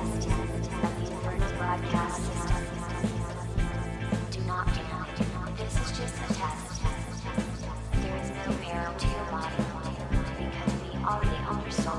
of the Alert broadcast system. Do not. This is just a test. There is no peril to your body because we already understand.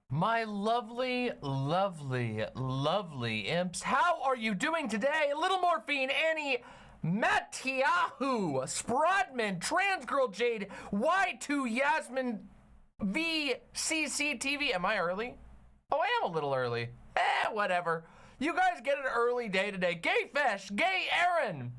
My lovely, lovely, lovely imps, how are you doing today? Little Morphine, Annie, Mattiahu, Sprodman, Transgirl Jade, Y2 Yasmin, VCCTV. Am I early? Oh, I am a little early. Whatever. You guys get an early day today. Gay Fesh, Gay Aaron,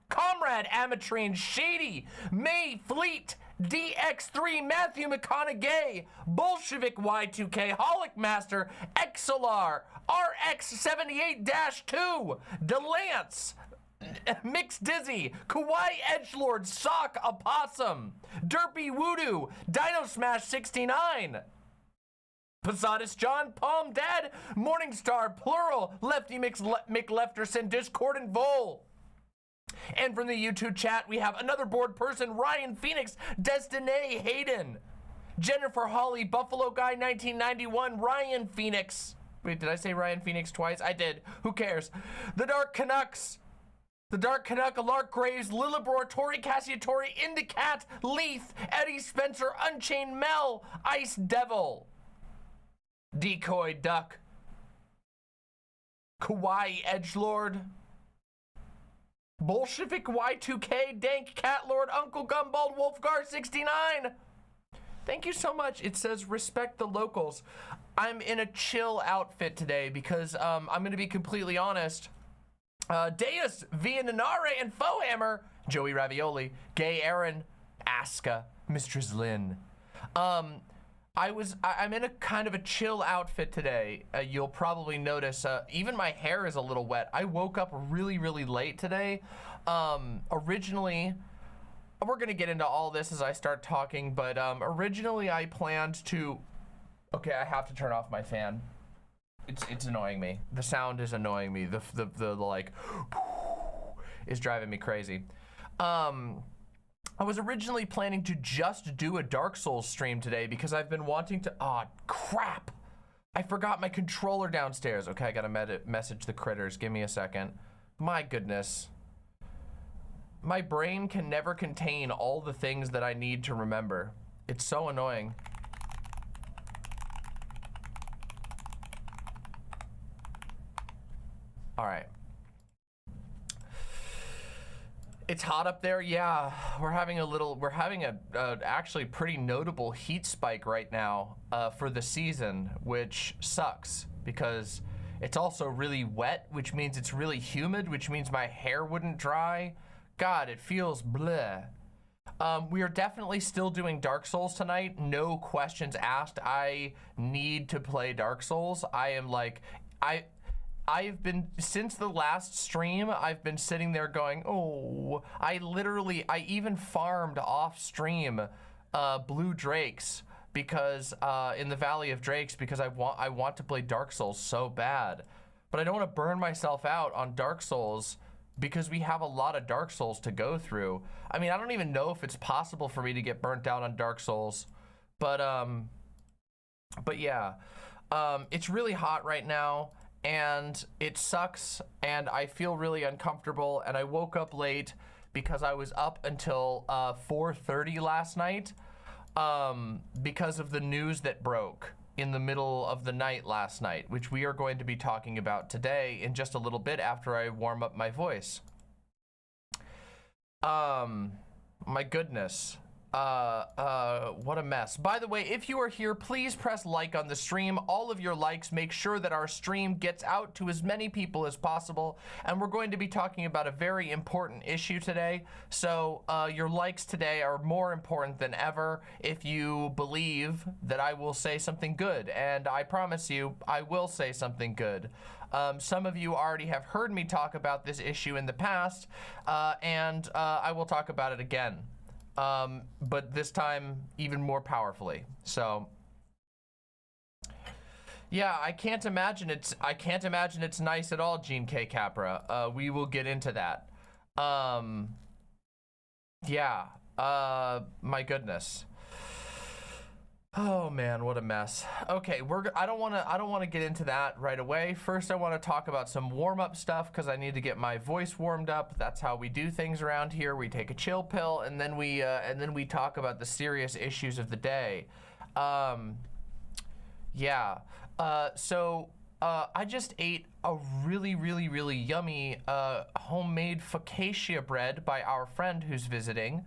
Comrade Amatrine, Shady, May Fleet, DX3, Matthew McConaughey, Bolshevik Y2K, Holic Master, XLR, RX78-2, Delance, Mixed Dizzy, Kawaii Edgelord, Sock Opossum, Derpy Voodoo, Dino Smash 69, Posadas John, Palm Dad, Morningstar, Plural, Lefty McLefterson, Discord and Vol. And from the YouTube chat, we have another board person, Ryan Phoenix, Destiny Hayden, Jennifer Holly, Buffalo Guy 1991, Ryan Phoenix. Wait, did I say Ryan Phoenix twice? I did. Who cares? The Dark Canucks, The Dark Canuck, Lark Graves, Lillibor, Tori Cassiatori, Indicat, Leith, Eddie Spencer, Unchained Mel, Ice Devil, Decoy Duck, Kawaii Edgelord, Bolshevik Y2K, Dank Catlord, Uncle Gumbald, Wolfgar 69. Thank you so much. It says respect the locals. I'm in a chill outfit today because I'm gonna be completely honest. Deus, Viananare, and Fohammer, Joey Ravioli, Gay Aaron, Aska, Mistress Lynn. I'm in a kind of a chill outfit today. You'll probably notice, even my hair is a little wet. I woke up really, really late today. Originally, we're gonna get into all this as I start talking, but originally I planned to, okay, I have to turn off my fan. It's annoying me. The sound is annoying me. The like, is driving me crazy. I was originally planning to just do a Dark Souls stream today because I've been wanting to, crap. I forgot my controller downstairs. Okay, I gotta message the critters. Give me a second. My goodness. My brain can never contain all the things that I need to remember. It's so annoying. All right. It's hot up there. Yeah, we're having a actually pretty notable heat spike right now for the season, which sucks because it's also really wet, which means it's really humid, which means my hair wouldn't dry. God, it feels bleh. We are definitely still doing Dark Souls tonight. No questions asked. I need to play Dark Souls. I've been, since the last stream, I've been sitting there going, oh, I even farmed off stream Blue Drakes because, in the Valley of Drakes, because I want to play Dark Souls so bad. But I don't want to burn myself out on Dark Souls because we have a lot of Dark Souls to go through. I mean, I don't even know if it's possible for me to get burnt out on Dark Souls, but yeah. It's really hot right now. and it sucks, and I feel really uncomfortable, and I woke up late because I was up until 4:30 last night because of the news that broke in the middle of the night last night, which we are going to be talking about today in just a little bit after I warm up my voice. My goodness. What a mess. By the way, if you are here, please press like on the stream. All of your likes make sure that our stream gets out to as many people as possible. And we're going to be talking about a very important issue today. So your likes today are more important than ever if you believe that I will say something good. And I promise you, I will say something good. Some of you already have heard me talk about this issue in the past, and I will talk about it again. But this time even more powerfully. So yeah, I can't imagine it's nice at all, Gene K. Capra. We will get into that. Yeah, my goodness. Oh man, what a mess. Okay, I don't want to get into that right away. First, I want to talk about some warm-up stuff because I need to get my voice warmed up. That's how we do things around here. We take a chill pill and then we talk about the serious issues of the day. Yeah. So I just ate a really yummy homemade focaccia bread by our friend who's visiting.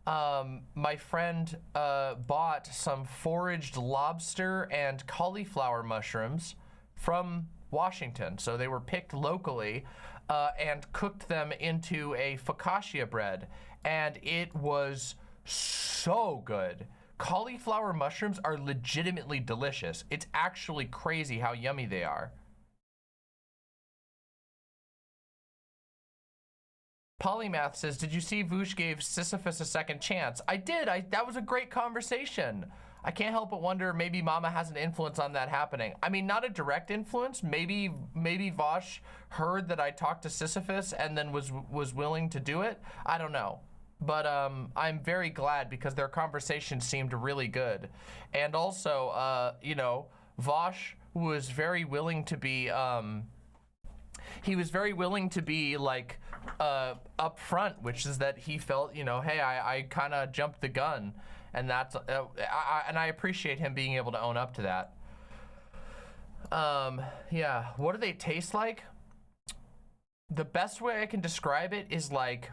My friend bought some foraged lobster and cauliflower mushrooms from Washington. So they were picked locally and cooked them into a focaccia bread. And it was so good. Cauliflower mushrooms are legitimately delicious. It's actually crazy how yummy they are. Polymath says, did you see Voosh gave Sisyphus a second chance? I did. That was a great conversation. I can't help but wonder, maybe Mama has an influence on that happening. I mean, not a direct influence. Maybe Vosh heard that I talked to Sisyphus and then was willing to do it. I don't know. But I'm very glad because their conversation seemed really good. And also, you know, Vosh was very willing to be, he was very willing to be like upfront, which is that he felt, you know, hey, I kind of jumped the gun, and that's and I appreciate him being able to own up to that. Yeah, what do they taste like? The best way I can describe it is like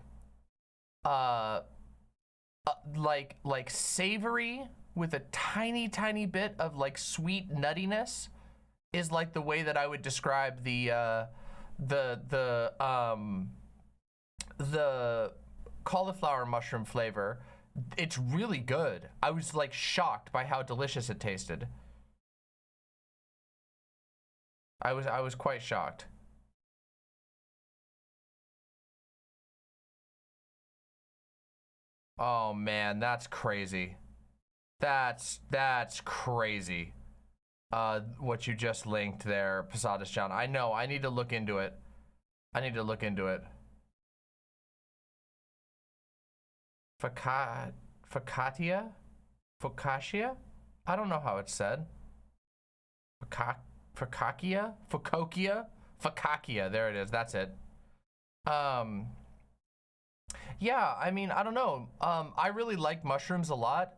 savory with a tiny bit of like sweet nuttiness is like the way that I would describe the cauliflower mushroom flavor. It's really good. I was like shocked by how delicious it tasted. I was quite shocked. Oh man, that's crazy. That's crazy. What you just linked there, Posadas John. I know, I need to look into it. I need to look into it. Focaccia? I don't know how it's said. Focaccia? Focaccia, there it is, that's it. Yeah, I mean, I don't know. I really like mushrooms a lot.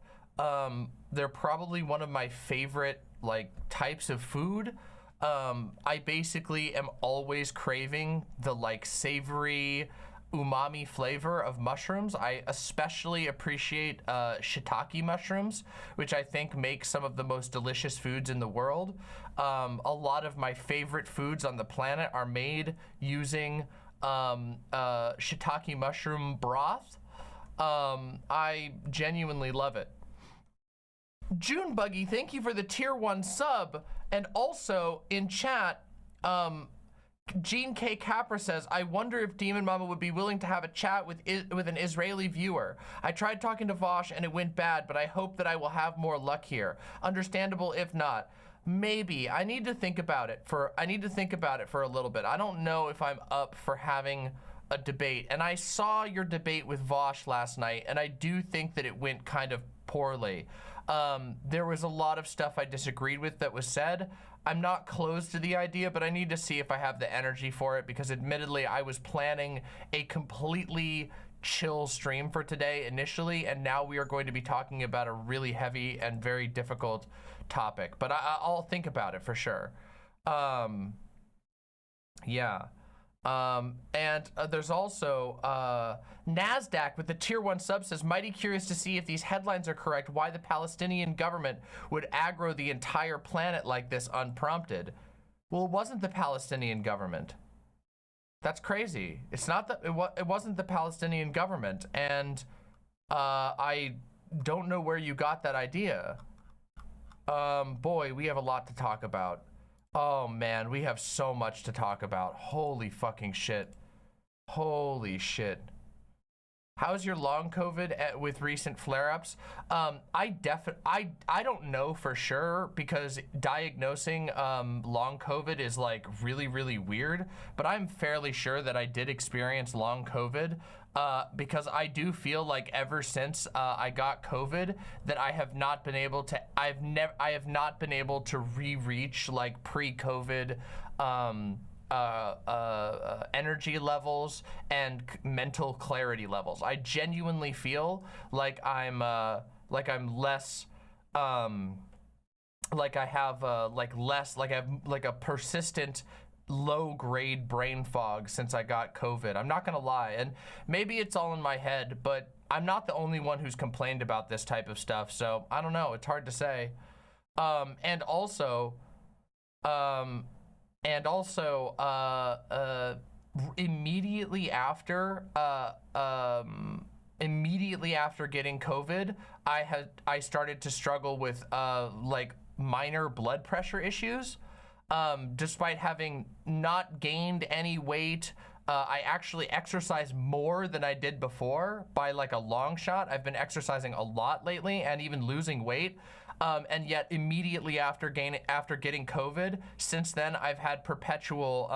They're probably one of my favorite like types of food. I basically am always craving the like savory umami flavor of mushrooms. I especially appreciate shiitake mushrooms, which I think make some of the most delicious foods in the world. A lot of my favorite foods on the planet are made using shiitake mushroom broth. I genuinely love it. June Buggy, thank you for the tier 1 sub. And also in chat, Gene K. Capra says, I wonder if Demon Mama would be willing to have a chat with an Israeli viewer. I tried talking to Vosh and it went bad, but I hope that I will have more luck here. Understandable if not. Maybe. I need to think about it for a little bit. I don't know if I'm up for having a debate, and I saw your debate with Vosh last night, and I do think that it went kind of poorly. There was a lot of stuff I disagreed with that was said. I'm not closed to the idea, but I need to see if I have the energy for it, because admittedly I was planning a completely chill stream for today initially, and now we are going to be talking about a really heavy and very difficult topic, but I'll think about it for sure. Yeah. There's also NASDAQ with the tier 1 sub says, mighty curious to see if these headlines are correct, why the Palestinian government would aggro the entire planet like this unprompted. Well, it wasn't the Palestinian government. That's crazy. It's not that it wasn't the Palestinian government, and I don't know where you got that idea. Boy, we have a lot to talk about. Oh man, we have so much to talk about. Holy fucking shit. Holy shit. How's your long COVID with recent flare-ups? I don't know for sure, because diagnosing long COVID is like really, really weird, but I'm fairly sure that I did experience long COVID because I do feel like ever since I got COVID that I have not been able to, I have not been able to re-reach like pre-COVID energy levels and mental clarity levels. I genuinely feel like I'm less like I have a persistent low grade brain fog since I got COVID. I'm not gonna lie, and maybe it's all in my head, but I'm not the only one who's complained about this type of stuff, so I don't know, it's hard to say. And also immediately after getting COVID, I started to struggle with like minor blood pressure issues. Despite having not gained any weight, I actually exercise more than I did before by like a long shot. I've been exercising a lot lately and even losing weight. And yet immediately after getting COVID, since then I've had perpetual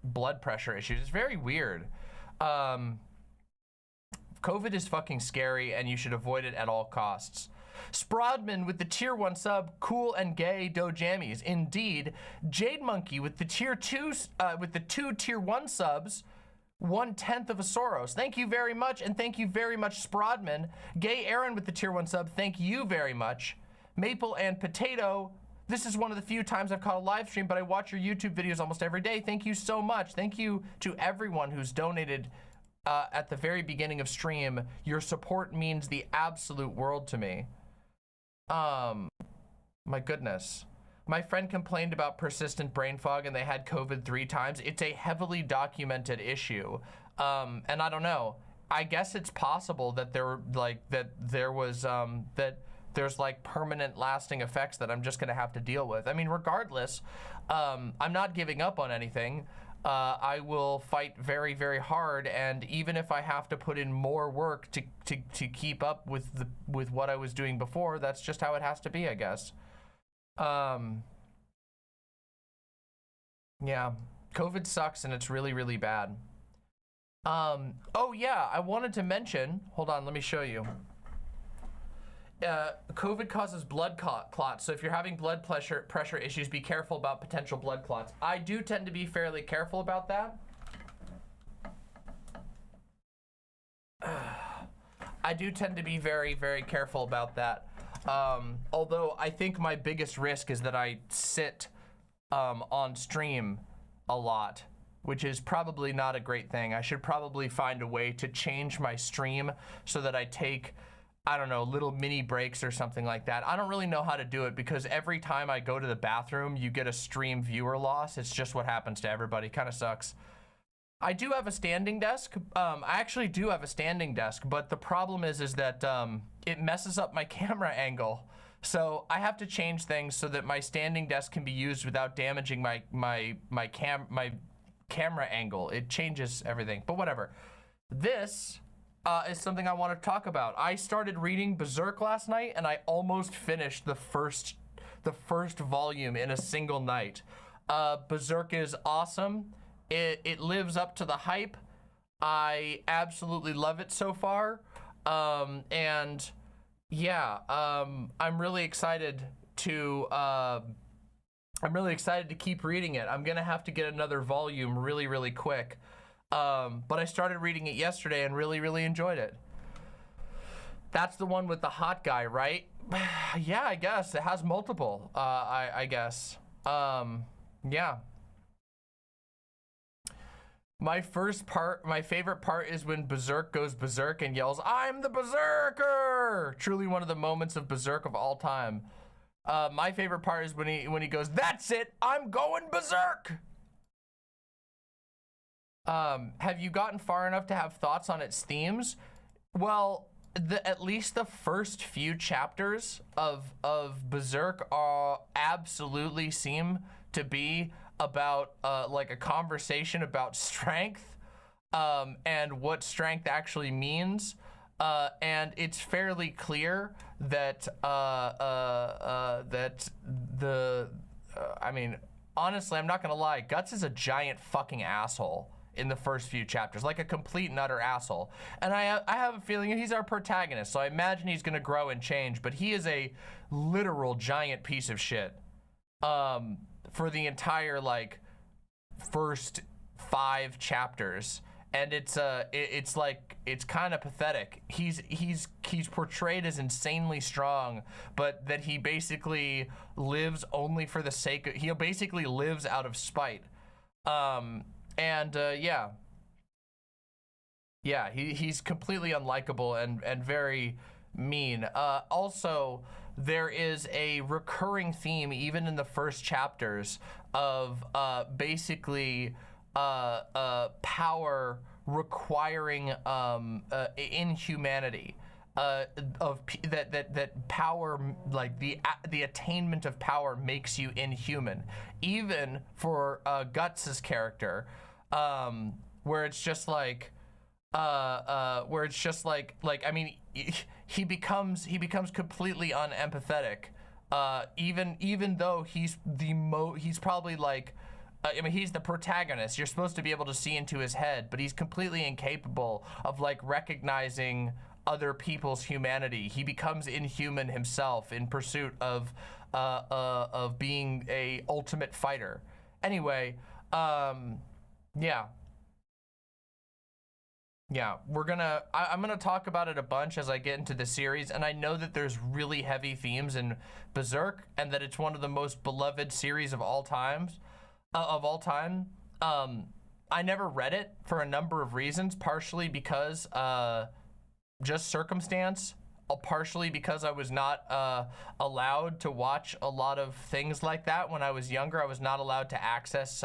blood pressure issues. It's very weird. COVID is fucking scary, and you should avoid it at all costs. Sprodman with the tier 1 sub, cool and gay dojammies. Indeed. Jade Monkey with the tier 2 with the 2 tier 1 subs, 1/10 of a Soros. Thank you very much, and thank you very much, Sprodman. Gay Aaron with the tier 1 sub, thank you very much. Maple and Potato, this is one of the few times I've caught a live stream, but I watch your YouTube videos almost every day. Thank you so much. Thank you to everyone who's donated at the very beginning of stream. Your support means the absolute world to me. My goodness. My friend complained about persistent brain fog and they had COVID 3 times. It's a heavily documented issue. And I don't know. I guess it's possible that there's like permanent lasting effects that I'm just gonna have to deal with. I mean, regardless, I'm not giving up on anything. I will fight very, very hard, and even if I have to put in more work to keep up with what I was doing before, that's just how it has to be, I guess. Yeah, COVID sucks and it's really, really bad. Oh yeah, I wanted to mention, hold on, let me show you. COVID causes blood clots, so if you're having blood pressure issues, be careful about potential blood clots. I do tend to be fairly careful about that. I do tend to be very, very careful about that. Although I think my biggest risk is that I sit on stream a lot, which is probably not a great thing. I should probably find a way to change my stream so that I take, I don't know, little mini breaks or something like that. I don't really know how to do it because every time I go to the bathroom, you get a stream viewer loss. It's just what happens to everybody. Kind of sucks. I do have a standing desk. I actually do have a standing desk, but the problem is that it messes up my camera angle. So I have to change things so that my standing desk can be used without damaging my camera angle. It changes everything, but whatever. This is something I want to talk about. I started reading Berserk last night, and I almost finished the first volume in a single night. Berserk is awesome. It lives up to the hype. I absolutely love it so far. And yeah, I'm really excited to keep reading it. I'm gonna have to get another volume really quick. But I started reading it yesterday and really enjoyed it. That's the one with the hot guy, right? Yeah, I guess it has multiple. I guess. Yeah. My favorite part is when Berserk goes berserk and yells, "I'm the Berserker!" Truly one of the moments of Berserk of all time. My favorite part is when he goes, "That's it, I'm going berserk!" Have you gotten far enough to have thoughts on its themes? Well, at least the first few chapters of Berserk absolutely seem to be about like a conversation about strength and what strength actually means, and it's fairly clear that I mean, honestly, I'm not gonna lie, Guts is a giant fucking asshole in the first few chapters, like a complete and utter asshole. And I have a feeling he's our protagonist, so I imagine he's gonna grow and change, but he is a literal giant piece of shit for the entire like first 5 chapters. And it's like, it's kind of pathetic. He's portrayed as insanely strong, but that he basically lives only for the sake of, he basically lives out of spite. Yeah, he's completely unlikable and very mean. Also, there is a recurring theme even in the first chapters of basically power requiring inhumanity. That power, like the attainment of power, makes you inhuman, even for Guts's character, where it's just like I mean, he becomes completely unempathetic, even though he's probably like, I mean, he's the protagonist. You're supposed to be able to see into his head, but he's completely incapable of like recognizing other people's humanity. He becomes inhuman himself in pursuit of being a ultimate fighter. Anyway, yeah, I'm gonna talk about it a bunch as I get into the series, and I know that there's really heavy themes in Berserk, and that it's one of the most beloved series of all times. I never read it for a number of reasons, partially because just circumstance, partially because I was not allowed to watch a lot of things like that when I was younger. I was not allowed to access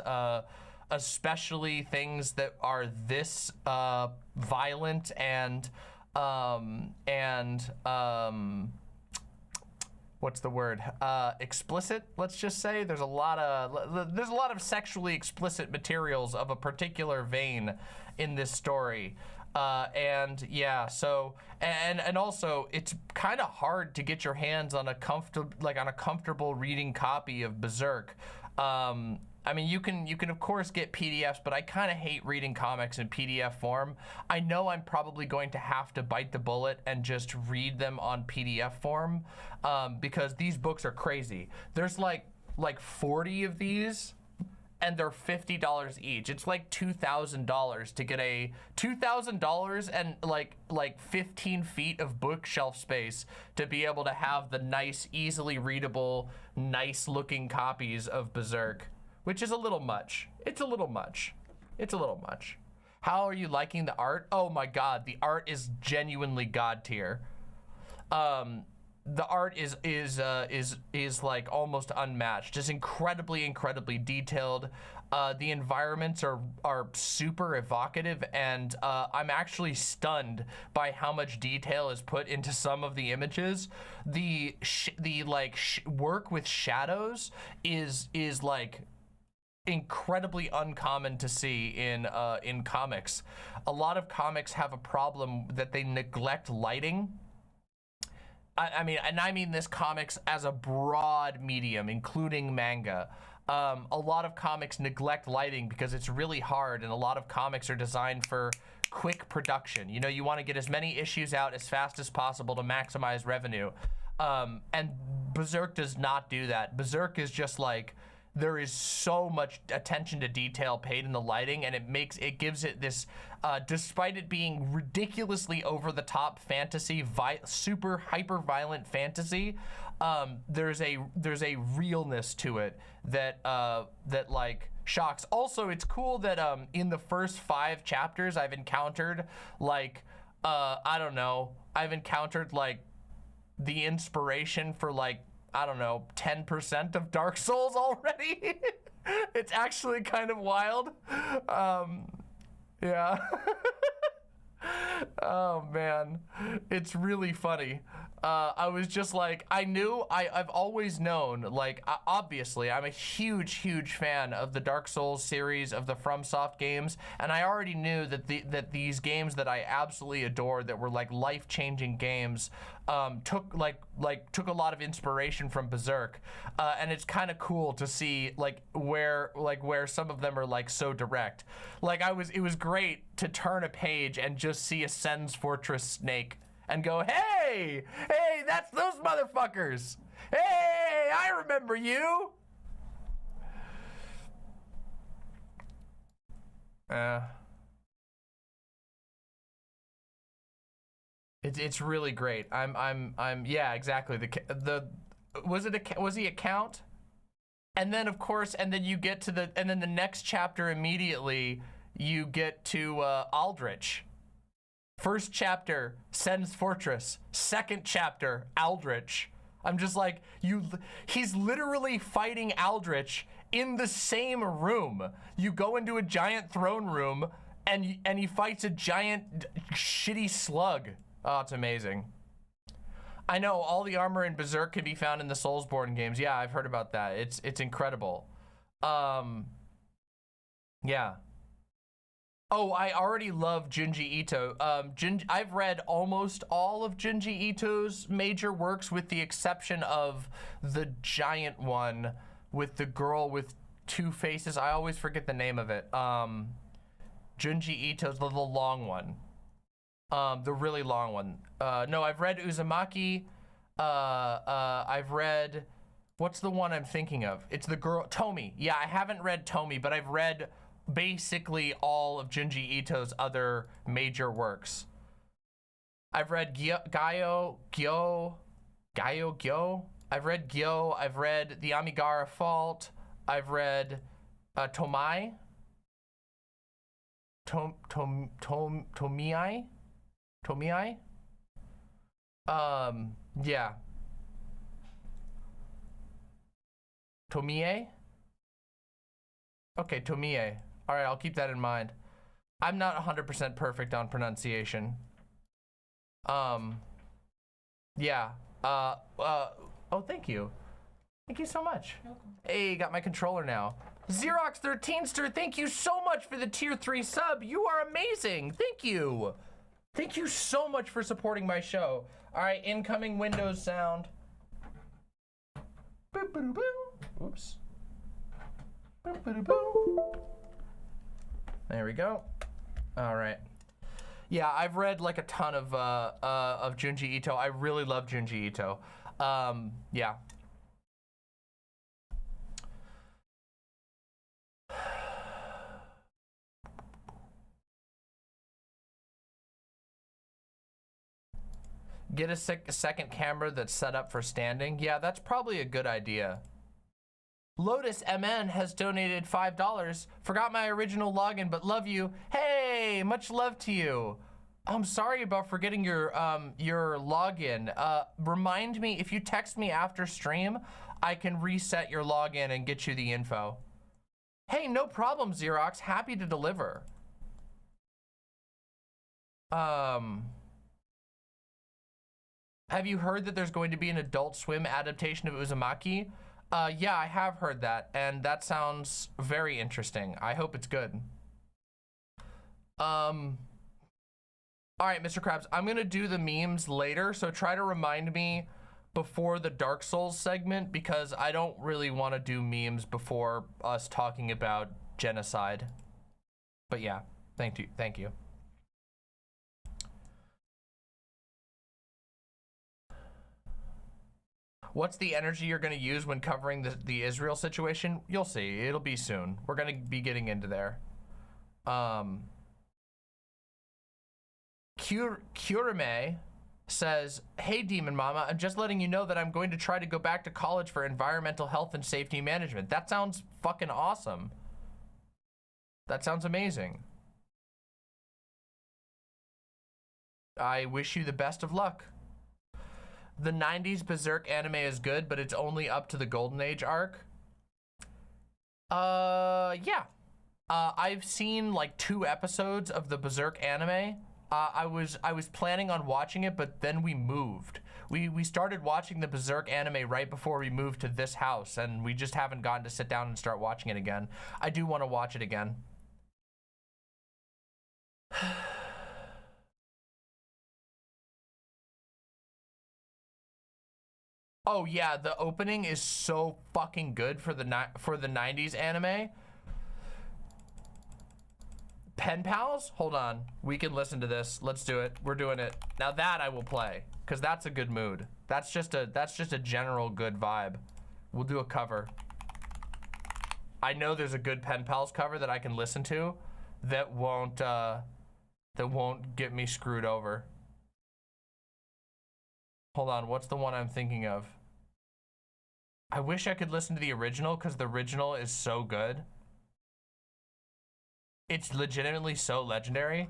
especially things that are this violent and what's the word? Explicit, let's just say. There's a lot of sexually explicit materials of a particular vein in this story. And yeah, so and also it's kind of hard to get your hands on a comfortable reading copy of Berserk. I mean, you can of course get PDFs, but I kind of hate reading comics in PDF form. I know I'm probably going to have to bite the bullet and just read them on PDF form, because these books are crazy. There's like 40 of these, and they're $50 each. It's like $2,000 to get a $2,000 and like 15 feet of bookshelf space to be able to have the nice, easily readable, nice looking copies of Berserk, which is a little much. It's a little much. It's a little much. How are you liking the art? Oh my God, the art is genuinely God tier. The art is like almost unmatched. Just incredibly detailed. The environments are super evocative, and I'm actually stunned by how much detail is put into some of the images. The work with shadows is like incredibly uncommon to see in comics. A lot of comics have a problem that they neglect lighting. I mean this comics as a broad medium, including manga. A lot of comics neglect lighting because it's really hard, and a lot of comics are designed for quick production. You know, you want to get as many issues out as fast as possible to maximize revenue. And Berserk does not do that. Berserk is just like, there is so much attention to detail paid in the lighting, and it gives it this, despite it being ridiculously over the top fantasy, super hyper violent fantasy, there's a realness to it that like shocks. Also, it's cool that in the first 5 chapters I've encountered like I don't know, I've encountered like the inspiration for like, I don't know, 10% of Dark Souls already. It's actually kind of wild. Yeah. Oh man, it's really funny. I was just like, I've always known, like, obviously I'm a huge fan of the Dark Souls series of the FromSoft games, and I already knew that these games that I absolutely adore, that were like life-changing games, took a lot of inspiration from Berserk, and it's kind of cool to see where some of them are like so direct. Like it was great to turn a page and just see a Sen's Fortress snake and go, hey, that's those motherfuckers. Hey, I remember you. It's really great. Yeah, exactly. Was he a count? And then of course, and then you get to and then the next chapter immediately you get to Aldrich. First chapter, Sen's Fortress. Second chapter, Aldrich. I'm just like, he's literally fighting Aldrich in the same room. You go into a giant throne room and he fights a giant shitty slug. Oh, it's amazing. I know all the armor in Berserk can be found in the Soulsborne games. Yeah, I've heard about that. It's incredible. Yeah. Oh, I already love Junji Ito. I've read almost all of Junji Ito's major works with the exception of the giant one with the girl with 2 faces. I always forget the name of it. Junji Ito's the long one. The really long one. No, I've read Uzumaki. I've read, what's the one I'm thinking of? It's the girl, Tomi. Yeah, I haven't read Tomi, but I've read basically all of Junji Ito's other major works. I've read Gyo. I've read Gyo. I've read The Amigara Fault. I've read Tomai. Tomiai? Yeah. Tomie? Okay, Tomie. All right, I'll keep that in mind. I'm not 100% perfect on pronunciation. Yeah. Oh, thank you. Thank you so much. Hey, got my controller now. Xerox 13ster, thank you so much for the tier 3 sub. You are amazing. Thank you. Thank you so much for supporting my show. All right, incoming Windows sound. Oops. There we go. All right. Yeah, I've read like a ton of Junji Ito. I really love Junji Ito. Yeah. Get a second camera that's set up for standing. Yeah, that's probably a good idea. Lotus MN has donated $5. Forgot my original login, but love you. Hey, much love to you. I'm sorry about forgetting your login. Remind me, if you text me after stream, I can reset your login and get you the info. Hey, no problem, Xerox. Happy to deliver. Have you heard that there's going to be an Adult Swim adaptation of Uzumaki? Yeah, I have heard that, and that sounds very interesting. I hope it's good. All right, Mr. Krabs, I'm gonna do the memes later, so try to remind me before the Dark Souls segment because I don't really want to do memes before us talking about genocide. But yeah, thank you. What's the energy you're going to use when covering the Israel situation? You'll see. It'll be soon. We're going to be getting into there. Kurame says, hey, Demon Mama, I'm just letting you know that I'm going to try to go back to college for environmental health and safety management. That sounds fucking awesome. That sounds amazing. I wish you the best of luck. The 90s Berserk anime is good, but it's only up to the Golden Age arc. Yeah. I've seen like 2 episodes of the Berserk anime. I was planning on watching it, but then we moved. We started watching the Berserk anime right before we moved to this house, and we just haven't gotten to sit down and start watching it again. I do want to watch it again. Oh yeah, the opening is so fucking good for the 90s anime. Pen pals? Hold on. We can listen to this. Let's do it. We're doing it. Now that I will play, because that's a good mood. That's just a general good vibe. We'll do a cover. I know there's a good Pen Pals cover that I can listen to that won't get me screwed over. Hold on, what's the one I'm thinking of? I wish I could listen to the original because the original is so good. It's legitimately so legendary.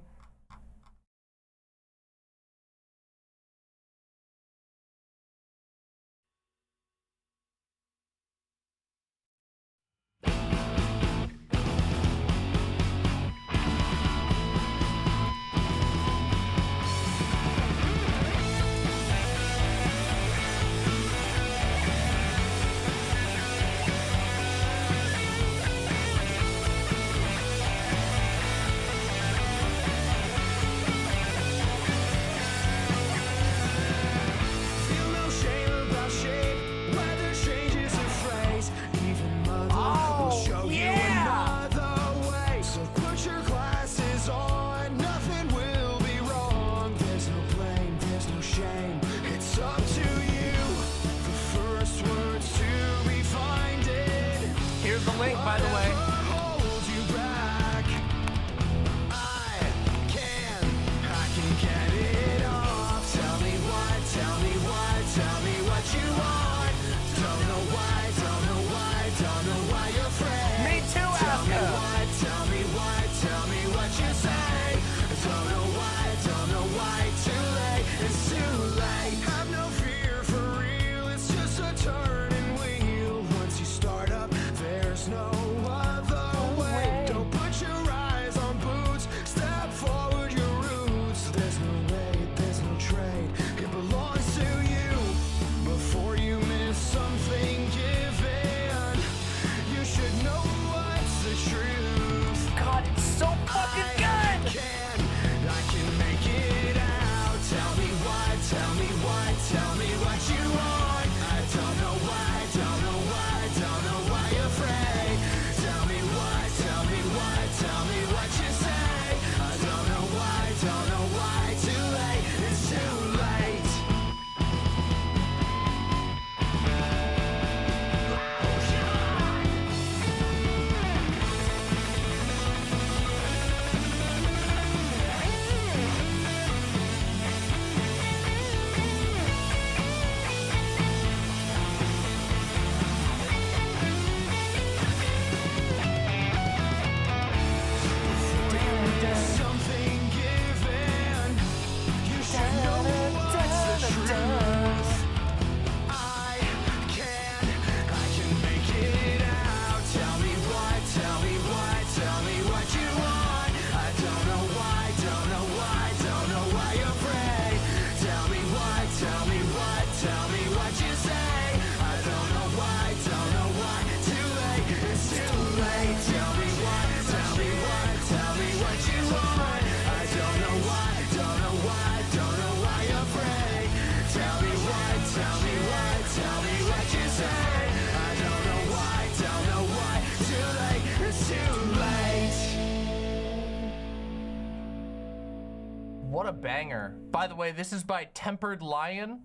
What a banger. By the way, this is by Tempered Lion.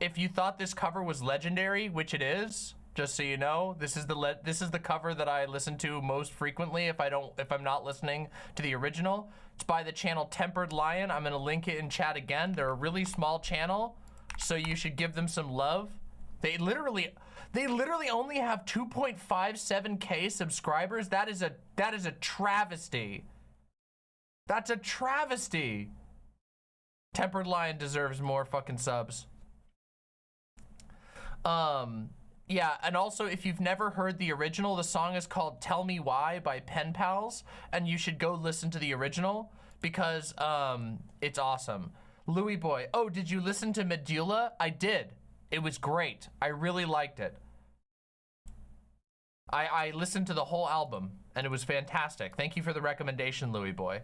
If you thought this cover was legendary, which it is, just so you know, this is the cover that I listen to most frequently if I'm not listening to the original. It's by the channel Tempered Lion. I'm gonna link it in chat again. They're a really small channel, so you should give them some love. They literally only have 2.57K subscribers. That is a travesty. That's a travesty. Tempered Lion deserves more fucking subs. Yeah, and also if you've never heard the original, the song is called Tell Me Why by Pen Pals, and you should go listen to the original because it's awesome. Louis Boy, oh, did you listen to Medulla? I did. It was great. I really liked it. I listened to the whole album and it was fantastic. Thank you for the recommendation, Louis Boy.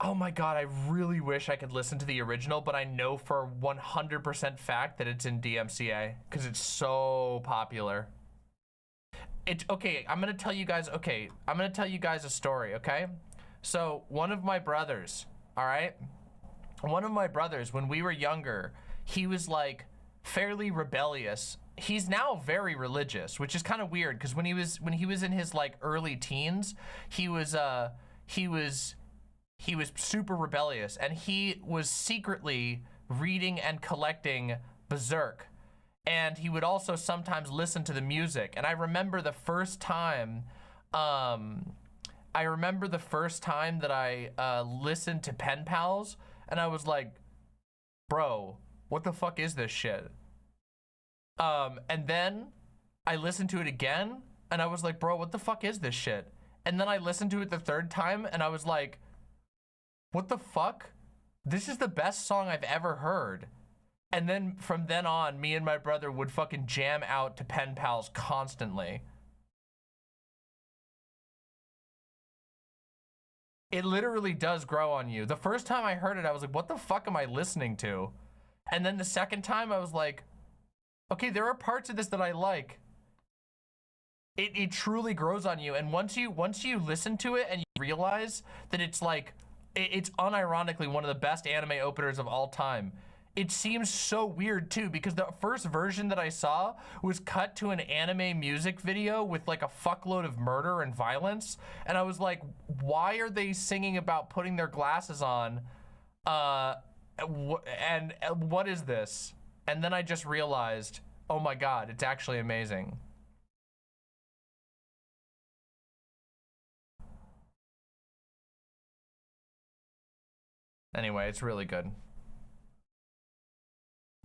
Oh my God, I really wish I could listen to the original, but I know for 100% fact that it's in DMCA because it's so popular. Okay, I'm gonna tell you guys a story, okay? So one of my brothers, all right? One of my brothers, when we were younger, he was like fairly rebellious. He's now very religious, which is kind of weird because when he was in his like early teens, he was super rebellious, and he was secretly reading and collecting Berserk, and he would also sometimes listen to the music. And I remember the first time that I listened to Pen Pals, and I was like, bro, what the fuck is this shit? And then I listened to it again, and I was like, bro, what the fuck is this shit? And then I listened to it the third time, and I was like, what the fuck? This is the best song I've ever heard. And then from then on, me and my brother would fucking jam out to Pen Pals constantly. It literally does grow on you. The first time I heard it, I was like, what the fuck am I listening to? And then the second time I was like, okay, there are parts of this that I like. It truly grows on you. And once you listen to it and you realize that it's like, it's unironically one of the best anime openers of all time. It seems so weird too, because the first version that I saw was cut to an anime music video with like a fuckload of murder and violence. And I was like, why are they singing about putting their glasses on? And what is this? And then I just realized, oh my God, it's actually amazing. Anyway, it's really good.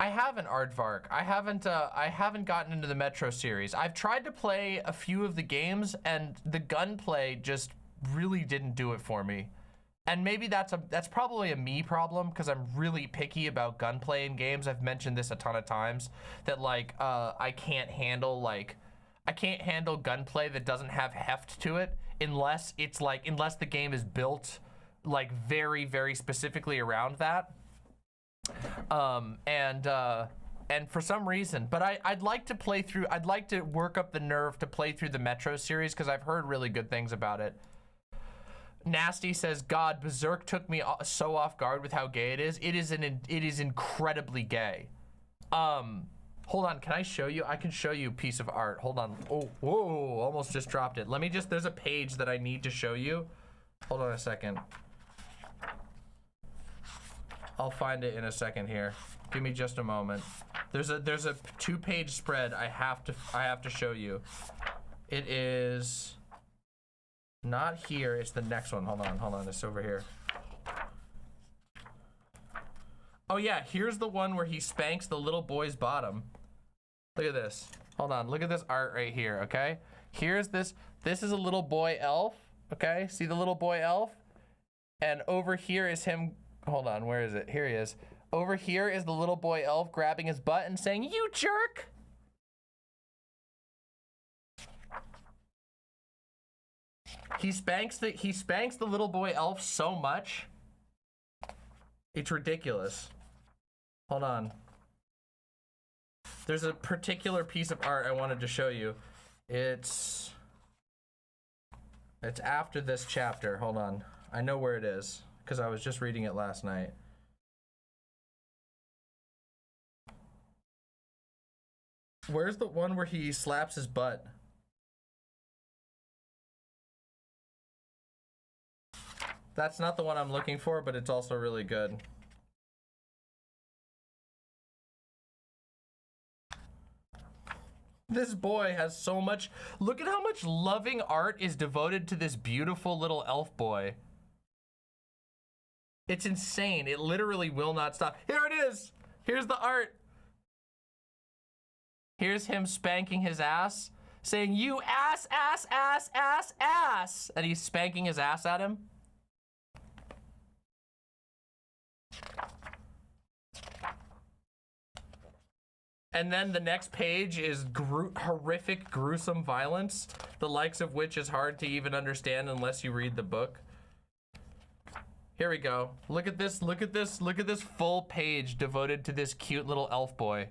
I have an Aardvark. I haven't gotten into the Metro series. I've tried to play a few of the games, and the gunplay just really didn't do it for me. And maybe that's probably a me problem, because I'm really picky about gunplay in games. I've mentioned this a ton of times, that like I can't handle gunplay that doesn't have heft to it unless the game is built like very, very specifically around that. And for some reason, but I'd like to work up the nerve to play through the Metro series, because I've heard really good things about it. Nasty says, God, Berserk took me so off guard with how gay it is. It is incredibly gay. Hold on, can I show you? I can show you a piece of art. Hold on. Oh, whoa, almost just dropped it. There's a page that I need to show you. Hold on a second. I'll find it in a second here. Give me just a moment. There's a 2-page spread I have to show you. It is not here, it's the next one. Hold on, it's over here. Oh yeah, here's the one where he spanks the little boy's bottom. Look at this. Hold on, look at this art right here, okay? Here's this is a little boy elf, okay? See the little boy elf? And over here is him. Hold on, where is it? Here he is. Over here is the little boy elf grabbing his butt and saying, "You jerk!" He spanks the little boy elf so much. It's ridiculous. Hold on. There's a particular piece of art I wanted to show you. It's after this chapter. Hold on. I know where it is because I was just reading it last night. Where's the one where he slaps his butt? That's not the one I'm looking for, but it's also really good. This boy has so much. Look at how much loving art is devoted to this beautiful little elf boy. It's insane. It literally will not stop. Here it is. Here's the art. Here's him spanking his ass, saying, "You ass, ass, ass, ass, ass." And he's spanking his ass at him. And then the next page is horrific, gruesome violence, the likes of which is hard to even understand unless you read the book. Here we go. Look at this, look at this, look at this full page devoted to this cute little elf boy.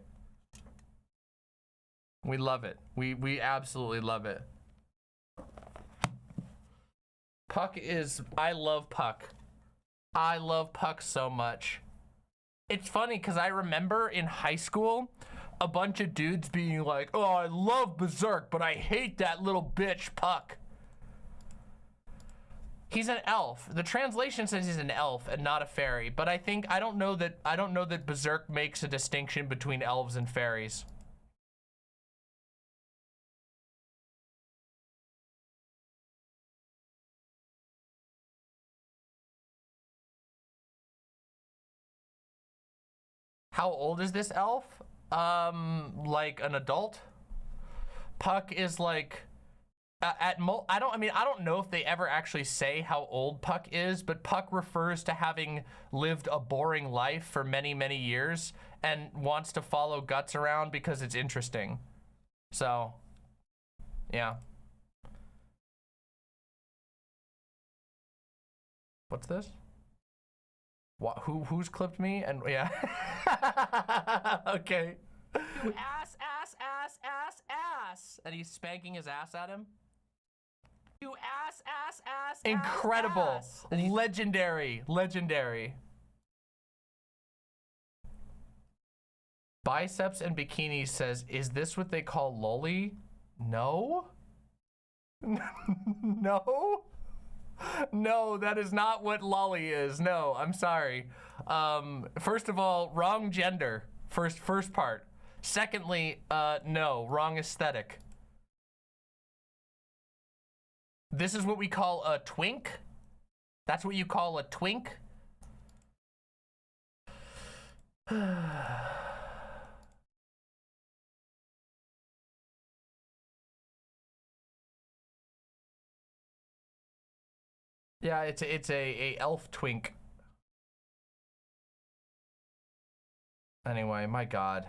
We love it. We absolutely love it. Puck is, I love Puck. I love Puck so much. It's funny because I remember in high school, a bunch of dudes being like, "Oh, I love Berserk, but I hate that little bitch Puck." He's an elf. The translation says he's an elf and not a fairy, but I don't know that Berserk makes a distinction between elves and fairies. How old is this elf? Like an adult. Puck is like I don't know if they ever actually say how old Puck is, but Puck refers to having lived a boring life for many, many years and wants to follow Guts around because it's interesting. So, yeah. What's this? What, who's clipped me? And yeah. Okay. You ass, ass, ass, ass, ass. And he's spanking his ass at him. You ass, ass, ass, incredible. Ass. Legendary. Legendary. Biceps and Bikini says, "Is this what they call lolly?" No. No. No, that is not what lolly is. No, I'm sorry. First of all, wrong gender. First part. Secondly, no, wrong aesthetic. This is what we call a twink. That's what you call a twink. Yeah, it's a elf twink. Anyway, my God.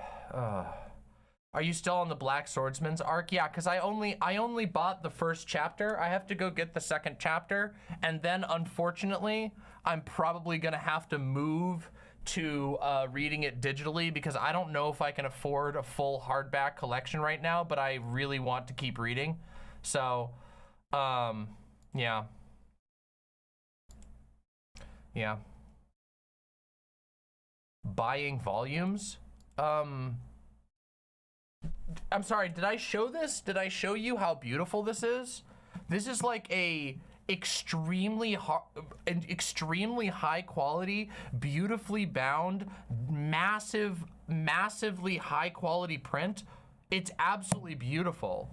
Are you still on the Black Swordsman's arc? Yeah, because I only bought the first chapter. I have to go get the second chapter, and then unfortunately, I'm probably gonna have to move to reading it digitally because I don't know if I can afford a full hardback collection right now, but I really want to keep reading. So, yeah. Yeah. Buying volumes? I'm sorry, did I show this? Did I show you how beautiful this is? This is like a extremely high quality, beautifully bound, massively high quality print. It's absolutely beautiful.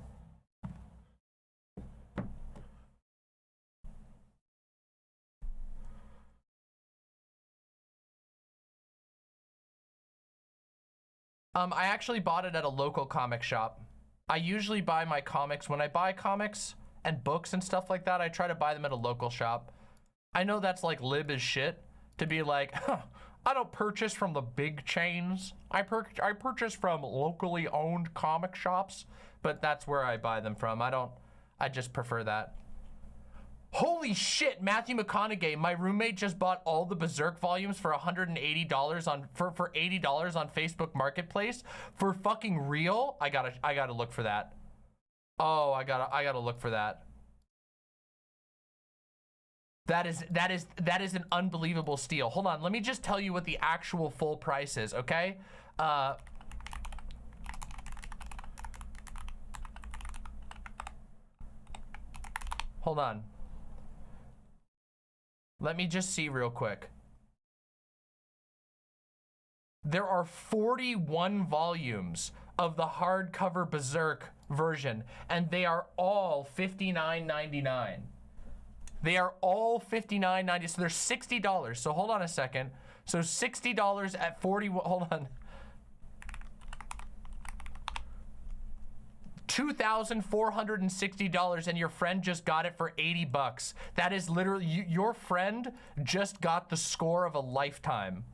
I actually bought it at a local comic shop. I usually buy my comics, when I buy comics and books and stuff like that, I try to buy them at a local shop. I know that's like lib as shit to be like, huh, I don't purchase from the big chains. I purchase from locally owned comic shops, but that's where I buy them from. I just prefer that. Holy shit, Matthew McConaughey, my roommate just bought all the Berserk volumes for $180 for $80 on Facebook Marketplace. For fucking real? I gotta look for that. Oh, I gotta look for that. That is an unbelievable steal. Hold on, let me just tell you what the actual full price is, okay? Hold on. Let me just see real quick. There are 41 volumes of the hardcover Berserk version, and they are all $59.99. They are all $59.90, so they're $60. So hold on a second. So $60 at 40, hold on. $2,460, and your friend just got it for 80 bucks. That is literally, your friend just got the score of a lifetime.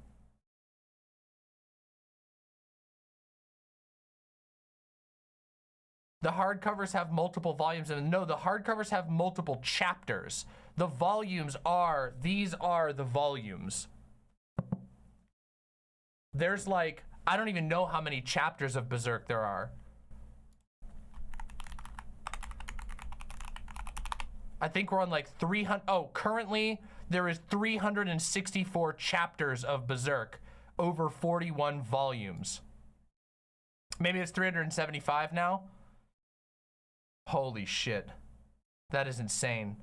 The hardcovers have multiple volumes, and no, the hardcovers have multiple chapters. The volumes are, these are the volumes. There's like, I don't even know how many chapters of Berserk there are. I think we're on like 300, oh, currently there is 364 chapters of Berserk over 41 volumes. Maybe it's 375 now. Holy shit. That is insane.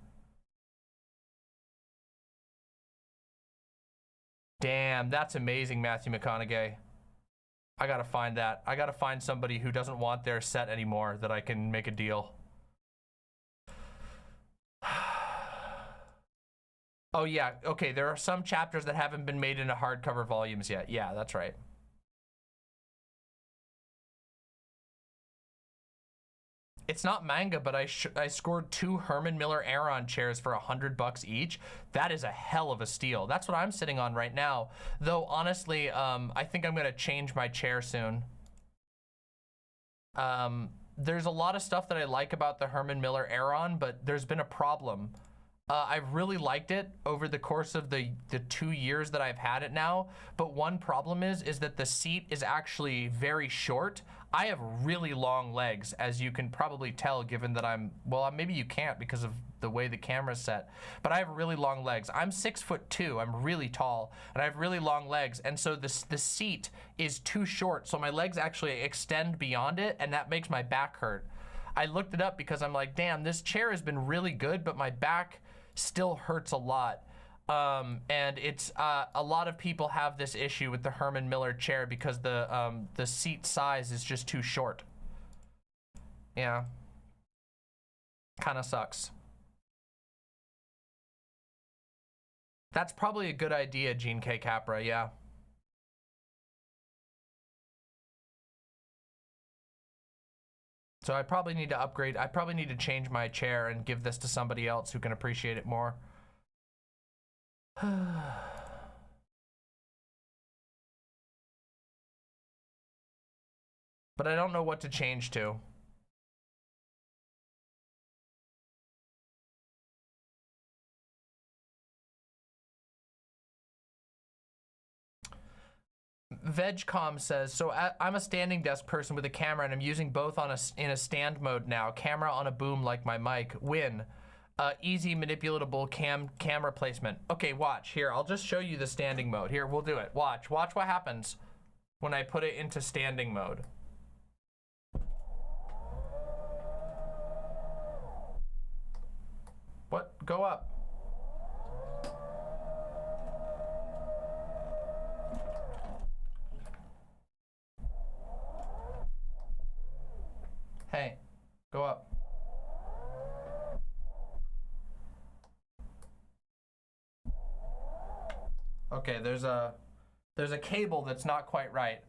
Damn, that's amazing, Matthew McConaughey. I gotta find that. I gotta find somebody who doesn't want their set anymore that I can make a deal. Oh yeah, okay, there are some chapters that haven't been made into hardcover volumes yet. Yeah, that's right. It's not manga, but I scored 2 Herman Miller Aeron chairs for $100 each. That is a hell of a steal. That's what I'm sitting on right now. Though honestly, I think I'm gonna change my chair soon. There's a lot of stuff that I like about the Herman Miller Aeron, but there's been a problem. I've really liked it over the course of the 2 years that I've had it now, but one problem is that the seat is actually very short. I have really long legs, as you can probably tell, given that well, maybe you can't because of the way the camera's set, but I have really long legs. I'm 6'2", I'm really tall, and I have really long legs, and so the seat is too short, so my legs actually extend beyond it, and that makes my back hurt. I looked it up because I'm like, damn, this chair has been really good, but my back still hurts a lot. And it's a lot of people have this issue with the Herman Miller chair because the seat size is just too short. Yeah, kind of sucks. That's probably a good idea, Gene K. Capra. Yeah. So I probably need to upgrade. I probably need to change my chair and give this to somebody else who can appreciate it more. But I don't know what to change to. VegCom says, so I'm a standing desk person with a camera and I'm using both in a stand mode now. Camera on a boom like my mic. Win. Easy manipulatable camera placement. Okay, watch. Here, I'll just show you the standing mode. Here, we'll do it. Watch what happens when I put it into standing mode. What? Go up. Hey, go up. Okay, there's a cable that's not quite right.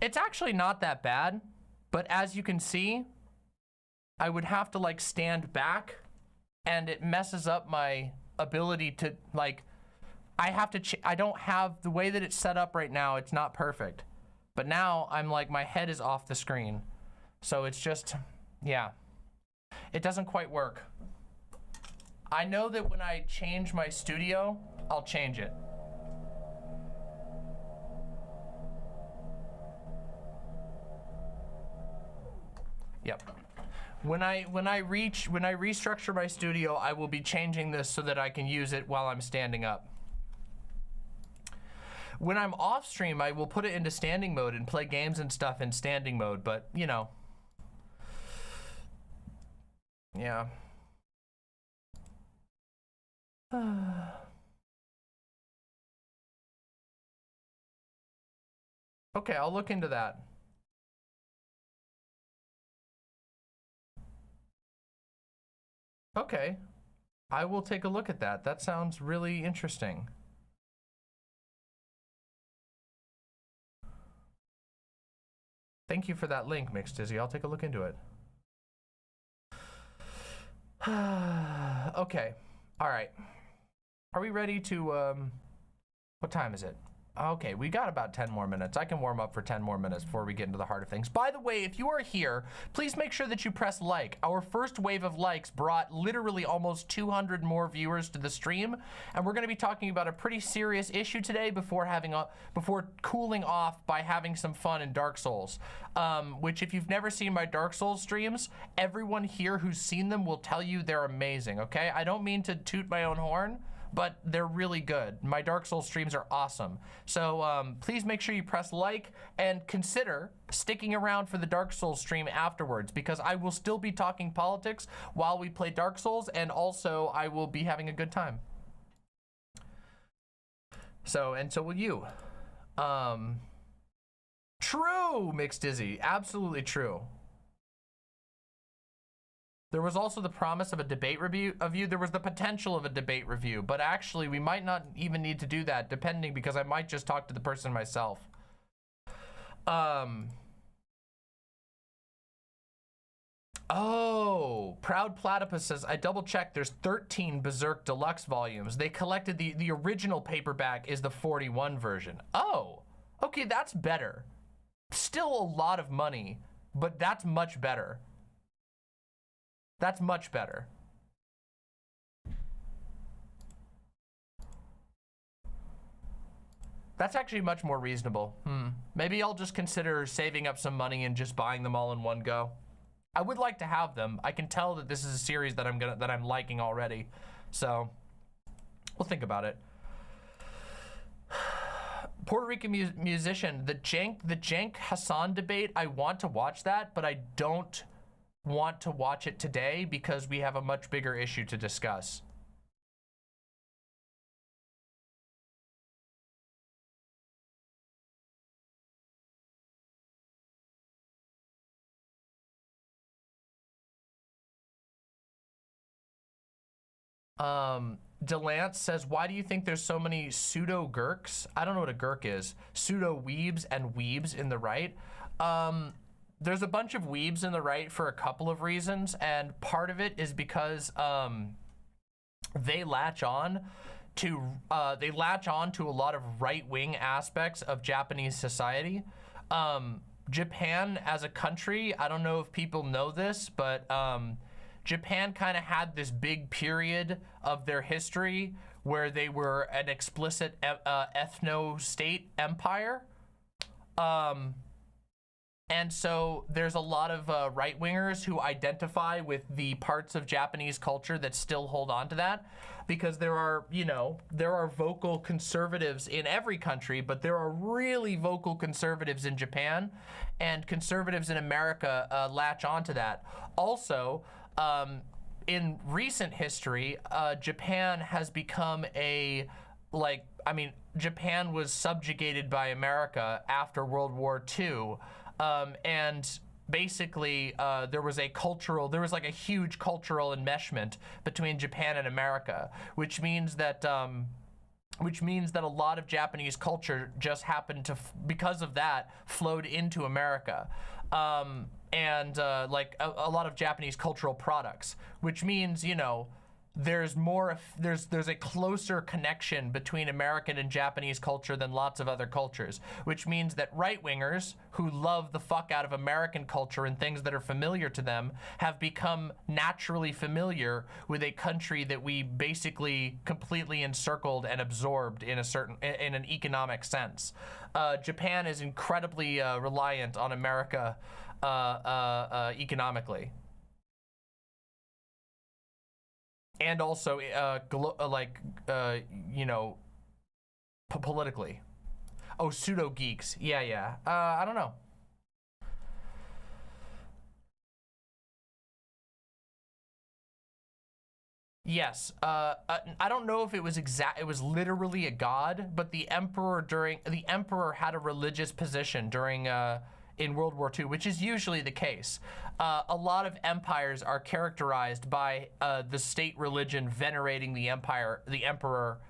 It's actually not that bad, but as you can see, I would have to like stand back and it messes up my ability to like, I don't have, the way that it's set up right now, it's not perfect. But now I'm like, my head is off the screen. So it's just, yeah, it doesn't quite work. I know that when I change my studio, I'll change it. Yep. When I restructure my studio, I will be changing this so that I can use it while I'm standing up. When I'm off stream, I will put it into standing mode and play games and stuff in standing mode, but you know. Yeah. Okay, I'll look into that. Okay, I will take a look at that. That sounds really interesting. Thank you for that link, Mixed Dizzy. I'll take a look into it. Okay, all right. Are we ready to, what time is it? Okay, we got about 10 more minutes. I can warm up for 10 more minutes before we get into the heart of things. By the way, if you are here, please make sure that you press like. Our first wave of likes brought literally almost 200 more viewers to the stream, and we're gonna be talking about a pretty serious issue today before cooling off by having some fun in Dark Souls. Which if you've never seen my Dark Souls streams, everyone here who's seen them will tell you they're amazing, okay? I don't mean to toot my own horn, but they're really good. My Dark Souls streams are awesome. So please make sure you press like and consider sticking around for the Dark Souls stream afterwards, because I will still be talking politics while we play Dark Souls, and also I will be having a good time. So will you. True, Mixed Dizzy, absolutely true. There was also the promise of a debate review. There was the potential of a debate review, but actually we might not even need to do that, depending, because I might just talk to the person myself. Oh, Proud Platypus says, I double checked, there's 13 Berserk Deluxe volumes. They collected the original paperback is the 41 version. Oh, okay, that's better. Still a lot of money, but that's much better. That's much better. That's actually much more reasonable. Maybe I'll just consider saving up some money and just buying them all in one go. I would like to have them. I can tell that this is a series that I'm liking already. So we'll think about it. Puerto Rican musician, the Jank Hassan debate, I want to watch that, but I don't want to watch it today because we have a much bigger issue to discuss. Delance says, why do you think there's so many pseudo gurks? I don't know what a gurk is. Pseudo weebs and weebs in the right. There's a bunch of weebs in the right for a couple of reasons, and part of it is because they latch on to a lot of right-wing aspects of Japanese society. Japan as a country, I don't know if people know this, but Japan kind of had this big period of their history where they were an explicit ethno-state empire. And so there's a lot of right-wingers who identify with the parts of Japanese culture that still hold on to that, because there are vocal conservatives in every country, but there are really vocal conservatives in Japan, and conservatives in America latch onto that. Also, in recent history, Japan has become Japan was subjugated by America after World War II. And basically, there was like a huge cultural enmeshment between Japan and America, which means that a lot of Japanese culture just happened to, because of that, flowed into America. Like a lot of Japanese cultural products, which means, there's a closer connection between American and Japanese culture than lots of other cultures, which means that right-wingers who love the fuck out of American culture and things that are familiar to them have become naturally familiar with a country that we basically completely encircled and absorbed in an economic sense. Japan is incredibly reliant on America economically. and also you know, politically. Oh, pseudo geeks. Yeah. I don't know. Yes. I don't know if it was it was literally a god, but the emperor had a religious position during in World War II, which is usually the case. A lot of empires are characterized by the state religion venerating the emperor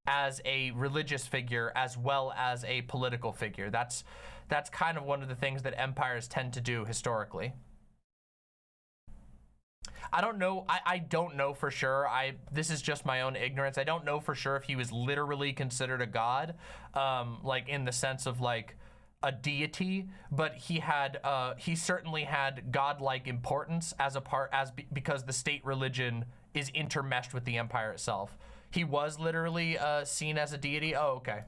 as a religious figure as well as a political figure. That's kind of one of the things that empires tend to do historically. I don't know. I don't know for sure. This is just my own ignorance. I don't know for sure if he was literally considered a god, like in the sense of like a deity, but he certainly had godlike importance because the state religion is intermeshed with the empire itself. He was literally seen as a deity. Oh, okay.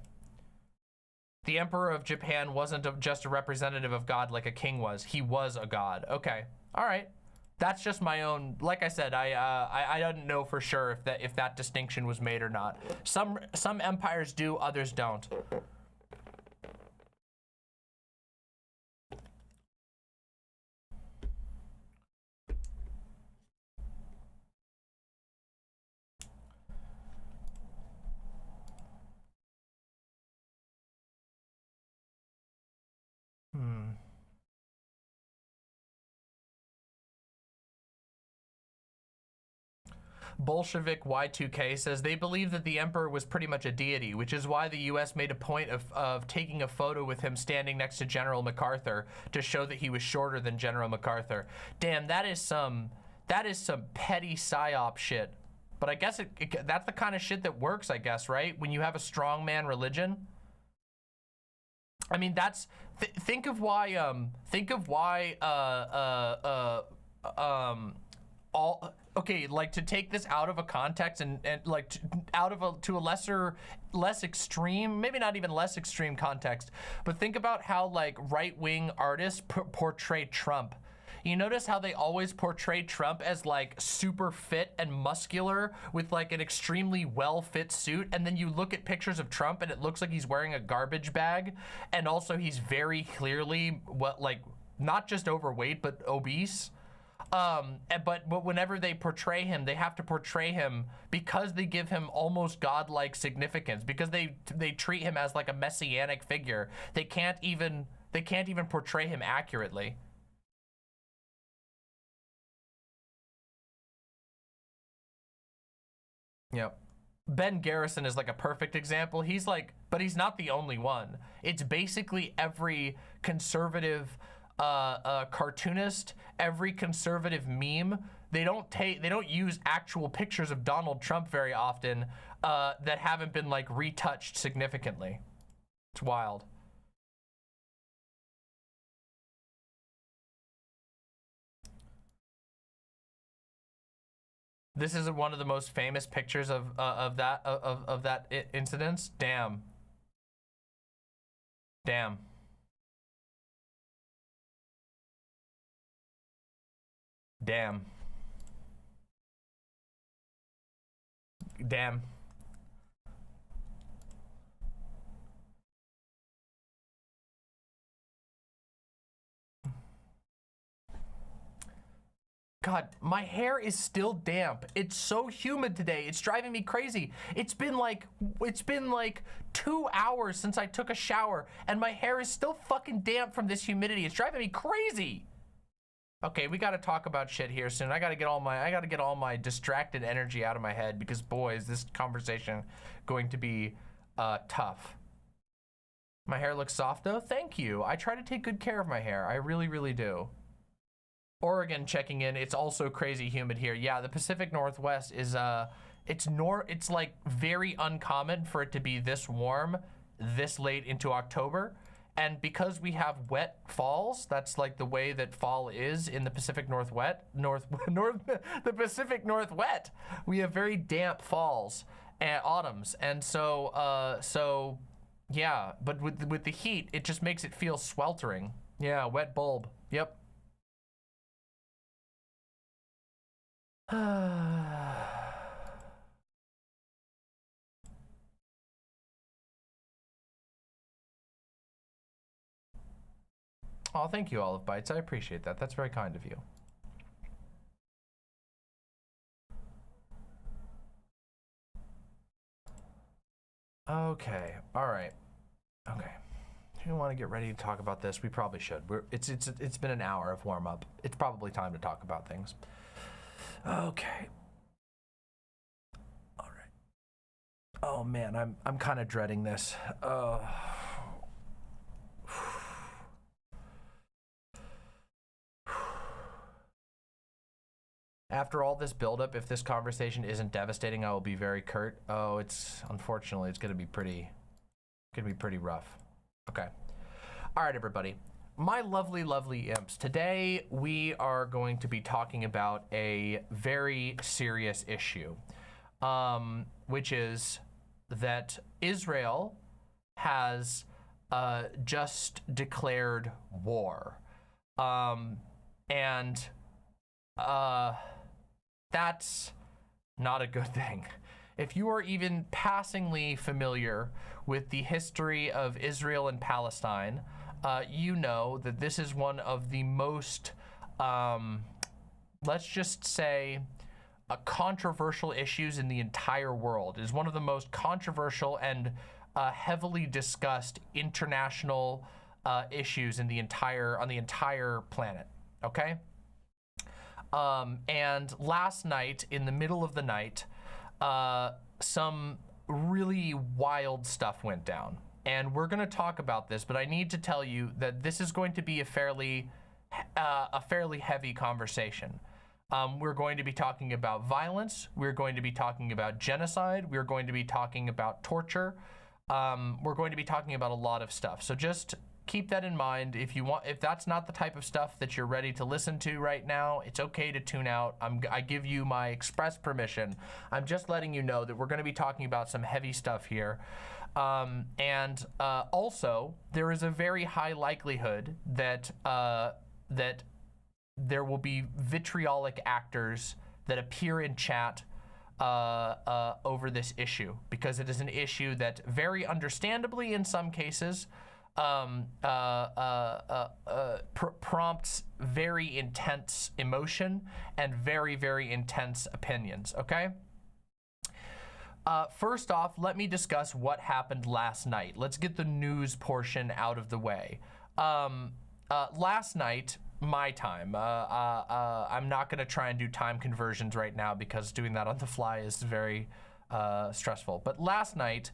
The Emperor of Japan wasn't just a representative of God like a king was. He was a god. Okay. All right. That's just my own. Like I said, I don't know for sure if that distinction was made or not. Some empires do, others don't. Bolshevik Y2K says they believe that the emperor was pretty much a deity, which is why the US made a point of taking a photo with him standing next to General MacArthur to show that he was shorter than General MacArthur. Damn, that is some petty psyop shit. But I guess that's the kind of shit that works, I guess, right? When you have a strongman religion. I mean, that's think of why okay, like to take this out of a context and like to a less extreme, maybe not even less extreme context, but think about how like right-wing artists portray Trump. You notice how they always portray Trump as like super fit and muscular with like an extremely well-fit suit, and then you look at pictures of Trump and it looks like he's wearing a garbage bag, and also he's very clearly not just overweight but obese. But whenever they portray him, they have to portray him because they give him almost godlike significance, because they treat him as like a messianic figure. They can't even portray him accurately. Yep. Ben Garrison is like a perfect example. He's like, but he's not the only one. It's basically every conservative cartoonist, every conservative meme. They don't use actual pictures of Donald Trump very often that haven't been like retouched significantly. It's wild. This is one of the most famous pictures of that incident. Damn. Damn. Damn. Damn. God, my hair is still damp. It's so humid today. It's driving me crazy. It's been like 2 hours since I took a shower and my hair is still fucking damp from this humidity. It's driving me crazy. Okay, we got to talk about shit here soon. I got to get all my distracted energy out of my head because boy, is this conversation going to be tough. My hair looks soft though. Thank you. I try to take good care of my hair. I really, really do. Oregon checking in. It's also crazy humid here. Yeah, the Pacific Northwest is it's like very uncommon for it to be this warm this late into October. And because we have wet falls, that's like the way that fall is in the Pacific Northwest, the Pacific Northwest. We have very damp falls and autumns. And so yeah, but with the heat, it just makes it feel sweltering. Yeah, wet bulb. Yep. Oh, thank you, Olive Bites. I appreciate that. That's very kind of you. Okay. All right. Okay. Do you want to get ready to talk about this? We probably should. It's been an hour of warm up. It's probably time to talk about things. Okay. All right. Oh man, I'm kind of dreading this. After all this buildup, if this conversation isn't devastating, I will be very curt. Oh, unfortunately, it's gonna be pretty rough. Okay. All right, everybody. My lovely, lovely imps. Today, we are going to be talking about a very serious issue, which is that Israel has just declared war. That's not a good thing. If you are even passingly familiar with the history of Israel and Palestine, you know that this is one of the most, let's just say, controversial issues in the entire world. It is one of the most controversial and heavily discussed international issues in on the entire planet. Okay. And last night, in the middle of the night, some really wild stuff went down. And we're going to talk about this, but I need to tell you that this is going to be a fairly heavy conversation. We're going to be talking about violence. We're going to be talking about genocide. We're going to be talking about torture. We're going to be talking about a lot of stuff. So just keep that in mind. If that's not the type of stuff that you're ready to listen to right now, it's okay to tune out. I give you my express permission. I'm just letting you know that we're going to be talking about some heavy stuff here. Also, there is a very high likelihood that that there will be vitriolic actors that appear in chat over this issue, because it is an issue that very understandably in some cases prompts very intense emotion and very, very intense opinions, okay? First off, let me discuss what happened last night. Let's get the news portion out of the way. Last night, my time, I'm not gonna try and do time conversions right now because doing that on the fly is very stressful. But last night,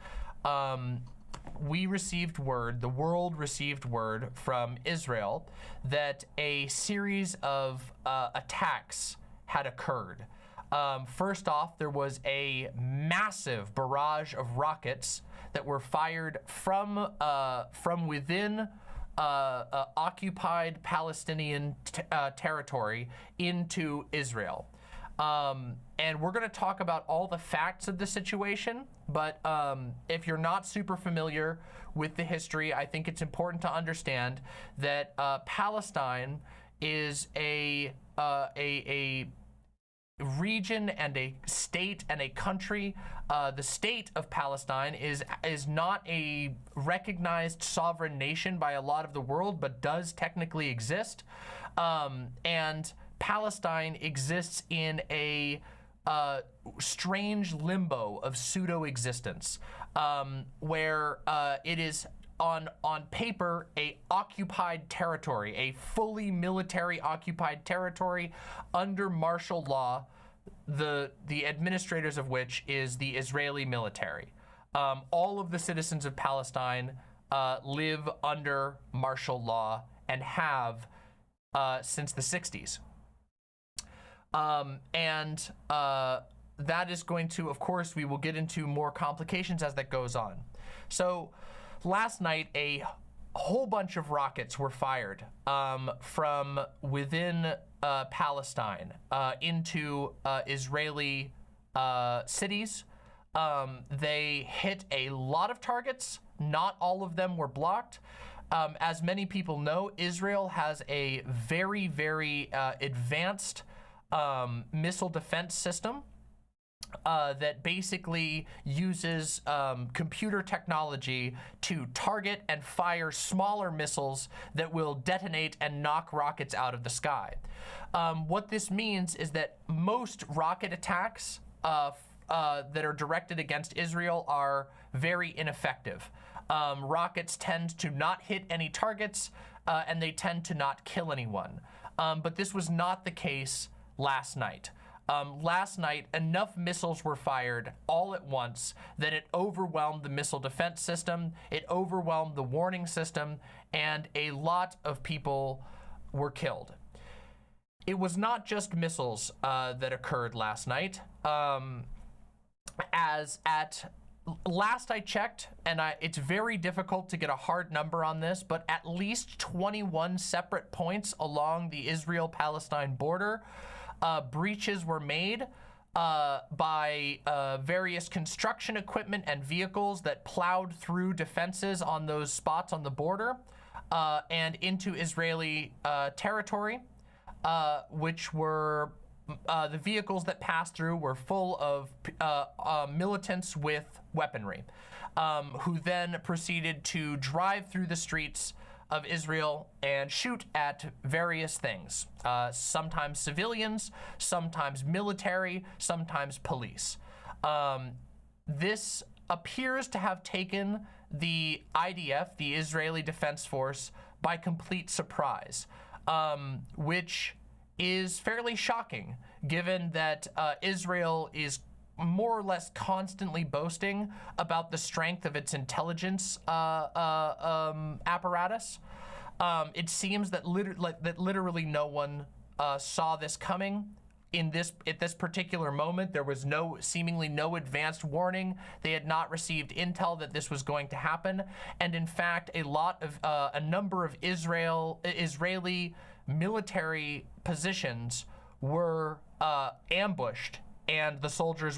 we received word, the world received word from Israel that a series of attacks had occurred. First off, there was a massive barrage of rockets that were fired from within occupied Palestinian territory into Israel. And we're going to talk about all the facts of the situation, but if you're not super familiar with the history, I think it's important to understand that Palestine is a region and a state and a country. The state of Palestine is not a recognized sovereign nation by a lot of the world, but does technically exist. And Palestine exists in a strange limbo of pseudo-existence, where it is on paper a occupied territory, a fully military occupied territory under martial law, the administrators of which is the Israeli military. All of the citizens of Palestine live under martial law and have since the 60s. That is going to, of course, we will get into more complications as that goes on. So last night, a whole bunch of rockets were fired from within Palestine into Israeli cities. They hit a lot of targets. Not all of them were blocked. As many people know, Israel has a very, very advanced missile defense system. that basically uses computer technology to target and fire smaller missiles that will detonate and knock rockets out of the sky. What this means is that most rocket attacks that are directed against Israel are very ineffective. Rockets tend to not hit any targets, and they tend to not kill anyone. But this was not the case last night. Last night, enough missiles were fired all at once that it overwhelmed the missile defense system, it overwhelmed the warning system, and a lot of people were killed. It was not just missiles that occurred last night. Last I checked, and it's very difficult to get a hard number on this, but at least 21 separate points along the Israel-Palestine border, breaches were made by various construction equipment and vehicles that plowed through defenses on those spots on the border and into Israeli territory, which were the vehicles that passed through were full of militants with weaponry, who then proceeded to drive through the streets of Israel and shoot at various things, sometimes civilians, sometimes military, sometimes police. This appears to have taken the IDF, the Israeli Defense Force, by complete surprise, which is fairly shocking, given that Israel is more or less constantly boasting about the strength of its intelligence apparatus. It seems that literally no one saw this coming. At this particular moment, there was seemingly no advanced warning. They had not received intel that this was going to happen, and in fact, a number of Israeli military positions were ambushed, and the soldiers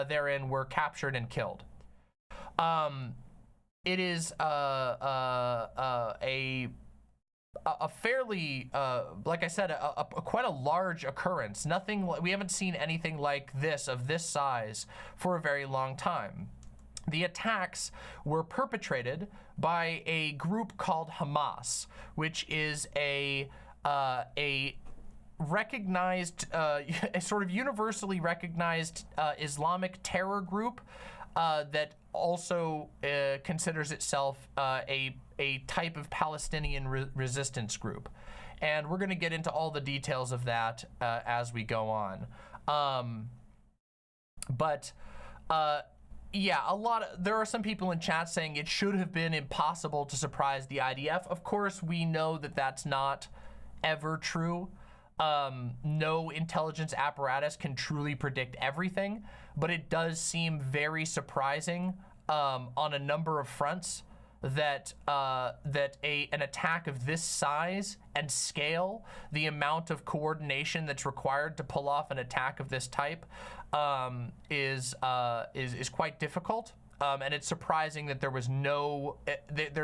therein were captured and killed. It is a fairly, like I said, quite a large occurrence. We haven't seen anything like this of this size for a very long time. The attacks were perpetrated by a group called Hamas, which is a recognized, a sort of universally recognized Islamic terror group that also considers itself a type of Palestinian resistance group. And we're going to get into all the details of that as we go on. Yeah, there are some people in chat saying it should have been impossible to surprise the IDF. Of course, we know that that's not ever true. No intelligence apparatus can truly predict everything, but it does seem very surprising on a number of fronts that an attack of this size and scale, the amount of coordination that's required to pull off an attack of this type, is quite difficult. And it's surprising that there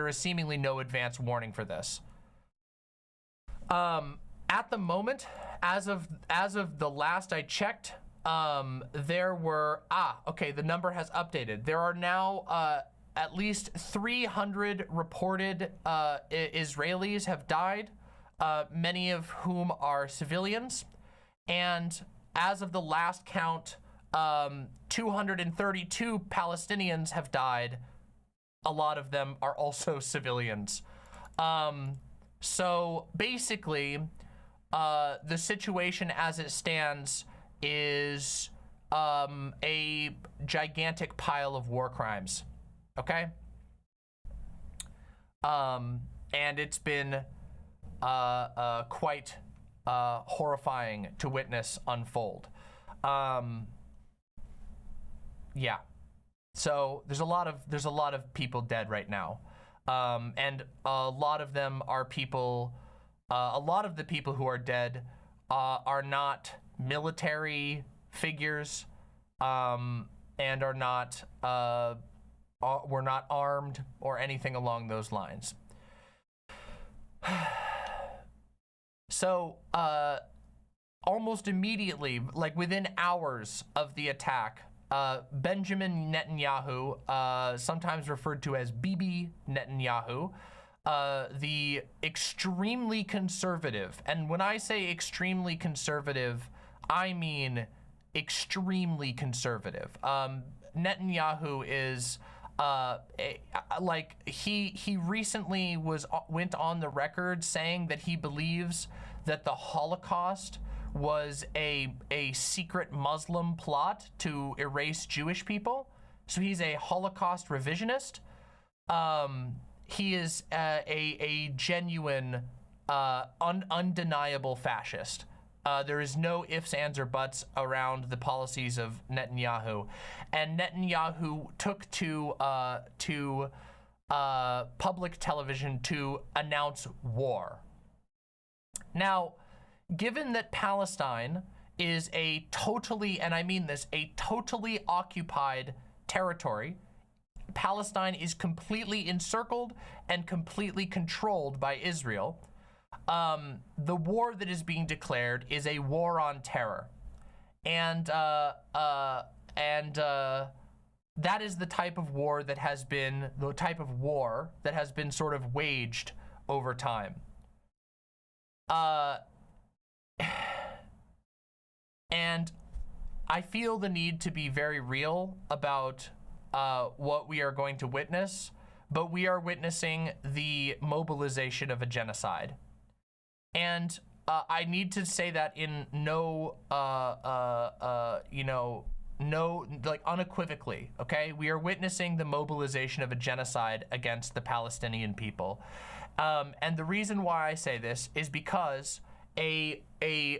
is seemingly no advance warning for this. At the moment, as of the last I checked, there were the number has updated. There are now at least 300 reported Israelis have died, many of whom are civilians, and as of the last count, 232 Palestinians have died. A lot of them are also civilians. So basically, the situation as it stands is a gigantic pile of war crimes. Okay? And it's been quite horrifying to witness unfold. Yeah. So there's a lot of people dead right now. And a lot of them are people, a lot of the people who are dead are not military figures, and are not, were not armed or anything along those lines. So almost immediately, like within hours of the attack, Benjamin Netanyahu, sometimes referred to as Bibi Netanyahu, the extremely conservative, and when I say extremely conservative, I mean extremely conservative. Netanyahu is he recently went on the record saying that he believes that the Holocaust was a secret Muslim plot to erase Jewish people. So he's a Holocaust revisionist. He is a genuine, undeniable fascist. There is no ifs, ands, or buts around the policies of Netanyahu. And Netanyahu took to public television to announce war. Now, given that Palestine is a totally, and I mean this, a totally occupied territory, Palestine is completely encircled and completely controlled by Israel. The war that is being declared is a war on terror. And that is the type of war that has been, sort of waged over time. And I feel the need to be very real about what we are going to witness, but we are witnessing the mobilization of a genocide. And I need to say that in unequivocally, okay? We are witnessing the mobilization of a genocide against the Palestinian people. And the reason why I say this is because a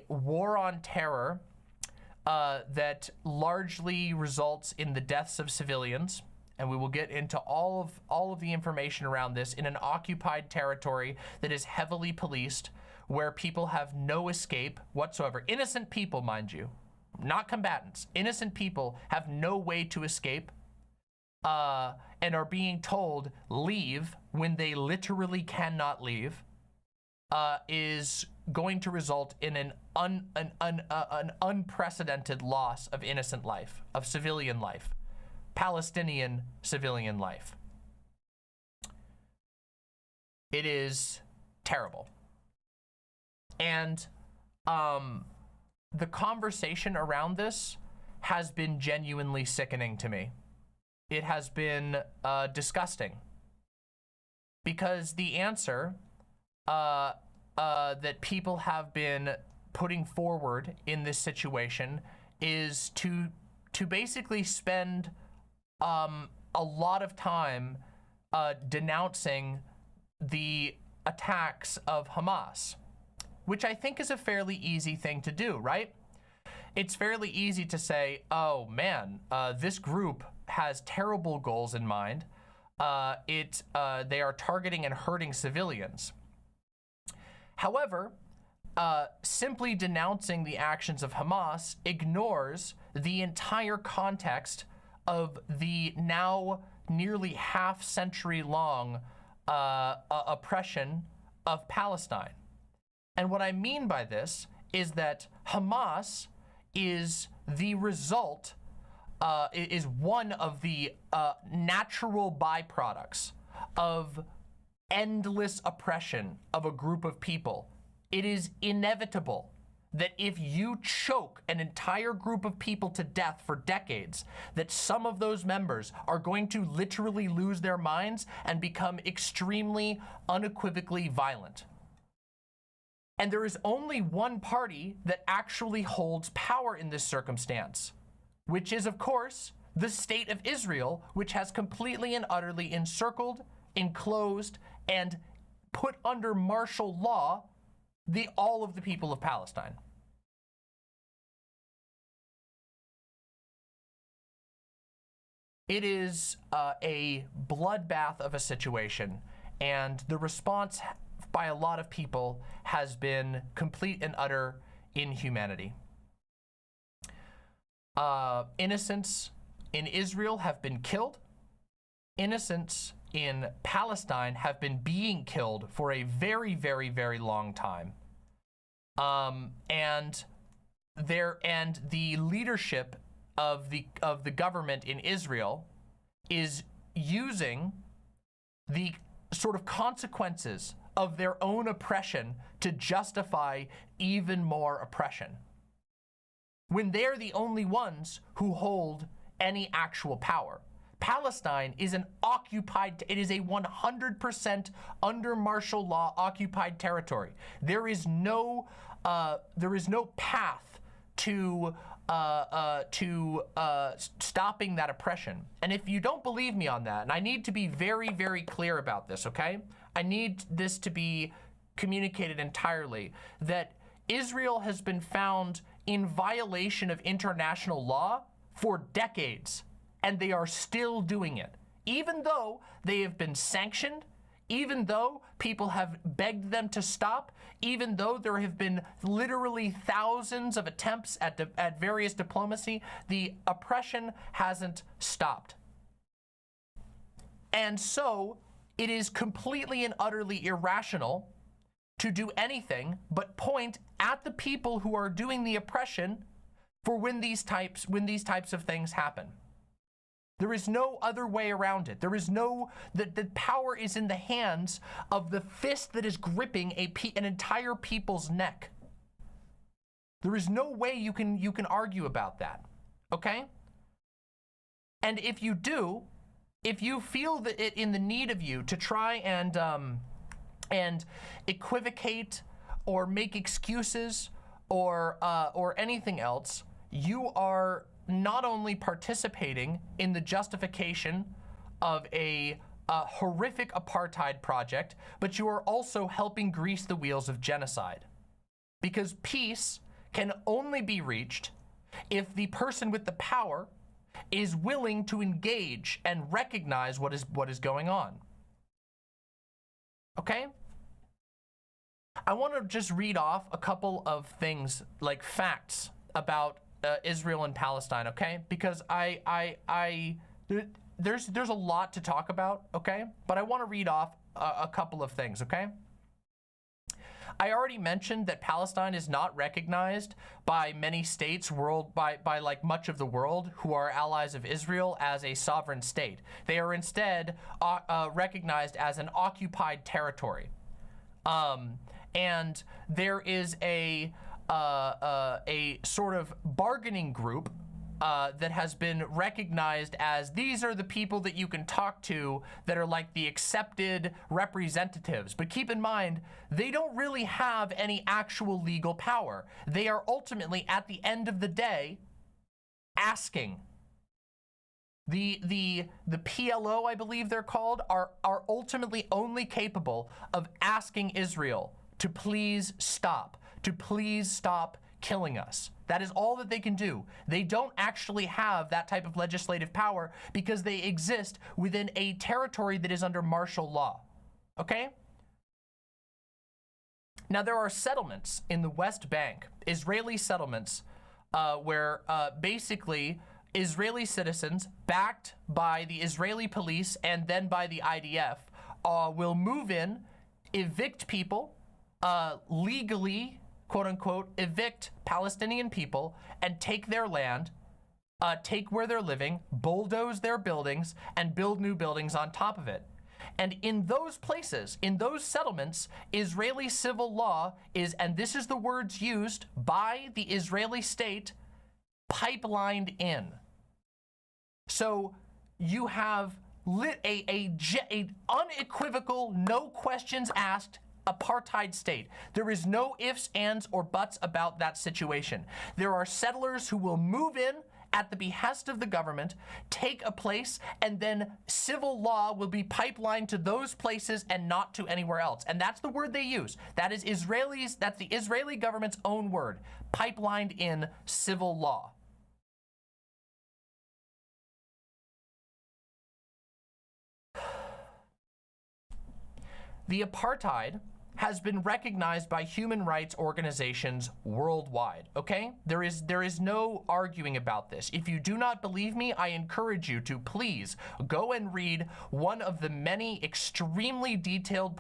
war on terror that largely results in the deaths of civilians, and we will get into all of the information around this, in an occupied territory that is heavily policed, where people have no escape whatsoever. Innocent people, mind you, not combatants. Innocent people have no way to escape, and are being told leave when they literally cannot leave, is going to result in an unprecedented loss of innocent life, of civilian life, Palestinian civilian life. It is terrible. And the conversation around this has been genuinely sickening to me. It has been disgusting, because the answer that people have been putting forward in this situation is to basically spend a lot of time denouncing the attacks of Hamas, which I think is a fairly easy thing to do, right? It's fairly easy to say, oh man, this group has terrible goals in mind. They are targeting and hurting civilians. However, simply denouncing the actions of Hamas ignores the entire context of the now nearly half-century long oppression of Palestine. And what I mean by this is that Hamas is the result, is one of the natural byproducts of endless oppression of a group of people. It is inevitable that if you choke an entire group of people to death for decades, that some of those members are going to literally lose their minds and become extremely, unequivocally violent. And there is only one party that actually holds power in this circumstance, which is, of course, the state of Israel, which has completely and utterly encircled, enclosed, and put under martial law all of the people of Palestine. It is a bloodbath of a situation, and the response by a lot of people has been complete and utter inhumanity. Innocents in Israel have been killed. Innocents in Palestine have been being killed for a very, very, very long time. And the leadership of the government in Israel is using the sort of consequences of their own oppression to justify even more oppression, when they're the only ones who hold any actual power. Palestine is an occupied, it is a 100% under martial law occupied territory. There is no path to stopping that oppression. And if you don't believe me on that, and I need to be very, very clear about this, okay? I need this to be communicated entirely, that Israel has been found in violation of international law for decades, and they are still doing it. Even though they have been sanctioned, even though people have begged them to stop, even though there have been literally thousands of attempts at various diplomacy, the oppression hasn't stopped. And so it is completely and utterly irrational to do anything but point at the people who are doing the oppression for when these types of things happen. There is no other way around it. There is no, the power is in the hands of the fist that is gripping an entire people's neck. There is no way you can argue about that, okay? And if you do, if you feel that it in the need of you to try and equivocate or make excuses or anything else, you are not only participating in the justification of a horrific apartheid project, but you are also helping grease the wheels of genocide. Because peace can only be reached if the person with the power is willing to engage and recognize what is going on. Okay? I want to just read off a couple of things, like facts about Israel and Palestine, okay? Because there's a lot to talk about, okay? But I want to read off a couple of things, okay? I already mentioned that Palestine is not recognized by many states by like much of the world who are allies of Israel as a sovereign state. They are instead recognized as an occupied territory. And there is a sort of bargaining group that has been recognized as, these are the people that you can talk to that are like the accepted representatives. But keep in mind, they don't really have any actual legal power. They are ultimately, at the end of the day, asking. The PLO, I believe they're called, are ultimately only capable of asking Israel to please stop killing us. That is all that they can do. They don't actually have that type of legislative power because they exist within a territory that is under martial law. Okay? Now, there are settlements in the West Bank, Israeli settlements, where basically Israeli citizens, backed by the Israeli police and then by the IDF, will move in, evict people, legally, quote unquote, evict Palestinian people and take their land, take where they're living, bulldoze their buildings, and build new buildings on top of it. And in those places, in those settlements, Israeli civil law is, and this is the words used by the Israeli state, pipelined in. So you have a unequivocal, no questions asked apartheid state. There is no ifs, ands, or buts about that situation. There are settlers who will move in at the behest of the government, take a place, and then civil law will be pipelined to those places and not to anywhere else. And that's the word they use. That is that's the Israeli government's own word, pipelined in civil law. The apartheid has been recognized by human rights organizations worldwide, okay? There is no arguing about this. If you do not believe me, I encourage you to please go and read one of the many extremely detailed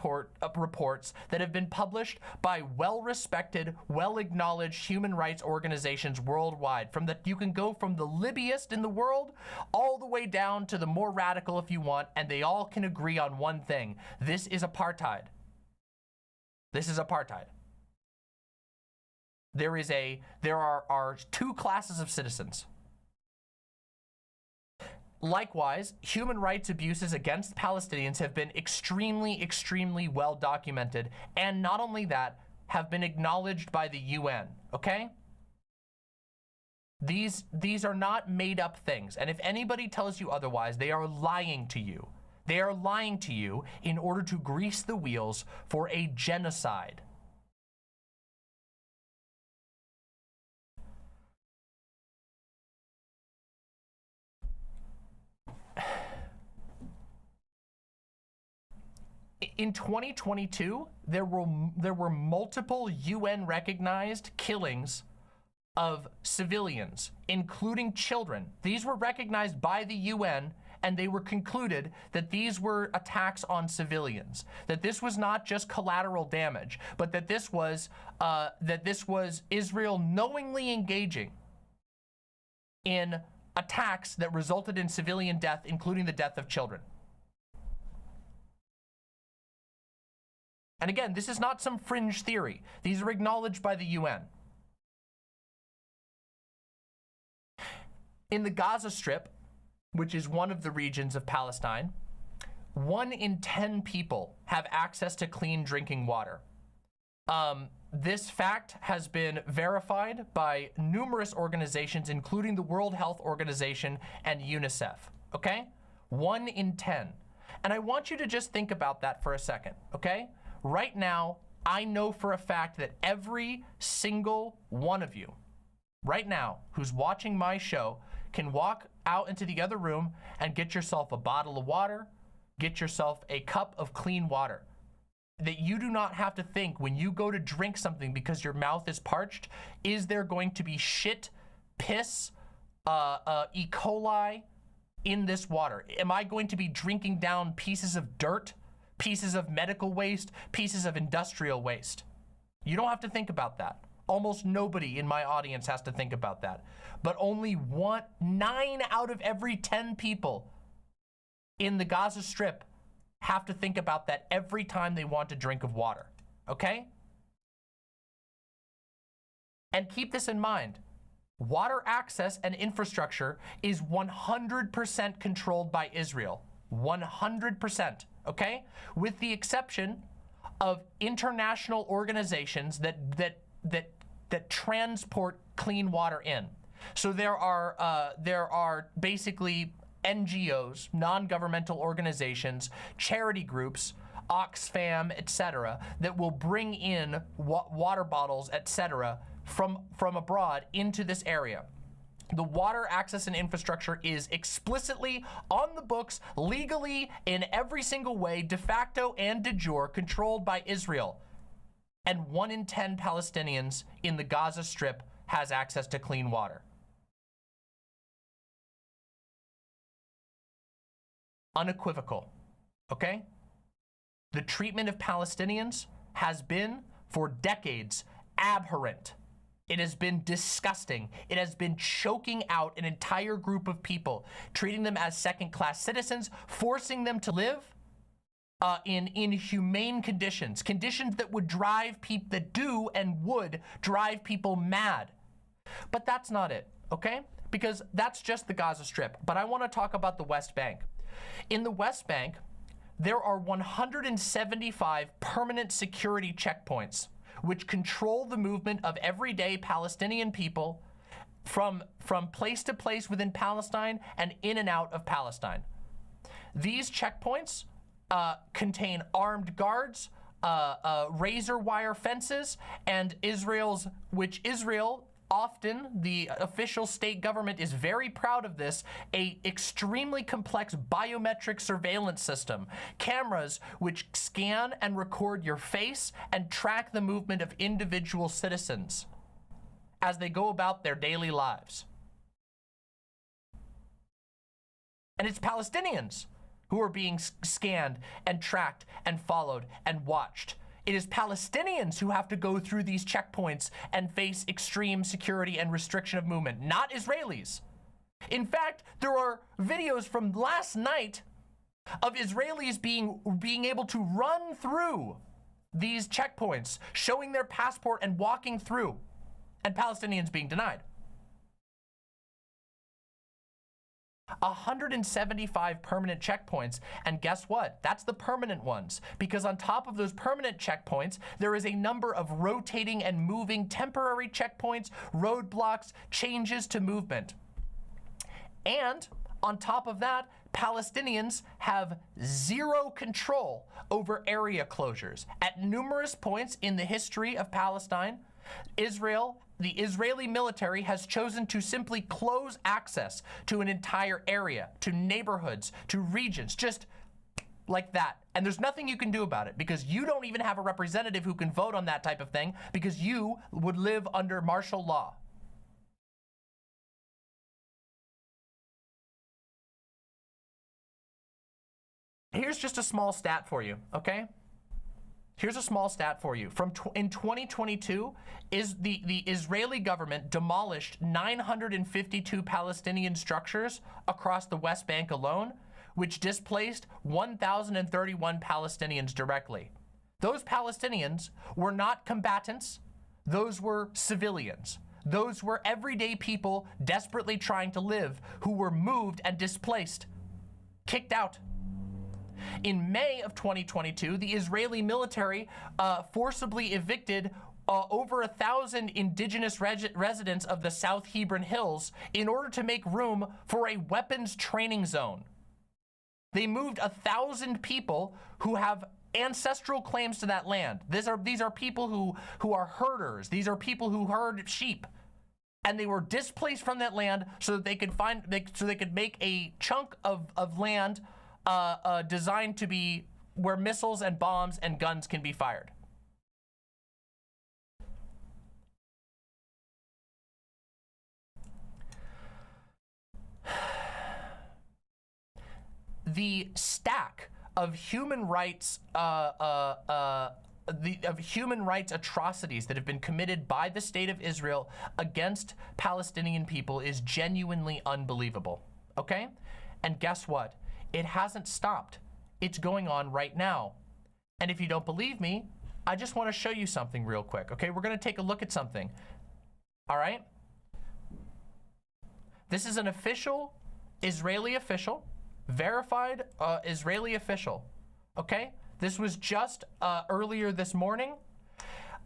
reports that have been published by well-respected, well-acknowledged human rights organizations worldwide. You can go from the libbiest in the world all the way down to the more radical if you want, and they all can agree on one thing. This is apartheid. This is apartheid. There are two classes of citizens. Likewise, human rights abuses against Palestinians have been extremely, extremely well documented, and not only that, have been acknowledged by the UN, okay? These are not made up things, and if anybody tells you otherwise, they are lying to you. They are lying to you in order to grease the wheels for a genocide. In 2022, there were multiple UN-recognized killings of civilians, including children. These were recognized by the UN, and they were concluded that these were attacks on civilians, that this was not just collateral damage, but that this was Israel knowingly engaging in attacks that resulted in civilian death, including the death of children. And again, this is not some fringe theory. These are acknowledged by the UN. In the Gaza Strip, which is one of the regions of Palestine, 1 in 10 people have access to clean drinking water. This fact has been verified by numerous organizations, including the World Health Organization and UNICEF, okay? 1 in 10. And I want you to just think about that for a second, okay? Right now, I know for a fact that every single one of you, right now, who's watching my show, can walk out into the other room and get yourself a bottle of water, get yourself a cup of clean water. That you do not have to think when you go to drink something because your mouth is parched, is there going to be shit, piss, E. coli in this water? Am I going to be drinking down pieces of dirt, pieces of medical waste, pieces of industrial waste? You don't have to think about that. Almost nobody in my audience has to think about that. But only 9 out of every 10 people in the Gaza Strip have to think about that every time they want a drink of water, okay? And keep this in mind. Water access and infrastructure is 100% controlled by Israel. 100%, okay? With the exception of international organizations that transport clean water in. So there are basically NGOs, non-governmental organizations, charity groups, Oxfam, etc., that will bring in water bottles, etc., from abroad into this area. The water access and infrastructure is explicitly on the books, legally, in every single way, de facto and de jure, controlled by Israel. And 1 in 10 Palestinians in the Gaza Strip has access to clean water. Unequivocal, okay? The treatment of Palestinians has been, for decades, abhorrent. It has been disgusting. It has been choking out an entire group of people, treating them as second-class citizens, forcing them to live in inhumane conditions that would drive people, that do and would drive people mad. But that's not it, okay? Because that's just the Gaza Strip. But I want to talk about the West Bank. In the West Bank, there are 175 permanent security checkpoints which control the movement of everyday Palestinian people from place to place within Palestine and in and out of Palestine. These checkpoints contain armed guards, razor wire fences, and Israel Often, the official state government is very proud of this, a extremely complex biometric surveillance system. Cameras which scan and record your face and track the movement of individual citizens as they go about their daily lives. And it's Palestinians who are being scanned and tracked and followed and watched. It is Palestinians who have to go through these checkpoints and face extreme security and restriction of movement, not Israelis. In fact, there are videos from last night of Israelis being able to run through these checkpoints, showing their passport and walking through, and Palestinians being denied. 175 permanent checkpoints, and guess what? That's the permanent ones, because on top of those permanent checkpoints, there is a number of rotating and moving temporary checkpoints, roadblocks, changes to movement. And on top of that, Palestinians have zero control over area closures. At numerous points in the history of Palestine, the Israeli military has chosen to simply close access to an entire area, to neighborhoods, to regions, just like that. And there's nothing you can do about it, because you don't even have a representative who can vote on that type of thing, because you would live under martial law. Here's just a small stat for you, okay? Here's a small stat for you. In 2022, the Israeli government demolished 952 Palestinian structures across the West Bank alone, which displaced 1,031 Palestinians directly. Those Palestinians were not combatants. Those were civilians. Those were everyday people desperately trying to live, who were moved and displaced, kicked out. In May of 2022, the Israeli military forcibly evicted over 1,000 indigenous residents of the South Hebron Hills in order to make room for a weapons training zone. They moved 1,000 people who have ancestral claims to that land. These are people who are herders. These are people who herd sheep. And they were displaced from that land so that they could make a chunk of land designed to be where missiles and bombs and guns can be fired. The stack of human rights human rights atrocities that have been committed by the state of Israel against Palestinian people is genuinely unbelievable, okay? And guess what? It hasn't stopped. It's going on right now. And if you don't believe me, I just want to show you something real quick, okay? We're going to take a look at something, all right? This is an official, Israeli official, verified Israeli official, okay? This was just earlier this morning.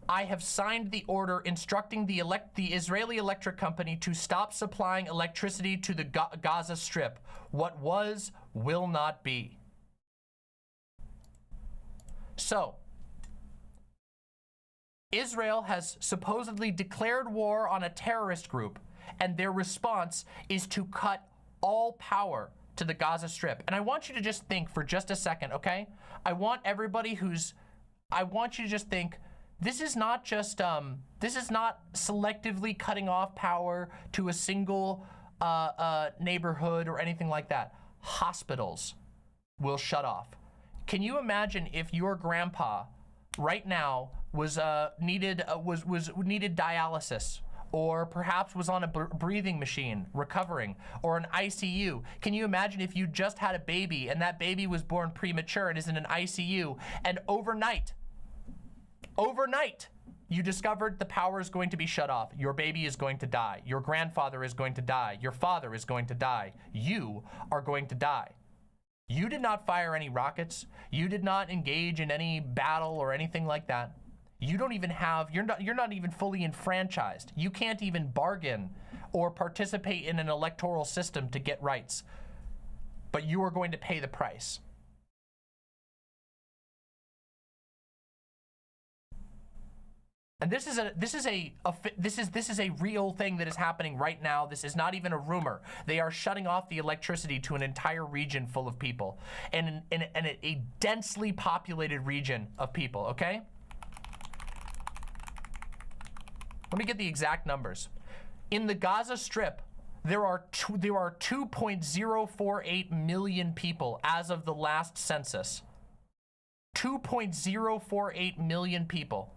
I have signed the order instructing the Israeli electric company to stop supplying electricity to the Gaza Strip. What was, will not be. So, Israel has supposedly declared war on a terrorist group, and their response is to cut all power to the Gaza Strip. And I want you to just think for just a second, okay? I want you to just think, this is not just, this is not selectively cutting off power to a single neighborhood or anything like that. Hospitals will shut off. Can you imagine if your grandpa right now was needed dialysis, or perhaps was on a breathing machine recovering, or an ICU? Can you imagine if you just had a baby and that baby was born premature and is in an ICU, and overnight, you discovered the power is going to be shut off. Your baby is going to die. Your grandfather is going to die. Your father is going to die. You are going to die. You did not fire any rockets. You did not engage in any battle or anything like that. You don't even have, you're not even fully enfranchised. You can't even bargain or participate in an electoral system to get rights. But you are going to pay the price. And this is a real thing that is happening right now. This is not even a rumor. They are shutting off the electricity to an entire region full of people, and a densely populated region of people. Okay. Let me get the exact numbers. In the Gaza Strip, there are 2.048 million people as of the last census. 2.048 million people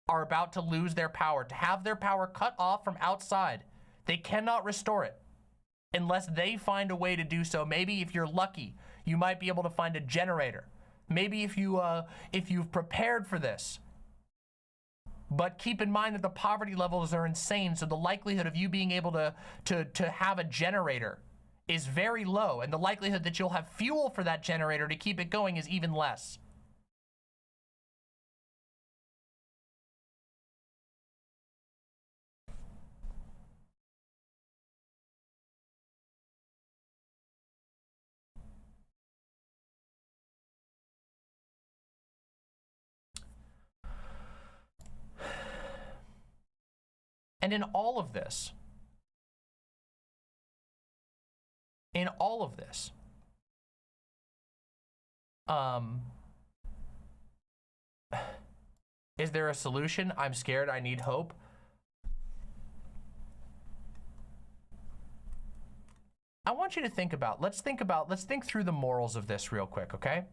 are about to lose their power, to have their power cut off from outside. They cannot restore it unless they find a way to do so. Maybe if you're lucky, you might be able to find a generator. Maybe if you've prepared for this. But keep in mind that the poverty levels are insane, so the likelihood of you being able to have a generator is very low, and the likelihood that you'll have fuel for that generator to keep it going is even less. And in all of this, is there a solution? I'm scared. I need hope. I want you to think about, let's think through the morals of this real quick, okay?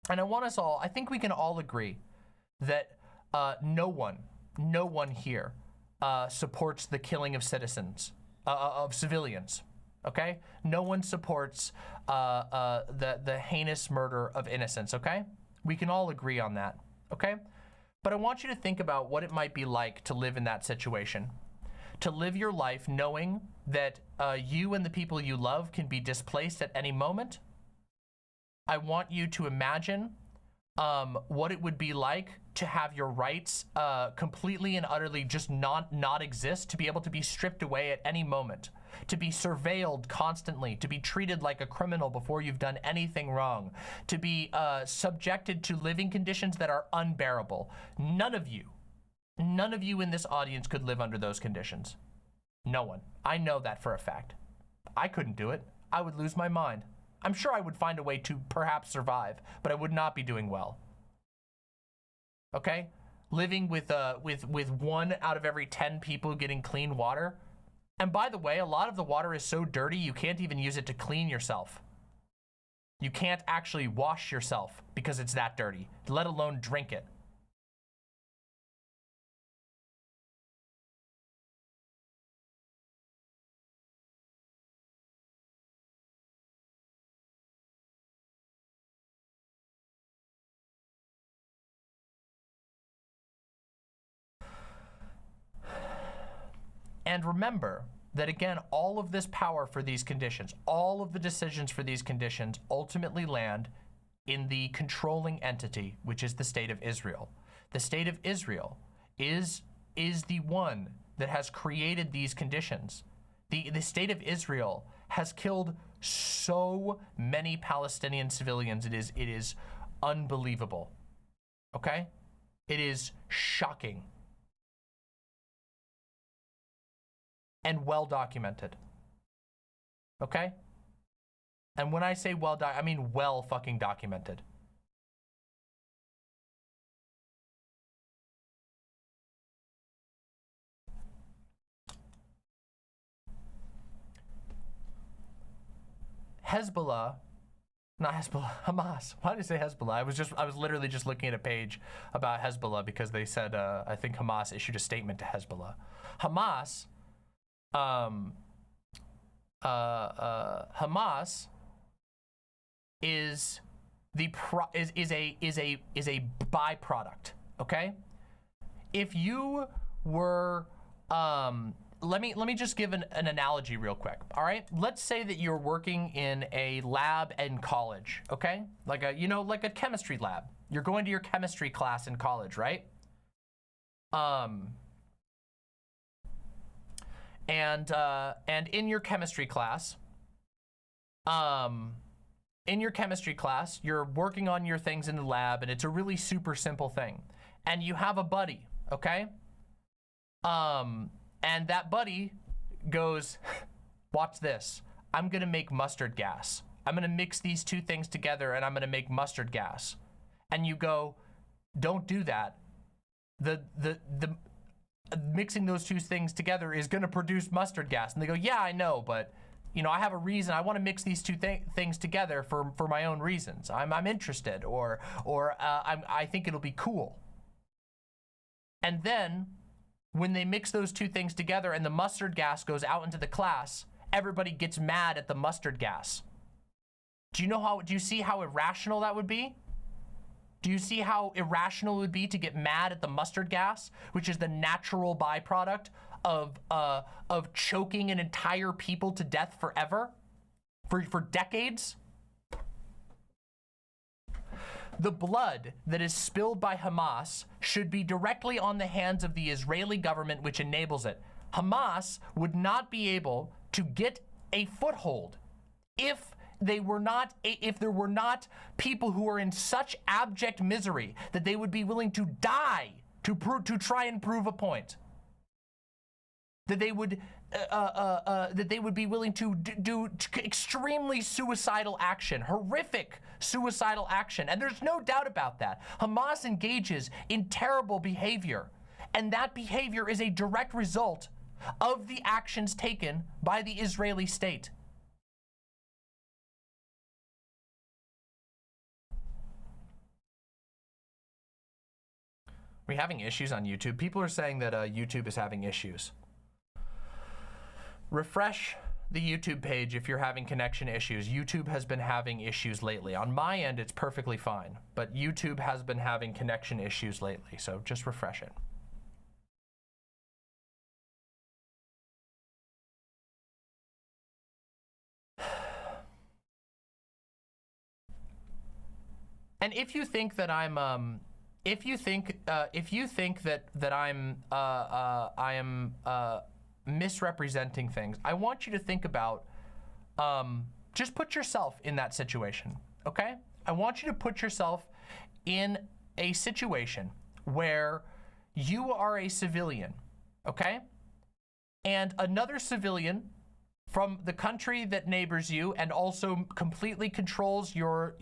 And I want us all, I think we can all agree that no one here supports the killing of citizens, of civilians, okay? No one supports the heinous murder of innocents, okay? We can all agree on that, okay? But I want you to think about what it might be like to live in that situation. To live your life knowing that you and the people you love can be displaced at any moment. I want you to imagine what it would be like to have your rights completely and utterly just not exist, to be able to be stripped away at any moment, to be surveilled constantly, to be treated like a criminal before you've done anything wrong, to be subjected to living conditions that are unbearable. None of you in this audience could live under those conditions. No one. I know that for a fact. I couldn't do it. I would lose my mind. I'm sure I would find a way to perhaps survive, but I would not be doing well. Okay? Living with 1 out of every 10 people getting clean water. And by the way, a lot of the water is so dirty you can't even use it to clean yourself. You can't actually wash yourself because it's that dirty, let alone drink it. And remember that, again, all of this power for these conditions, all of the decisions for these conditions ultimately land in the controlling entity, which is the state of Israel. The state of Israel is the one that has created these conditions. The state of Israel has killed so many Palestinian civilians. It is unbelievable. Okay? It is shocking. And well documented. Okay? And when I say I mean well fucking documented. Hezbollah, not Hezbollah, Hamas. Why did I say Hezbollah? I was literally just looking at a page about Hezbollah because they said, I think Hamas issued a statement to Hezbollah. Hamas Hamas is a byproduct. Okay, if you were let me just give an analogy real quick. All right, let's say that you're working in a lab in college. Okay, like a chemistry lab. You're going to your chemistry class in college, right? And in your chemistry class, you're working on your things in the lab, and it's a really super simple thing. and you have a buddy, okay? And that buddy goes, watch this. I'm gonna make mustard gas. I'm gonna mix these two things together and I'm gonna make mustard gas. And you go, don't do that. The mixing those two things together is gonna produce mustard gas. And they go, yeah, I know, but you know, I have a reason. I want to mix these two things together for my own reasons. I'm interested, or I think it'll be cool. And then when they mix those two things together and the mustard gas goes out into the class, everybody gets mad at the mustard gas. Do you see how irrational that would be? Do you see how irrational it would be to get mad at the mustard gas, which is the natural byproduct of choking an entire people to death forever, for decades? The blood that is spilled by Hamas should be directly on the hands of the Israeli government, which enables it. Hamas would not be able to get a foothold if there were not people who are in such abject misery that they would be willing to die to try and prove a point. That they would be willing to do extremely suicidal action, horrific suicidal action. And there's no doubt about that. Hamas engages in terrible behavior, and that behavior is a direct result of the actions taken by the Israeli state. We're having issues on YouTube. People are saying that YouTube is having issues. Refresh the YouTube page if you're having connection issues. YouTube has been having issues lately. On my end, it's perfectly fine, but YouTube has been having connection issues lately, so just refresh it. And if you think that I'm if you think that I am misrepresenting things, I want you to think about, just put yourself in that situation, okay? I want you to put yourself in a situation where you are a civilian, okay? And another civilian from the country that neighbors you and also completely controls your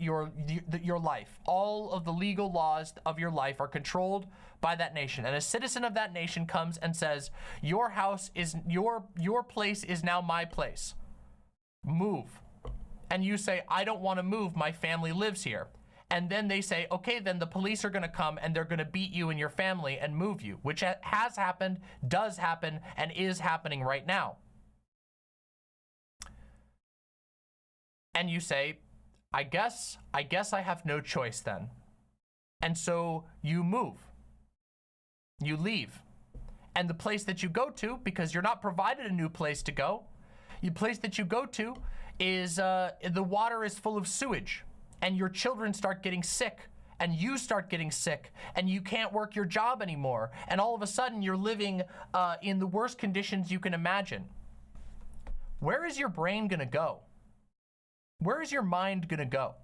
life. All of the legal laws of your life are controlled by that nation. And a citizen of that nation comes and says, your house is, your place is now my place. Move. And you say, I don't want to move, my family lives here. And then they say, okay, then the police are going to come and they're going to beat you and your family and move you, which has happened, does happen, and is happening right now. And you say, I guess I have no choice then. And so you move. You leave. And the place that you go to, because you're not provided a new place to go, the place that you go to is, the water is full of sewage, and your children start getting sick, and you start getting sick, and you can't work your job anymore, and all of a sudden you're living in the worst conditions you can imagine. Where is your brain gonna go? Where is your mind gonna go?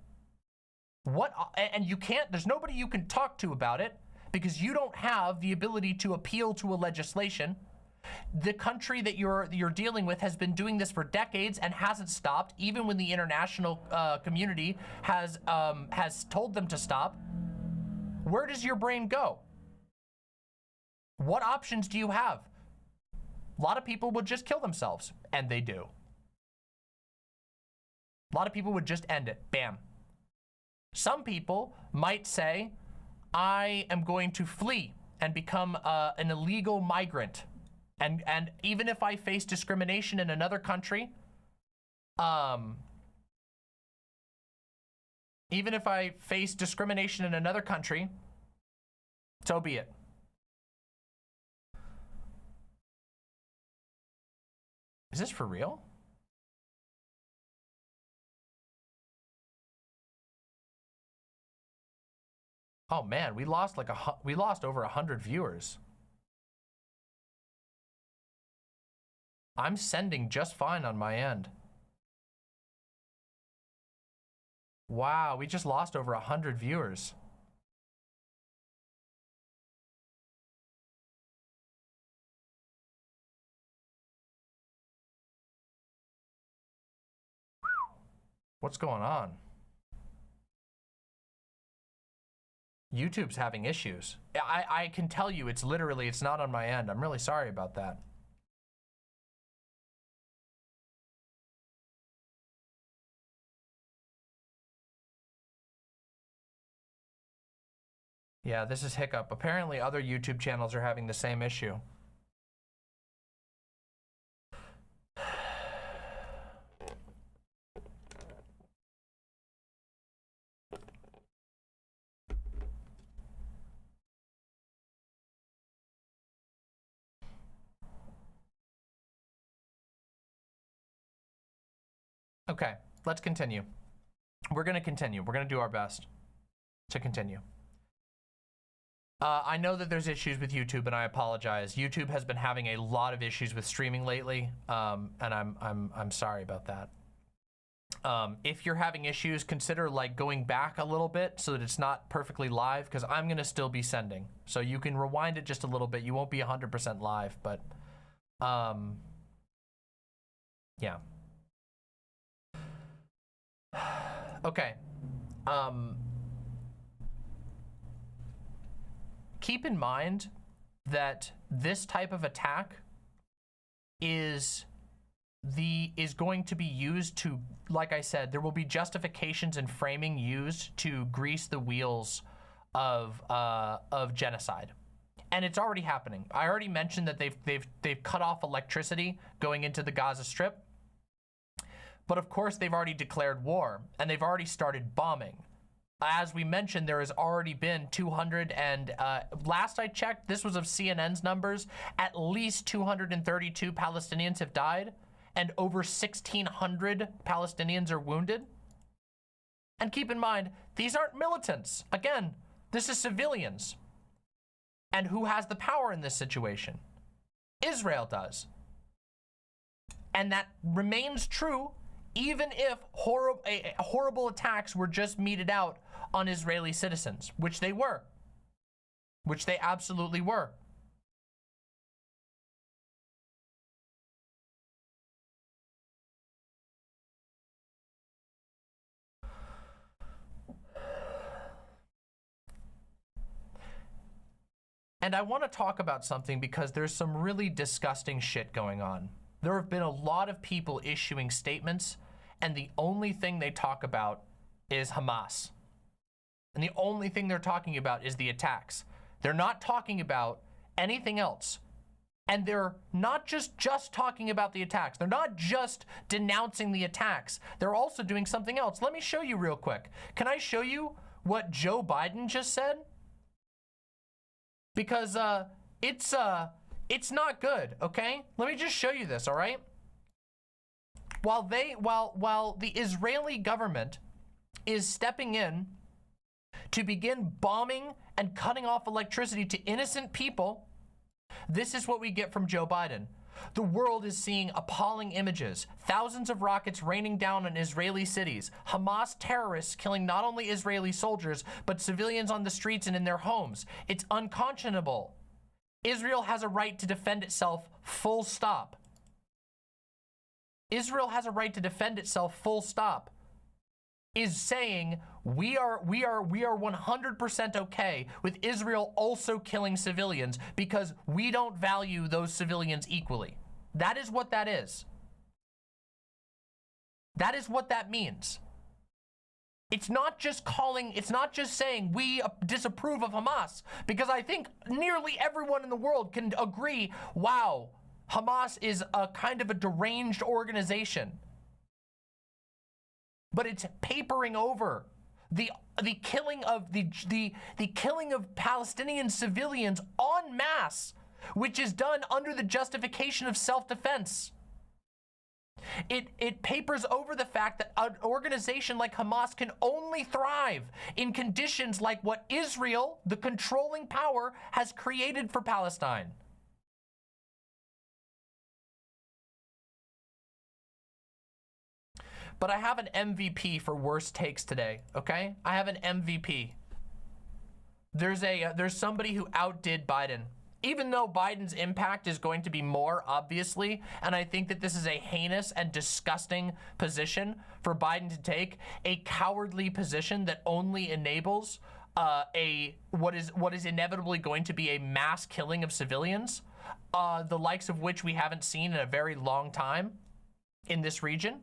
What, and you can't, there's nobody you can talk to about it because you don't have the ability to appeal to a legislation. The country that you're dealing with has been doing this for decades and hasn't stopped, even when the international community has told them to stop. Where does your brain go? What options do you have? A lot of people would just kill themselves, and they do. A lot of people would just end it, bam. Some people might say, I am going to flee and become an illegal migrant. And even if I face discrimination in another country, so be it. Is this for real? Oh man, we lost over 100 viewers. I'm sending just fine on my end. Wow, we just lost over 100 viewers. What's going on? YouTube's having issues. I can tell you it's not on my end. I'm really sorry about that. Yeah, this is hiccup. Apparently other YouTube channels are having the same issue. Okay, let's continue. We're gonna continue. We're gonna do our best to continue. I know that there's issues with YouTube, and I apologize. YouTube has been having a lot of issues with streaming lately, and I'm sorry about that. If you're having issues, consider like going back a little bit so that it's not perfectly live, because I'm gonna still be sending. So you can rewind it just a little bit. You won't be 100% live, but yeah. Okay. Keep in mind that this type of attack is going to be used to, like I said, there will be justifications and framing used to grease the wheels of genocide. And it's already happening. I already mentioned that they've cut off electricity going into the Gaza Strip. But of course, they've already declared war, and they've already started bombing. As we mentioned, there has already been 200 and, last I checked, this was of CNN's numbers, at least 232 Palestinians have died, and over 1,600 Palestinians are wounded. And keep in mind, these aren't militants. Again, this is civilians. And who has the power in this situation? Israel does. And that remains true even if horrible attacks were just meted out on Israeli citizens, which they were, which they absolutely were. And I want to talk about something because there's some really disgusting shit going on. There have been a lot of people issuing statements, and the only thing they talk about is Hamas. And the only thing they're talking about is the attacks. They're not talking about anything else. And they're not just talking about the attacks. They're not just denouncing the attacks. They're also doing something else. Let me show you real quick. Can I show you what Joe Biden just said? Because it's not good, okay? Let me just show you this, all right? While the Israeli government is stepping in to begin bombing and cutting off electricity to innocent people, this is what we get from Joe Biden. The world is seeing appalling images, thousands of rockets raining down on Israeli cities, Hamas terrorists killing not only Israeli soldiers, but civilians on the streets and in their homes. It's unconscionable. Israel has a right to defend itself, full stop. Israel has a right to defend itself, full stop. Is saying we are 100% okay with Israel also killing civilians because we don't value those civilians equally. That is what that is. That is what that means. It's not just saying we disapprove of Hamas, because I think nearly everyone in the world can agree, wow, Hamas is a kind of a deranged organization. But it's papering over the killing of the killing of Palestinian civilians en masse, which is done under the justification of self-defense. It papers over the fact that an organization like Hamas can only thrive in conditions like what Israel, the controlling power, has created for Palestine. But I have an MVP for worst takes today, okay? I have an MVP. There's somebody who outdid Biden even though Biden's impact is going to be more, obviously, and I think that this is a heinous and disgusting position for Biden to take, a cowardly position that only enables what is inevitably going to be a mass killing of civilians, the likes of which we haven't seen in a very long time in this region.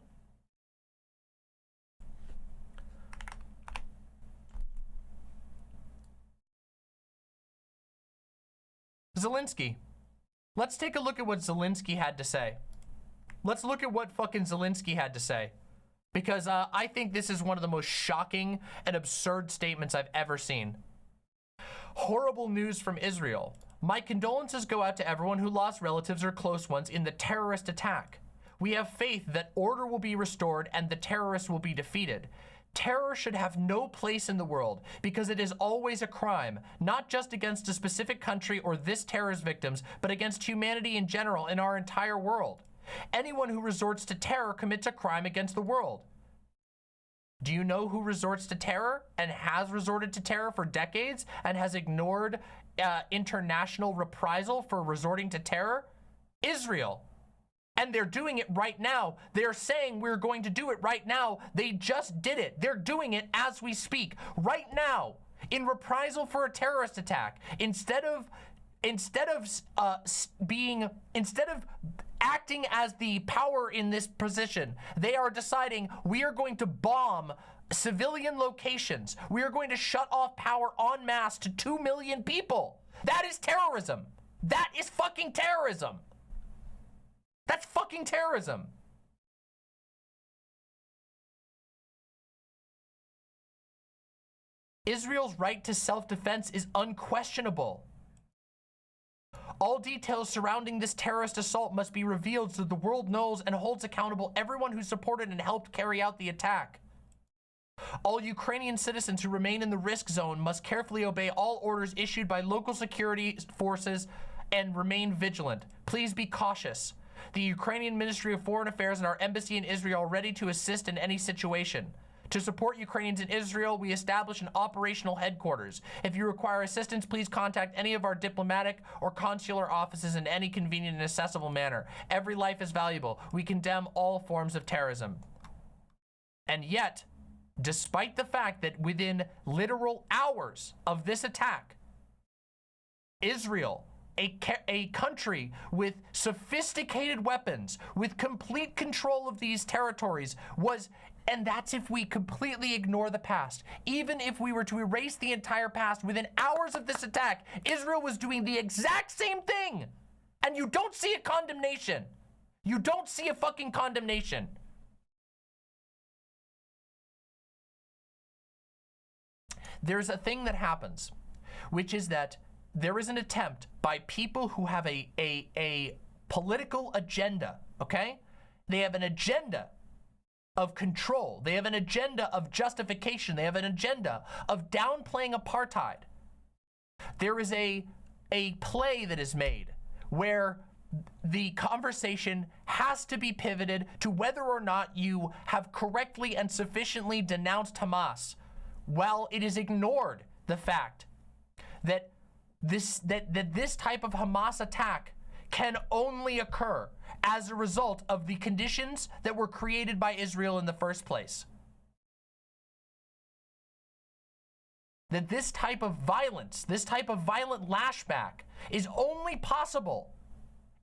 Zelensky. Let's take a look at what Zelensky had to say. Let's look at what fucking Zelensky had to say. Because I think this is one of the most shocking and absurd statements I've ever seen. Horrible news from Israel. My condolences go out to everyone who lost relatives or close ones in the terrorist attack. We have faith that order will be restored and the terrorists will be defeated. Terror should have no place in the world because it is always a crime, not just against a specific country or this terror's victims, but against humanity in general in our entire world. Anyone who resorts to terror commits a crime against the world. Do you know who resorts to terror and has resorted to terror for decades and has ignored international reprisal for resorting to terror? Israel. And they're doing it right now. They're saying we're going to do it right now. They just did it. They're doing it as we speak right now in reprisal for a terrorist attack. Instead of acting as the power in this position, they are deciding we are going to bomb civilian locations. We are going to shut off power en masse to 2 million people. That is terrorism. That is fucking terrorism. That's fucking terrorism. Israel's right to self-defense is unquestionable. All details surrounding this terrorist assault must be revealed so the world knows and holds accountable everyone who supported and helped carry out the attack. All Ukrainian citizens who remain in the risk zone must carefully obey all orders issued by local security forces and remain vigilant. Please be cautious. The Ukrainian Ministry of Foreign Affairs and our embassy in Israel are ready to assist in any situation. To support Ukrainians in Israel, we establish an operational headquarters. If you require assistance, please contact any of our diplomatic or consular offices in any convenient and accessible manner. Every life is valuable. We condemn all forms of terrorism. And yet, despite the fact that within literal hours of this attack, Israel, a country with sophisticated weapons, with complete control of these territories, and that's if we completely ignore the past. Even if we were to erase the entire past, within hours of this attack, Israel was doing the exact same thing. And you don't see a condemnation. You don't see a fucking condemnation. There's a thing that happens, which is that there is an attempt by people who have a political agenda, okay? They have an agenda of control. They have an agenda of justification. They have an agenda of downplaying apartheid. There is a play that is made where the conversation has to be pivoted to whether or not you have correctly and sufficiently denounced Hamas, while it is ignored the fact that this type of Hamas attack can only occur as a result of the conditions that were created by Israel in the first place. That this type of violence, this type of violent lashback is only possible.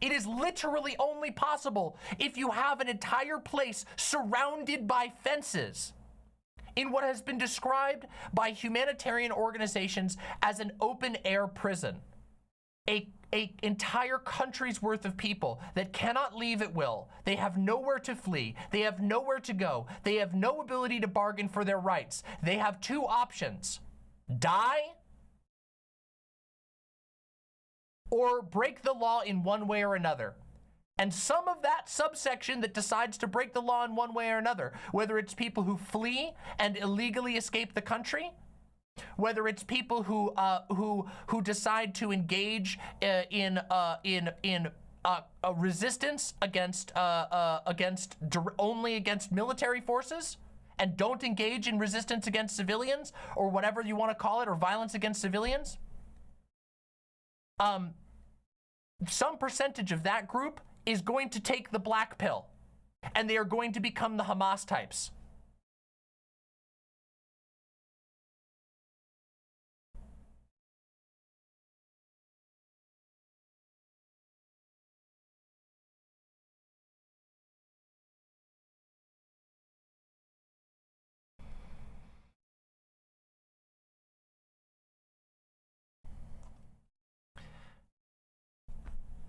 It is literally only possible if you have an entire place surrounded by fences in what has been described by humanitarian organizations as an open-air prison. A entire country's worth of people that cannot leave at will. They have nowhere to flee. They have nowhere to go. They have no ability to bargain for their rights. They have two options: die or break the law in one way or another. And some of that subsection that decides to break the law in one way or another, whether it's people who flee and illegally escape the country, whether it's people who decide to engage in resistance only against military forces, and don't engage in resistance against civilians, or whatever you want to call it, or violence against civilians. some percentage of that group is going to take the black pill, and they are going to become the Hamas types.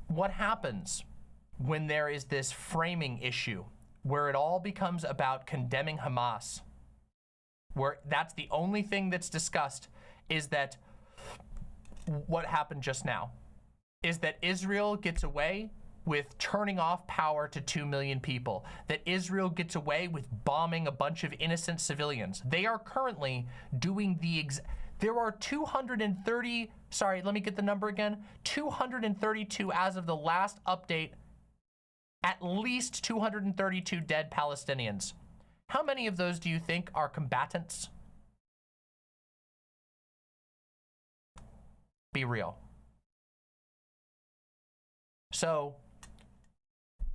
What happens when there is this framing issue where it all becomes about condemning Hamas, where that's the only thing that's discussed, is that what happened just now is that Israel gets away with turning off power to 2 million people, that Israel gets away with bombing a bunch of innocent civilians. They are currently doing there are 230, sorry, let me get the number again, 232 as of the last update, at least 232 dead Palestinians. How many of those do you think are combatants? Be real. So,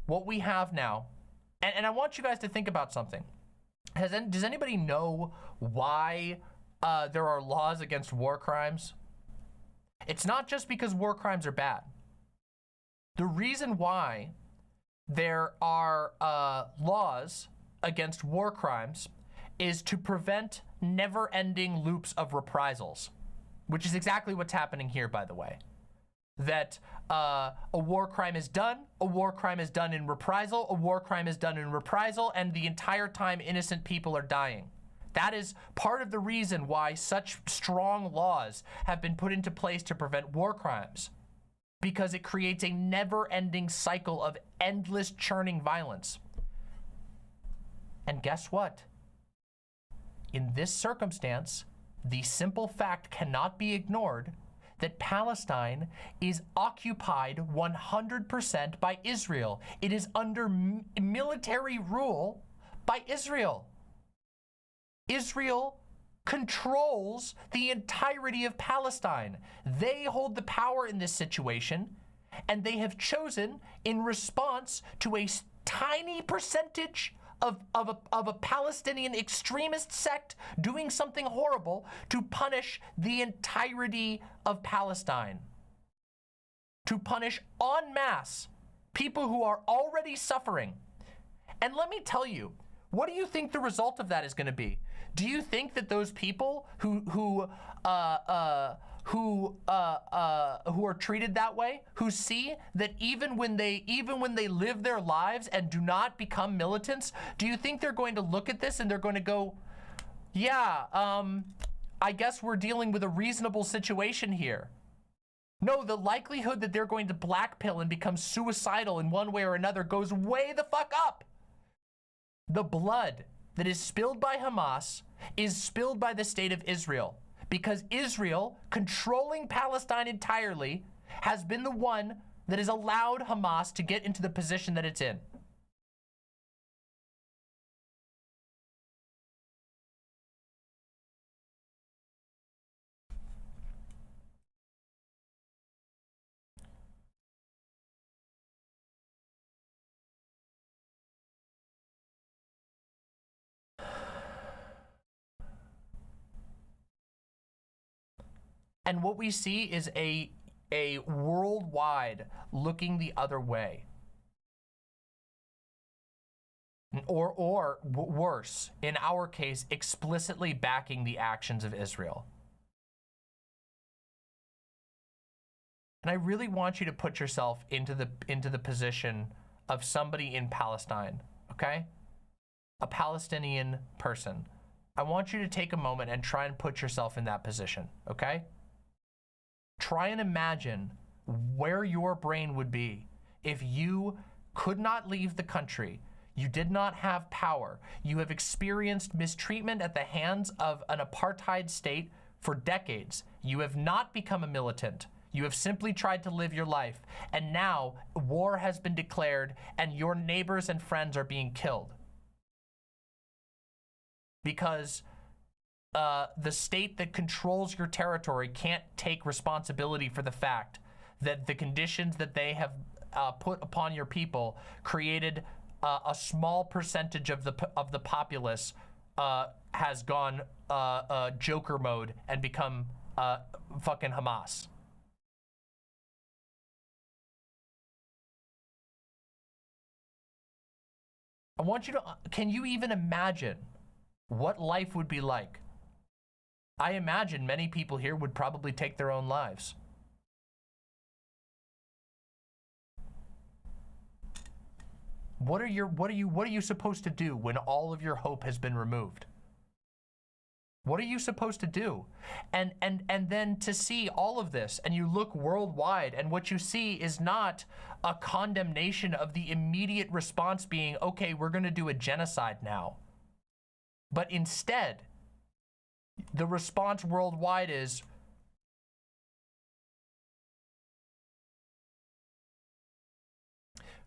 what we have now, and I want you guys to think about something. Does anybody know why there are laws against war crimes? It's not just because war crimes are bad. The reason why there are laws against war crimes is to prevent never-ending loops of reprisals, which is exactly what's happening here, by the way. That a war crime is done, a war crime is done in reprisal, a war crime is done in reprisal, and the entire time innocent people are dying. That is part of the reason why such strong laws have been put into place to prevent war crimes, because it creates a never-ending cycle of endless churning violence. And guess what? In this circumstance, the simple fact cannot be ignored that Palestine is occupied 100% by Israel. It is under military rule by Israel. Israel controls the entirety of Palestine. They hold the power in this situation, and they have chosen, in response to a tiny percentage of a Palestinian extremist sect doing something horrible, to punish the entirety of Palestine. To punish en masse people who are already suffering. And let me tell you, what do you think the result of that is going to be? Do you think that those people who are treated that way, who see that even when they live their lives and do not become militants, do you think they're going to look at this and they're going to go, yeah, I guess we're dealing with a reasonable situation here? No, the likelihood that they're going to blackpill and become suicidal in one way or another goes way the fuck up. The blood that is spilled by Hamas is spilled by the state of Israel, because Israel, controlling Palestine entirely, has been the one that has allowed Hamas to get into the position that it's in. And what we see is a worldwide looking the other way. Or worse, in our case, explicitly backing the actions of Israel. And I really want you to put yourself into the position of somebody in Palestine, okay? A Palestinian person. I want you to take a moment and try and put yourself in that position, okay? Try and imagine where your brain would be if you could not leave the country, you did not have power, you have experienced mistreatment at the hands of an apartheid state for decades, you have not become a militant, you have simply tried to live your life, and now war has been declared and your neighbors and friends are being killed. Because the state that controls your territory can't take responsibility for the fact that the conditions that they have put upon your people created a small percentage of the populace has gone Joker mode and become fucking Hamas. I want you to, can you even imagine what life would be like? I imagine many people here would probably take their own lives. What are you supposed to do when all of your hope has been removed? What are you supposed to do? And then to see all of this, and you look worldwide, and what you see is not a condemnation of the immediate response being, okay, we're gonna do a genocide now. But instead, the response worldwide is,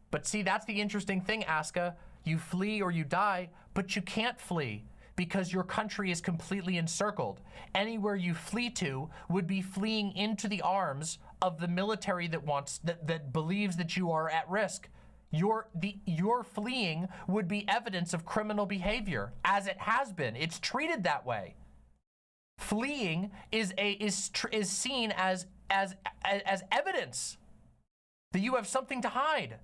but see, that's the interesting thing, Aska. You flee or you die, but you can't flee because your country is completely encircled. Anywhere you flee to would be fleeing into the arms of the military that believes that you are at risk. Your fleeing would be evidence of criminal behavior, as it has been. It's treated that way. Fleeing is seen as evidence that you have something to hide.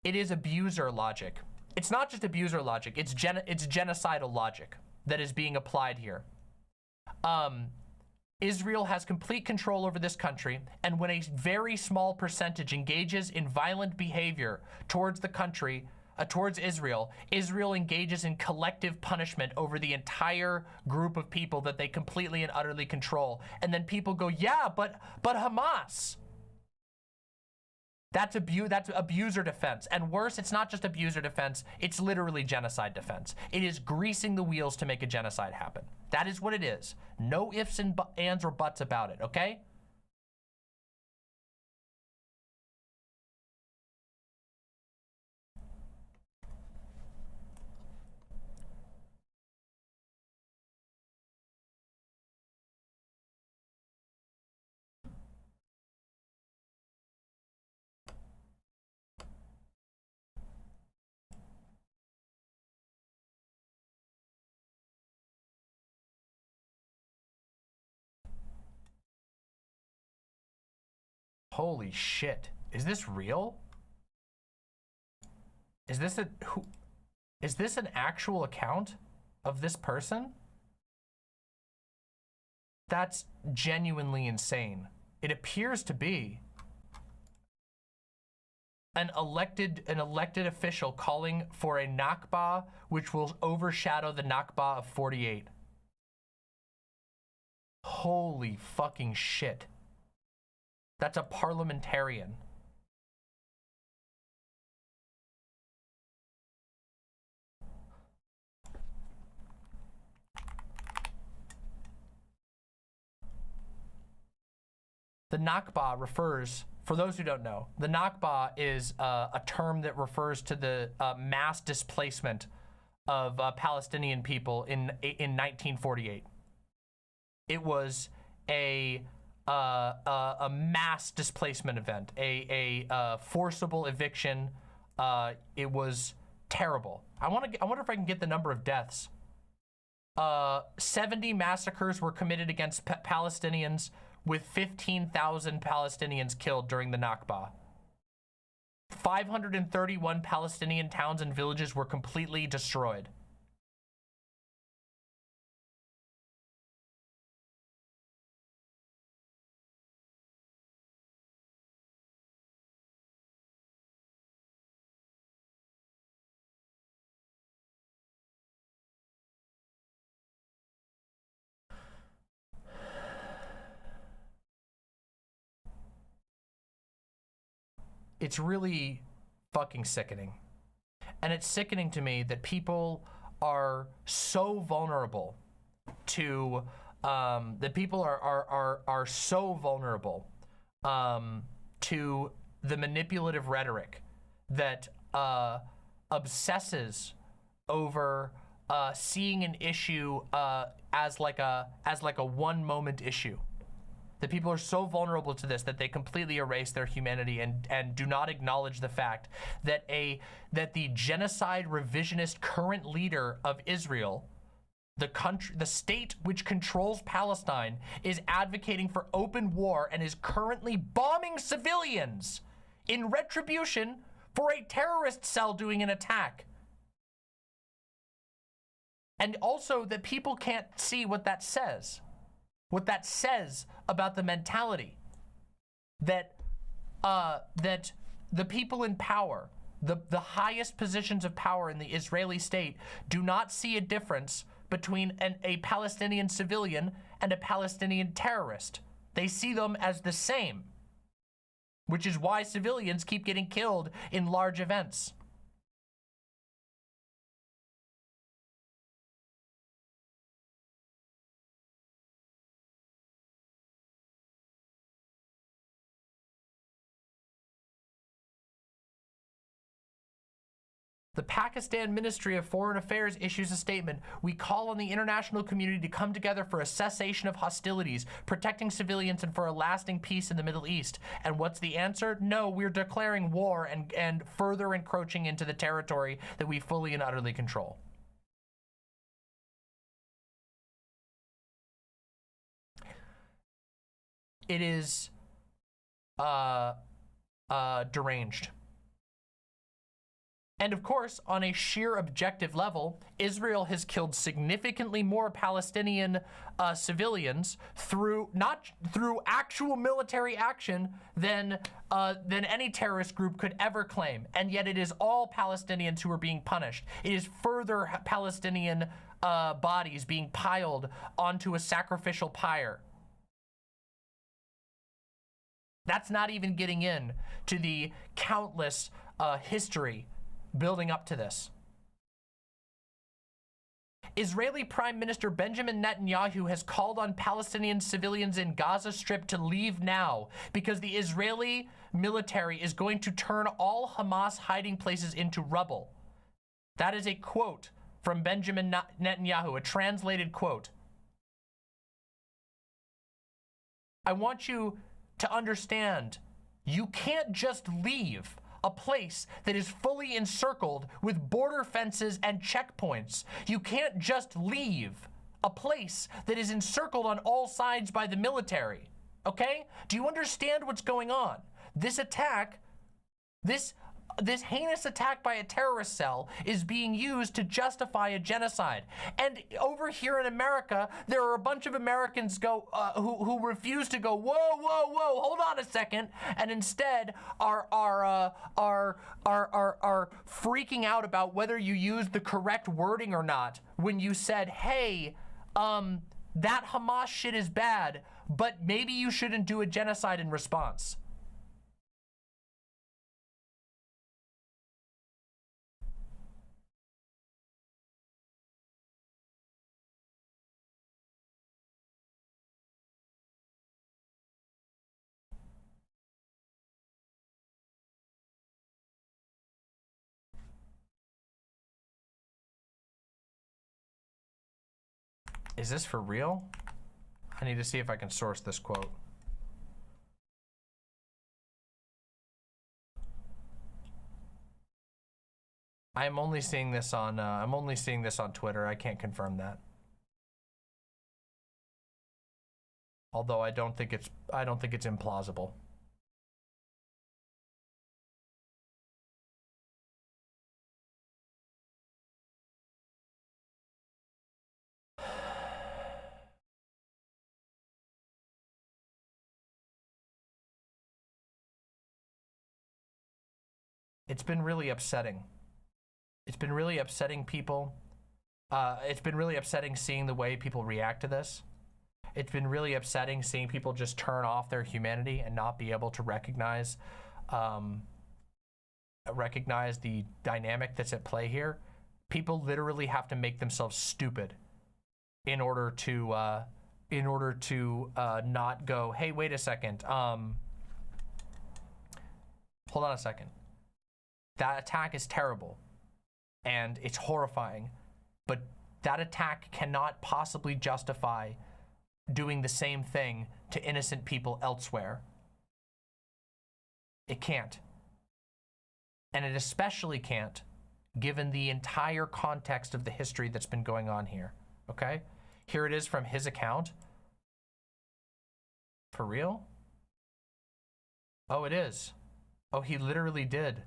It is abuser logic. It's not just abuser logic, it's genocidal logic that is being applied here. Israel has complete control over this country, and when a very small percentage engages in violent behavior towards the country, towards Israel, Israel engages in collective punishment over the entire group of people that they completely and utterly control. And then people go, yeah, but Hamas. That's abuser defense. And worse, it's not just abuser defense, it's literally genocide defense. It is greasing the wheels to make a genocide happen. That is what it is. No ifs and ands or buts about it, okay? Holy shit. Is this real? Is this an actual account of this person? That's genuinely insane. It appears to be an elected official calling for a Nakba which will overshadow the Nakba of 48. Holy fucking shit. That's a parliamentarian. The Nakba refers, for those who don't know, the Nakba is a term that refers to the mass displacement of Palestinian people in 1948. It was a mass displacement event, a forcible eviction. It was terrible. I wonder if I can get the number of deaths. 70 massacres were committed against Palestinians, with 15,000 Palestinians killed during the Nakba. 531 Palestinian towns and villages were completely destroyed. It's really fucking sickening. And it's sickening to me that people are so vulnerable to, so vulnerable to the manipulative rhetoric that obsesses over seeing an issue as like a one moment issue. That people are so vulnerable to this that they completely erase their humanity and do not acknowledge the fact that the genocide revisionist current leader of Israel, the state which controls Palestine, is advocating for open war and is currently bombing civilians in retribution for a terrorist cell doing an attack. And also that people can't see what that says. What that says about the mentality that that the people in power, the highest positions of power in the Israeli state, do not see a difference between a Palestinian civilian and a Palestinian terrorist. They see them as the same, which is why civilians keep getting killed in large events. The Pakistan Ministry of Foreign Affairs issues a statement. We call on the international community to come together for a cessation of hostilities, protecting civilians, and for a lasting peace in the Middle East. And what's the answer? No, we're declaring war and further encroaching into the territory that we fully and utterly control. It is deranged. And of course, on a sheer objective level, Israel has killed significantly more Palestinian civilians through actual military action than any terrorist group could ever claim. And yet it is all Palestinians who are being punished. It is further Palestinian bodies being piled onto a sacrificial pyre. That's not even getting in to the countless history building up to this. Israeli Prime Minister Benjamin Netanyahu has called on Palestinian civilians in Gaza Strip to leave now because the Israeli military is going to turn all Hamas hiding places into rubble. That is a quote from Benjamin Netanyahu, a translated quote. I want you to understand, you can't just leave a place that is fully encircled with border fences and checkpoints. You can't just leave a place that is encircled on all sides by the military, okay? Do you understand what's going on? This attack, this heinous attack by a terrorist cell is being used to justify a genocide. And over here in America, there are a bunch of Americans who refuse to go, whoa, whoa, whoa, hold on a second, and instead are freaking out about whether you used the correct wording or not when you said, hey, that Hamas shit is bad, but maybe you shouldn't do a genocide in response. Is this for real? I need to see if I can source this quote. I'm only seeing this on Twitter. I can't confirm that. Although I don't think it's implausible. It's been really upsetting. It's been really upsetting people. It's been really upsetting seeing the way people react to this. It's been really upsetting seeing people just turn off their humanity and not be able to recognize the dynamic that's at play here. People literally have to make themselves stupid in order to not go, hey, wait a second. Hold on a second. That attack is terrible. and it's horrifying. But that attack cannot possibly justify doing the same thing to innocent people elsewhere. It can't. And it especially can't, given the entire context of the history that's been going on here, okay? Here it is from his account. For real? Oh, it is. Oh, he literally did.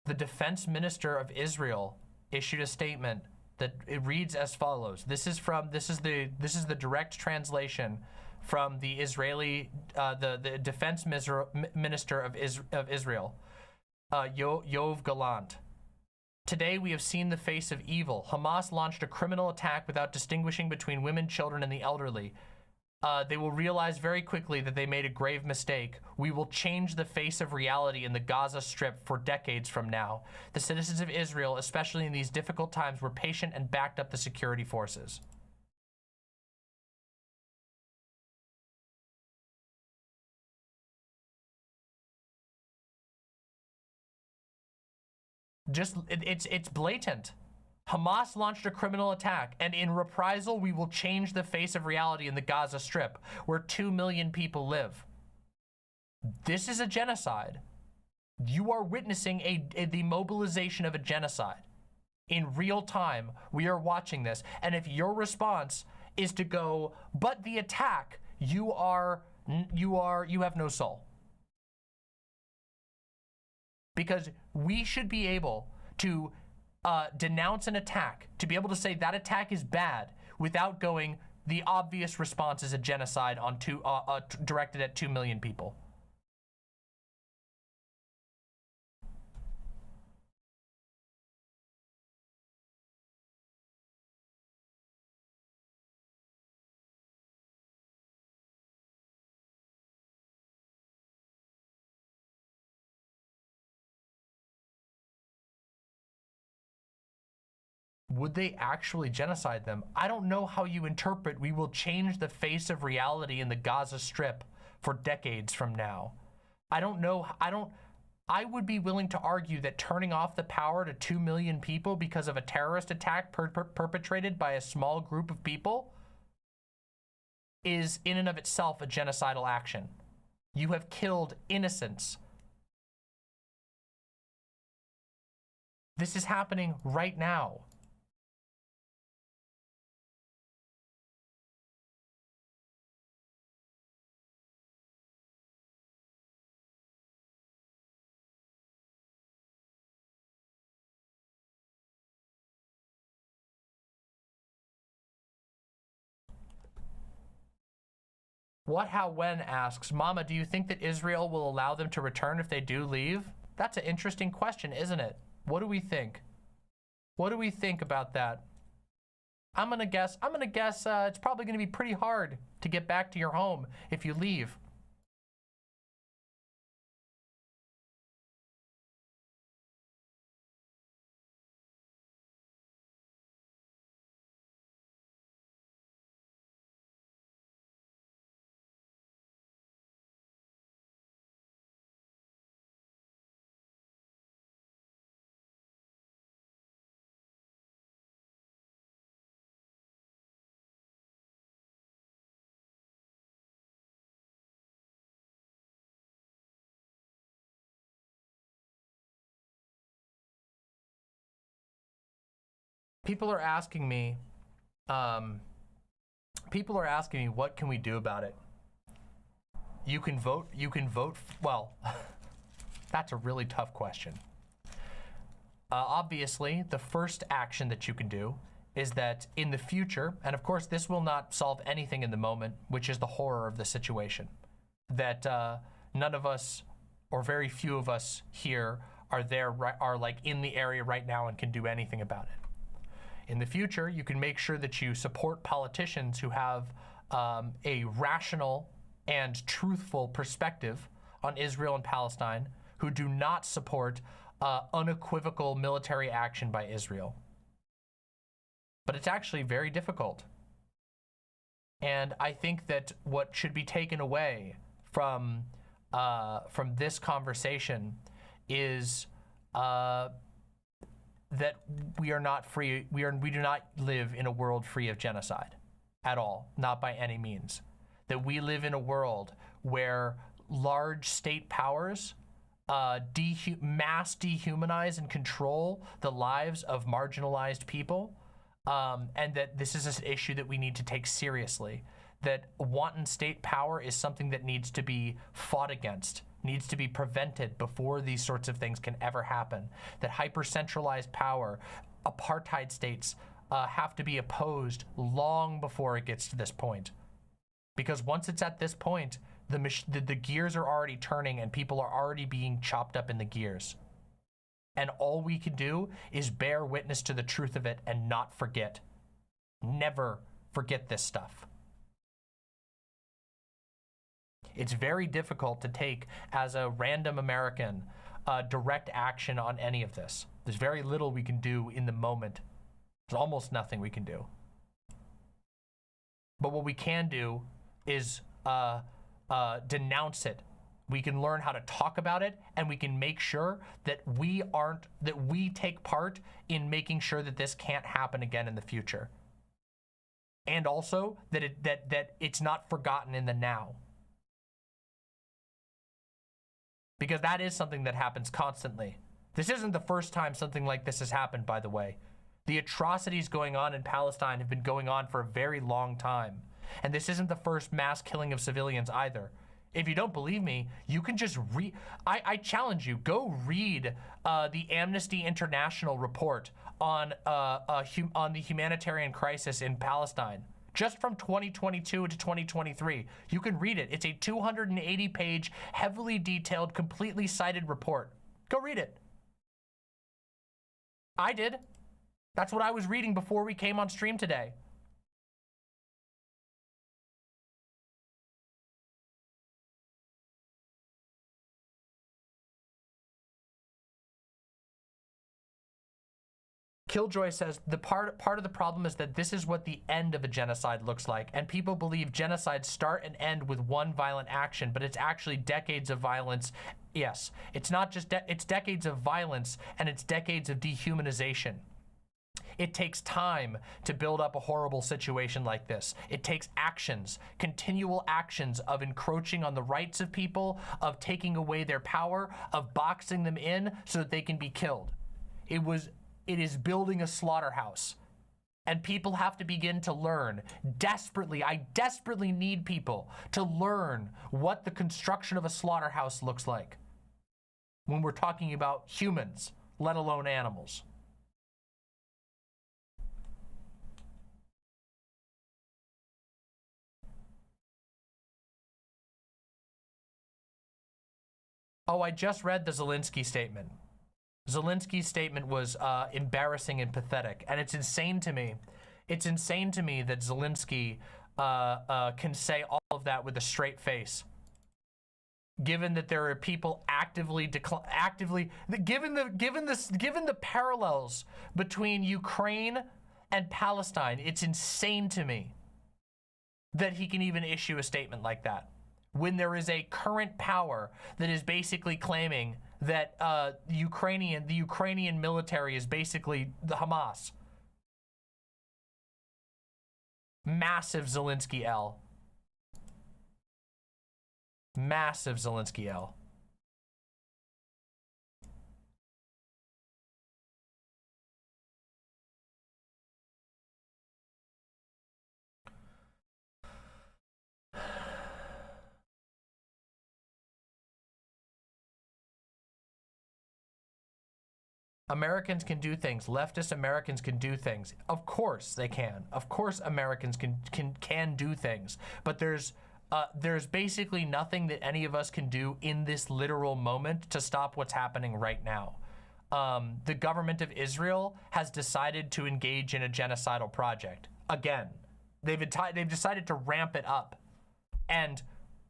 The defense minister of Israel issued a statement that it reads as follows. This is the direct translation from the Israeli, the defense minister of Israel, Yoav Gallant. Today we have seen the face of evil. Hamas launched a criminal attack without distinguishing between women, children, and the elderly. They will realize very quickly that they made a grave mistake. We will change the face of reality in the Gaza Strip for decades from now. The citizens of Israel, especially in these difficult times, were patient and backed up the security forces. It's blatant. Hamas launched a criminal attack, and in reprisal, we will change the face of reality in the Gaza Strip, where 2 million people live. This is a genocide. You are witnessing the mobilization of a genocide. In real time, we are watching this, and if your response is to go, but the attack, you have no soul. Because we should be able to denounce an attack, to be able to say that attack is bad without going, the obvious response is a genocide on directed at 2 million people. Would they actually genocide them? I don't know how you interpret we will change the face of reality in the Gaza Strip for decades from now. I don't know. I would be willing to argue that turning off the power to 2 million people because of a terrorist attack perpetrated by a small group of people is in and of itself a genocidal action. You have killed innocents. This is happening right now. What How When asks, Mama, do you think that Israel will allow them to return if they do leave? That's an interesting question, isn't it? What do we think? What do we think about that? I'm gonna guess it's probably gonna be pretty hard to get back to your home if you leave. People are asking me, what can we do about it? You can vote, well, that's a really tough question. Obviously, the first action that you can do is that in the future, and of course this will not solve anything in the moment, which is the horror of the situation, that none of us, or very few of us here are like in the area right now and can do anything about it. In the future, you can make sure that you support politicians who have a rational and truthful perspective on Israel and Palestine, who do not support unequivocal military action by Israel. But it's actually very difficult. And I think that what should be taken away from this conversation is that we are not free. We do not live in a world free of genocide at all, not by any means. That we live in a world where large state powers mass dehumanize and control the lives of marginalized people, and that this is an issue that we need to take seriously. That wanton state power is something that needs to be fought against, needs to be prevented before these sorts of things can ever happen. That hyper-centralized power, apartheid states, have to be opposed long before it gets to this point. Because once it's at this point, the gears are already turning and people are already being chopped up in the gears. And all we can do is bear witness to the truth of it and not forget. Never forget this stuff. It's very difficult to take, as a random American, direct action on any of this. There's very little we can do in the moment. There's almost nothing we can do. But what we can do is denounce it. We can learn how to talk about it, and we can make sure that we take part in making sure that this can't happen again in the future. And also that it's not forgotten in the now. Because that is something that happens constantly. This isn't the first time something like this has happened, by the way. The atrocities going on in Palestine have been going on for a very long time. And this isn't the first mass killing of civilians either. If you don't believe me, you can just read. I challenge you, go read the Amnesty International report on the humanitarian crisis in Palestine. Just from 2022 to 2023. You can read it. It's a 280-page, heavily detailed, completely cited report. Go read it. I did. That's what I was reading before we came on stream today. Killjoy says, the part of the problem is that this is what the end of a genocide looks like, and people believe genocides start and end with one violent action, but it's actually decades of violence. Yes, it's not just, it's decades of violence, and it's decades of dehumanization. It takes time to build up a horrible situation like this. It takes actions, continual actions of encroaching on the rights of people, of taking away their power, of boxing them in so that they can be killed. It is building a slaughterhouse, and people have to begin to learn desperately. I desperately need people to learn what the construction of a slaughterhouse looks like when we're talking about humans, let alone animals. Oh, I just read the Zelensky statement. Zelensky's statement was embarrassing and pathetic, and it's insane to me. It's insane to me that Zelensky can say all of that with a straight face, given that there are people given the parallels between Ukraine and Palestine. It's insane to me that he can even issue a statement like that when there is a current power that is basically claiming that the Ukrainian military is basically the Hamas. Massive Zelensky L. Massive Zelensky L. Americans can do things. Leftist Americans can do things. Of course they can. Of course Americans can do things. But there's basically nothing that any of us can do in this literal moment to stop what's happening right now. The government of Israel has decided to engage in a genocidal project. Again, they've decided to ramp it up. And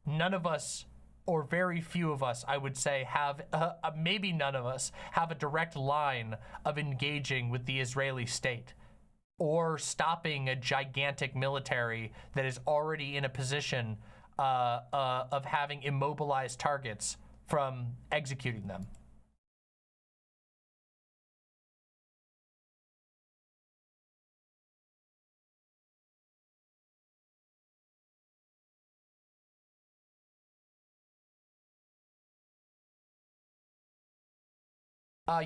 none of us, or very few of us, I would say, have, maybe none of us, have a direct line of engaging with the Israeli state or stopping a gigantic military that is already in a position of having immobilized targets from executing them.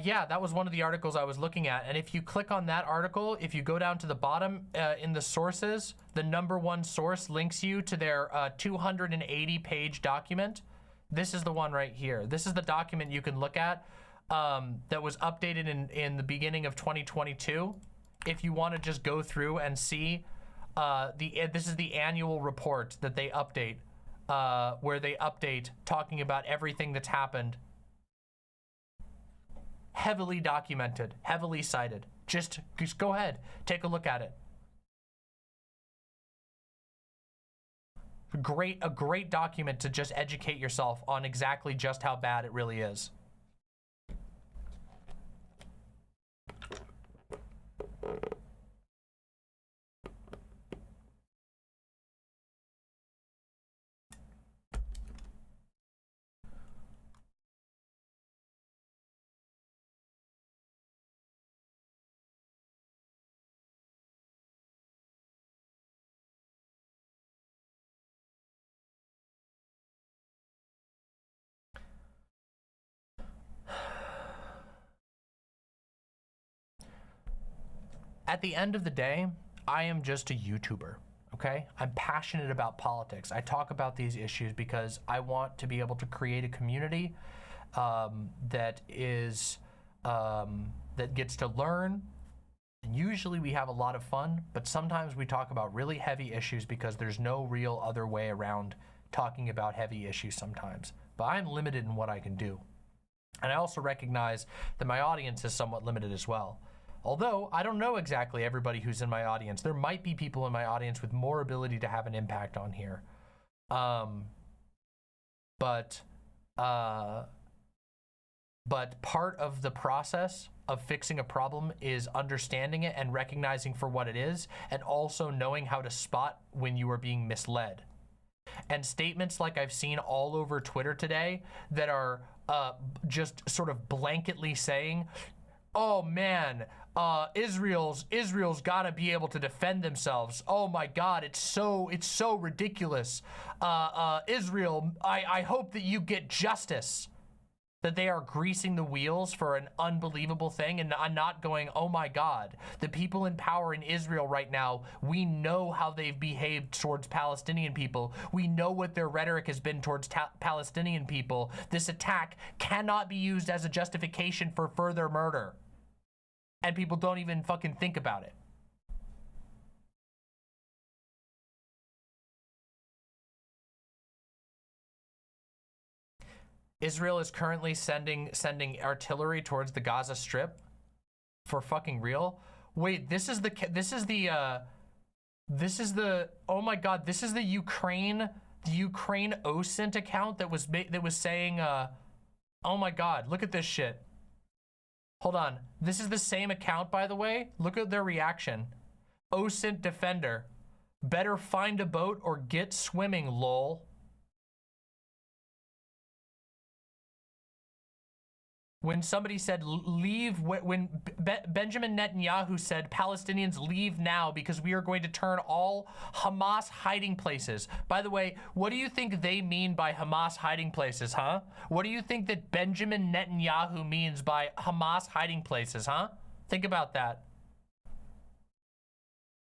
Yeah, that was one of the articles I was looking at. And if you click on that article, if you go down to the bottom in the sources, the #1 source links you to their 280-page document. This is the one right here. This is the document you can look at that was updated in the beginning of 2022. If you want to just go through and see, this is the annual report that they update, where they update talking about everything that's happened. Heavily documented, heavily cited. Just go ahead, take a look at it. A great document to just educate yourself on exactly just how bad it really is. At the end of the day, I am just a YouTuber, okay? I'm passionate about politics. I talk about these issues because I want to be able to create a community that gets to learn. And usually we have a lot of fun, but sometimes we talk about really heavy issues because there's no real other way around talking about heavy issues sometimes. But I'm limited in what I can do. And I also recognize that my audience is somewhat limited as well. Although, I don't know exactly everybody who's in my audience. There might be people in my audience with more ability to have an impact on here. But part of the process of fixing a problem is understanding it and recognizing for what it is, and also knowing how to spot when you are being misled. And statements like I've seen all over Twitter today that are just sort of blanketly saying, oh man, Israel's got to be able to defend themselves. Oh my God, it's so ridiculous. Israel, I hope that you get justice. That they are greasing the wheels for an unbelievable thing, and I'm not going, oh my God, the people in power in Israel right now, we know how they've behaved towards Palestinian people. We know what their rhetoric has been towards Palestinian people. This attack cannot be used as a justification for further murder. And people don't even fucking think about it. Israel is currently sending artillery towards the Gaza Strip. For fucking real? Wait, this is the oh my God, this is the Ukraine OSINT account that was saying oh my God, look at this shit. Hold on. This is the same account, by the way. Look at their reaction. OSINT defender. Better find a boat or get swimming, lol. When somebody said leave, when Benjamin Netanyahu said Palestinians leave now because we are going to turn all Hamas hiding places. By the way, what do you think they mean by Hamas hiding places, huh? What do you think that Benjamin Netanyahu means by Hamas hiding places, huh? Think about that.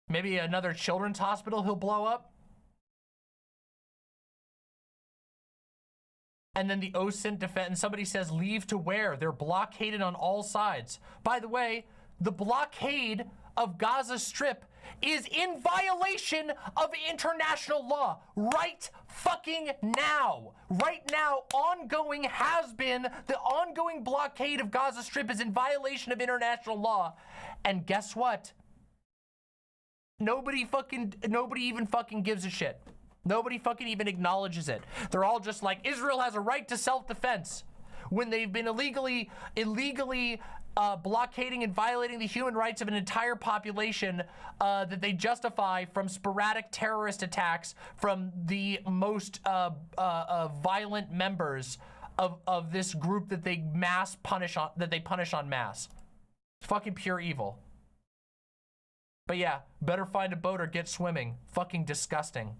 Maybe another children's hospital he'll blow up? And then the OSINT defense, somebody says, leave to where? They're blockaded on all sides. By the way, the blockade of Gaza Strip is in violation of international law right fucking now. Right now, the ongoing blockade of Gaza Strip is in violation of international law. And guess what? Nobody even fucking gives a shit. Nobody fucking even acknowledges it. They're all just like, Israel has a right to self-defense when they've been illegally blockading and violating the human rights of an entire population that they justify from sporadic terrorist attacks from the most violent members of this group that they punish en masse. It's fucking pure evil. But yeah, better find a boat or get swimming. Fucking disgusting.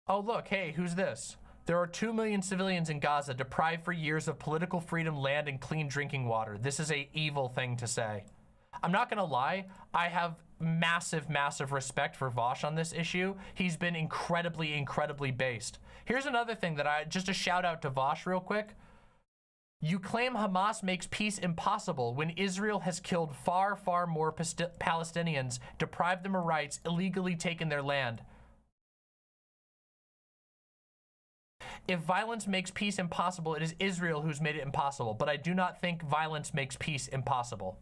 Oh, look, hey, who's this? There are 2 million civilians in Gaza deprived for years of political freedom, land, and clean drinking water. This is a evil thing to say. I'm not gonna lie, I have massive, massive respect for Vosh on this issue. He's been incredibly, incredibly based. Here's another thing that just a shout out to Vosh real quick. You claim Hamas makes peace impossible when Israel has killed far, far more Palestinians, deprived them of rights, illegally taken their land. If violence makes peace impossible, it is Israel who's made it impossible. But I do not think violence makes peace impossible.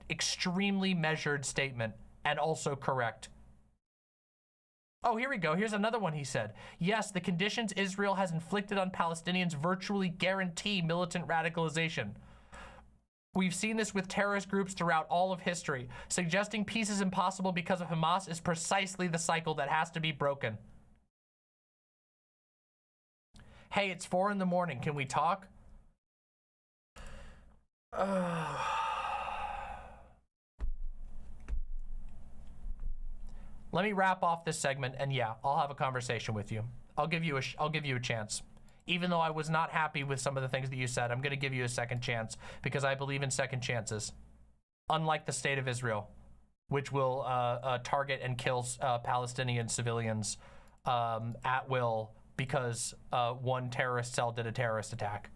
Extremely measured statement, and also correct. Oh, here we go. Here's another one he said. Yes, the conditions Israel has inflicted on Palestinians virtually guarantee militant radicalization. We've seen this with terrorist groups throughout all of history. Suggesting peace is impossible because of Hamas is precisely the cycle that has to be broken. Hey, it's 4 in the morning. Can we talk? Let me wrap off this segment, and yeah, I'll have a conversation with you. I'll give you a chance. Even though I was not happy with some of the things that you said, I'm gonna give you a second chance because I believe in second chances. Unlike the state of Israel, which will target and kill Palestinian civilians at will because one terrorist cell did a terrorist attack.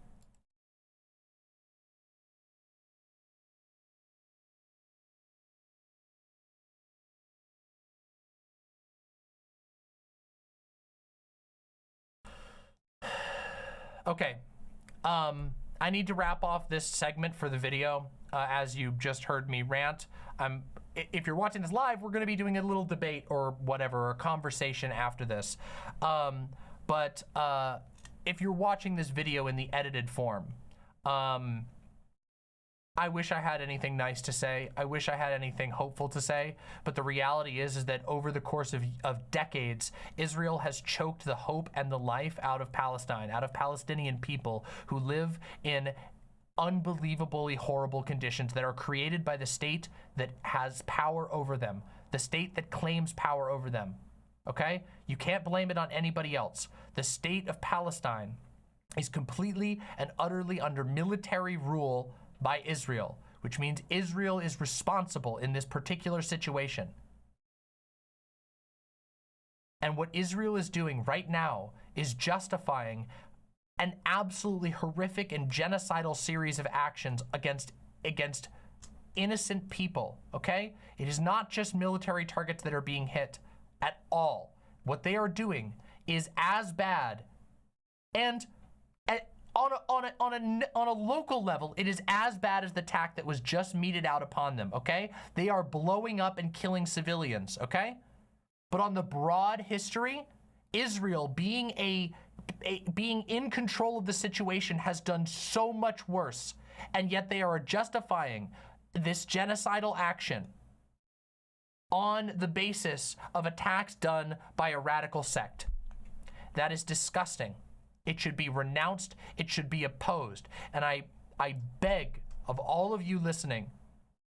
Okay, I need to wrap off this segment for the video. As you just heard me rant, if you're watching this live, we're going to be doing a little debate or whatever, a conversation after this. But if you're watching this video in the edited form, I wish I had anything nice to say. I wish I had anything hopeful to say. But the reality is that over the course of decades, Israel has choked the hope and the life out of Palestine, out of Palestinian people who live in unbelievably horrible conditions that are created by the state that has power over them, the state that claims power over them. Okay? You can't blame it on anybody else. The state of Palestine is completely and utterly under military rule by Israel, which means Israel is responsible in this particular situation. And what Israel is doing right now is justifying an absolutely horrific and genocidal series of actions against innocent people, okay? It is not just military targets that are being hit at all. What they are doing is as bad, and on a local level, it is as bad as the attack that was just meted out upon them, okay? They are blowing up and killing civilians, okay? But on the broad history, Israel being being in control of the situation has done so much worse, and yet they are justifying this genocidal action on the basis of attacks done by a radical sect. That is disgusting. It should be renounced. It should be opposed. And I beg of all of you listening,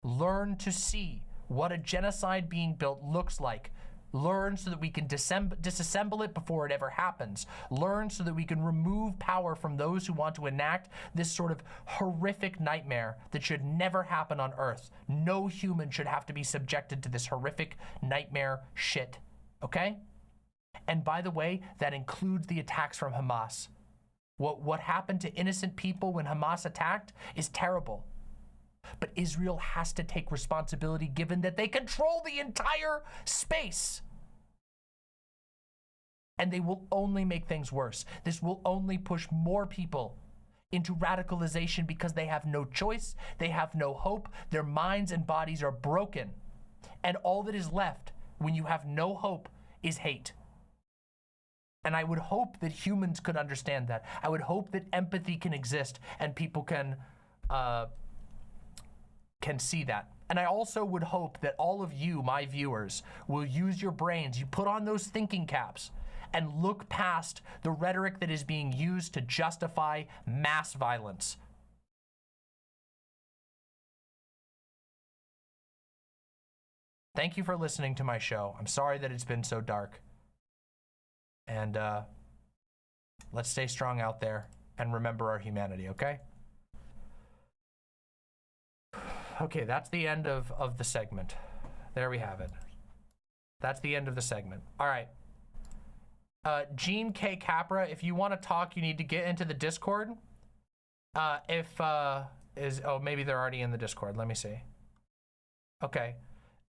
learn to see what a genocide being built looks like. Learn so that we can disassemble it before it ever happens. Learn so that we can remove power from those who want to enact this sort of horrific nightmare that should never happen on Earth. No human should have to be subjected to this horrific nightmare shit, okay? And by the way, that includes the attacks from Hamas. What happened to innocent people when Hamas attacked is terrible. But Israel has to take responsibility given that they control the entire space. And they will only make things worse. This will only push more people into radicalization because they have no choice, they have no hope, their minds and bodies are broken. And all that is left when you have no hope is hate. And I would hope that humans could understand that. I would hope that empathy can exist and people can see that. And I also would hope that all of you, my viewers, will use your brains. You put on those thinking caps and look past the rhetoric that is being used to justify mass violence. Thank you for listening to my show. I'm sorry that it's been so dark. And let's stay strong out there and remember our humanity, okay? Okay, that's the end of the segment. There we have it. That's the end of the segment. All right. Gene K. Capra, if you want to talk, you need to get into the Discord. Maybe they're already in the Discord. Let me see. Okay.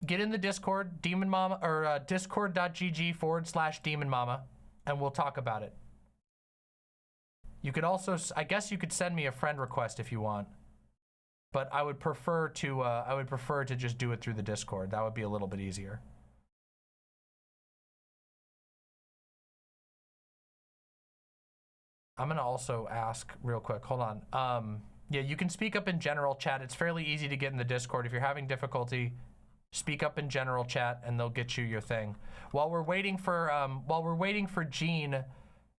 Get in the Discord, Demon Mama, or discord.gg/Demon Mama, and we'll talk about it. You could also, I guess you could send me a friend request if you want, but I would prefer to just do it through the Discord. That would be a little bit easier. I'm gonna also ask real quick, hold on. Yeah, you can speak up in general chat. It's fairly easy to get in the Discord. If you're having difficulty, speak up in general chat and they'll get you your thing. While we're waiting for Gene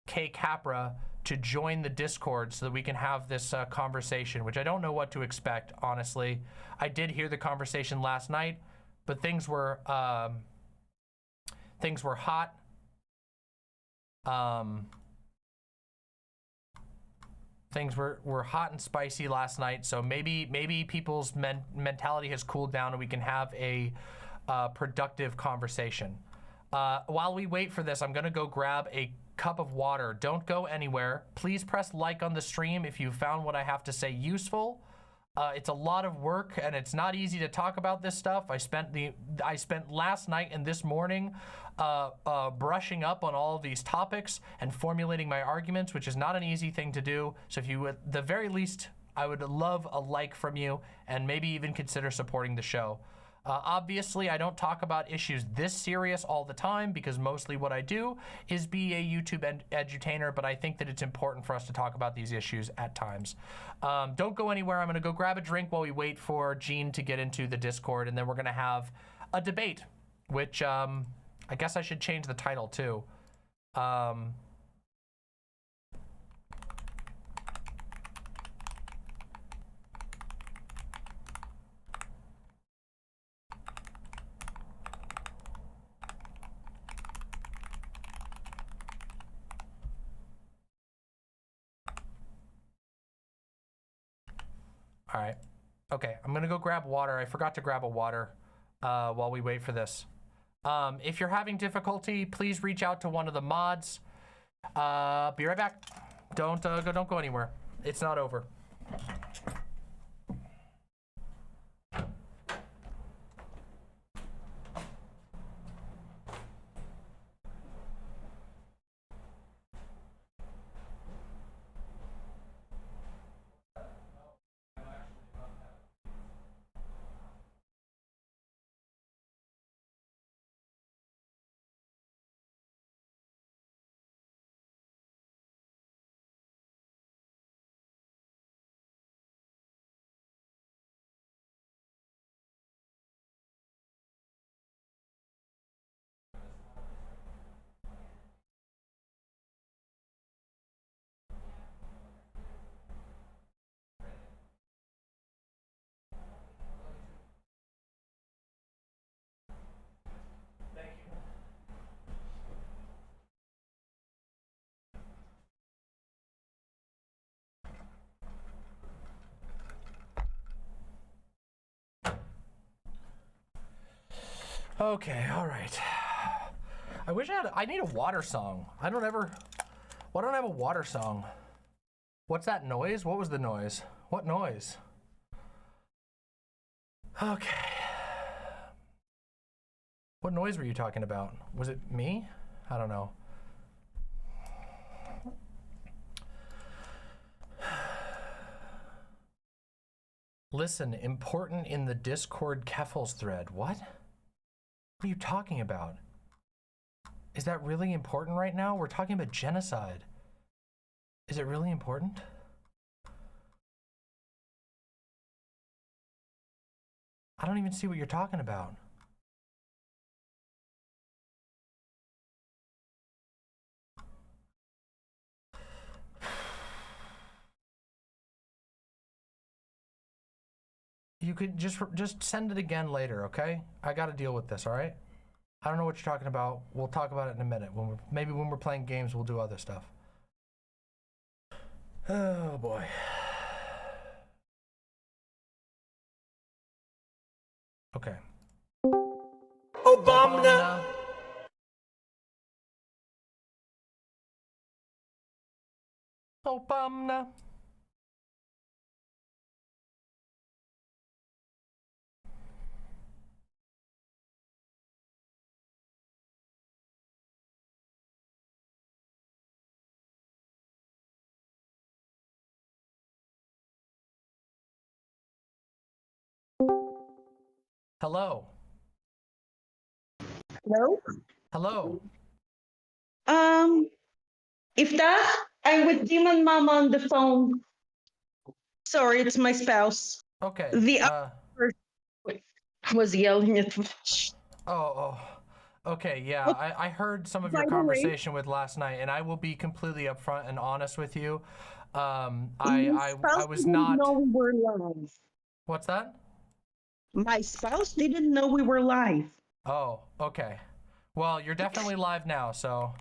K. Capra to join the Discord so that we can have this conversation, which I don't know what to expect, honestly. I did hear the conversation last night, but things were hot. Things were hot and spicy last night, so maybe people's mentality has cooled down and we can have a productive conversation. While we wait for this, I'm gonna go grab a cup of water. Don't go anywhere. Please press like on the stream if you found what I have to say useful. It's a lot of work and it's not easy to talk about this stuff. I spent last night and this morning brushing up on all of these topics and formulating my arguments, which is not an easy thing to do. So if you, at the very least, I would love a like from you and maybe even consider supporting the show. Obviously, I don't talk about issues this serious all the time because mostly what I do is be a YouTube edutainer, but I think that it's important for us to talk about these issues at times. Don't go anywhere. I'm going to go grab a drink while we wait for Gene to get into the Discord, and then we're going to have a debate, which I guess I should change the title too. All right. Okay, I'm gonna go grab water. I forgot to grab a water while we wait for this. If you're having difficulty, please reach out to one of the mods. Be right back. Don't go anywhere. It's not over. Okay, all right. I need a water song. Why don't I have a water song? What's that noise? What was the noise? What noise? Okay. What noise were you talking about? Was it me? I don't know. Listen, important in the Discord Keffels thread. What? What are you talking about? Is that really important right now? We're talking about genocide. Is it really important? I don't even see what you're talking about. You could just send it again later, okay? I gotta deal with this, all right? I don't know what you're talking about. We'll talk about it in a minute. Maybe when we're playing games, we'll do other stuff. Oh boy. Okay. Obama. Obama. Hello. Hello? Hello. If that, I'm with Demon Mama on the phone. Sorry, it's my spouse. Okay. The other was yelling at me. Oh. Okay, yeah, I heard some of your By the way- conversation with last night, and I will be completely upfront and honest with you. My I spouse was didn't not. know we were live. What's that? My spouse didn't know we were live. Oh, okay. Well, you're definitely live now, so.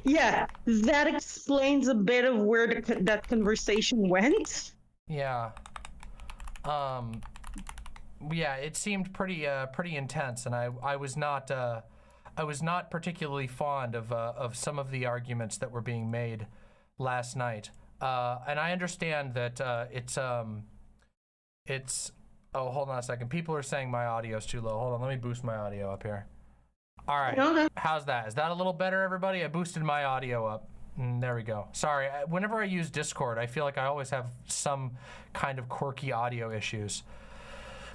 Yeah, that explains a bit of where that conversation went. Yeah. Yeah, it seemed pretty intense, and I was not particularly fond of some of the arguments that were being made last night. And I understand that it's oh, hold on a second. People are saying my audio's too low. Hold on, let me boost my audio up here. All right. Okay. How's that? Is that a little better, everybody? I boosted my audio up. There we go. Sorry, whenever I use Discord, I feel like I always have some kind of quirky audio issues.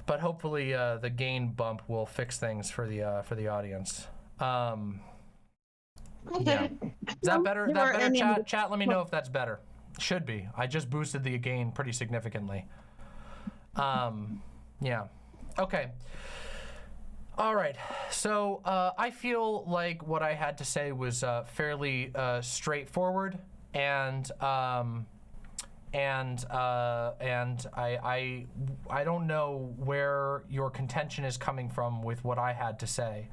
But hopefully the gain bump will fix things for the audience. Okay. Yeah. Is that better? Is that better, chat? Chat, let me know Well- if that's better. Should be. I just boosted the gain pretty significantly. Yeah. Okay. All right. So I feel like what I had to say was fairly straightforward, and I don't know where your contention is coming from with what I had to say,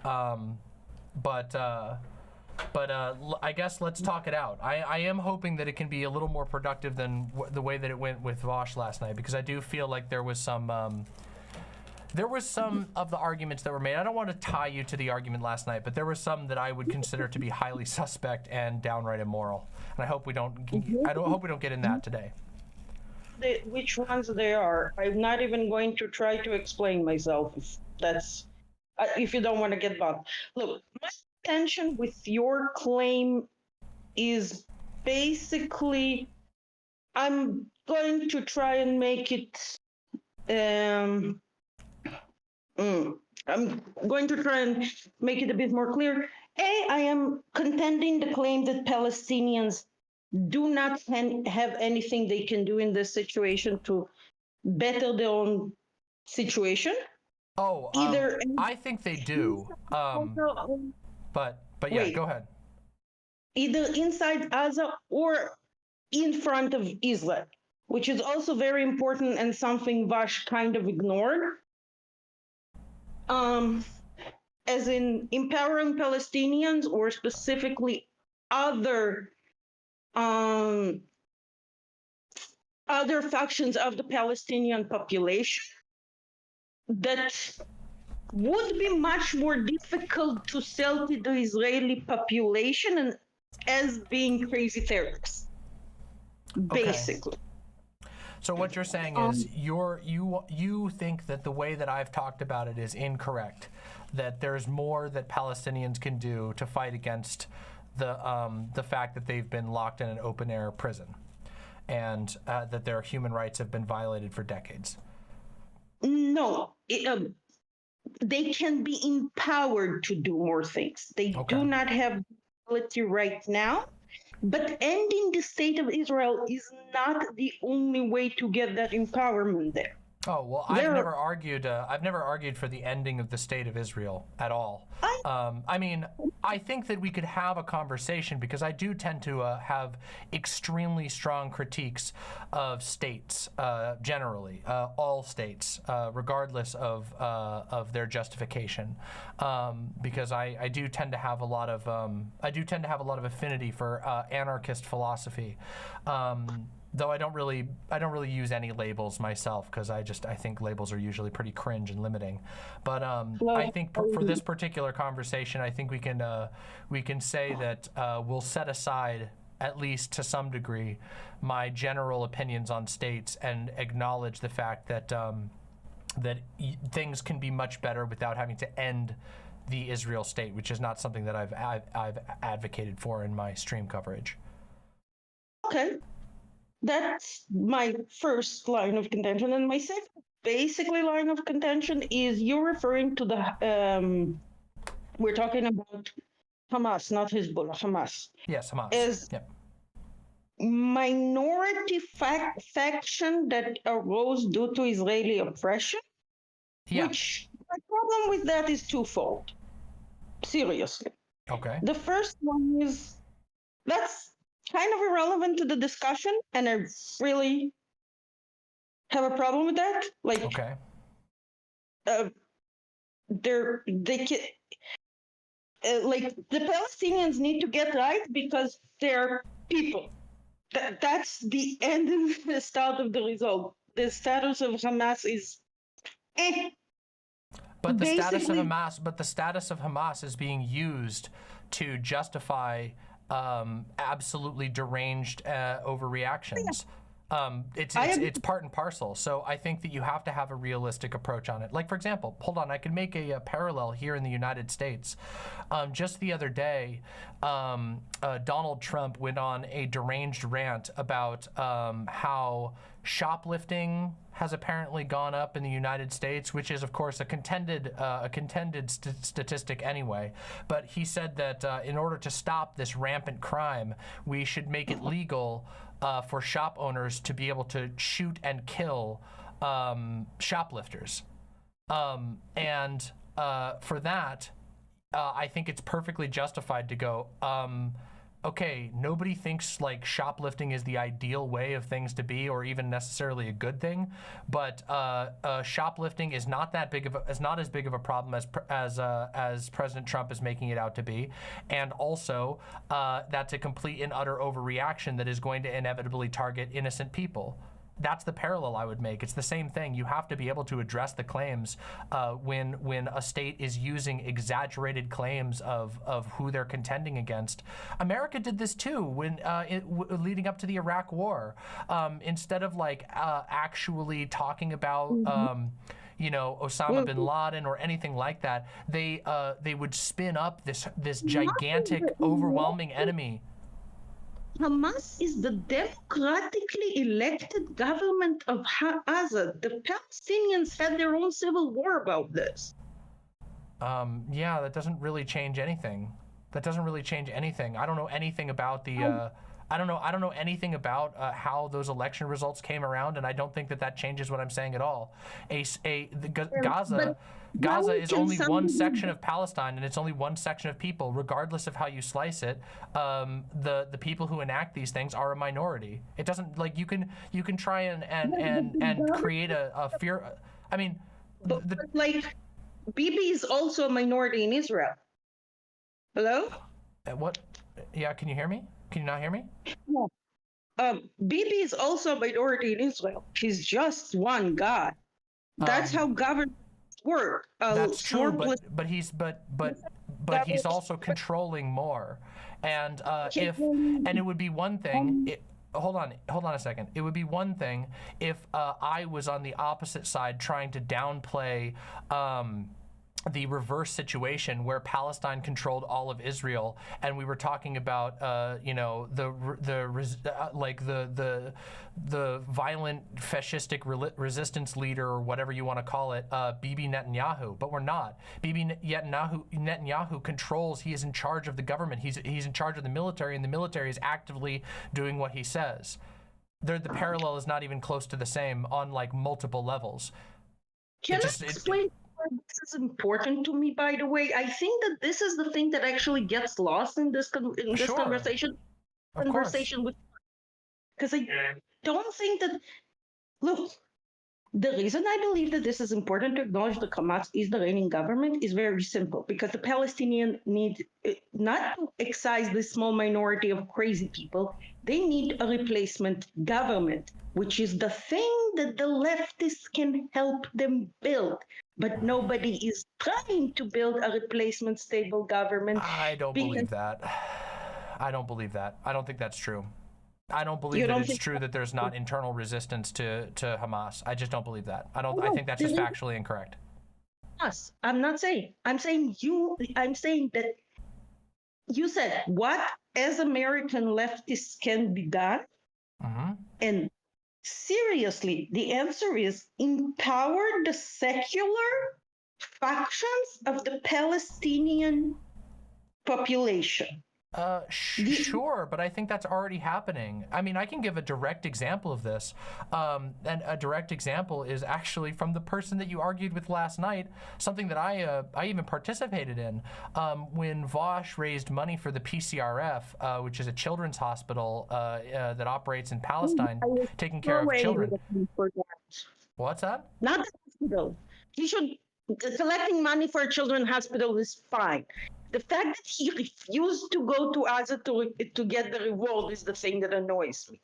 but I guess let's talk it out. I am hoping that it can be a little more productive than the way that it went with Vosh last night, because I do feel like there was some of the arguments that were made. I don't want to tie you to the argument last night, but there were some that I would consider to be highly suspect and downright immoral. And I hope we don't. I hope we don't get in that today. Which ones they are? I'm not even going to try to explain myself. If that's, if you don't want to get bugged. Look, my intention with your claim is basically, I'm going to try and make it. I'm going to try and make it a bit more clear. I am contending the claim that Palestinians do not have anything they can do in this situation to better their own situation. Oh, Either I think they do. But yeah, Wait. go ahead. either inside Gaza or in front of Israel, which is also very important and something Vash kind of ignored. As in empowering Palestinians, or specifically other factions of the Palestinian population that would be much more difficult to sell to the Israeli population and as being crazy terrorists, basically. So what you're saying is you think that the way that I've talked about it is incorrect, that there's more that Palestinians can do to fight against the fact that they've been locked in an open air prison, and that their human rights have been violated for decades. No, they can be empowered to do more things. They do not have the ability right now. But ending the state of Israel is not the only way to get that empowerment there. Oh well, I've never argued for the ending of the state of Israel at all. I mean, I think that we could have a conversation, because I do tend to have extremely strong critiques of states, generally, all states, regardless of their justification, because I do tend to have a lot of affinity for anarchist philosophy. Though I don't really use any labels myself, because I think labels are usually pretty cringe and limiting. But I think for this particular conversation, I think we can say that we'll set aside, at least to some degree, my general opinions on states and acknowledge the fact that things can be much better without having to end the Israel state, which is not something that I've advocated for in my stream coverage. Okay. That's my first line of contention. And my second basically line of contention is you're referring to the, we're talking about Hamas, not Hezbollah, Hamas. Yes, Hamas. As yep. minority faction that arose due to Israeli oppression. Yeah. Which my problem with that is twofold. Seriously. Okay. The first one is that's kind of irrelevant to the discussion, and I really have a problem with that. Like, okay. Like the Palestinians need to get right because they're people. That's the end and the start of the result. The status of Hamas is. But the status of Hamas is being used to justify absolutely deranged overreactions. It's part and parcel. So I think that you have to have a realistic approach on it. Like, for example, hold on, I can make a parallel here in the United States. Just the other day, Donald Trump went on a deranged rant about how shoplifting has apparently gone up in the United States, which is, of course, a contended statistic anyway. But he said that in order to stop this rampant crime, we should make it legal for shop owners to be able to shoot and kill shoplifters. And for that, I think it's perfectly justified to go, okay, nobody thinks like shoplifting is the ideal way of things to be, or even necessarily a good thing, but shoplifting is not as big of a problem as President Trump is making it out to be, and also that's a complete and utter overreaction that is going to inevitably target innocent people. That's the parallel I would make. It's the same thing. You have to be able to address the claims when a state is using exaggerated claims of who they're contending against. America did this too when leading up to the Iraq War. Instead of like actually talking about Osama bin Laden or anything like that, they would spin up this gigantic, overwhelming enemy. Hamas is the democratically elected government of Gaza. The Palestinians had their own civil war about this. Yeah, that doesn't really change anything. I don't know anything about the. I don't know anything about how those election results came around, and I don't think that changes what I'm saying at all. Gaza is only one section of Palestine, and it's only one section of people. Regardless of how you slice it, the people who enact these things are a minority. It doesn't, like, you can try and create a fear. I mean, like Bibi is also a minority in Israel. Hello? What? Yeah, can you hear me? Can you not hear me? Yeah. Bibi is also a minority in Israel. He's just one guy. That's how governments work. That's true, but he's also controlling more. And it would be one thing. Hold on a second. It would be one thing if I was on the opposite side trying to downplay the reverse situation where Palestine controlled all of Israel, and we were talking about the violent fascistic resistance leader, or whatever you want to call it, Bibi Netanyahu. But we're not. Bibi Netanyahu controls. He is in charge of the government. He's in charge of the military, and the military is actively doing what he says. The parallel is not even close to the same on like multiple levels. Can I explain this is important to me, by the way. I think that this is the thing that actually gets lost in this Sure. conversation. Of course. With, because I don't think that. Look, the reason I believe that this is important to acknowledge that Hamas is the reigning government is very simple. Because the Palestinians need not to excise this small minority of crazy people. They need a replacement government, which is the thing that the leftists can help them build. But nobody is trying to build a replacement stable government. I don't believe that. I don't believe that. I don't think that's true. I don't believe that it's true that there's not internal resistance to Hamas. I just don't believe that. I think that's just factually incorrect. Us. I'm not saying. I'm saying that you said what as American leftists can be done. Mm-hmm. And seriously, the answer is empower the secular factions of the Palestinian population. Sure, but I think that's already happening. I mean, I can give a direct example of this, and a direct example is actually from the person that you argued with last night, something that I even participated in, when Vosh raised money for the PCRF, which is a children's hospital that operates in Palestine, taking care of children. What's that? Not the hospital. He should, collecting money for a children's hospital is fine. The fact that he refused to go to Gaza to get the reward is the thing that annoys me.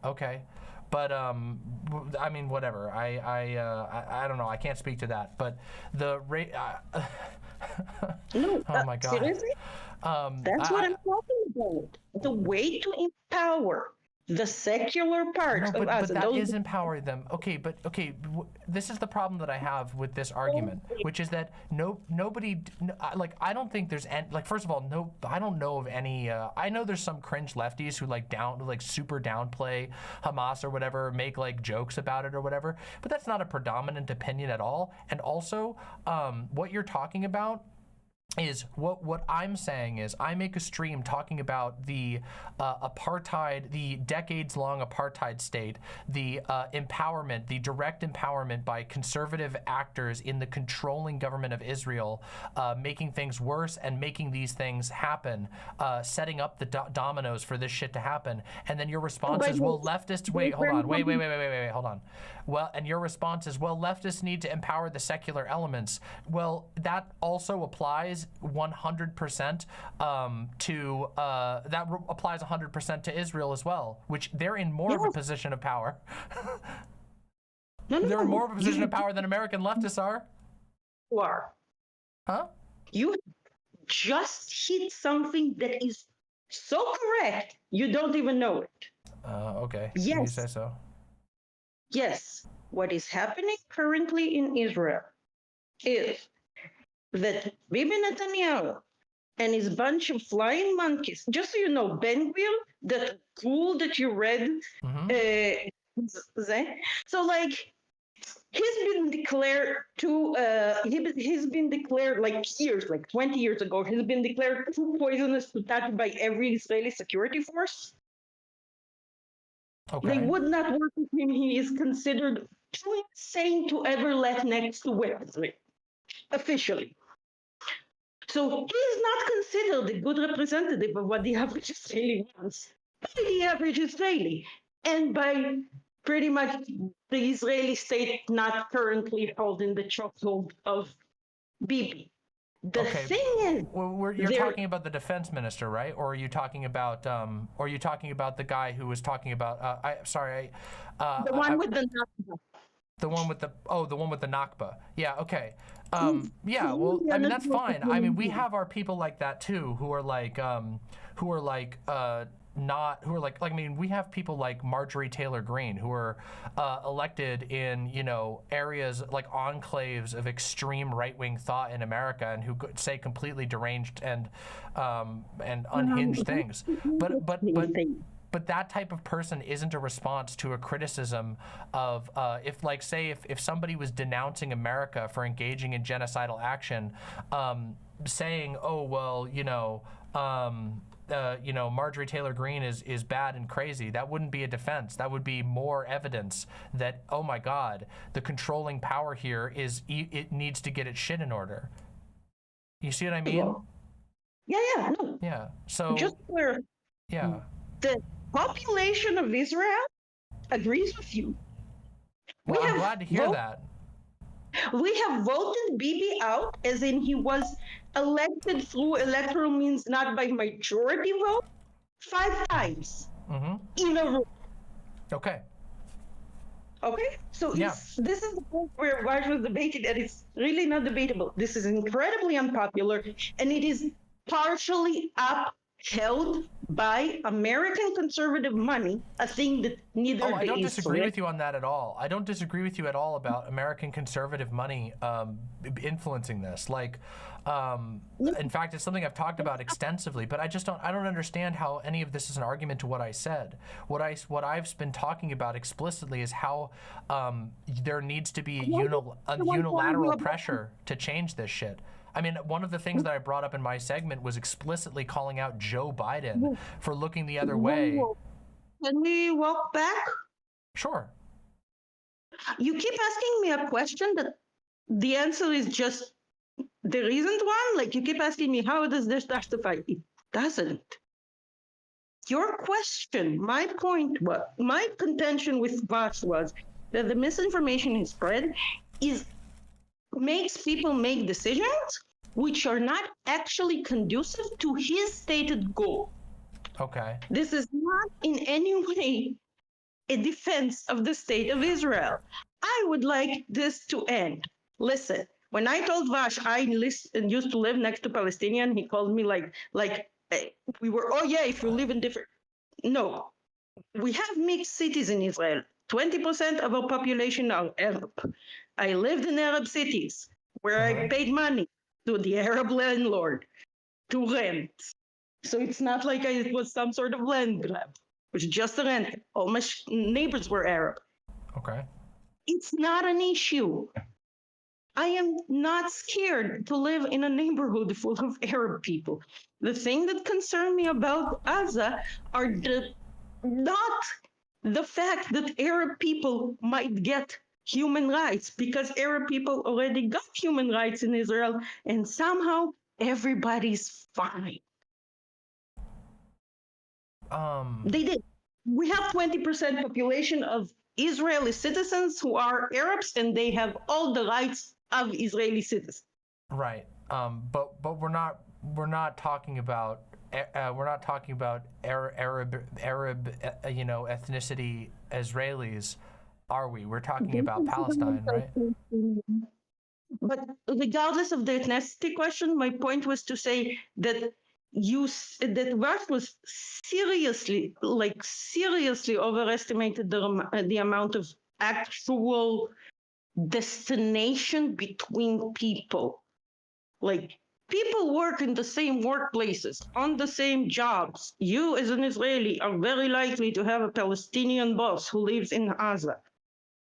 Okay, but I mean, whatever. I don't know. I can't speak to that. But the rate. No, oh my God. Seriously? That's what I'm talking about. The way to empower the secular part of us. But that is empowering them. Okay, but this is the problem that I have with this argument, which is that nobody, like, I don't think there's any, like, first of all, I don't know of any. I know there's some cringe lefties who super downplay Hamas or whatever, make like jokes about it or whatever, but that's not a predominant opinion at all. And also, what you're talking about is what I'm saying is I make a stream talking about the apartheid, the decades-long apartheid state, the empowerment, the direct empowerment by conservative actors in the controlling government of Israel, making things worse and making these things happen, setting up the dominoes for this shit to happen. And then your response is, well, leftists, wait, hold on, wait, hold on. Well, and your response is, well, leftists need to empower the secular elements. Well, that also applies 100% to applies 100% to Israel as well, which they're in more of a position of power. They're in more of a position of power than American leftists are. You are. Huh? You just hit something that is so correct, you don't even know it. Okay. Yes. You say so. Yes. What is happening currently in Israel is that Bibi Netanyahu and his bunch of flying monkeys, just so you know, Ben Gvir, that rule that you read, so like, he's been declared like years, like 20 years ago, he's been declared too poisonous to touch by every Israeli security force. Okay. They would not work with him. He is considered too insane to ever let next to weapons, officially. So he is not considered a good representative of what the average Israeli wants by the average Israeli and by pretty much the Israeli state not currently holding the chokehold of Bibi. The thing is, you're talking about the defense minister, right? Or are you talking about the guy who was talking about? The one with the Nakba. The one with the Nakba. Yeah. Okay. Yeah. Well, I mean, that's fine. I mean, we have our people like that too, who are like I mean, we have people like Marjorie Taylor Greene who are elected in, areas like enclaves of extreme right-wing thought in America and who say completely deranged and unhinged things. But that type of person isn't a response to a criticism of if somebody was denouncing America for engaging in genocidal action, saying, oh, well, Marjorie Taylor Greene is bad and crazy. That wouldn't be a defense. That would be more evidence that, oh my God, the controlling power here it needs to get its shit in order. You see what I mean? Yeah, no. Yeah. So Just where yeah. the population of Israel agrees with you. Well, I'm glad to hear that. We have voted Bibi out, as in he was elected through electoral means, not by majority vote, 5 times in a row. Okay. Okay, so Yeah. this is the point where Raj was debated, and it's really not debatable. This is incredibly unpopular, and it is partially upheld by American conservative money, a thing that neither I don't the disagree with you on that at all. I don't disagree with you at all about American conservative money influencing this. Like, in fact, it's something I've talked about extensively, but I don't understand how any of this is an argument to what I said. What I've been talking about explicitly is how there needs to be a unilateral pressure to change this shit. I mean, one of the things that I brought up in my segment was explicitly calling out Joe Biden for looking the other way. Can we walk back? Sure. You keep asking me a question that the answer is just, there isn't one. Like, you keep asking me, how does this justify? It doesn't. Your question, my contention with Vox was that the misinformation he spread makes people make decisions which are not actually conducive to his stated goal. Okay. This is not in any way a defense of the state of Israel. I would like this to end. Listen, when I told Vash I used to live next to Palestinian, he called me like we were, oh yeah, if you live in different. No, we have mixed cities in Israel. 20% of our population are Arab. I lived in Arab cities where I paid money to the Arab landlord to rent. So it's not like it was some sort of land grab. It was just a rent. All my neighbors were Arab. Okay. It's not an issue. I am not scared to live in a neighborhood full of Arab people. The thing that concerned me about Gaza are not the fact that Arab people might get human rights, because Arab people already got human rights in Israel, and somehow everybody's fine. They did. We have 20% population of Israeli citizens who are Arabs, and they have all the rights of Israeli citizens. Right. But we're not talking about Arab ethnicity Israelis, are we? We're talking about Palestine, right? But regardless of the ethnicity question, my point was to say that Rush was seriously overestimated the amount of actual destination between people. Like, people work in the same workplaces, on the same jobs. You, as an Israeli, are very likely to have a Palestinian boss who lives in Gaza.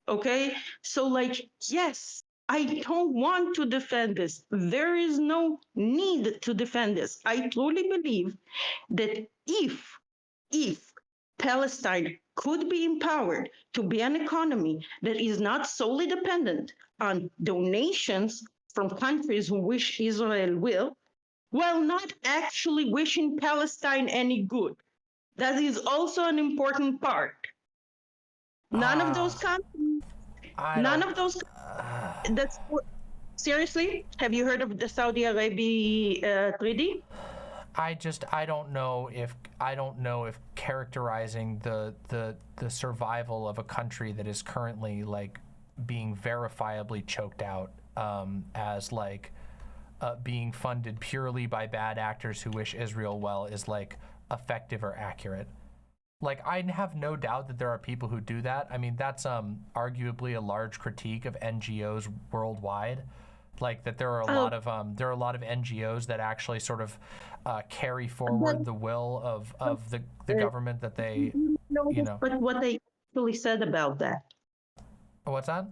Okay? So, like, yes, I don't want to defend this. There is no need to defend this. I truly believe that if Palestine could be empowered to be an economy that is not solely dependent on donations from countries who wish Israel will, while not actually wishing Palestine any good. That is also an important part. None of those countries, seriously, have you heard of the Saudi Arabia treaty? I don't know if characterizing the survival of a country that is currently like being verifiably choked out as like being funded purely by bad actors who wish Israel well is like effective or accurate. Like, I have no doubt that there are people who do that. I mean, that's arguably a large critique of NGOs worldwide. Like, that there are a lot of NGOs that actually sort of carry forward the will of the government that they, you know. But what they actually said about that. What's that?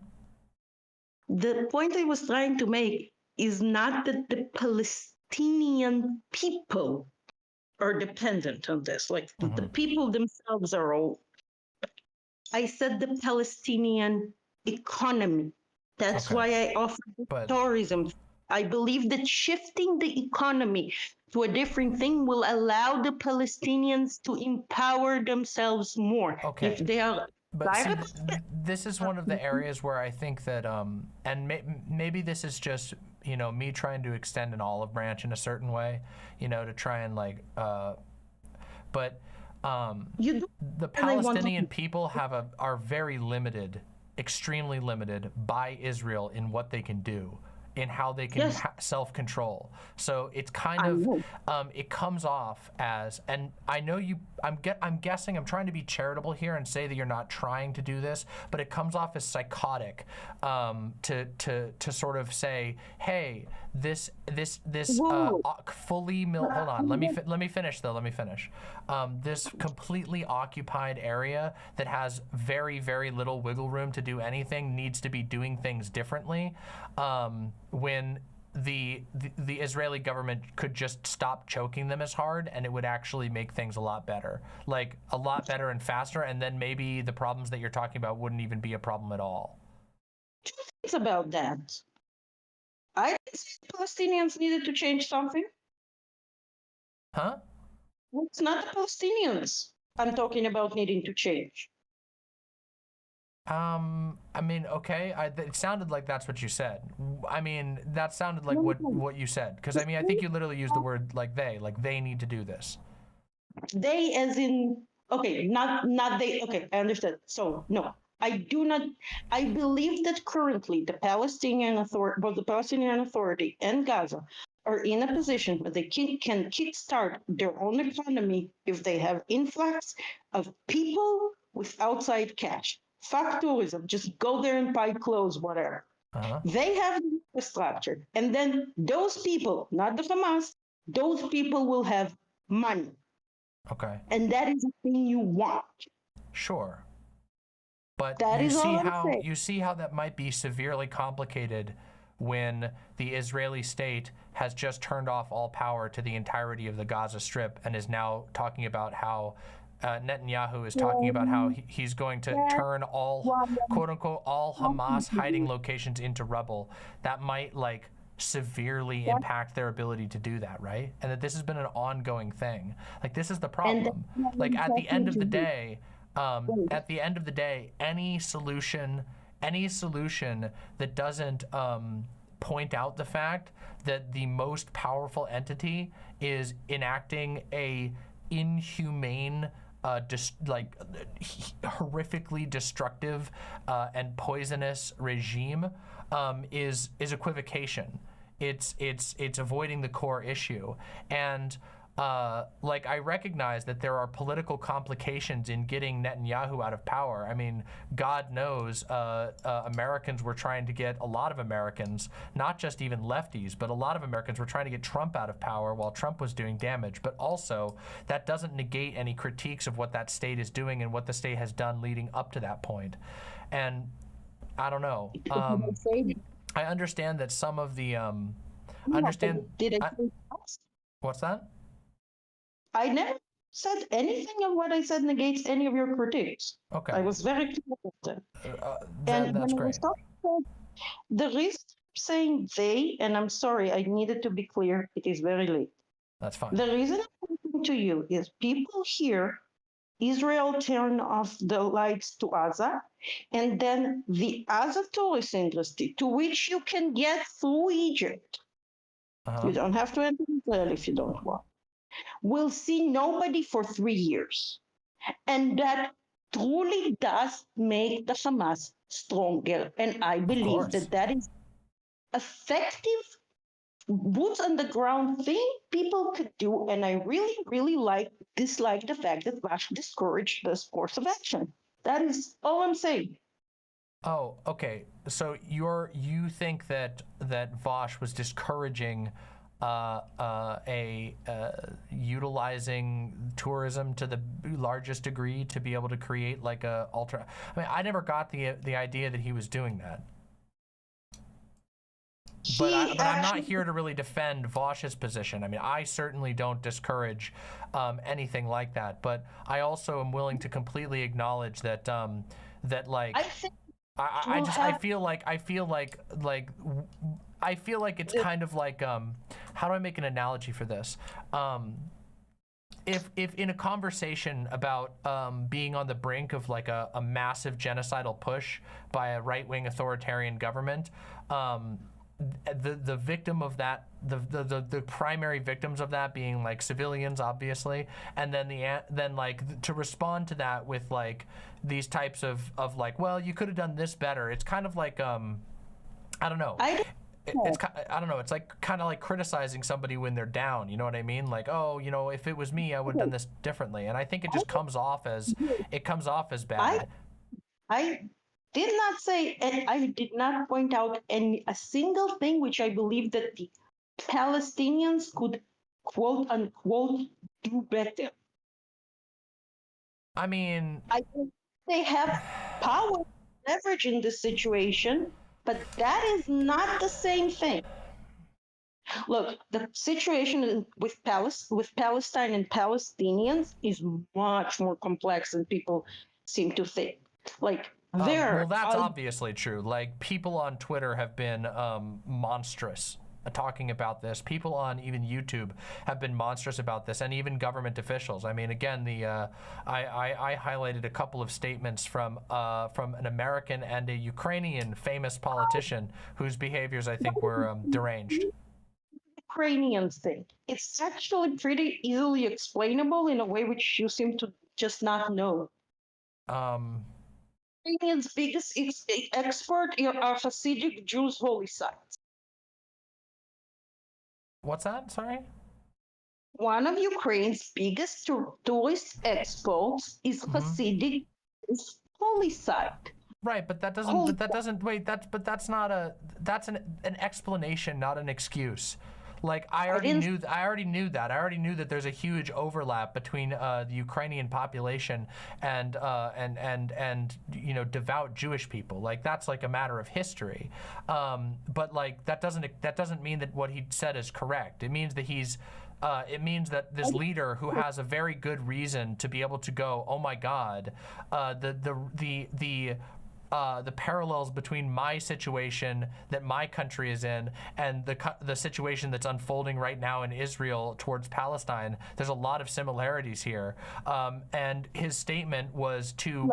The point I was trying to make is not that the Palestinian people are dependent on this. Like the Mhm. people themselves are all. I said the Palestinian economy. That's Okay. why I offer But tourism. I believe that shifting the economy to a different thing will allow the Palestinians to empower themselves more. If okay. they are But see, this is one of the areas where I think that, and maybe this is just, you know, me trying to extend an olive branch in a certain way, you know, to try and like, but you do, the and I want Palestinian to. people are very limited, extremely limited by Israel in what they can do, in how they can Yes, self-control. So it's kind I of know. it comes off as, and I know you, I'm guessing, I'm trying to be charitable here and say that you're not trying to do this, but it comes off as psychotic, to sort of say, hey, this Whoa. fully hold on, let me finish though, let me finish. This completely occupied area that has very, very little wiggle room to do anything needs to be doing things differently, when the Israeli government could just stop choking them as hard, and it would actually make things a lot better, like a lot better and faster, and then maybe the problems that you're talking about wouldn't even be a problem at all. It's about that. I think Palestinians needed to change something. Huh? It's not the Palestinians I'm talking about needing to change. I mean, okay, it sounded like that's what you said. I mean, that sounded like No, what you said, because I mean, I think you literally used the word like they need to do this. they as in, okay, not they. Okay, I understand. So no, I do not. I believe that currently the Palestinian Authority, both the Palestinian Authority and Gaza, are in a position where they can kickstart their own economy if they have influx of people with outside cash. Fuck tourism. Just go there and buy clothes, whatever. Uh-huh. They have the infrastructure, and then those people, not the Hamas, those people will have money, Okay. and that is the thing you want. Sure. But That is all I'm saying. you see how that might be severely complicated when the Israeli state has just turned off all power to the entirety of the Gaza Strip and is now talking about how Netanyahu is talking about how he's going to turn all, quote unquote, all Hamas hiding locations into rubble. That might like severely impact their ability to do that, right? And that this has been an ongoing thing. Like, this is the problem. Like, at the end of the day, any solution that doesn't point out the fact that the most powerful entity is enacting a inhumane, horrifically destructive and poisonous regime, is equivocation. It's avoiding the core issue. And like, I recognize that there are political complications in getting Netanyahu out of power. I mean, God knows Americans were trying to get, a lot of Americans, not just even lefties, but a lot of Americans were trying to get Trump out of power while Trump was doing damage. But also, that doesn't negate any critiques of what that state is doing and what the state has done leading up to that point. And I don't know. I understand that some of the what's that? I never said anything of what I said negates any of your critiques. Okay. I was very clear about that. And That's when I great. was talking about the reason I'm saying they, and I'm sorry, I needed to be clear, it is very late. That's fine. The reason I'm talking to you is people here, Israel turned off the lights to Gaza, and then the Gaza tourist industry, to which you can get through Egypt. You don't have to enter Israel if you don't want. Will see nobody for 3 years. And that truly does make the Hamas stronger. And I believe that is effective, boots on the ground thing people could do. And I really, really dislike the fact that Russia discouraged this course of action. That is all I'm saying. Oh, okay. So you think that Vosh was discouraging utilizing tourism to the largest degree to be able to create like a I mean, I never got the idea that he was doing that. But He I'm not actually, here to really defend Vosh's position. I mean, I certainly don't discourage anything like that. But I also am willing to completely acknowledge that that like I think I we'll just have I feel like it's the, kind of like how do I make an analogy for this? If in a conversation about being on the brink of like a massive genocidal push by a right-wing authoritarian government, the victim of that, the primary victims of that being like civilians, obviously, and then like to respond to that with like these types of like, well, you could have done this better. It's kind of like I don't know. I don't I don't know. It's like kind of like criticizing somebody when they're down. You know what I mean? Like, oh, you know, if it was me, I would have done this differently. And I think it just comes off as bad. I did not say, and I did not point out a single thing which I believe that the Palestinians could quote unquote do better. I mean, I think they have power, leverage in this situation, but that is not the same thing. Look, the situation with Palestine and Palestinians is much more complex than people seem to think. Like well, that's obviously true. Like people on Twitter have been monstrous talking about this. People on even YouTube have been monstrous about this, and even government officials. I mean, again, I highlighted a couple of statements from an American and a Ukrainian famous politician whose behaviors I think were deranged. Ukrainian thing. It's actually pretty easily explainable in a way which you seem to just not know. Ukrainians' biggest export are Hasidic Jews' holy sites. What's that? Sorry? One of Ukraine's biggest tourist exports is Hasidic Jews' holy site. Right, but that doesn't wait, that's an explanation, not an excuse. Like I already knew that. I already knew that there's a huge overlap between the Ukrainian population and you know, devout Jewish people. Like that's like a matter of history. But like that doesn't mean that what he said is correct. It means that it means that this leader who has a very good reason to be able to go, oh my God, the parallels between my situation that my country is in and the situation that's unfolding right now in Israel towards Palestine, there's a lot of similarities here. And his statement was to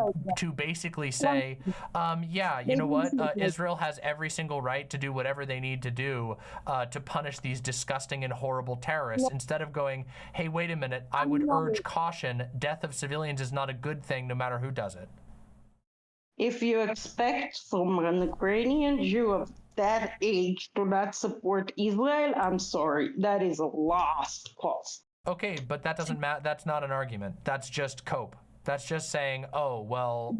basically say, yeah, you know what, Israel has every single right to do whatever they need to do to punish these disgusting and horrible terrorists, instead of going, hey, wait a minute, I would urge caution. Death of civilians is not a good thing no matter who does it. If you expect from an Ukrainian Jew of that age to not support Israel, I'm sorry, that is a lost cause. Okay, but that doesn't matter. That's not an argument. That's just cope. That's just saying, oh, well,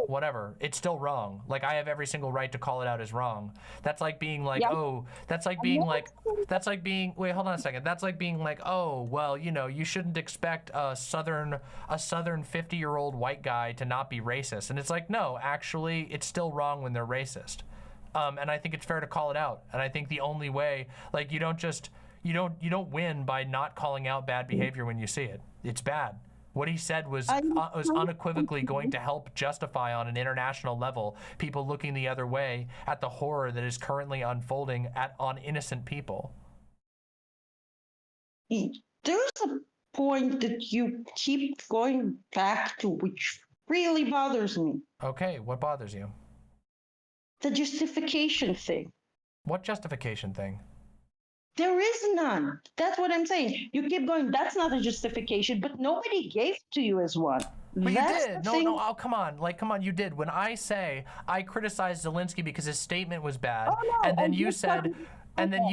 whatever. It's still wrong. Like, I have every single right to call it out as wrong. That's like being like, oh, that's like being, wait, hold on a second. That's like being like, oh, well, you know, you shouldn't expect a southern 50-year-old white guy to not be racist. And it's like, no, actually, it's still wrong when they're racist. And I think it's fair to call it out. And I think the only way, like, you don't win by not calling out bad behavior when you see it. It's bad. What he said was unequivocally going to help justify on an international level people looking the other way at the horror that is currently unfolding on innocent people. There's a point that you keep going back to which really bothers me. Okay, what bothers you? The justification thing. What justification thing? There is none. That's what I'm saying. You keep going, that's not a justification, but nobody gave to you as one. But That's you did. the thing. No, oh, come on, you did. When I say I criticized Zelensky because his statement was bad, and then you said, and then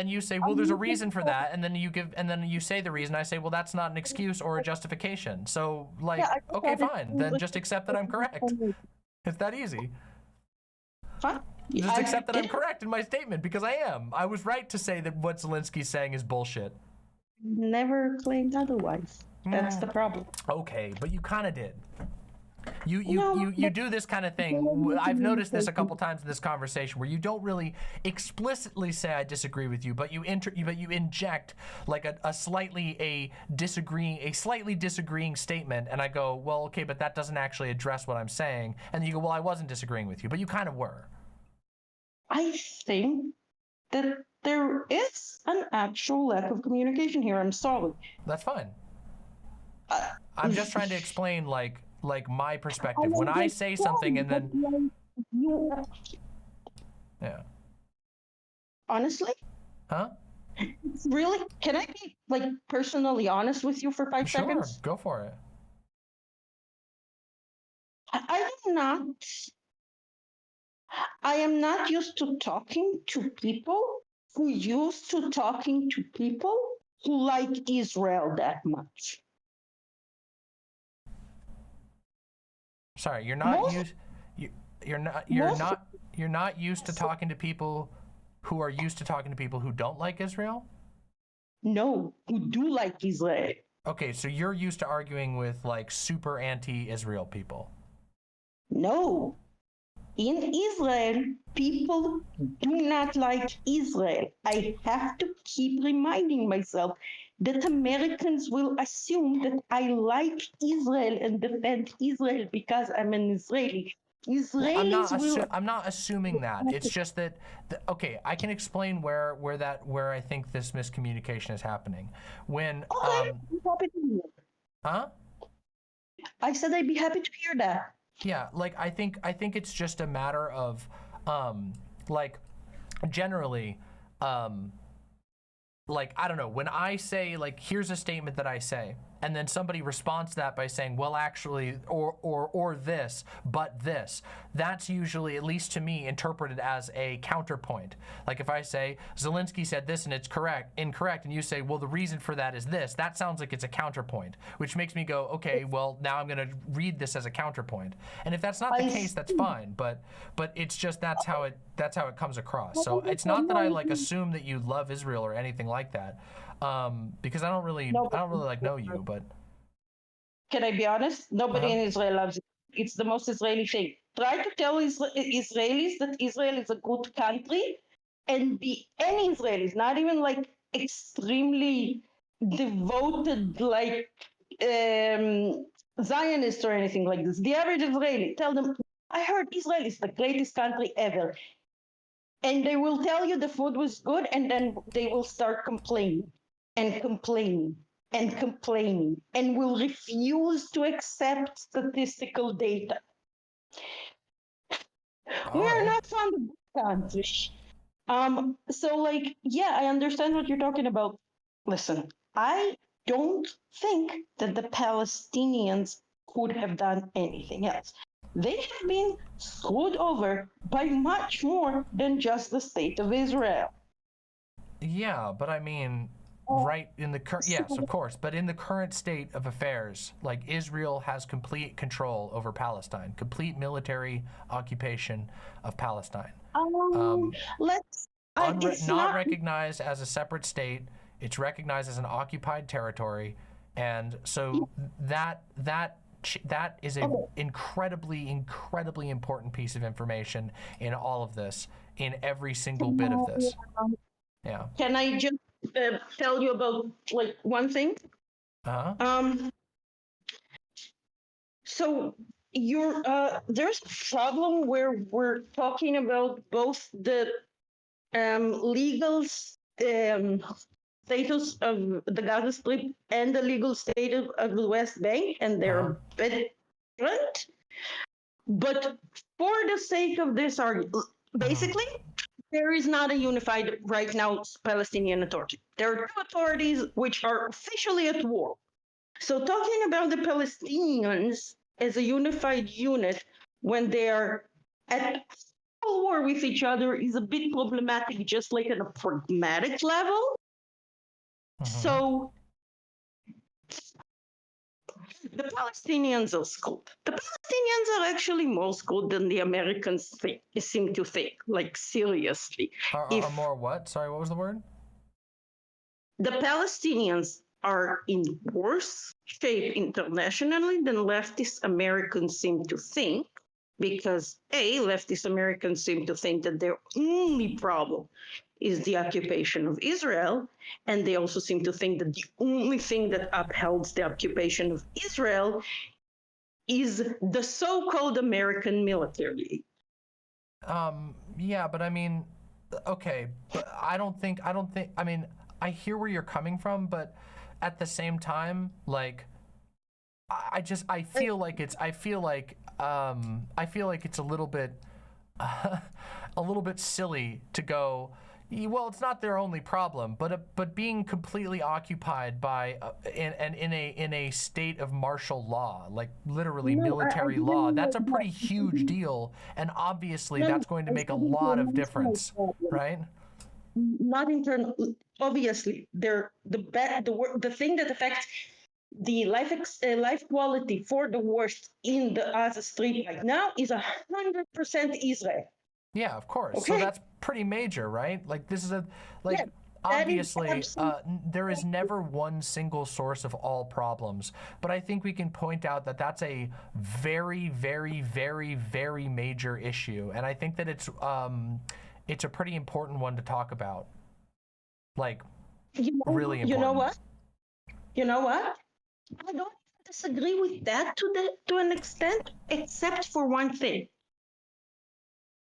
you say, well, there's a reason for that, and then you say the reason. I say, well, that's not an excuse or a justification. So, like, okay, fine, then just accept that I'm correct. It's that easy. Fine. Just accept that I'm correct in my statement, because I am. I was right to say that what Zelensky's saying is bullshit. Never claimed otherwise. That's the problem. Okay, but you kind of did. You do this kind of thing. I've noticed this a couple times in this conversation where you don't really explicitly say I disagree with you, but you inject like a slightly disagreeing statement, and I go, well, okay, but that doesn't actually address what I'm saying, and then you go, well, I wasn't disagreeing with you, but you kind of were. I think that there is an actual lack of communication here. I'm sorry. That's fine. I'm just trying to explain like my perspective. When I say something and then yeah. Honestly? Huh? Really? Can I be like personally honest with you for 5 Sure, seconds? go for it. I am not used to talking to people who used to talking to people who like Israel that much. Sorry, you're not used to talking to people who are used to talking to people who don't like Israel? No, who do like Israel. Okay, so you're used to arguing with like super anti-Israel people. No. In Israel, people do not like Israel. I have to keep reminding myself that Americans will assume that I like Israel and defend Israel because I'm an Israeli. Israelis I'm not assuming that. It's just that, okay, I can explain where I think this miscommunication is happening. When Okay, I'm happy to hear. huh? I said I'd be happy to hear that. Yeah, like I think it's just a matter of like generally like I don't know, when I say like here's a statement that I say and then somebody responds to that by saying, well, actually, or this, but this, that's usually, at least to me, interpreted as a counterpoint. Like if I say Zelensky said this and it's incorrect, and you say, well, the reason for that is this, that sounds like it's a counterpoint, which makes me go, okay, well, now I'm going to read this as a counterpoint. And if that's not the case, that's fine. But it's just that's how it comes across. So it's not that I like assume that you love Israel or anything like that. Because I don't really like know you, but can I be honest? Nobody in Israel loves it. It's the most Israeli thing. Try to tell Israelis that Israel is a good country, and any Israelis, not even like extremely devoted, like Zionists or anything like this. The average Israeli, tell them, I heard Israel is the greatest country ever. And they will tell you the food was good, and then they will start complaining and complaining and complaining and will refuse to accept statistical data. We are not fond of this country. So like, yeah, I understand what you're talking about. Listen, I don't think that the Palestinians could have done anything else. They have been screwed over by much more than just the state of Israel. yeah, but I mean, right in the current, yes, of course, but in the current state of affairs, like Israel has complete control over Palestine, complete military occupation of Palestine. Not recognized as a separate state. It's recognized as an occupied territory, and so that is an incredibly important piece of information in all of this, in every single bit of this. Yeah. Can I just tell you about like one thing? So there's a problem where we're talking about both the legal status of the Gaza Strip and the legal status of the West Bank, and they're a bit different. But for the sake of this argument, basically, there is not a unified right now Palestinian authority. There are two authorities which are officially at war. So talking about the Palestinians as a unified unit when they are at war with each other is a bit problematic, just like on a pragmatic level. So the Palestinians are schooled. The Palestinians are actually more schooled than the Americans seem to think, like seriously. Are more what? Sorry, what was the word? The Palestinians are in worse shape internationally than leftist Americans seem to think, because leftist Americans seem to think that their only problem is the occupation of Israel, and they also seem to think that the only thing that upholds the occupation of Israel is the so-called American military. Yeah, but I mean, okay, but I don't think, I mean, I hear where you're coming from, but at the same time, like, I feel like it's a little bit, a little bit silly to go, well, it's not their only problem, but being completely occupied by in a state of martial law, like literally military law, that's a pretty huge deal, and obviously that's going to make a lot of difference, right? Not internal. Obviously, the thing that affects the life quality for the worst in the Gaza Strip right now is 100% Israel. Yeah, of course. Okay. So that's pretty major, right? Like this is Yeah, obviously there is never one single source of all problems, but I think we can point out that that's a very, very, very, very major issue, and I think that it's a pretty important one to talk about. Like, really important. You know what? I don't disagree with that to an extent, except for one thing.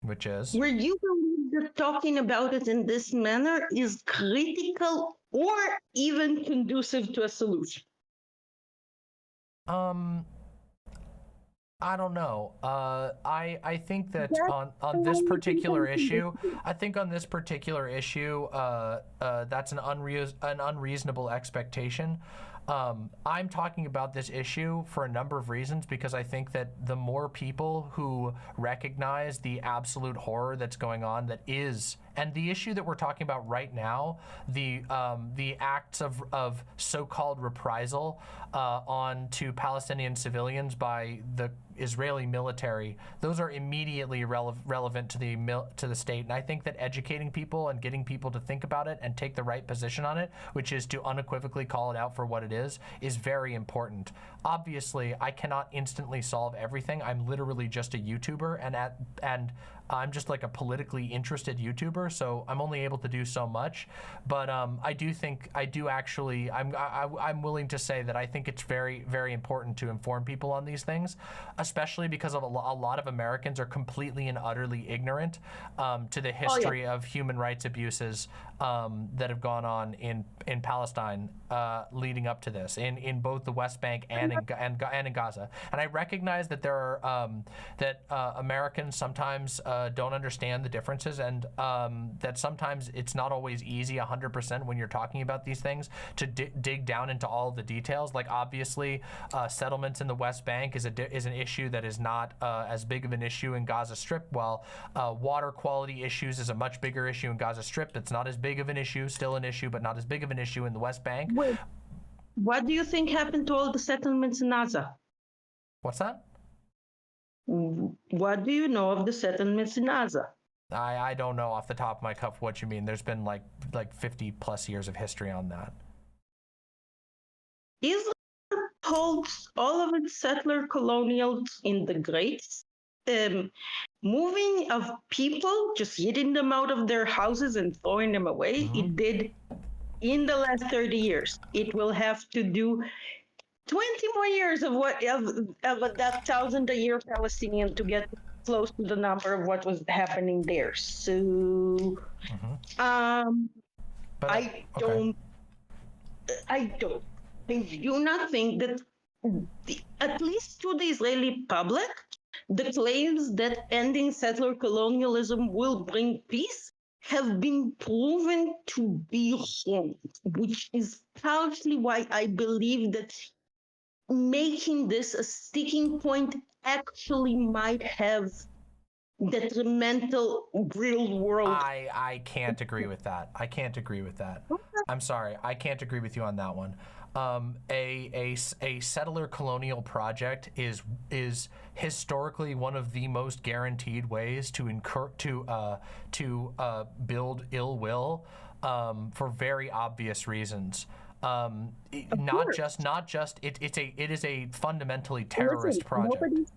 Which is? Where you believe that talking about it in this manner is critical or even conducive to a solution. I don't know. I think that on this particular issue, that's an unreasonable expectation. I'm talking about this issue for a number of reasons, because I think that the more people who recognize the absolute horror that's going on, and the issue that we're talking about right now, the acts of so-called reprisal onto Palestinian civilians by the Israeli military, those are immediately relevant to the state. And I think that educating people and getting people to think about it and take the right position on it, which is to unequivocally call it out for what it is very important. Obviously, I cannot instantly solve everything. I'm literally just a YouTuber, and I'm just like a politically interested YouTuber, so I'm only able to do so much. But I'm willing to say that I think it's very, very important to inform people on these things, especially because of a lot of Americans are completely and utterly ignorant to the history of human rights abuses that have gone on in Palestine leading up to this, in both the West Bank and in Gaza. And I recognize that there are Americans sometimes don't understand the differences, and that sometimes it's not always easy 100% when you're talking about these things to dig down into all the details. Like obviously, settlements in the West Bank is an issue that is not as big of an issue in Gaza Strip, while water quality issues is a much bigger issue in Gaza Strip. It's not as big of an issue, still an issue, but not as big of an issue in the West Bank. Wait, what do you think happened to all the settlements in Gaza? What's that? What do you know of the settlements in Gaza? I don't know off the top of my cup what you mean. There's been like 50 plus years of history on that. Israel holds all of its settler colonials in the Greats. Moving of people, just getting them out of their houses and throwing them away, it did in the last 30 years. It will have to do 20 more years of that 1,000 a year Palestinian to get close to the number of what was happening there. So, I do not think that, at least to the Israeli public, the claims that ending settler colonialism will bring peace have been proven to be wrong, which is partially why I believe that making this a sticking point actually might have detrimental real world. I can't agree with that. I'm sorry, I can't agree with you on that one. A settler colonial project is historically one of the most guaranteed ways to build ill will for very obvious reasons. Not just it is a fundamentally terrorist project.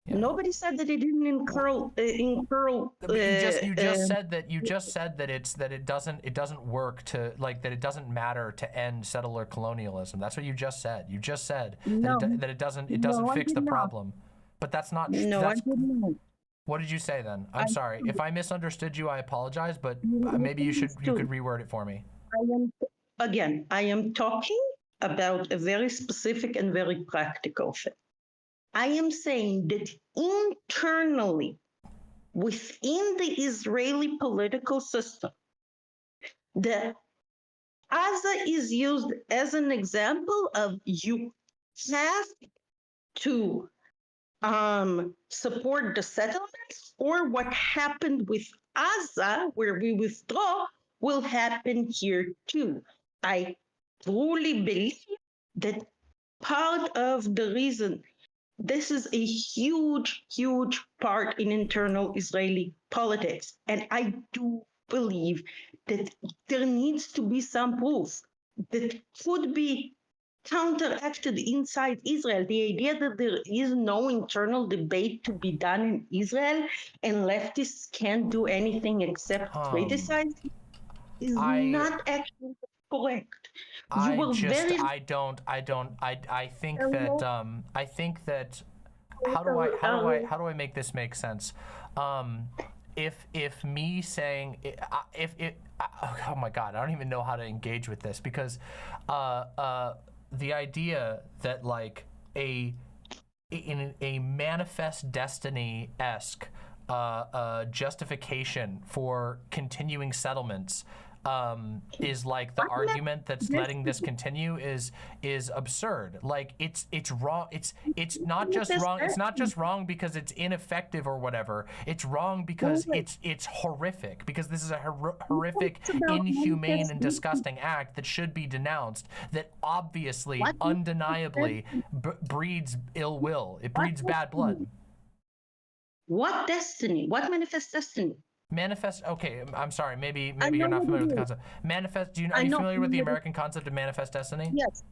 Nobody said that it didn't incur. But you just said that it doesn't work to, like, that it doesn't matter to end settler colonialism. That's what you just said. You just said that it doesn't fix the problem. But that's not. No, I did not. What did you say then? I'm sorry if I misunderstood you. I apologize, but maybe you could reword it for me. I am talking about a very specific and very practical thing. I am saying that internally, within the Israeli political system, the Gaza is used as an example of you have to support the settlements, or what happened with Gaza, where we withdraw, will happen here too. I truly believe that part of the reason this is a huge, huge part in internal Israeli politics. And I do believe that there needs to be some proof that could be counteracted inside Israel. The idea that there is no internal debate to be done in Israel and leftists can't do anything except criticize is not actually correct. I think that how do I make this make sense? If me saying oh my God, I don't even know how to engage with this, because the idea that, like, in a manifest destiny-esque justification for continuing settlements is like the argument that's letting this continue is absurd. Like, it's wrong. It's not just wrong. It's not just wrong because it's ineffective or whatever. It's wrong because it's horrific, because this is a horrific, inhumane, and disgusting act that should be denounced, that obviously, undeniably breeds ill will. It breeds bad blood. What destiny? What manifest destiny? Manifest. Okay, I'm sorry. Maybe you're not familiar with the concept. Manifest. Are you familiar with the American concept of manifest destiny? Yes.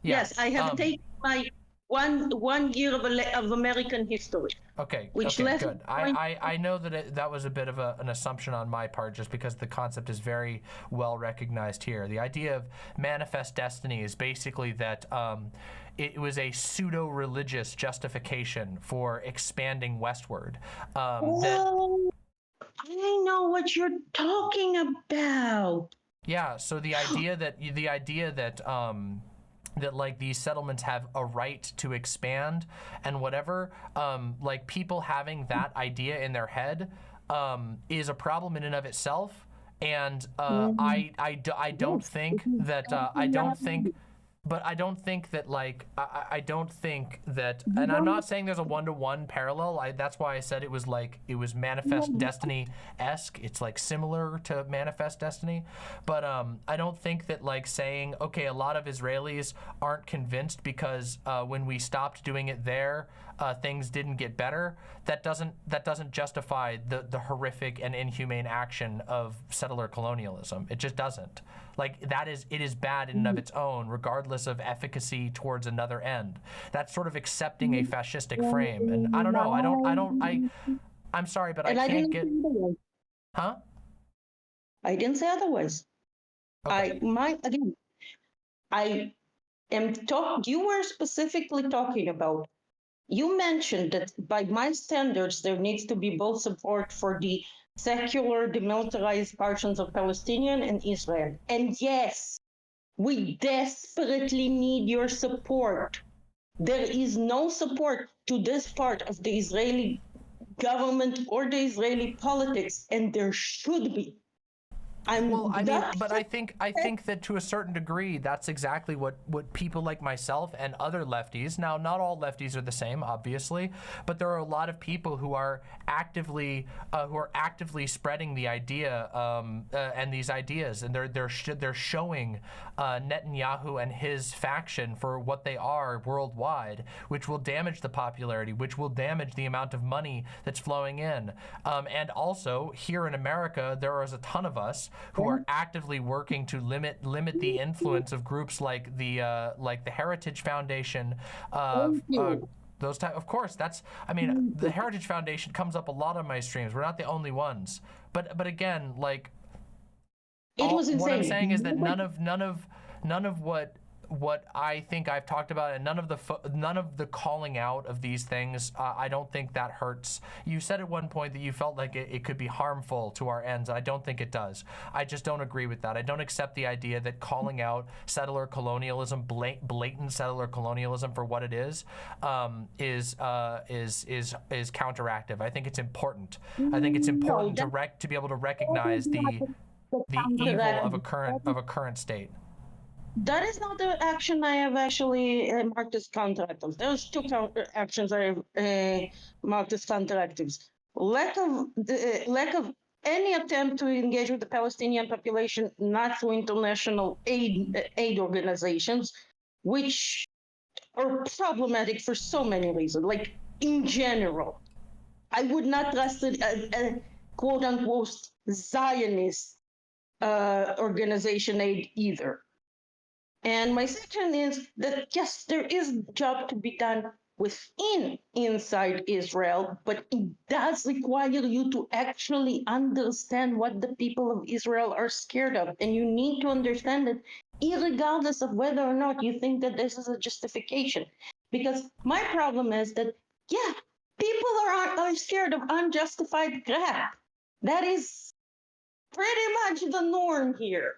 Yes, I have taken my one year of American history. Okay. Good. I know that that was a bit of an assumption on my part, just because the concept is very well recognized here. The idea of manifest destiny is basically that it was a pseudo-religious justification for expanding westward. I know what you're talking about. Yeah, so the idea that that, like, these settlements have a right to expand and whatever, like, people having that idea in their head is a problem in and of itself. And I don't think that But I don't think that, like, I don't think that, and I'm not saying there's a one-to-one parallel. That's why I said it was Manifest Destiny-esque. It's, like, similar to Manifest Destiny. But I don't think that, like, saying, okay, a lot of Israelis aren't convinced because when we stopped doing it there, things didn't get better. That doesn't justify the horrific and inhumane action of settler colonialism. It just doesn't. Like, it is bad in and of its own, regardless of efficacy towards another end. That's sort of accepting a fascistic frame. And I don't know. I'm sorry, but I can't get. Huh? I didn't say otherwise. Okay. You were specifically talking about. You mentioned that by my standards, there needs to be both support for the secular, demilitarized portions of Palestinian and Israel. And yes, we desperately need your support. There is no support to this part of the Israeli government or the Israeli politics, and there should be. I think that to a certain degree, that's exactly what people like myself and other lefties, now not all lefties are the same, obviously, but there are a lot of people who are actively spreading the idea and these ideas, and they're showing Netanyahu and his faction for what they are worldwide, which will damage the popularity, which will damage the amount of money that's flowing in, and also here in America there is a ton of us who are actively working to limit the influence of groups like the Heritage Foundation, those type. Of course, that's. I mean, the Heritage Foundation comes up a lot on my streams. We're not the only ones, but again, like, It was insane. what I'm saying is that none of what I think I've talked about, and none of the calling out of these things, I don't think that hurts. You said at one point that you felt like it could be harmful to our ends. I don't think it does. I just don't agree with that. I don't accept the idea that calling out settler colonialism, blatant settler colonialism for what it is counteractive. I think it's important. I think it's important to be able to recognize the evil of a current state. That is not the action I have actually marked as counteractive. There's two actions I have marked as counteractives. Lack of any attempt to engage with the Palestinian population, not through international aid organizations, which are problematic for so many reasons. Like, in general, I would not trust a quote unquote Zionist organization aid either. And my second is that, yes, there is a job to be done inside Israel, but it does require you to actually understand what the people of Israel are scared of. And you need to understand it, irregardless of whether or not you think that this is a justification. Because my problem is that, yeah, people are scared of unjustified crap. That is pretty much the norm here.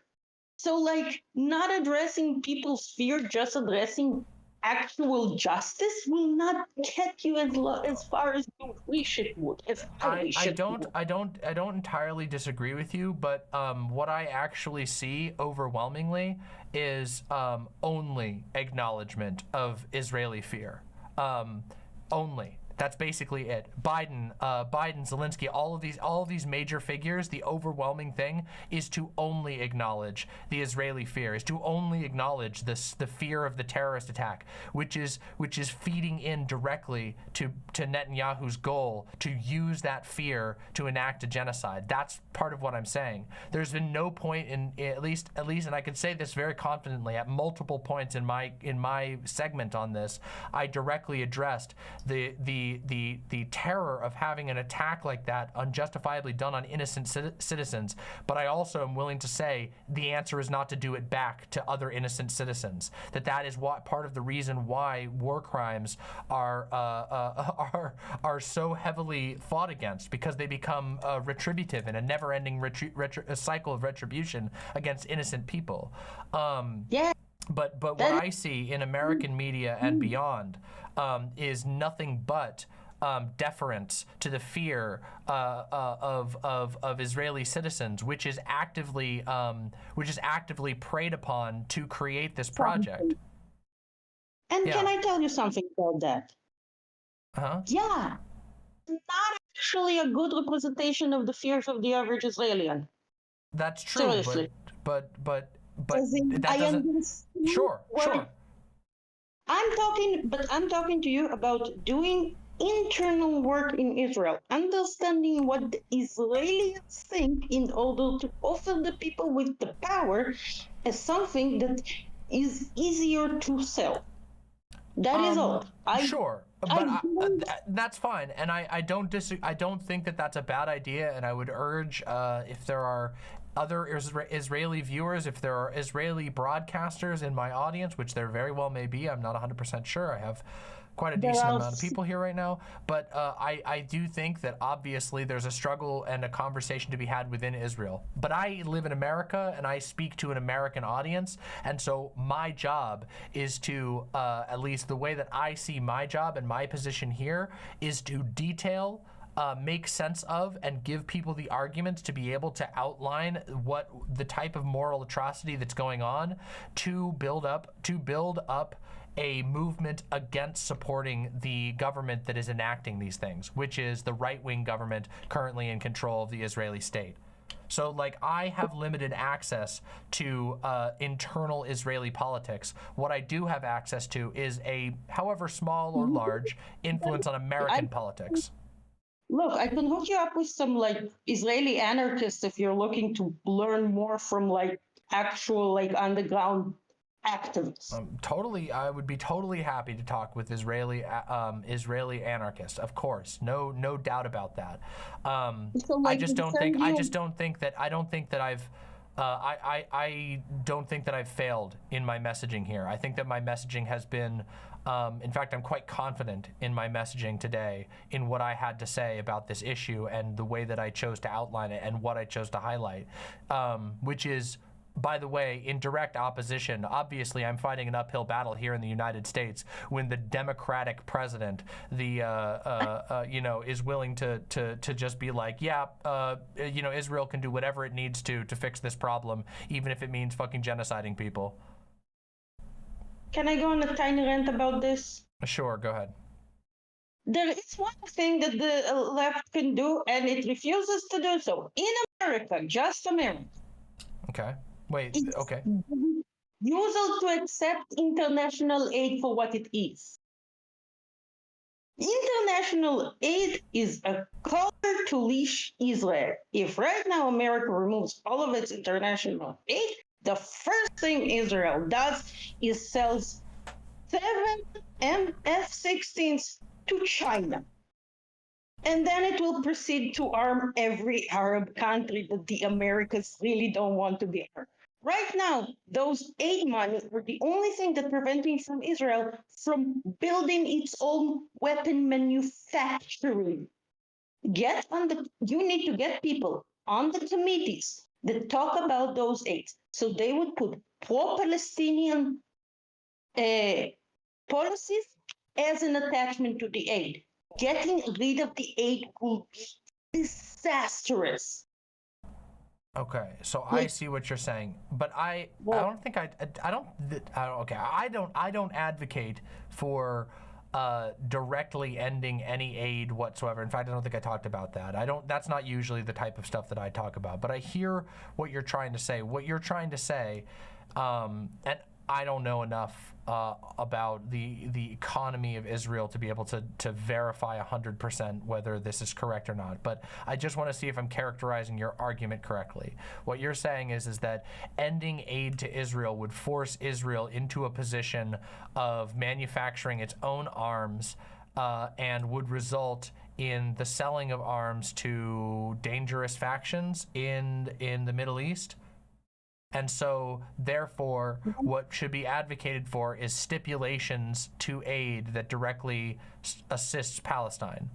So, like, not addressing people's fear, just addressing actual justice will not get you as far as you wish it would. I don't entirely disagree with you, but what I actually see overwhelmingly is only acknowledgement of Israeli fear. Only. That's basically it. Biden, Zelensky, all of these major figures, the overwhelming thing is to only acknowledge the Israeli fear, is to only acknowledge the fear of the terrorist attack, which is feeding in directly to Netanyahu's goal to use that fear to enact a genocide. That's part of what I'm saying. There's been no point in at least, and I can say this very confidently at multiple points in my segment on this, I directly addressed the terror of having an attack like that unjustifiably done on innocent citizens. But I also am willing to say the answer is not to do it back to other innocent citizens. That is what part of the reason why war crimes are so heavily fought against, because they become retributive in a never-ending cycle of retribution against innocent people. Yeah. But what I see in American media and beyond is nothing but deference to the fear of Israeli citizens, which is actively preyed upon to create this project. And can I tell you something about that? Yeah, not actually a good representation of the fears of the average Israeli. That's true. Seriously. But that I doesn't. Sure. I'm talking to you about doing internal work in Israel, understanding what the Israelis think in order to offer the people with the power as something that is easier to sell. That is all. Sure. But that's fine, and I don't think that that's a bad idea, and I would urge if there are other Israeli viewers, if there are Israeli broadcasters in my audience, which there very well may be, I'm not 100% sure. I have quite a decent amount of people here right now, but I do think that obviously there's a struggle and a conversation to be had within Israel. But I live in America and I speak to an American audience, and so my job is to, at least the way that I see my job and my position here, is to detail, make sense of, and give people the arguments to be able to outline what the type of moral atrocity that's going on, to build up a movement against supporting the government that is enacting these things, which is the right-wing government currently in control of the Israeli state. So, like, I have limited access to internal Israeli politics. What I do have access to is a, however small or large, influence on American politics. Look, I can hook you up with some like Israeli anarchists if you're looking to learn more from like actual like underground activists. Totally, I would be totally happy to talk with Israeli anarchists. Of course, no doubt about that. So, like, I just don't think. send I you- just don't think that. I don't think that I've. I don't think that I've failed in my messaging here. I think that my messaging has been. In fact, I'm quite confident in my messaging today in what I had to say about this issue and the way that I chose to outline it and what I chose to highlight, which is, by the way, in direct opposition. Obviously, I'm fighting an uphill battle here in the United States when the Democratic president, is willing to just be like, yeah, Israel can do whatever it needs to fix this problem, even if it means fucking genociding people. Can I go on a tiny rant about this? Sure, go ahead. There is one thing that the left can do, and it refuses to do so. In America, just America, Okay. Wait. it's Okay. usual to accept international aid for what it is. International aid is a collar to leash Israel. If right now America removes all of its international aid, the first thing Israel does is sells 7 F-16s to China. And then it will proceed to arm every Arab country that the Americans really don't want to be armed. Right now, those aid money are the only thing that preventing from Israel from building its own weapon manufacturing. You need to get people on the committees that talk about those aids. So they would put pro-Palestinian policies as an attachment to the aid. Getting rid of the aid will be disastrous. Okay, so I see what you're saying, but I don't think I don't advocate for directly ending any aid whatsoever. In fact, I don't think I talked about that. That's not usually the type of stuff that I talk about, but I hear what you're trying to say. What you're trying to say, and I don't know enough about the economy of Israel to be able to verify 100% whether this is correct or not. But I just want to see if I'm characterizing your argument correctly. What you're saying is that ending aid to Israel would force Israel into a position of manufacturing its own arms and would result in the selling of arms to dangerous factions in the Middle East. And so, therefore, what should be advocated for is stipulations to aid that directly assists Palestine.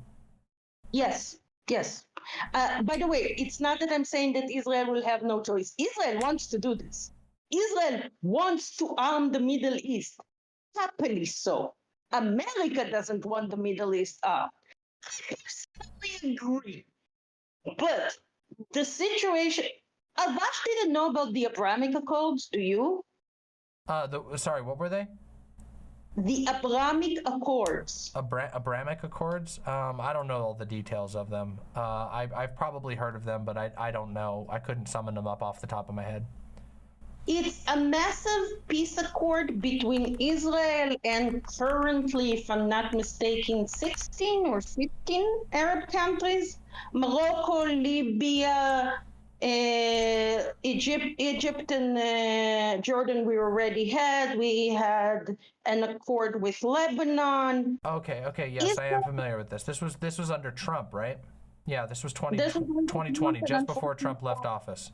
Yes, yes. By the way, it's not that I'm saying that Israel will have no choice. Israel wants to do this. Israel wants to arm the Middle East, happily so. America doesn't want the Middle East armed. I personally agree. But the situation, Avash didn't know about the Abrahamic Accords, do you? Sorry, what were they? The Abrahamic Accords. Abrahamic Accords? I don't know all the details of them. I've probably heard of them, but I don't know. I couldn't summon them up off the top of my head. It's a massive peace accord between Israel and currently, if I'm not mistaken, 16 or 15 Arab countries. Morocco, Libya, Egypt and Jordan we already had. We had an accord with Lebanon. Okay, yes, I am familiar with this. This was under Trump, right? Yeah, this was 2020, just before Trump left office.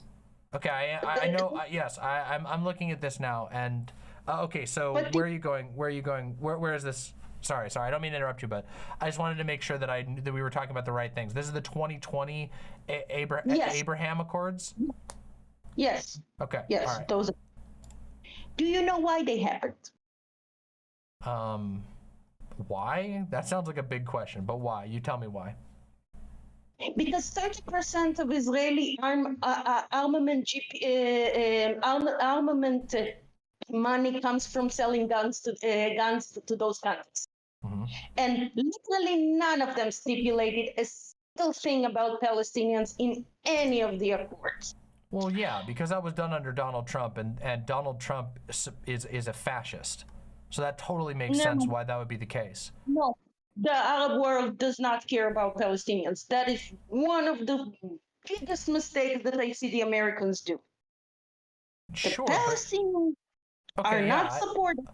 Okay, I know. Yes, I'm looking at this now, and okay. So where are you going? Where is this? Sorry, I don't mean to interrupt you, but I just wanted to make sure that that we were talking about the right things. This is the 2020 Abraham Accords. Yes. Okay. Yes, all right. those. Do you know why they happened? Why? That sounds like a big question, but why? You tell me why. Because 30% of Israeli armament money comes from selling guns to those countries. Mm-hmm. And literally none of them stipulated a single thing about Palestinians in any of the accords. Well, yeah, because that was done under Donald Trump, and Donald Trump is a fascist. So that totally makes sense why that would be the case. No, The Arab world does not care about Palestinians. That is one of the biggest mistakes that I see the Americans do. The Sure, but Palestinians are okay, not yeah. supported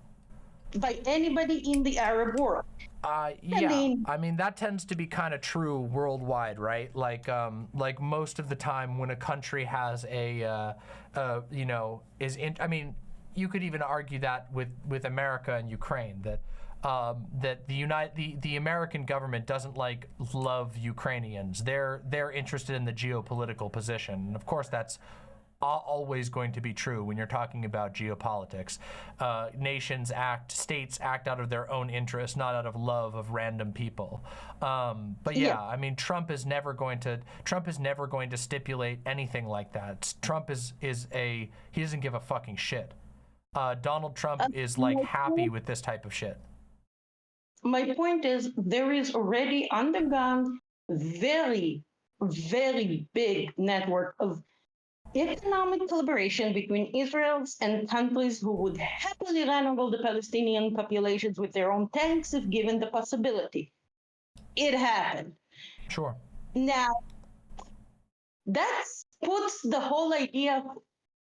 by anybody in the Arab world. I Yeah, mean, I mean that tends to be kind of true worldwide, right? Like most of the time when a country has you know, I mean, you could even argue that with America and Ukraine that that the American government doesn't like love Ukrainians. They're interested in the geopolitical position, and of course that's always going to be true when you're talking about geopolitics. States act out of their own interest, not out of love of random people. But yeah. yeah, I mean, Trump is never going to stipulate anything like that. He doesn't give a fucking shit. Donald Trump is like My happy point, with this type of shit. my point is, there is already on the ground very, very big network of economic collaboration between Israel's and countries who would happily run over the Palestinian populations with their own tanks if given the possibility. It happened. Sure. Now, that puts the whole idea of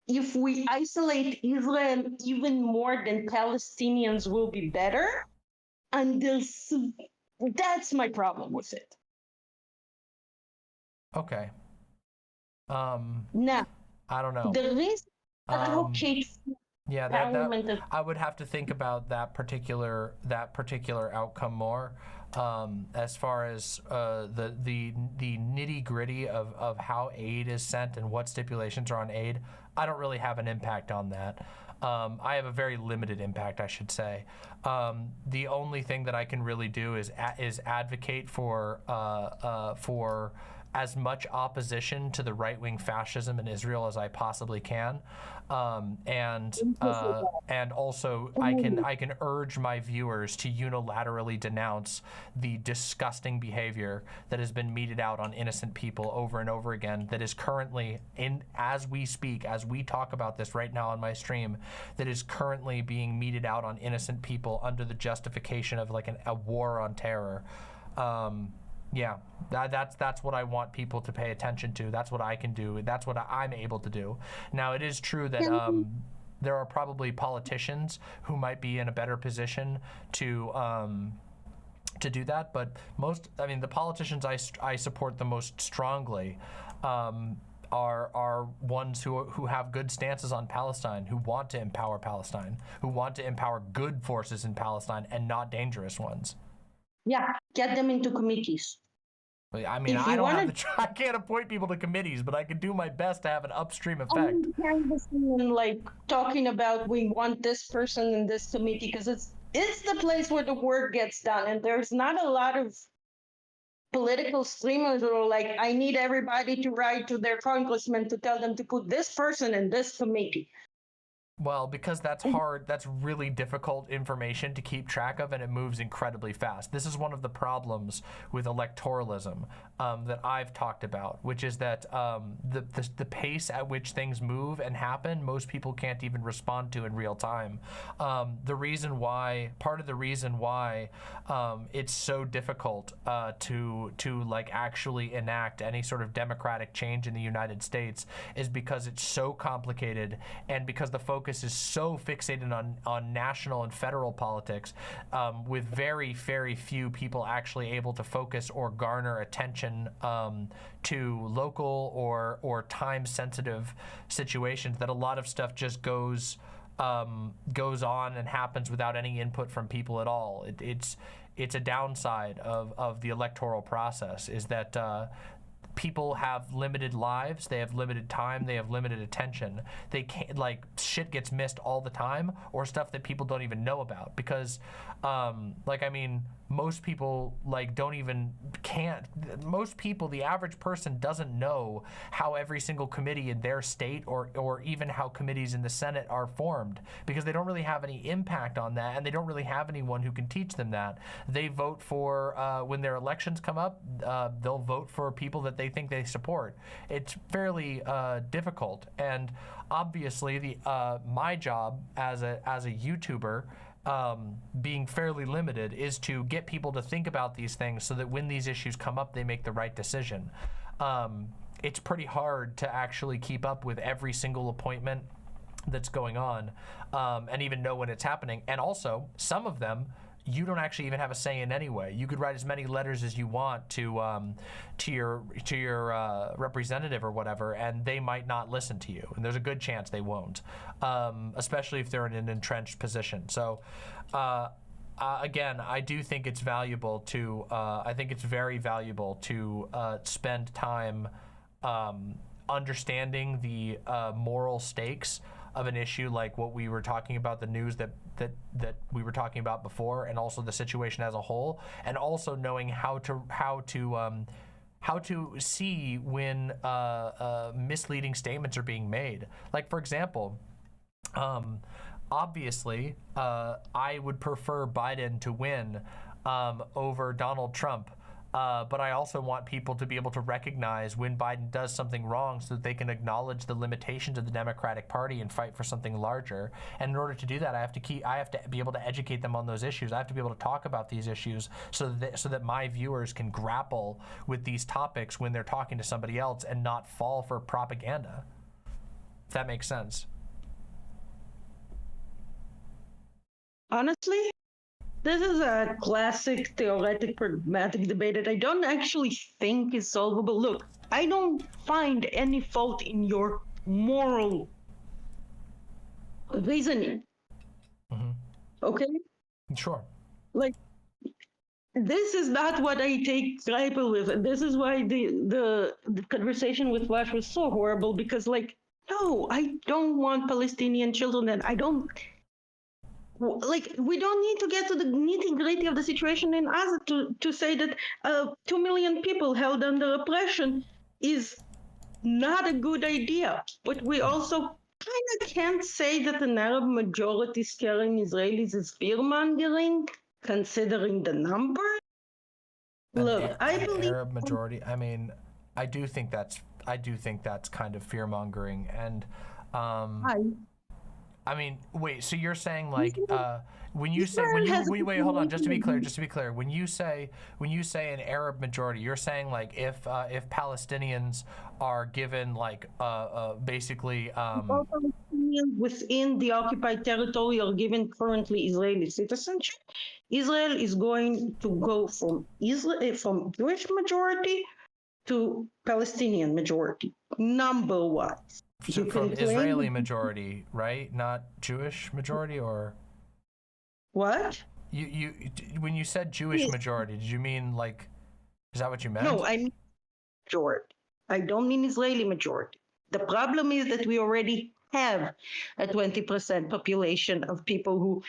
if we isolate Israel even more, then Palestinians will be better. And that's my problem with it. Okay. Um, Now, I don't know. the reason I Um, advocate Yeah, parliament of I would have to think about that particular outcome more. As far as the nitty gritty of how aid is sent and what stipulations are on aid, I don't really have an impact on that. I have a very limited impact, I should say. The only thing that I can really do is advocate for as much opposition to the right-wing fascism in Israel as I possibly can, and also I can urge my viewers to unilaterally denounce the disgusting behavior that has been meted out on innocent people over and over again. That is currently as we speak, as we talk about this right now on my stream, that is currently being meted out on innocent people under the justification of like a war on terror. Yeah, that's what I want people to pay attention to. That's what I can do. That's what I'm able to do. Now, it is true that there are probably politicians who might be in a better position to do that, but the politicians I support the most strongly are ones who have good stances on Palestine, who want to empower Palestine, who want to empower good forces in Palestine and not dangerous ones. yeah, get them into committees. I mean, If I you don't want have to I can't appoint people to committees, but I can do my best to have an upstream effect. like talking about we want this person in this committee because it's the place where the work gets done, and there's not a lot of political streamers who are like, I need everybody to write to their congressman to tell them to put this person in this committee. Well, because that's hard, that's really difficult information to keep track of, and it moves incredibly fast. This is one of the problems with electoralism that I've talked about, which is that the pace at which things move and happen, most people can't even respond to in real time. Part of the reason why it's so difficult to like actually enact any sort of democratic change in the United States is because it's so complicated, and because the focus is so fixated on national and federal politics, with very, very few people actually able to focus or garner attention to local or time-sensitive situations, that a lot of stuff just goes on and happens without any input from people at all. It's a downside of the electoral process, is that people have limited lives, they have limited time, they have limited attention. They can't, like, shit gets missed all the time, or stuff that people don't even know about, because most people most people, the average person doesn't know how every single committee in their state or even how committees in the Senate are formed, because they don't really have any impact on that, and they don't really have anyone who can teach them that. They vote for, when their elections come up, they'll vote for people that they think they support. It's fairly difficult, and obviously my job as a YouTuber being fairly limited is to get people to think about these things so that when these issues come up, they make the right decision. It's pretty hard to actually keep up with every single appointment that's going on, and even know when it's happening. And also, some of them you don't actually even have a say in anyway. You could write as many letters as you want to your representative or whatever, and they might not listen to you. And there's a good chance they won't, especially if they're in an entrenched position. So, again, I do think it's valuable to. I think it's very valuable to spend time understanding the moral stakes of an issue like what we were talking about, the news that we were talking about before, and also the situation as a whole, and also knowing how to see when misleading statements are being made. Like, for example, obviously, I would prefer Biden to win over Donald Trump. But I also want people to be able to recognize when Biden does something wrong so that they can acknowledge the limitations of the Democratic Party and fight for something larger. And in order to do that, I have to be able to educate them on those issues. I have to be able to talk about these issues so that my viewers can grapple with these topics when they're talking to somebody else and not fall for propaganda. If that makes sense. Honestly, this is a classic theoretic pragmatic debate that I don't actually think is solvable. Look, I don't find any fault in your moral reasoning. Mm-hmm. Okay? Sure. Like, this is not what I take grapple with. And this is why the conversation with Flash was so horrible, because, like, no, I don't want Palestinian children, and I don't. Like, we don't need to get to the nitty-gritty of the situation in Gaza to say that 2 million people held under oppression is not a good idea. But we also kind of can't say that an Arab majority scaring Israelis is fear-mongering, considering the numbers. Look, I believe Arab majority. I mean, I do think that's kind of fear-mongering, and I mean, wait. So you're saying, like, when you wait, hold on. Just to be clear, when you say an Arab majority, you're saying, like, if Palestinians are given, like, basically all Palestinians within the occupied territory are given currently Israeli citizenship, Israel is going to go from Jewish majority to Palestinian majority, number-wise. So from Israeli majority, right? Not Jewish majority, or what? You when you said Jewish majority, did you mean, like, is that what you meant? No, I mean majority. I don't mean Israeli majority. The problem is that we already have a 20% population of people who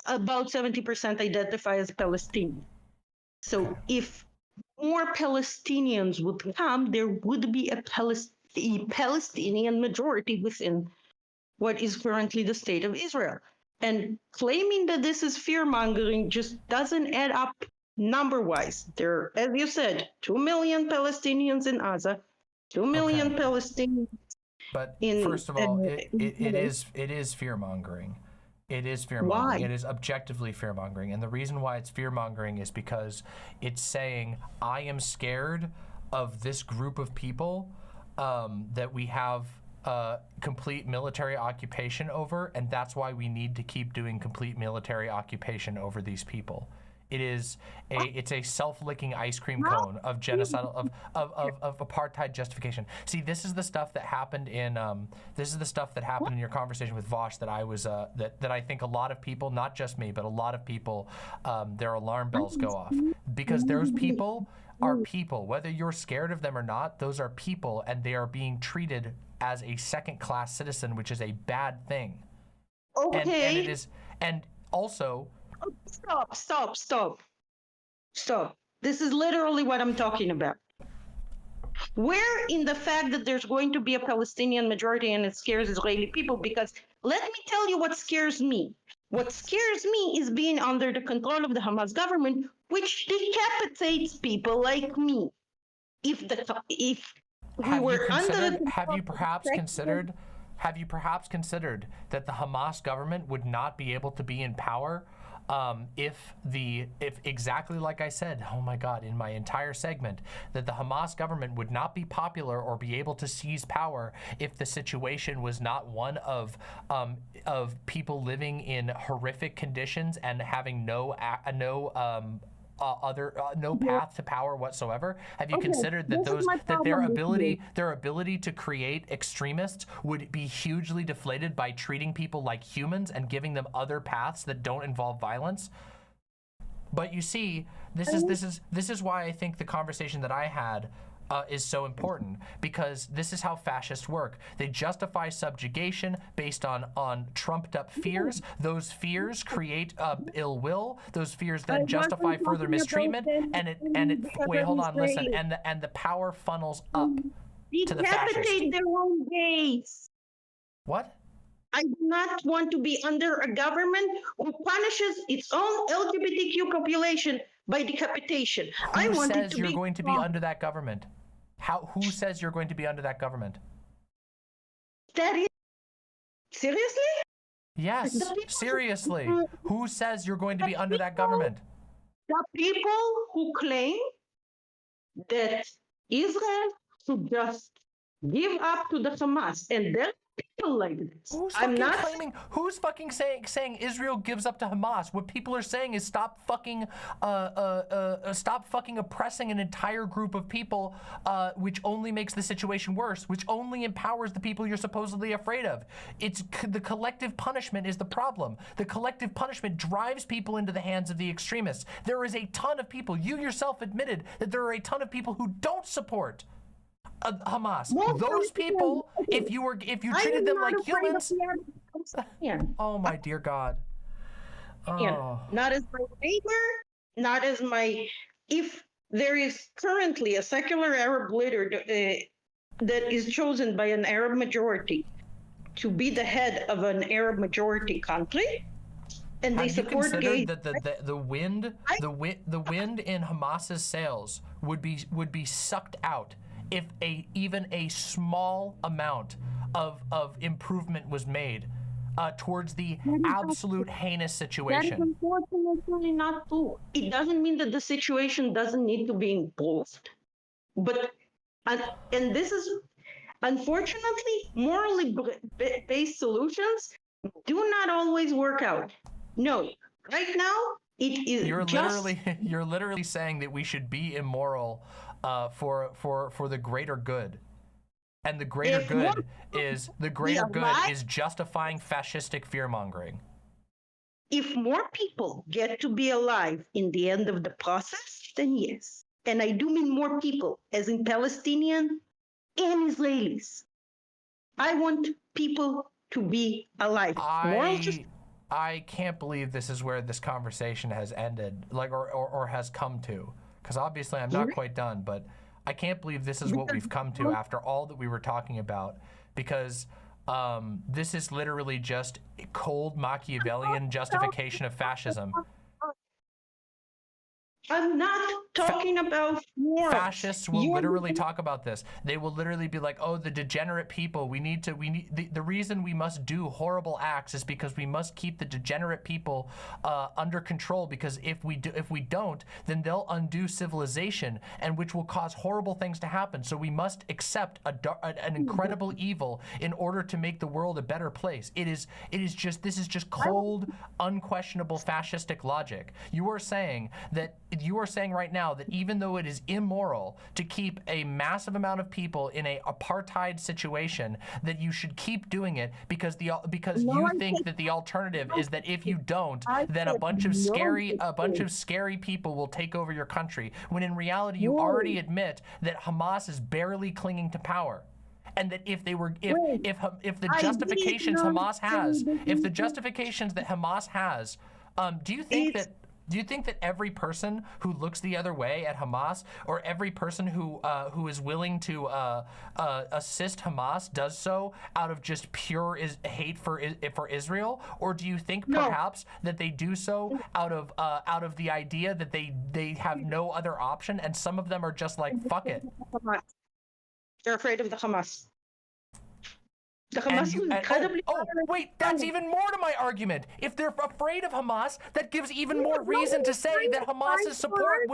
about 70% identify as Palestinian. So if more Palestinians would come, there would be a Palestinian majority within what is currently the state of Israel. And claiming that this is fear-mongering just doesn't add up number-wise. There are, as you said, 2 million Palestinians in Gaza, 2 million Palestinians. But first of all, it is fear-mongering. It is fear-mongering. Why? It is objectively fear-mongering. And the reason why it's fear-mongering is because it's saying, I am scared of this group of people that we have complete military occupation over, and that's why we need to keep doing complete military occupation over these people. It's a self-licking ice cream cone of genocidal of apartheid justification. See, this is the stuff that happened in your conversation with Vosh that I was that I think a lot of people, not just me, but a lot of people, their alarm bells go off, because those people are people. Whether you're scared of them or not, those are people, and they are being treated as a second-class citizen, which is a bad thing. Okay. And it is, and also. Stop. This is literally what I'm talking about. Where in the fact that there's going to be a Palestinian majority and it scares Israeli people? Because let me tell you what scares me. What scares me is being under the control of the Hamas government, which decapitates people like me. Have you perhaps considered have you perhaps considered that the Hamas government would not be able to be in power if exactly like I said, oh my God, in my entire segment, that the Hamas government would not be popular or be able to seize power if the situation was not one of people living in horrific conditions and having no path to power whatsoever? Have you considered that their ability to create extremists would be hugely deflated by treating people like humans and giving them other paths that don't involve violence? But you see, this is why I think the conversation that I had is so important, because this is how fascists work. They justify subjugation based on trumped up fears. Those fears create ill will. Those fears then justify further mistreatment, wait, hold on, listen, and the power funnels up to the fascists. Decapitate their own gays. What? I do not want to be under a government who punishes its own LGBTQ population by decapitation. Who says you're going to be under that government? Who says you're going to be under that government? That is seriously? Yes, seriously. Who says you're going to be under that government? The people who claim that Israel should just give up to the Hamas, and then people like this. Who's fucking saying Israel gives up to Hamas? What people are saying is stop fucking oppressing an entire group of people, which only makes the situation worse, which only empowers the people you're supposedly afraid of. It's the collective punishment is the problem. The collective punishment drives people into the hands of the extremists. There is a ton of people. You yourself admitted that there are a ton of people who don't support Hamas. Those people, if you treated them like humans. Oh my dear God. Oh. Not as my neighbor, not as my. If there is currently a secular Arab leader that is chosen by an Arab majority to be the head of an Arab majority country, and they support gays, that the wind in Hamas's sails would be sucked out if even a small amount of improvement was made towards the absolute heinous situation. That is unfortunately not true. It doesn't mean that the situation doesn't need to be improved, but and this is unfortunately morally based solutions do not always work out. No, right now it is. You're literally saying that we should be immoral for the greater good, and the greater good is justifying fascistic fear-mongering. If more people get to be alive in the end of the process, then yes. And I do mean more people, as in Palestinian and Israelis. I want people to be alive. I can't believe this is where this conversation has ended, or has come to. Because obviously I'm not quite done, but I can't believe this is what we've come to after all that we were talking about, because this is literally just cold Machiavellian justification of fascism. I'm not talking about war. Fascists will literally talk about this. They will literally be like, "Oh, the degenerate people. The reason we must do horrible acts is because we must keep the degenerate people under control. Because if we don't, then they'll undo civilization, and which will cause horrible things to happen. So we must accept an incredible evil in order to make the world a better place." This is just cold, unquestionable fascistic logic. You are saying right now that even though it is immoral to keep a massive amount of people in a apartheid situation, that you should keep doing it because you think that the alternative is that if you don't, then a bunch of scary people will take over your country. When in reality, you already admit that Hamas is barely clinging to power. And that if the justifications Hamas has, do you think that every person who looks the other way at Hamas, or every person who is willing to assist Hamas, does so out of just pure hate for Israel, or do you think perhaps that they do so out of the idea that they have no other option, and some of them are just like, fuck it? They're afraid of the Hamas. The Hamas is incredibly wait, that's even more to my argument. If they're afraid of Hamas, that gives even more reason to say that Hamas's support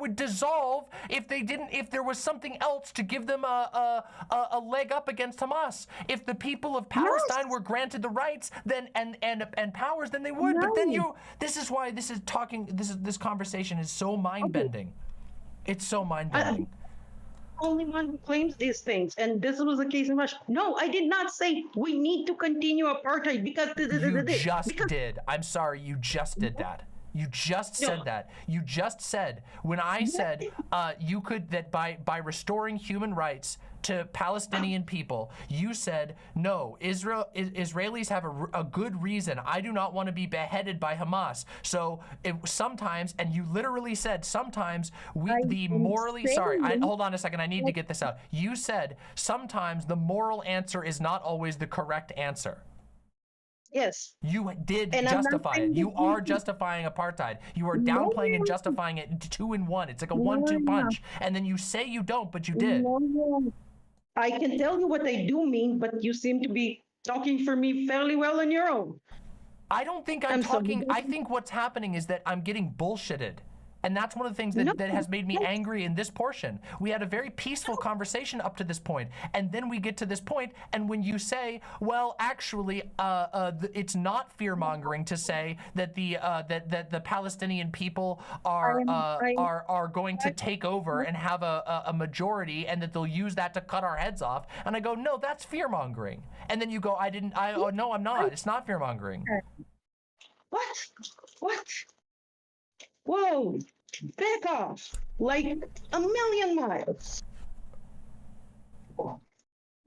would dissolve if there was something else to give them a leg up against Hamas. If the people of Palestine were granted the rights and powers, then they would. But then this is why this conversation is so mind-bending. It's so mind-bending. Only one who claims these things, and this was the case in Russia. No, I did not say we need to continue apartheid because you just did. I'm sorry, you just did that. You just said that. You just said when I said you could that by restoring human rights to Palestinian people, you said no. Israelis have a good reason. I do not want to be beheaded by Hamas. So sometimes, and you literally said sometimes hold on a second. I need to get this out. You said sometimes the moral answer is not always the correct answer. Yes. You did justify it. You are justifying apartheid. You are downplaying and justifying it 2 in 1. It's like a 1-2 punch. And then you say you don't, but you did. I can tell you what I do mean, but you seem to be talking for me fairly well on your own. I don't think I'm talking. I think what's happening is that I'm getting bullshitted. And that's one of the things that has made me angry in this portion. We had a very peaceful conversation up to this point, and then we get to this point, and when you say, well, actually, it's not fear-mongering to say that the Palestinian people are going to take over and have a majority, and that they'll use that to cut our heads off. And I go, no, that's fear-mongering. And then you go, no, I'm not. It's not fear-mongering. What? Whoa, back off, like a million miles.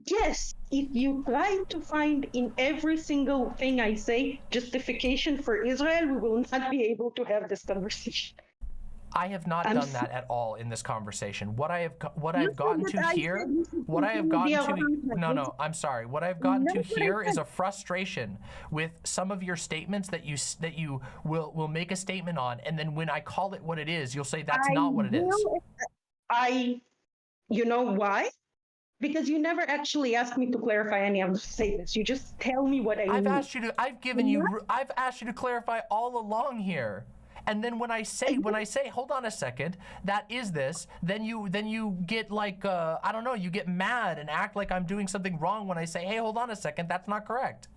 Yes, if you try to find in every single thing I say justification for Israel, we will not be able to have this conversation. I have not done that at all in this conversation. What I've gotten to here is a frustration with some of your statements that you will make a statement on, and then when I call it what it is, you'll say that's not what it is. You know why? Because you never actually asked me to clarify any of the statements. You just tell me what I mean. I've asked you to clarify all along here. And then when I say, hold on a second, that is this, then you get like, I don't know, you get mad and act like I'm doing something wrong when I say, hey, hold on a second, that's not correct.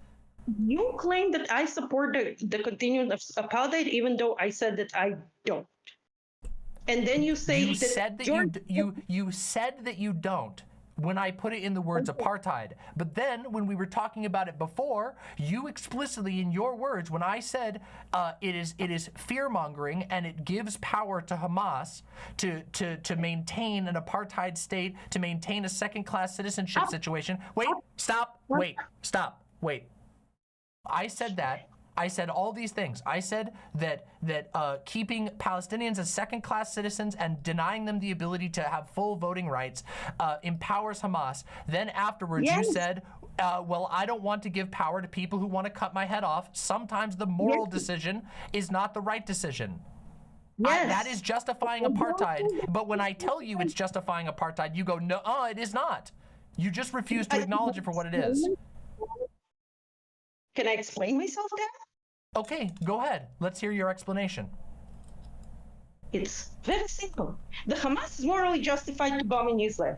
You claim that I support the continuum of apartheid, even though I said that I don't. And then you say you said that you don't when I put it in the words apartheid. But then when we were talking about it before, you explicitly in your words, when I said it is fear-mongering and it gives power to Hamas to maintain an apartheid state, to maintain a second-class citizenship situation. Wait, stop. I said that. I said all these things. I said that keeping Palestinians as second-class citizens and denying them the ability to have full voting rights empowers Hamas. Then afterwards you said, well, I don't want to give power to people who want to cut my head off. Sometimes the moral decision is not the right decision. That is justifying apartheid. But when I tell you it's justifying apartheid, you go, no, it is not. You just refuse to acknowledge it for what it is. Can I explain myself there? Okay, go ahead. Let's hear your explanation. It's very simple. The Hamas is morally justified to bomb in Israel.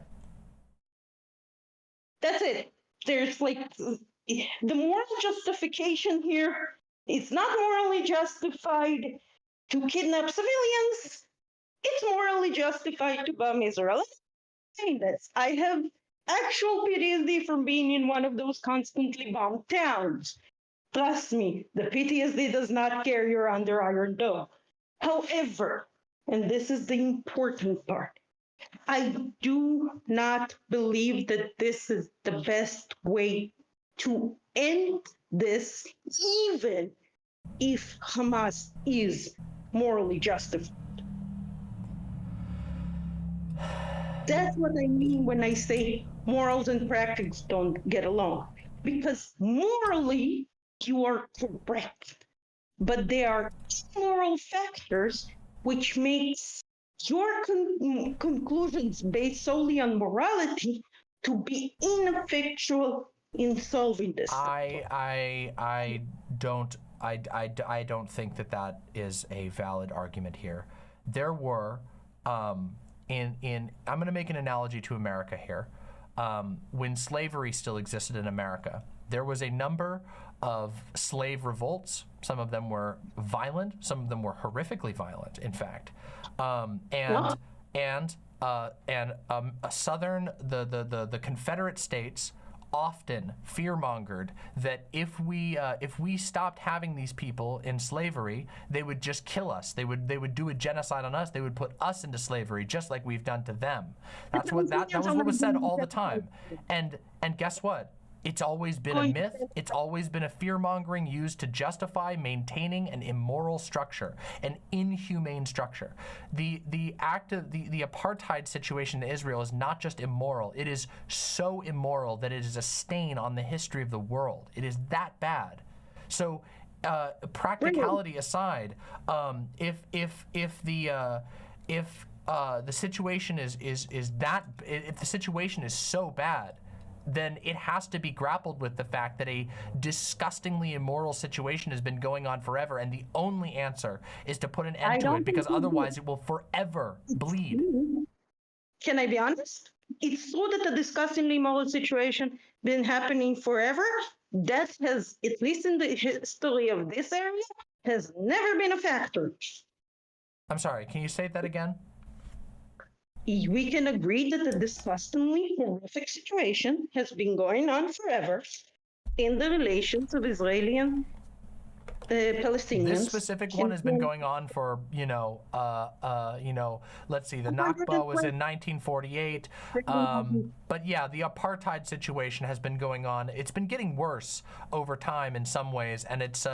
That's it. There's like, the moral justification here is not morally justified to kidnap civilians. It's morally justified to bomb Israel. I'm saying this. I have actual PTSD from being in one of those constantly bombed towns. Trust me, the PTSD does not carry you under Iron Dome. However, and this is the important part, I do not believe that this is the best way to end this, even if Hamas is morally justified. That's what I mean when I say morals and practice don't get along. Because morally, you are correct. But there are moral factors which makes your conclusions based solely on morality to be ineffectual in solving this problem. I don't think that is a valid argument here. There were in I'm going to make an analogy to America here. When slavery still existed in America, there was a number of slave revolts. Some of them were violent. Some of them were horrifically violent, in fact. And the Confederate States often fear-mongered that if we stopped having these people in slavery, they would just kill us. They would do a genocide on us. They would put us into slavery, just like we've done to them. That was what was said all the time. And guess what? It's always been a myth. It's always been a fear-mongering used to justify maintaining an immoral structure, an inhumane structure. The apartheid situation in Israel is not just immoral. It is so immoral that it is a stain on the history of the world. It is that bad. So, practicality aside, if the situation if the situation is so bad, then it has to be grappled with the fact that a disgustingly immoral situation has been going on forever, and the only answer is to put an end to it, because otherwise it will forever bleed. Can I be honest? It's true that a disgustingly immoral situation been happening forever. That has, at least in the history of this area, has never been a factor. I'm sorry, can you say that again? We can agree that a disgustingly horrific situation has been going on forever in the relations of Israeli and Palestinians. This specific one has been going on for, let's see, the Nakba was in 1948. But yeah, the apartheid situation has been going on. It's been getting worse over time in some ways, and it's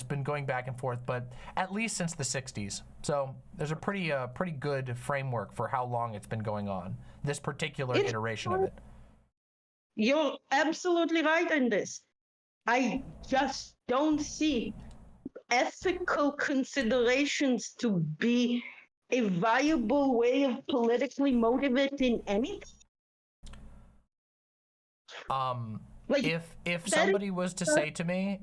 been going back and forth, but at least since the 60s. So there's a pretty good framework for how long it's been going on, this particular iteration of it. You're absolutely right in this. I just don't see ethical considerations to be a viable way of politically motivating anything. If somebody was to say to me,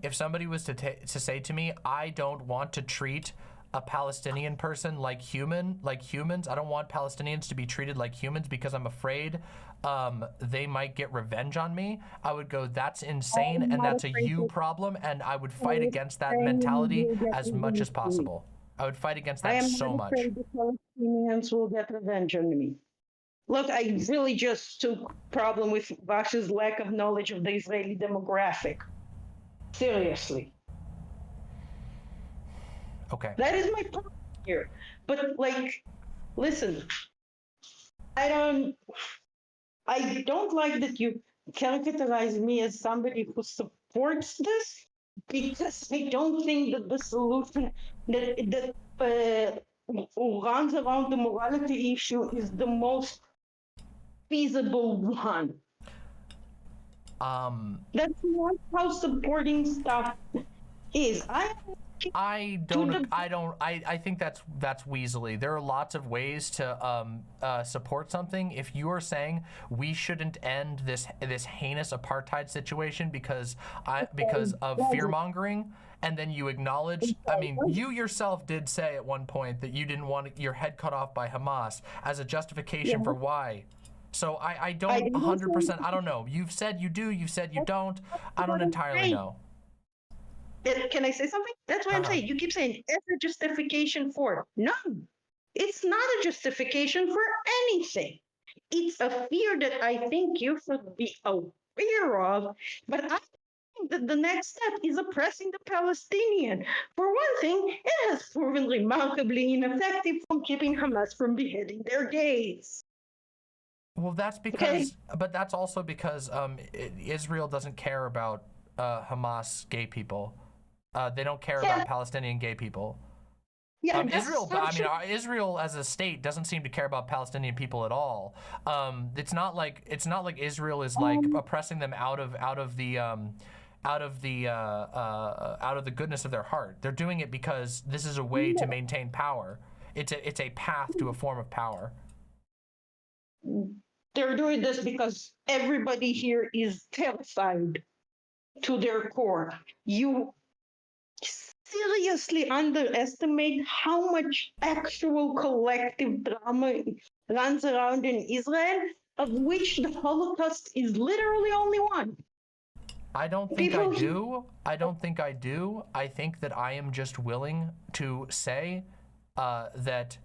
I don't want to treat a Palestinian person like humans. I don't want Palestinians to be treated like humans because I'm afraid they might get revenge on me. I would go, that's insane, and that's a you problem, and I would fight against that mentality as much as possible. I would fight against that so much. I am not afraid the Palestinians will get revenge on me. Look, I really just took problem with Bash's lack of knowledge of the Israeli demographic. Seriously. Okay. That is my problem here. But listen, I don't like that you characterize me as somebody who supports this, because I don't think that the solution that runs around the morality issue is the most feasible one. That's not how supporting stuff is. I think that's weaselly. There are lots of ways to support something. If you are saying we shouldn't end this heinous apartheid situation because of fear-mongering, and then you acknowledge, I mean, you yourself did say at one point that you didn't want your head cut off by Hamas as a justification for why. So I don't 100%, I don't know. You've said you do, you've said you don't. I don't entirely know. Can I say something? That's what I'm saying. You keep saying it's a justification for. No, it's not a justification for anything. It's a fear that I think you should be aware of, but I think that the next step is oppressing the Palestinian. For one thing, it has proven remarkably ineffective from keeping Hamas from beheading their gays. Well, that's because, but that's also because Israel doesn't care about Hamas gay people. They don't care about Palestinian gay people. Yeah, Israel as a state doesn't seem to care about Palestinian people at all. It's not like Israel is like oppressing them out of the goodness of their heart. They're doing it because this is a way to maintain power. It's a path to a form of power. They're doing this because everybody here is terrified to their core. You seriously underestimate how much actual collective drama runs around in Israel, of which the Holocaust is literally only one. I don't think I do. I don't think I do. I think that I am just willing to say that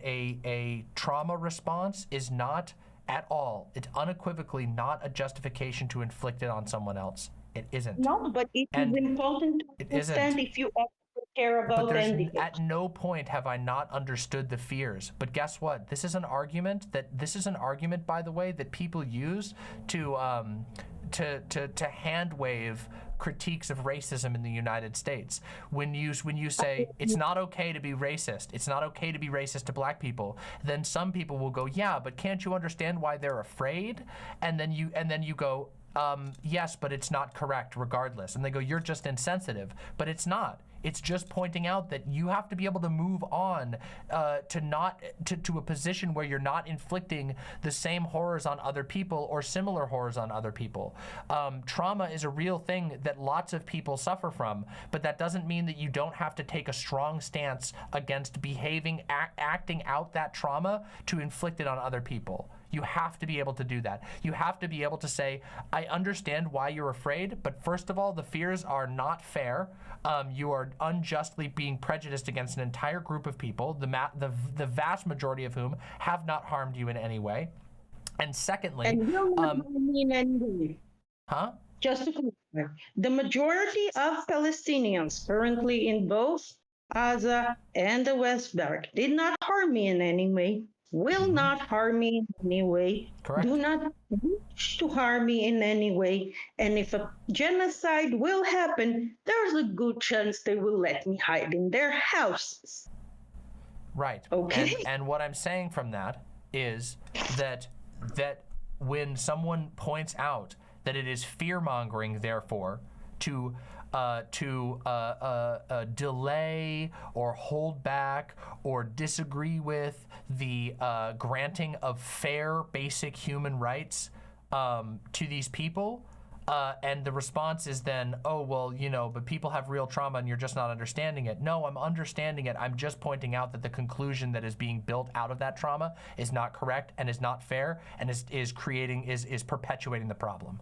a trauma response is not at all. It's unequivocally not a justification to inflict it on someone else. It isn't. No, but it is important to understand if you actually care But about there's ending at it. no point have I not understood the fears. But guess what? This is an argument, by the way, that people use to hand wave critiques of racism in the United States. When you say it's not okay to be racist, it's not okay to be racist to black people, then some people will go, yeah, but can't you understand why they're afraid? And then you go, yes, but it's not correct regardless. And they go, you're just insensitive. But it's not. It's just pointing out that you have to be able to move on to a position where you're not inflicting the same horrors on other people or similar horrors on other people. Trauma is a real thing that lots of people suffer from, but that doesn't mean that you don't have to take a strong stance against acting out that trauma to inflict it on other people. You have to be able to do that. You have to be able to say, I understand why you're afraid, but first of all, the fears are not fair. You are unjustly being prejudiced against an entire group of people, the vast majority of whom have not harmed you in any way. And secondly, And will not harm me in any way. huh? Just to clarify, the majority of Palestinians currently in both Gaza and the West Bank did not harm me in any way, will not harm me in any way, Correct. do not wish to harm me in any way. And if a genocide will happen, there's a good chance they will let me hide in their houses. Right. Okay. And what I'm saying from that is that when someone points out that it is fear-mongering, therefore, to delay or hold back or disagree with the granting of fair, basic human rights to these people, and the response is then, oh, well, but people have real trauma and you're just not understanding it. No, I'm understanding it. I'm just pointing out that the conclusion that is being built out of that trauma is not correct and is not fair and is perpetuating the problem.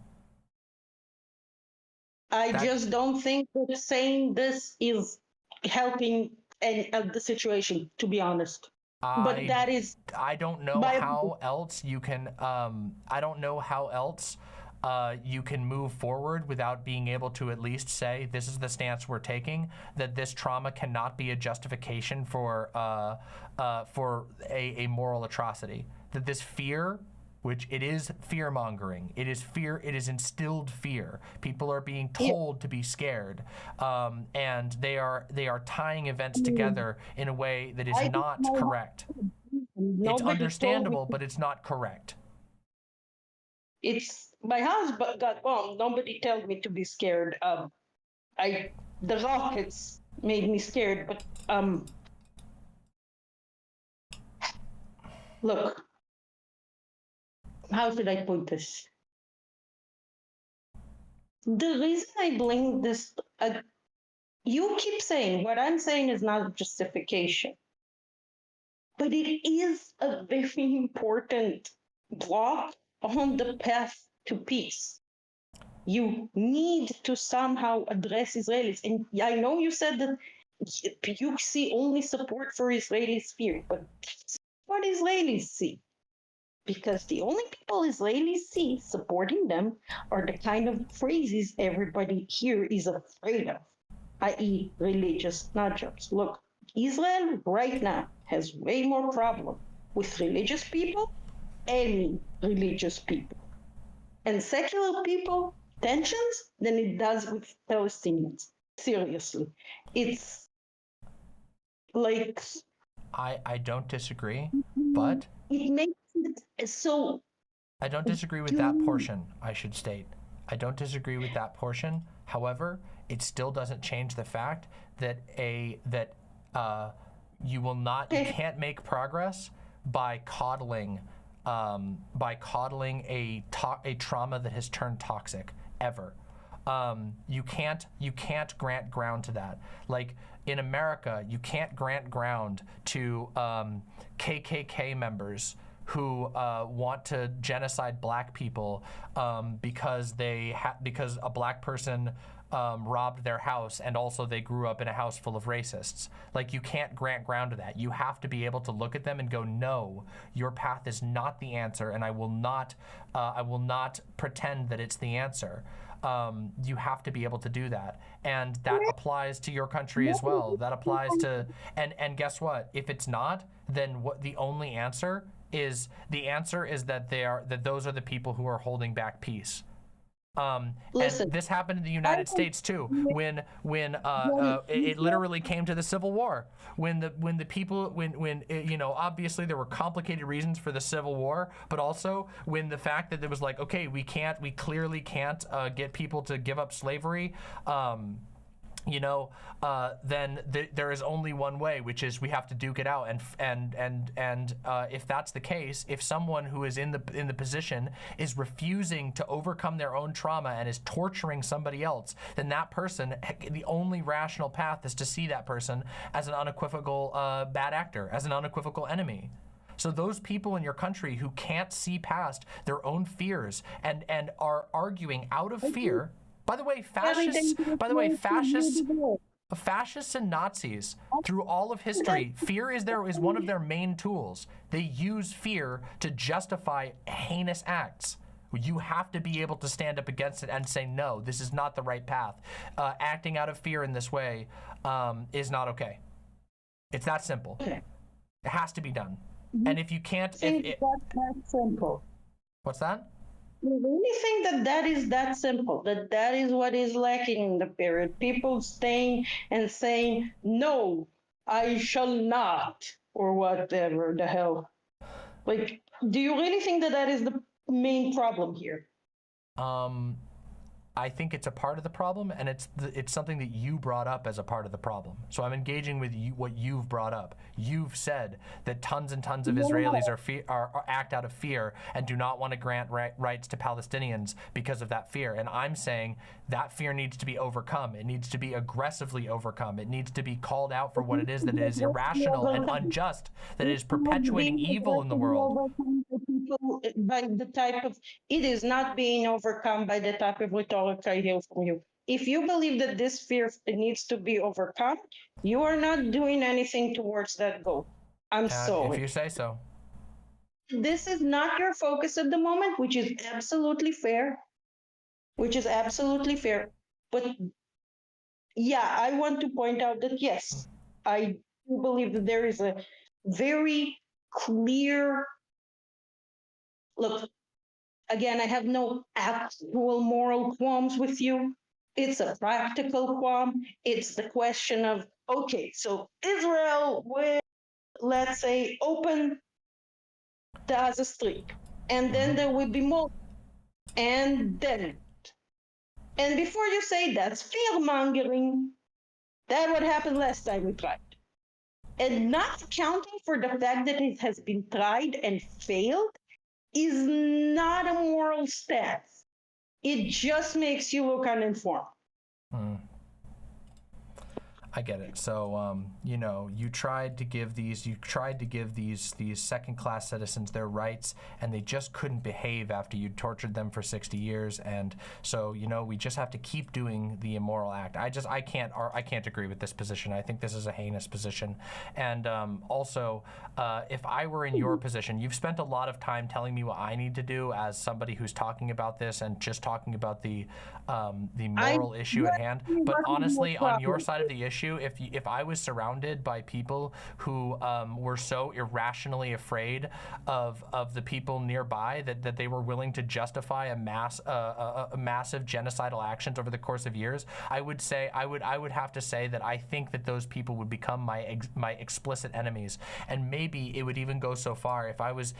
I just don't think that saying this is helping the situation, to be honest. But that is. I don't know how else you can. I don't know how else you can move forward without being able to at least say this is the stance we're taking. That this trauma cannot be a justification for a moral atrocity. That this fear, which it is fear-mongering. It is fear. It is instilled fear. People are being told to be scared, and they are tying events together in a way that is not correct. It's understandable, but it's not correct. It's my house got bombed. Nobody told me to be scared. The rockets made me scared, but look. How should I put this? The reason I blame this, you keep saying what I'm saying is not a justification, but it is a very important block on the path to peace. You need to somehow address Israelis. And I know you said that you see only support for Israeli spirit, but that's what Israelis see. Because the only people Israelis see supporting them are the kind of phrases everybody here is afraid of, i.e. religious nut jobs. Look, Israel right now has way more problem with religious people, any religious people, and secular people tensions than it does with Palestinians. Seriously. It's like... I don't disagree, but... It makes so I don't disagree with that portion, I should state. I don't disagree with that portion. However, it still doesn't change the fact that you can't make progress by coddling by coddling a trauma that has turned toxic ever. You can't grant ground to that. Like in America, you can't grant ground to KKK members who want to genocide black people because because a black person robbed their house, and also they grew up in a house full of racists. Like, you can't grant ground to that. You have to be able to look at them and go, no, your path is not the answer, and I will not pretend that it's the answer. You have to be able to do that, and that applies to your country as well. That applies to, and guess what? If it's not, then what the only answer is? The answer is that those are the people who are holding back peace. Listen, and this happened in the United States too, when it literally came to the Civil War, when obviously there were complicated reasons for the Civil War, but also when the fact that it was like, okay, we clearly can't get people to give up slavery, then there is only one way, which is we have to duke it out. And if that's the case, if someone who is in the position is refusing to overcome their own trauma and is torturing somebody else, then that person, the only rational path is to see that person as an unequivocal bad actor, as an unequivocal enemy. So those people in your country who can't see past their own fears and are arguing out of fear. By the way, fascists and Nazis through all of history, fear is one of their main tools. They use fear to justify heinous acts. You have to be able to stand up against it and say, no, this is not the right path. Acting out of fear in this way is not okay. It's that simple. It has to be done. And if you can't, that's that simple. What's that? I really think that is that simple, that is what is lacking in the period. People staying and saying, no, I shall not, or whatever the hell. Like, do you really think that is the main problem here? I think it's a part of the problem, and it's something that you brought up as a part of the problem. So I'm engaging with what you've brought up. You've said that tons and tons of Israelis are act out of fear and do not want to grant rights to Palestinians because of that fear. And I'm saying that fear needs to be overcome. It needs to be aggressively overcome. It needs to be called out for what it is, that it is irrational and unjust, that it is perpetuating evil in the world. It is not being overcome by the type of rhetoric I hear from you. If you believe that this fear needs to be overcome, you are not doing anything towards that goal. I'm sorry. If you say so. This is not your focus at the moment, which is absolutely fair. But yeah, I want to point out that yes, I do believe that there is a very clear look. Again, I have no actual moral qualms with you. It's a practical qualm. It's the question of, okay, so Israel will, let's say, open the Gaza Strip, and then there will be more, and then. And before you say that's fear-mongering, that's what happened last time we tried. And not accounting for the fact that it has been tried and failed is not a moral stance. It just makes you look uninformed. I get it. So, you tried to give these second-class citizens their rights, and they just couldn't behave after you tortured them for 60 years. And so, we just have to keep doing the immoral act. I can't agree with this position. I think this is a heinous position. And also, if I were in your position, you've spent a lot of time telling me what I need to do as somebody who's talking about this and just talking about the moral issue at hand. But honestly, on your side of the issue, if I was surrounded by people who were so irrationally afraid of the people nearby that they were willing to justify a massive genocidal actions over the course of years, I would have to say that I think that those people would become my explicit enemies. And maybe it would even go so far if I was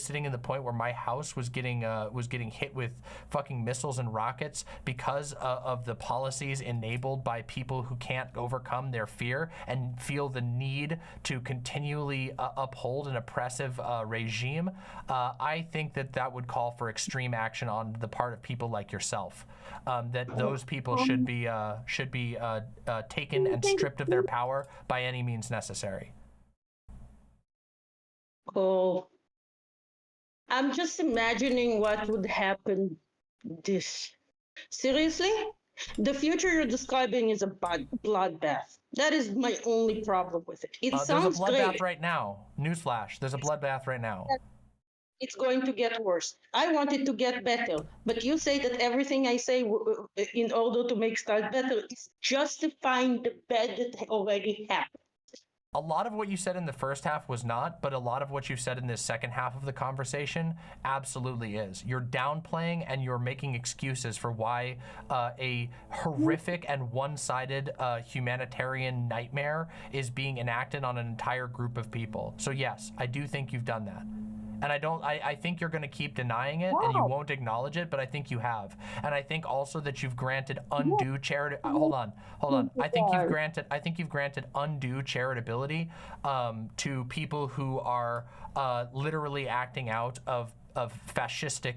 sitting in the point where my house was getting hit with fucking missiles and rockets because of the policies enabled by people who can't overcome overcome their fear and feel the need to continually uphold an oppressive regime, I think that would call for extreme action on the part of people like yourself. That those people should be taken and stripped of their power by any means necessary. Oh, I'm just imagining what would happen this. Seriously? The future you're describing is a bloodbath. That is my only problem with it. It There's a sounds bloodbath great. right now. Newsflash, there's a bloodbath right now. It's going to get worse. I want it to get better. But you say that everything I say in order to make start better is justifying the bad that already happened. A lot of what you said in the first half was not, but a lot of what you said in this second half of the conversation absolutely is. You're downplaying and you're making excuses for why a horrific and one-sided humanitarian nightmare is being enacted on an entire group of people. So yes, I do think you've done that. And I think you're going to keep denying it and you won't acknowledge it, but I think you have. And I think also that you've granted undue charity. Hold on. I think you've granted undue charitability to people who are literally acting out of fascistic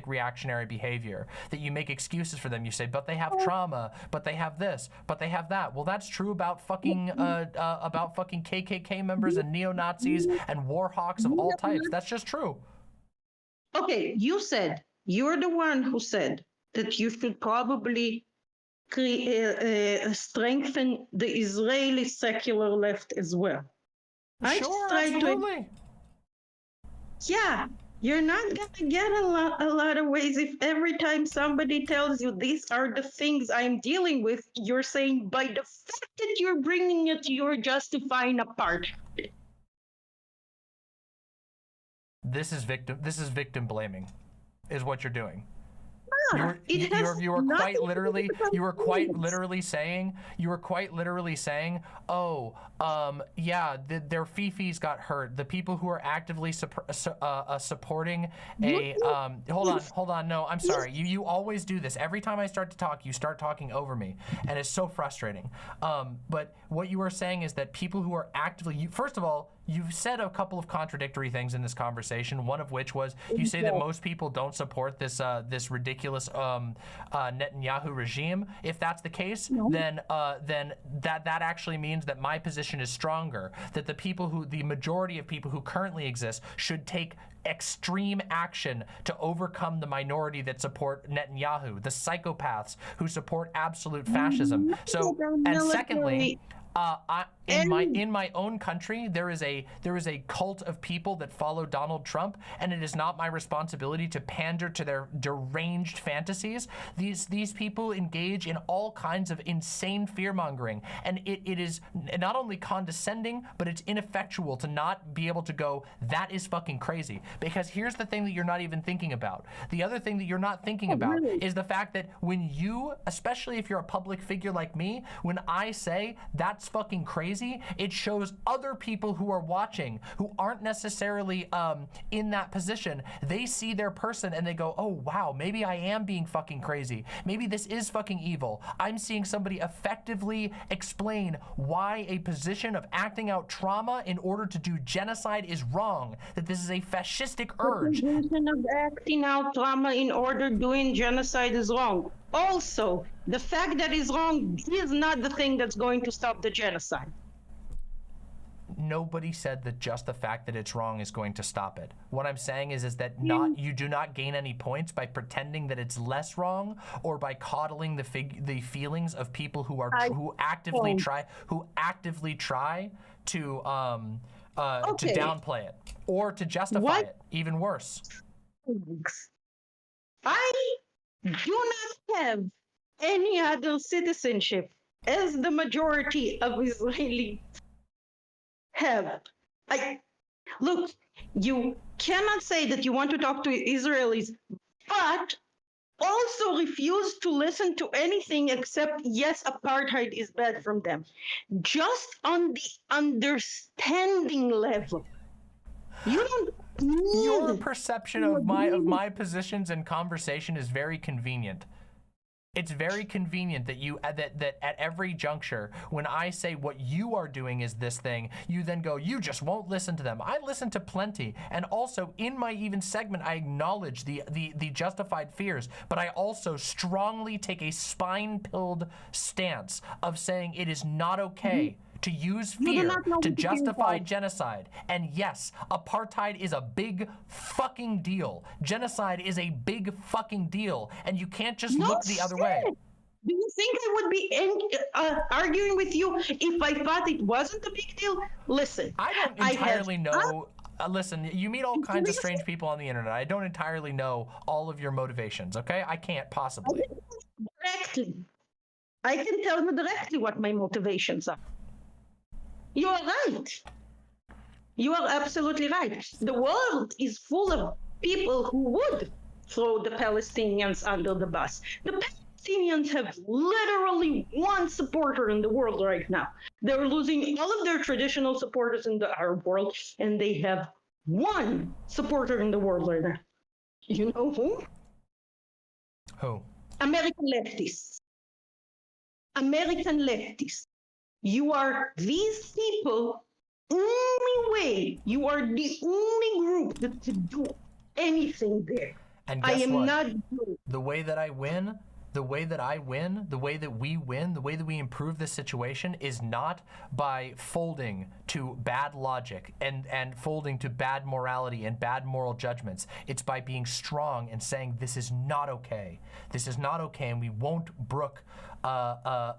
reactionary behavior, that you make excuses for them. You say, but they have trauma, but they have this, but they have that. Well, that's true about fucking KKK members and neo-Nazis and war hawks of all types. That's just true. Okay, you're the one who said that you should probably strengthen the Israeli secular left as well. Sure, absolutely. Yeah, you're not gonna get a lot of ways if every time somebody tells you these are the things I'm dealing with, you're saying by the fact that you're bringing it, you're justifying a part. This is victim blaming, is what you're doing. You were quite literally saying, oh, yeah, their fifis got hurt. The people who are actively supporting a, hold on, no, I'm sorry. You always do this. Every time I start to talk, you start talking over me, and it's so frustrating. But what you are saying is that people who are actively, first of all, you've said a couple of contradictory things in this conversation. One of which was you say that most people don't support this ridiculous Netanyahu regime. If that's the case, then that actually means that my position is stronger. That the majority of people who currently exist should take extreme action to overcome the minority that support Netanyahu, the psychopaths who support absolute fascism. So, and secondly, in my own country, there is a cult of people that follow Donald Trump, and it is not my responsibility to pander to their deranged fantasies. These people engage in all kinds of insane fear-mongering, and it is not only condescending, but it's ineffectual to not be able to go, that is fucking crazy. Because here's the thing that you're not even thinking about. The other thing that you're not thinking about is the fact that when you, especially if you're a public figure like me, when I say that's fucking crazy, it shows other people who are watching, who aren't necessarily in that position. They see their person and they go, oh wow, maybe I am being fucking crazy. Maybe this is fucking evil. I'm seeing somebody effectively explain why a position of acting out trauma in order to do genocide is wrong, that this is a fascistic urge. The position of acting out trauma in order doing genocide is wrong. Also, the fact that is wrong is not the thing that's going to stop the genocide. Nobody said that just the fact that it's wrong is going to stop it. What I'm saying is that you do not gain any points by pretending that it's less wrong or by coddling the feelings of people who actively try to downplay it or to justify it. Even worse. I do not have any other citizenship as the majority of Israelis have. Look, you cannot say that you want to talk to Israelis, but also refuse to listen to anything except, yes, apartheid is bad from them. Just on the understanding level. You don't need your perception of my positions and conversation is very convenient. It's very convenient that you that at every juncture, when I say what you are doing is this thing, you then go, you just won't listen to them. I listen to plenty, and also in my even segment, I acknowledge the justified fears, but I also strongly take a spine-pilled stance of saying it is not okay to use fear to justify genocide. And yes, apartheid is a big fucking deal. Genocide is a big fucking deal, and you can't just look the other way. Do you think I would be arguing with you if I thought it wasn't a big deal? Listen, I don't entirely know. Listen, you meet all kinds of strange people on the internet. I don't entirely know all of your motivations, okay? I can't possibly. I can tell you directly what my motivations are. You are right. You are absolutely right. The world is full of people who would throw the Palestinians under the bus. The Palestinians have literally one supporter in the world right now. They're losing all of their traditional supporters in the Arab world, and they have one supporter in the world right now. You know who? Who? American leftists. American leftists. You are these people only way. You are the only group that can do anything there. And guess what? Not good. The way that I win, the way that I win, the way that we win, the way that we improve this situation is not by folding to bad logic and folding to bad morality and bad moral judgments. It's by being strong and saying this is not okay. This is not okay, and we won't brook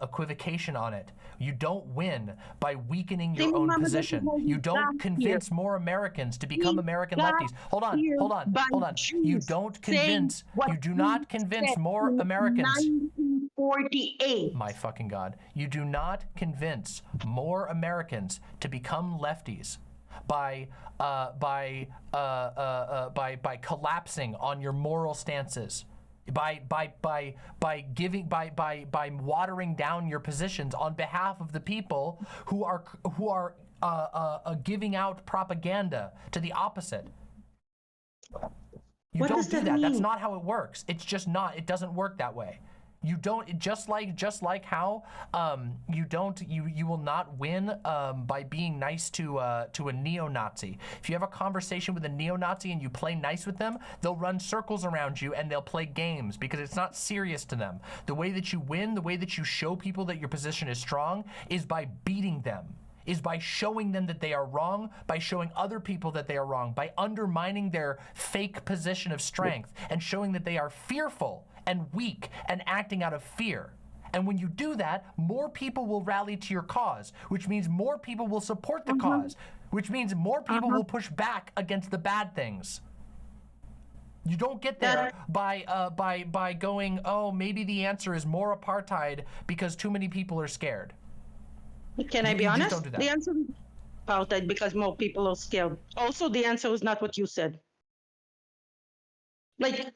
equivocation on it. You don't win by weakening your own position. You don't convince more Americans to become American lefties. Hold on. You don't convince, you do not convince more Americans. 1948. My fucking God. You do not convince more Americans to become lefties by collapsing on your moral stances. By watering down your positions on behalf of the people who are giving out propaganda to the opposite. You don't do that. That's not how it works. It's just not. It doesn't work that way. You don't, just like how you will not win by being nice to a neo-Nazi. If you have a conversation with a neo-Nazi and you play nice with them, they'll run circles around you and they'll play games because it's not serious to them. The way that you win, the way that you show people that your position is strong is by beating them, is by showing them that they are wrong, by showing other people that they are wrong, by undermining their fake position of strength and showing that they are fearful and weak and acting out of fear. And when you do that, more people will rally to your cause, which means more people will support the cause, which means more people will push back against the bad things. You don't get there by going, oh, maybe the answer is more apartheid because too many people are scared. Can I be honest? Don't do that. The answer is apartheid because more people are scared. Also, the answer is not what you said. Like,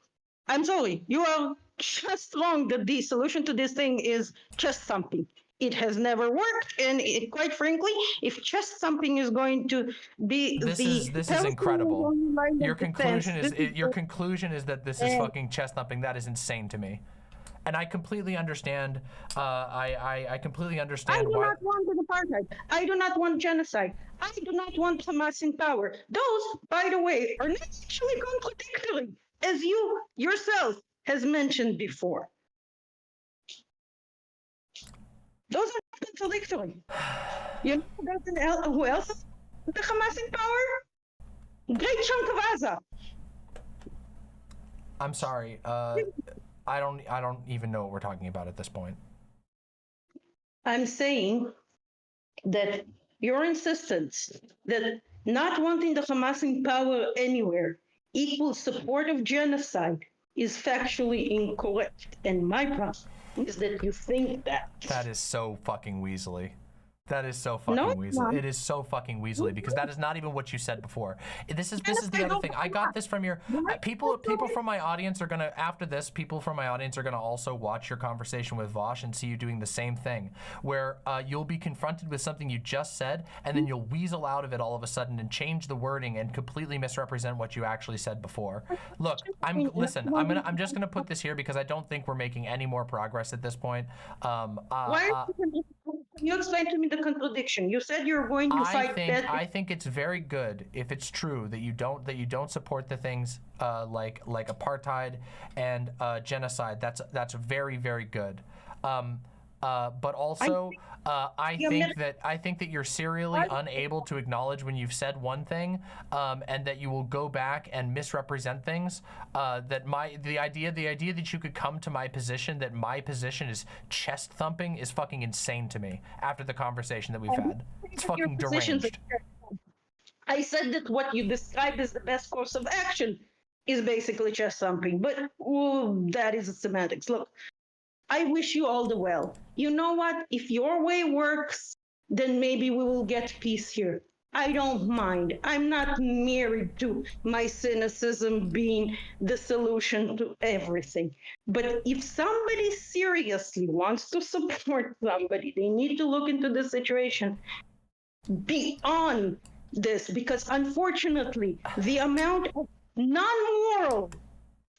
I'm sorry, you are just wrong that the solution to this thing is just something. It has never worked, and quite frankly, if just something is going to be this is incredible. Your conclusion is that this is fucking chest thumping. That is insane to me. And I completely understand. I completely understand why. I do not want an apartheid. I do not want genocide. I do not want Hamas in power. Those, by the way, are not actually contradictory, as you yourself has mentioned before. Those are not contradictory. You know who else is the Hamas in power? Great chunk of Gaza. I'm sorry. I don't even know what we're talking about at this point. I'm saying that your insistence that not wanting the Hamas in power anywhere equals support of genocide is factually incorrect. And my problem is that you think that. That is so fucking weaselly. That is so No, fucking it's weasel. not. It is so fucking weaselly because that is not even what you said before. This is Yes, the I other don't thing. I got this from your What? people from my audience are gonna after this. People from my audience are gonna also watch your conversation with Vosh and see you doing the same thing, where you'll be confronted with something you just said and then you'll weasel out of it all of a sudden and change the wording and completely misrepresent what you actually said before. Look, I'm just gonna put this here because I don't think we're making any more progress at this point. Why? Can you explain to me the contradiction? You said you're going to fight that. I think it's very good if it's true that you don't support the things like apartheid and genocide. That's very, very good. But also, I think that you're serially unable to acknowledge when you've said one thing, and that you will go back and misrepresent things. That the idea that you could come to my position, that my position is chest thumping, is fucking insane to me. After the conversation that we've had, it's fucking deranged. I said that what you described as the best course of action is basically chest thumping, but that is semantics. Look, I wish you all the well. You know what? If your way works, then maybe we will get peace here. I don't mind. I'm not married to my cynicism being the solution to everything. But if somebody seriously wants to support somebody, they need to look into the situation beyond this, because unfortunately, the amount of non-moral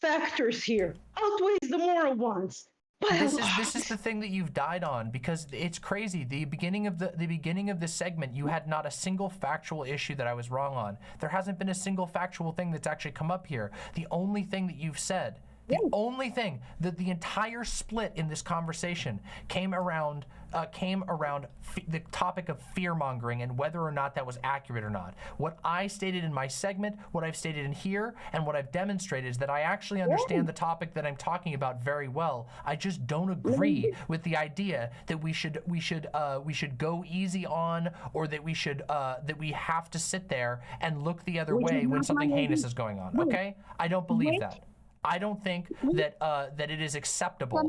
factors here outweighs the moral ones. This is the thing that you've died on, because it's crazy. The beginning of this segment, you had not a single factual issue that I was wrong on. There hasn't been a single factual thing that's actually come up here. The only thing that you've said, the only thing that the entire split in this conversation came around the topic of fear mongering and whether or not that was accurate or not. What I stated in my segment, what I've stated in here, and what I've demonstrated is that I actually understand the topic that I'm talking about very well. I just don't agree with the idea that we should go easy on, or that we have to sit there and look the other way when something heinous is going on. Okay, I don't believe that. I don't think that that it is acceptable.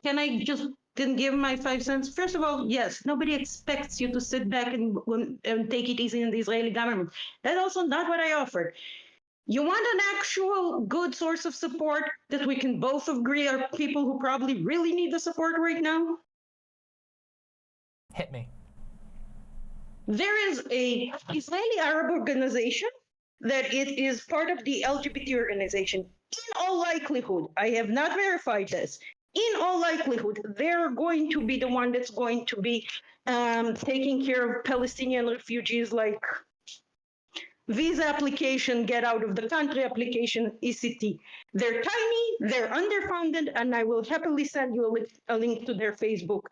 Can I just give my 5 cents? First of all, yes, nobody expects you to sit back and take it easy in the Israeli government. That's also not what I offered. You want an actual good source of support that we can both agree are people who probably really need the support right now? Hit me. There is a Israeli Arab organization that it is part of the LGBT organization. In all likelihood, I have not verified this. In all likelihood, they're going to be the one that's going to be taking care of Palestinian refugees, like visa application, get out of the country application, ECT. They're tiny, they're underfunded, and I will happily send you a link to their Facebook.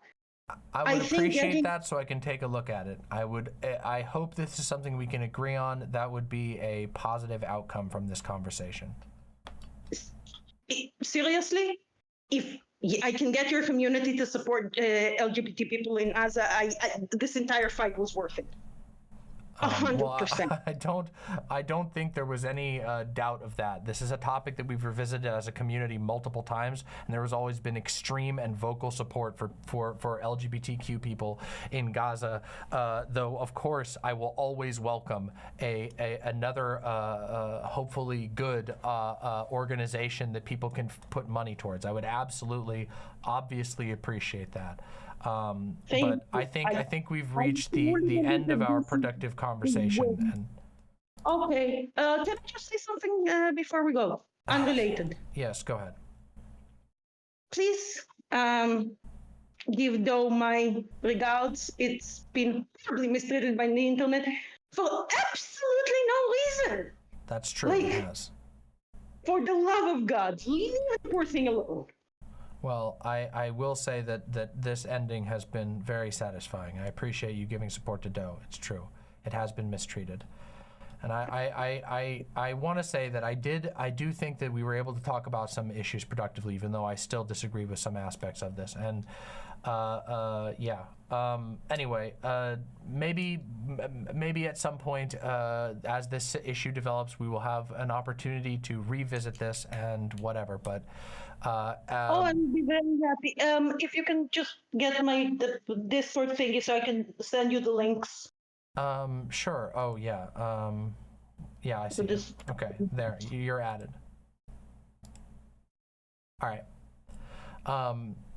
I would appreciate that, so I can take a look at it. I hope this is something we can agree on. That would be a positive outcome from this conversation. Seriously? If I can get your community to support LGBT people in Gaza, this entire fight was worth it. 100%. Well, I don't think there was any doubt of that. This is a topic that we've revisited as a community multiple times, and there has always been extreme and vocal support for LGBTQ people in Gaza. Though, of course, I will always welcome another hopefully good organization that people can put money towards. I would absolutely, obviously appreciate that. But I think we've reached the end of our productive conversation. And okay, can I just say something before we go? Unrelated. Yes, go ahead. Please give Doe my regards. It's been probably mistreated by the internet for absolutely no reason. That's true. Yes. For the love of God, leave the poor thing alone. Well, I will say that this ending has been very satisfying. I appreciate you giving support to Doe. It's true. It has been mistreated. And I want to say that I do think that we were able to talk about some issues productively, even though I still disagree with some aspects of this. And yeah. Anyway, maybe at some point, as this issue develops, we will have an opportunity to revisit this and whatever. But Oh, I'd be very happy. If you can just get the Discord thingy so I can send you the links. Sure. Oh, yeah. Yeah, I see. This... Okay, there. You're added. All right.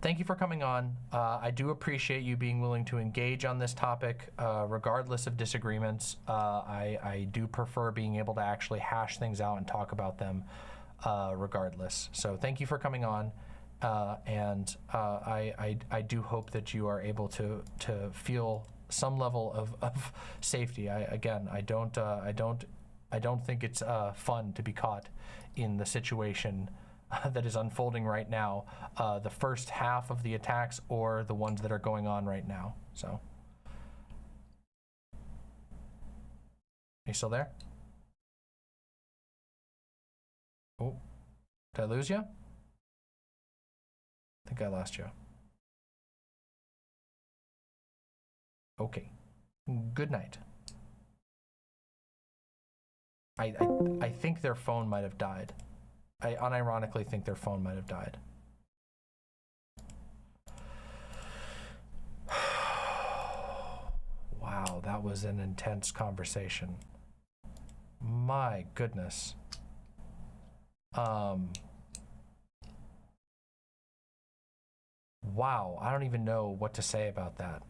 Thank you for coming on. I do appreciate you being willing to engage on this topic, regardless of disagreements. I do prefer being able to actually hash things out and talk about them, regardless. So thank you for coming on. And I do hope that you are able to feel some level of safety. I don't think it's fun to be caught in the situation that is unfolding right now, the first half of the attacks or the ones that are going on right now. So, are you still there? Oh, did I lose you? I think I lost you. Okay, good night. I think their phone might have died. I unironically think their phone might have died. Wow, that was an intense conversation. My goodness. Wow, I don't even know what to say about that.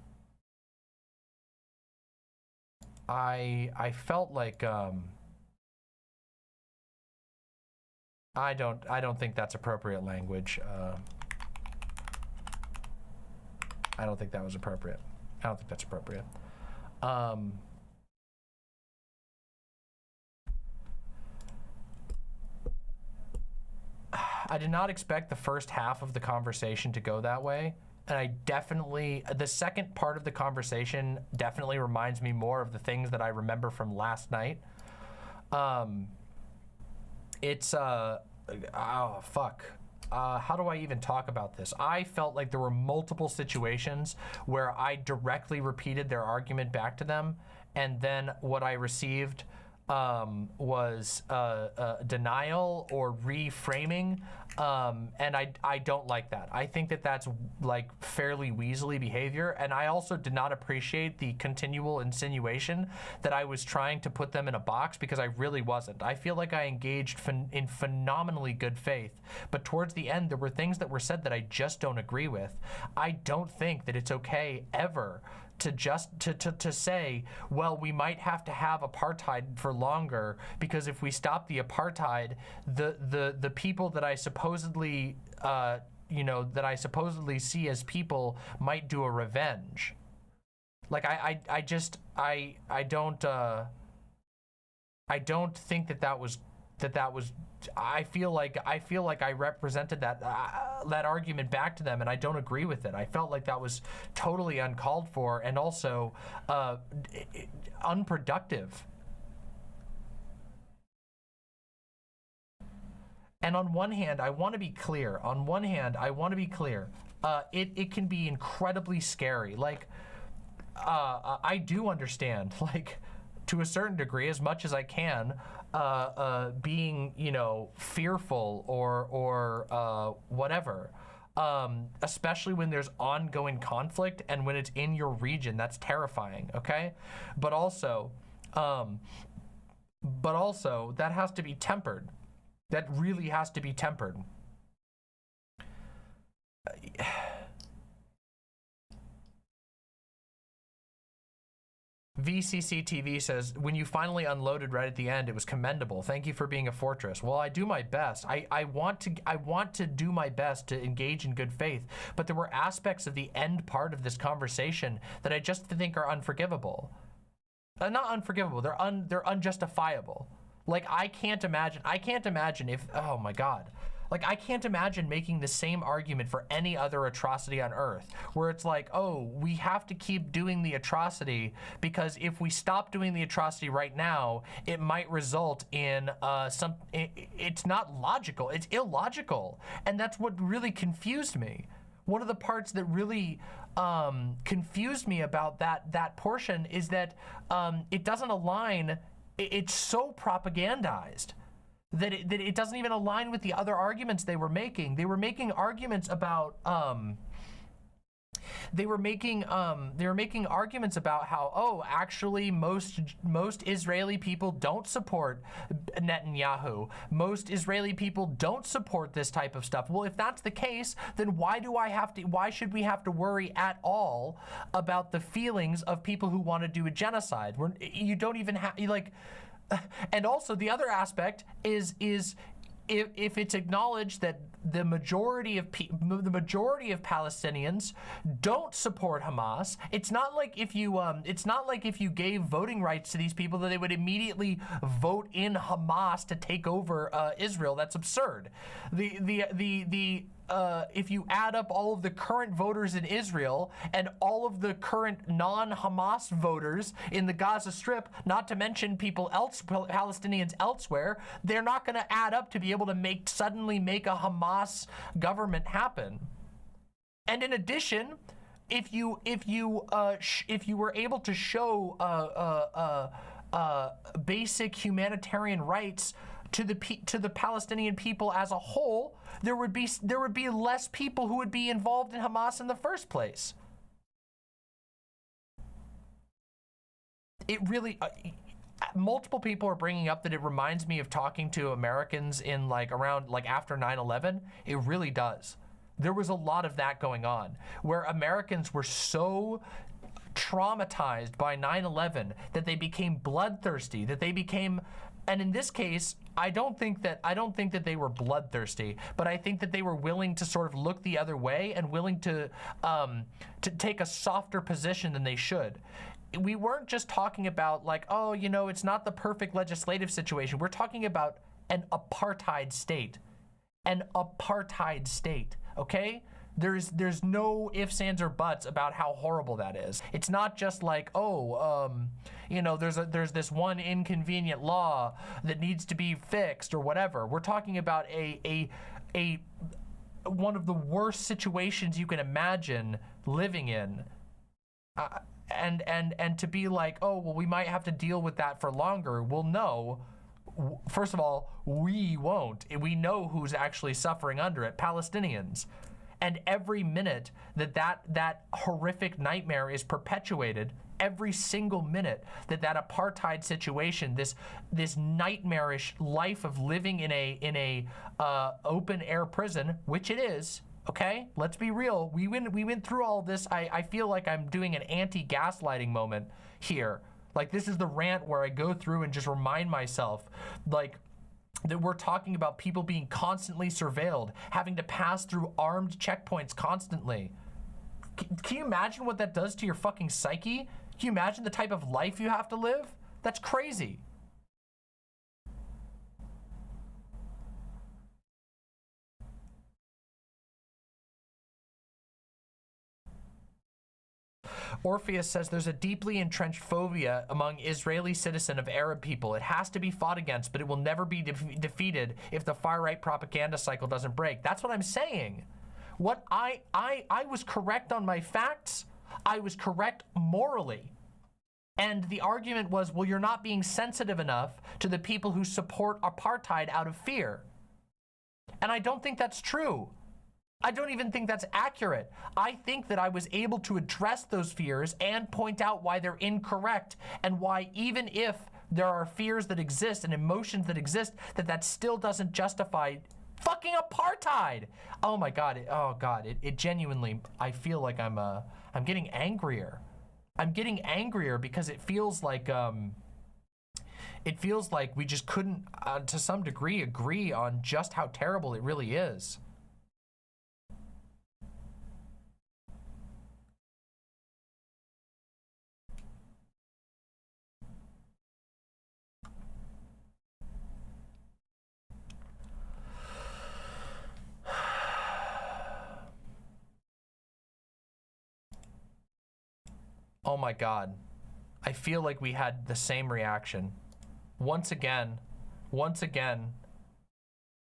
I felt like I don't think that's appropriate language. I don't think that was appropriate. I don't think that's appropriate. I did not expect the first half of the conversation to go that way. And I definitely, the second part of the conversation definitely reminds me more of the things that I remember from last night. It's, oh, fuck. How do I even talk about this? I felt like there were multiple situations where I directly repeated their argument back to them, and then what I received was denial or reframing, and I don't like that. I think that that's like fairly weaselly behavior, and I also did not appreciate the continual insinuation that I was trying to put them in a box, because I really wasn't. I feel like I engaged in phenomenally good faith, but towards the end there were things that were said that I just don't agree with. I don't think that it's okay ever to just to say, well, we might have to have apartheid for longer, because if we stop the apartheid, the people that I supposedly you know, that I supposedly see as people might do a revenge. Like I don't think that was I feel like I represented that that argument back to them, and I don't agree with it. I felt like that was totally uncalled for, and also unproductive. And on one hand, I want to be clear. It can be incredibly scary. Like, I do understand, like, to a certain degree, as much as I can, being, you know, fearful or whatever, especially when there's ongoing conflict and when it's in your region. That's terrifying, okay? But also that has to be tempered. That really has to be tempered. VCCTV says, when you finally unloaded right at the end, it was commendable. Thank you for being a fortress. Well, I do my best. I want to do my best to engage in good faith, but there were aspects of the end part of this conversation that I just think are unforgivable. Not unforgivable, they're unjustifiable. Like, I can't imagine if, oh my God. Like, I can't imagine making the same argument for any other atrocity on Earth, where it's like, oh, we have to keep doing the atrocity because if we stop doing the atrocity right now, it might result in it's not logical, it's illogical. And that's what really confused me. One of the parts that really confused me about that portion is that it doesn't align, it's so propagandized that it doesn't even align with the other arguments they were making. They were making arguments about arguments about how, oh, actually most Israeli people don't support Netanyahu. Most Israeli people don't support this type of stuff. Well, if that's the case, then why should we have to worry at all about the feelings of people who want to do a genocide? You don't even have, like. And also the other aspect is if it's acknowledged that the majority of Palestinians don't support Hamas, it's not like if you gave voting rights to these people that they would immediately vote in Hamas to take over Israel. That's absurd. If you add up all of the current voters in Israel and all of the current non-Hamas voters in the Gaza Strip, not to mention Palestinians elsewhere, they're not going to add up to be able to suddenly make a Hamas government happen. And in addition, if you were able to show basic humanitarian rights to the Palestinian people as a whole, there would be less people who would be involved in Hamas in the first place. It really, multiple people are bringing up that it reminds me of talking to Americans in around after 9/11. It really does. There was a lot of that going on where Americans were so traumatized by 9/11 that they became bloodthirsty, that they became. And in this case, I don't think that they were bloodthirsty, but I think that they were willing to sort of look the other way and willing to take a softer position than they should. We weren't just talking about oh, it's not the perfect legislative situation. We're talking about an apartheid state. An apartheid state, okay? There's no ifs, ands, or buts about how horrible that is. It's not just there's this one inconvenient law that needs to be fixed or whatever. We're talking about a one of the worst situations you can imagine living in. And to be oh, well, we might have to deal with that for longer. Well, no. First of all, we won't. We know who's actually suffering under it, Palestinians. And every minute that horrific nightmare is perpetuated, every single minute that apartheid situation, this nightmarish life of living in a open air prison, which it is, okay? Let's be real. We went through all this. I feel like I'm doing an anti-gaslighting moment here. This is the rant where I go through and just remind myself, that we're talking about people being constantly surveilled, having to pass through armed checkpoints constantly. Can you imagine what that does to your fucking psyche? Can you imagine the type of life you have to live? That's crazy. Orpheus says there's a deeply entrenched phobia among Israeli citizens of Arab people. It has to be fought against, but it will never be defeated if the far-right propaganda cycle doesn't break. That's what I'm saying. What I was correct on my facts. I was correct morally. And the argument was, well, you're not being sensitive enough to the people who support apartheid out of fear. And I don't think that's true. I don't even think that's accurate. I think that I was able to address those fears and point out why they're incorrect and why even if there are fears that exist and emotions that exist, that still doesn't justify fucking apartheid. Oh my God, it genuinely, I feel like I'm getting angrier. I'm getting angrier because it feels like we just couldn't, to some degree, agree on just how terrible it really is. Oh my God. I feel like we had the same reaction. Once again,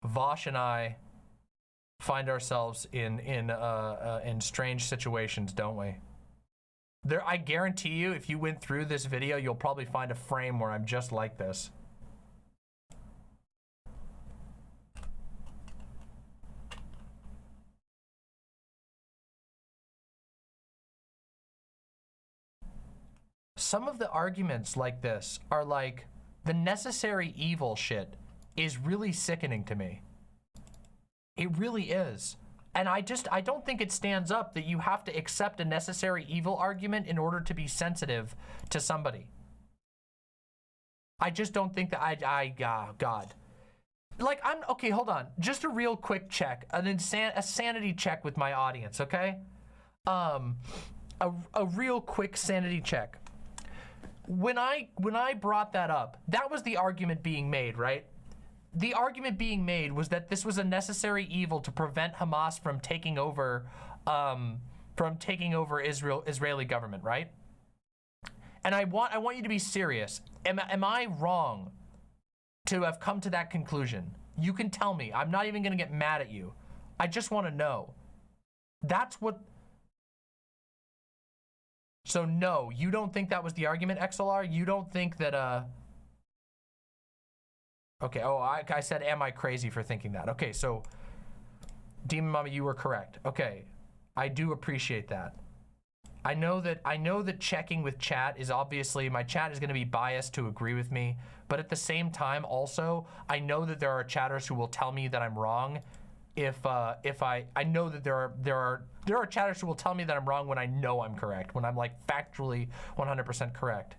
Vosh and I find ourselves in strange situations, don't we? I guarantee you, if you went through this video, you'll probably find a frame where I'm just like this. Some of the arguments like this are like, the necessary evil shit is really sickening to me. It really is. And I don't think it stands up that you have to accept a necessary evil argument in order to be sensitive to somebody. I just don't think that God. Like, okay, hold on. Just a real quick check, a sanity check with my audience, okay? A real quick sanity check. When I brought that up, that was the argument being made, right? The argument being made was that this was a necessary evil to prevent Hamas from taking over Israeli government, right? And I want you to be serious. Am I wrong to have come to that conclusion? You can tell me. I'm not even gonna get mad at you. I just want to know. That's what. So no, you don't think that was the argument, XLR? You don't think that, okay, oh, I said, am I crazy for thinking that? Okay, so, Demon Mama, you were correct. Okay, I do appreciate that. I know that checking with chat is obviously, my chat is gonna be biased to agree with me, but at the same time, also, I know that there are chatters who will tell me that I'm wrong I know that there are chatters who will tell me that I'm wrong when I know I'm correct, when I'm like factually 100% correct.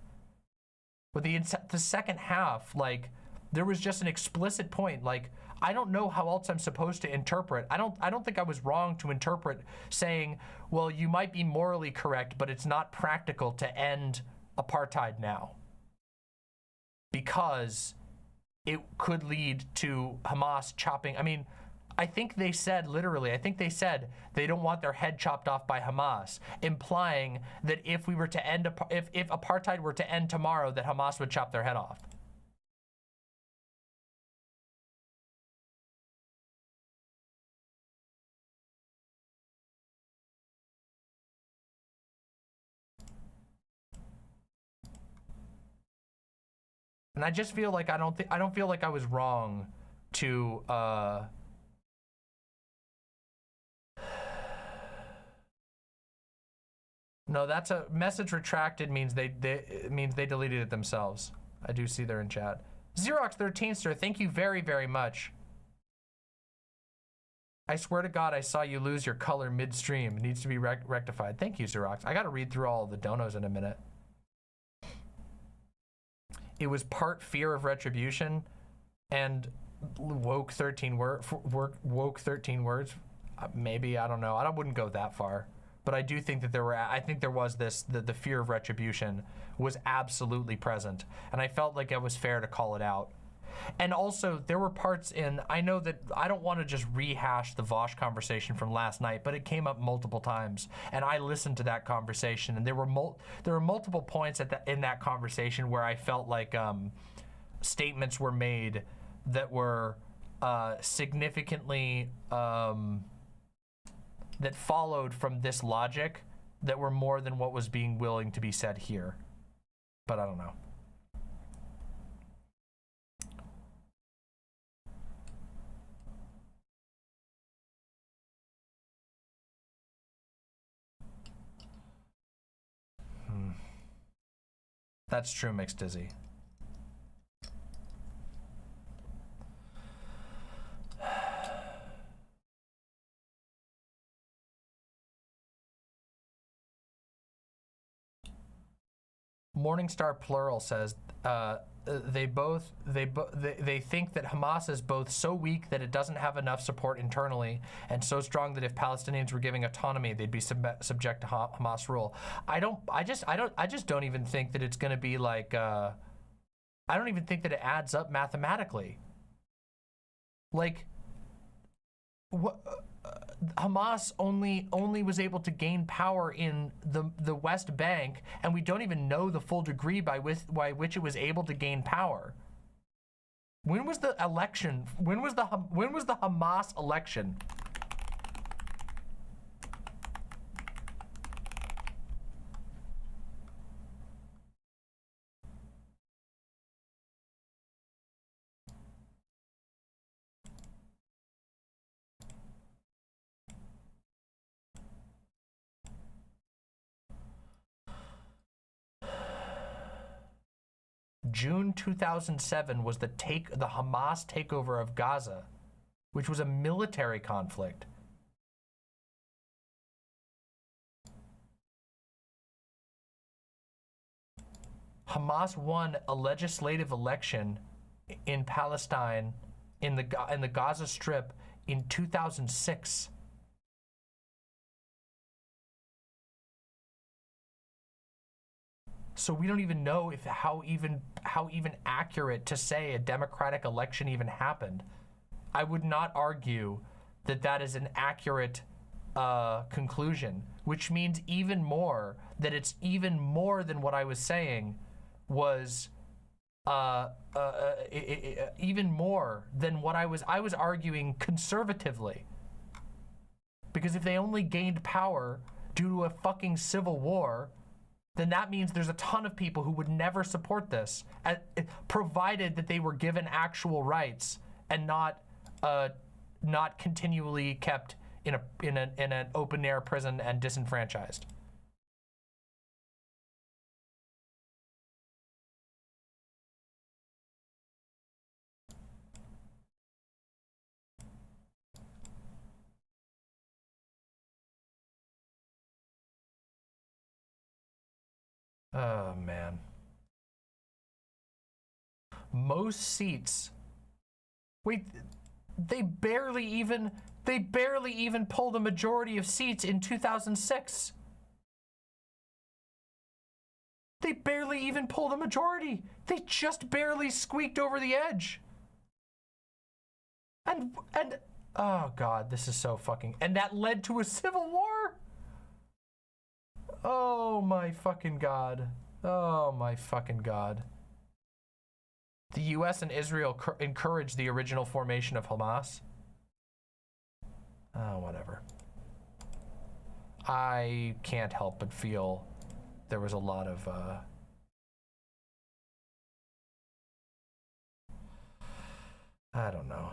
But the second half, like, there was just an explicit point. Like, I don't know how else I'm supposed to interpret. I don't think I was wrong to interpret saying, well, you might be morally correct, but it's not practical to end apartheid now, because it could lead to Hamas chopping. I mean, I think they said, literally, I think they said they don't want their head chopped off by Hamas, implying that if we were to end, if apartheid were to end tomorrow, that Hamas would chop their head off. And I just feel like I don't feel like I was wrong to no, that's a message retracted means they deleted it themselves. I do see they're in chat. Xerox 13ster, thank you very, very much. I swear to God, I saw you lose your color midstream. It needs to be rectified. Thank you, Xerox. I got to read through all of the donos in a minute. It was part fear of retribution and woke 13 words. Maybe, I don't know. I wouldn't go that far. But I do think that there was this, the fear of retribution was absolutely present. And I felt like it was fair to call it out. And also, there were parts in, I know that I don't want to just rehash the Vosh conversation from last night, but it came up multiple times. And I listened to that conversation, and there were multiple points in that conversation where I felt like statements were made that were significantly, that followed from this logic that were more than what was being willing to be said here. But I don't know. That's true, Mixed Dizzy. Morningstar Plural says they think that Hamas is both so weak that it doesn't have enough support internally, and so strong that if Palestinians were giving autonomy, they'd be subject to Hamas rule. I just don't even think that it's going to be like. I don't even think that it adds up mathematically. Like, what? Hamas only was able to gain power in the West Bank, and we don't even know the full degree by which it was able to gain power. When was the election? When was the Hamas election? June 2007 was the Hamas takeover of Gaza, which was a military conflict. Hamas won a legislative election in Palestine in the Gaza Strip in 2006. So we don't even know how even accurate to say a democratic election even happened. I would not argue that that is an accurate conclusion, which means even more that it's even more than what I was saying was even more than what I was arguing conservatively. Because if they only gained power due to a fucking civil war, then that means there's a ton of people who would never support this, provided that they were given actual rights and not continually kept in an open air prison and disenfranchised. Oh man. Most seats. Wait, they barely even pulled a majority of seats in 2006. They barely even pulled a majority. They just barely squeaked over the edge. And oh god, this is so fucking, and that led to a civil war. Oh my fucking god. Oh my fucking god. The US and Israel encouraged the original formation of Hamas. Oh, whatever. I can't help but feel there was a lot of I don't know.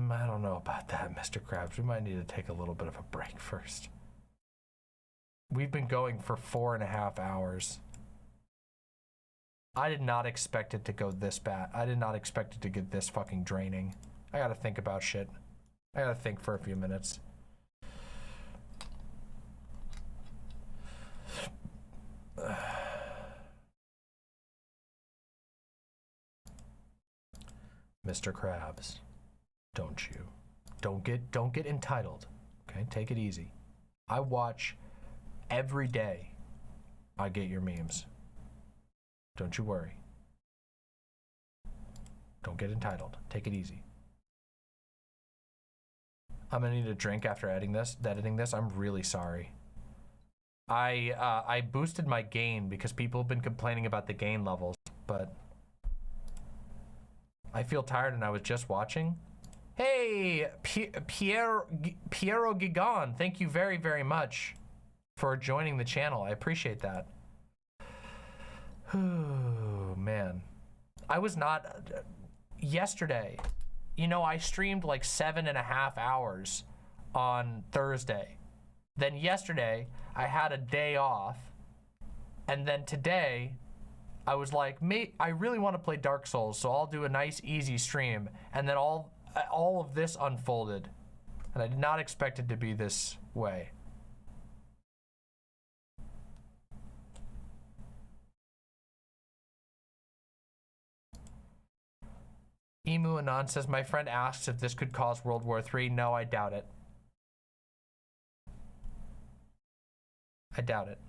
I don't know about that, Mr. Krabs. We might need to take a little bit of a break first. We've been going for 4.5 hours. I did not expect it to go this bad. I did not expect it to get this fucking draining. I gotta think about shit. I gotta think for a few minutes. Mr. Krabs. Don't you? Don't get entitled. Okay, take it easy. I watch every day. I get your memes. Don't you worry. Don't get entitled. Take it easy. I'm gonna need a drink after editing this. I'm really sorry. I boosted my gain because people have been complaining about the gain levels, but I feel tired and I was just watching. Hey, Piero Gigan, thank you very, very much for joining the channel. I appreciate that. Oh, man. I was not... yesterday, you know, I streamed like 7.5 hours on Thursday. Then yesterday, I had a day off. And then today, I was like, mate, I really want to play Dark Souls, so I'll do a nice, easy stream. And then all of this unfolded, and I did not expect it to be this way. Emu Anon says, my friend asks if this could cause World War III. No, I doubt it. I doubt it.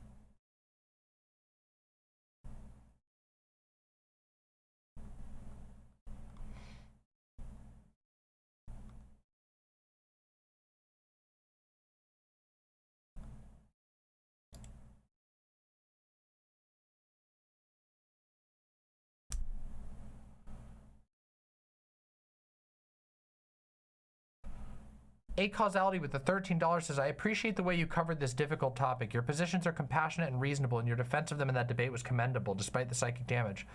A Causality with the $13 says, I appreciate the way you covered this difficult topic. Your positions are compassionate and reasonable, and your defense of them in that debate was commendable, despite the psychic damage.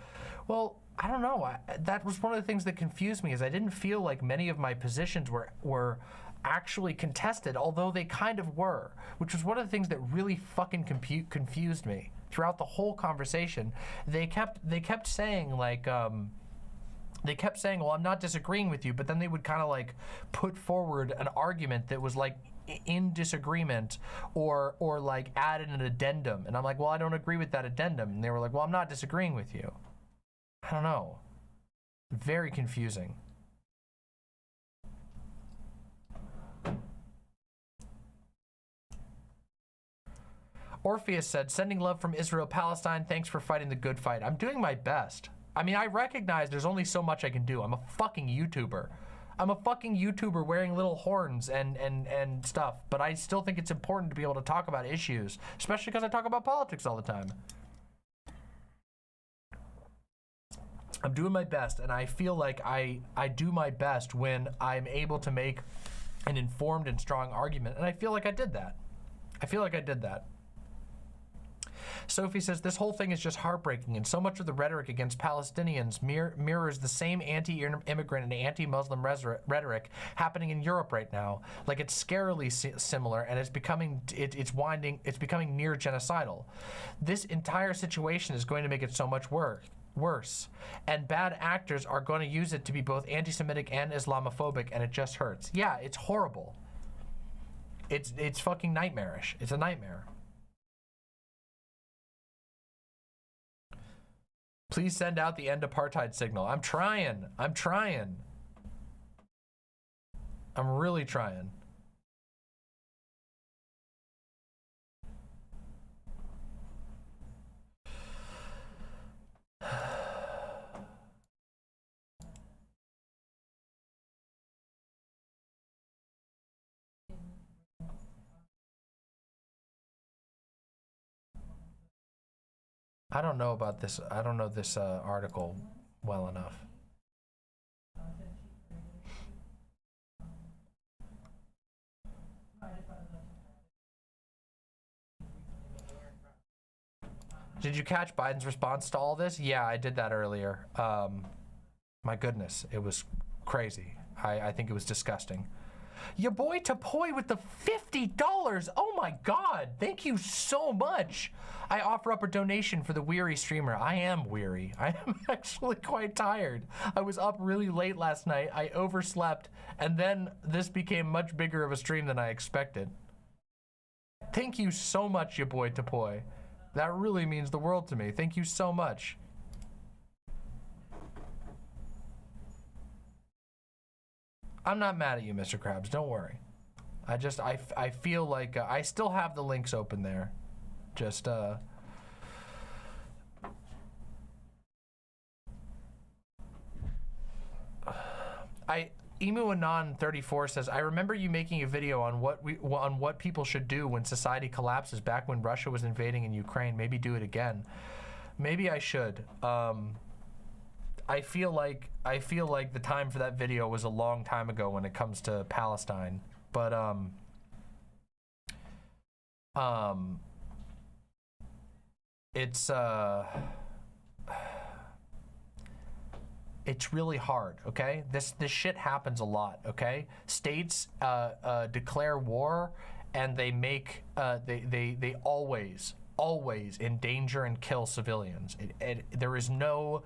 Well, I don't know. That was one of the things that confused me, is I didn't feel like many of my positions were actually contested, although they kind of were, which was one of the things that really fucking confused me throughout the whole conversation. They kept saying, like, they kept saying, well, I'm not disagreeing with you, but then they would kind of like put forward an argument that was like in disagreement, or like added an addendum. And I'm like, well, I don't agree with that addendum. And they were like, well, I'm not disagreeing with you. I don't know. Very confusing. Orpheus said, sending love from Israel, Palestine. Thanks for fighting the good fight. I'm doing my best. I mean, I recognize there's only so much I can do. I'm a fucking YouTuber. I'm a fucking YouTuber wearing little horns and stuff, but I still think it's important to be able to talk about issues, especially because I talk about politics all the time. I'm doing my best, and I feel like I do my best when I'm able to make an informed and strong argument, and I feel like I did that. I feel like I did that. Sophie says, this whole thing is just heartbreaking, and so much of the rhetoric against Palestinians mirrors the same anti-immigrant and anti-Muslim rhetoric happening in Europe right now. Like, it's scarily similar, and it's becoming near genocidal. This entire situation is going to make it so much worse, and bad actors are going to use it to be both anti-Semitic and Islamophobic, and it just hurts. Yeah, it's horrible. It's fucking nightmarish. It's a nightmare. Please send out the end apartheid signal. I'm trying. I'm trying. I'm really trying. I don't know about this. I don't know this article well enough. Did you catch Biden's response to all this? Yeah, I did that earlier. My goodness, it was crazy. I think it was disgusting. Your boy Tapoy with the $50. Oh my God, thank you so much. I offer up a donation for the weary streamer. I am weary. I am actually quite tired. I was up really late last night. I overslept, and then this became much bigger of a stream than I expected. Thank you so much, your boy Tapoy. That really means the world to me. Thank you so much. I'm not mad at you, Mr. Krabs. Don't worry. I feel like I still have the links open there. Just Emu Anon 34 says, I remember you making a video on what people should do when society collapses back when Russia was invading in Ukraine. Maybe do it again. Maybe I should. I feel like the time for that video was a long time ago when it comes to Palestine, but it's really hard, okay? This shit happens a lot, okay? States declare war, and they make they always endanger and kill civilians. There is no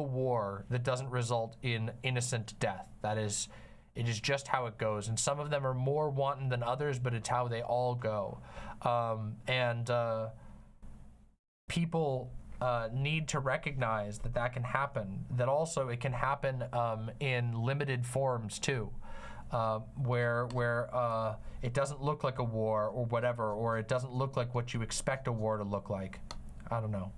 war that doesn't result in innocent death. It is just how it goes. And some of them are more wanton than others, but it's how they all go. People need to recognize that can happen. That also it can happen in limited forms too, where it doesn't look like a war or whatever, or it doesn't look like what you expect a war to look like. I don't know.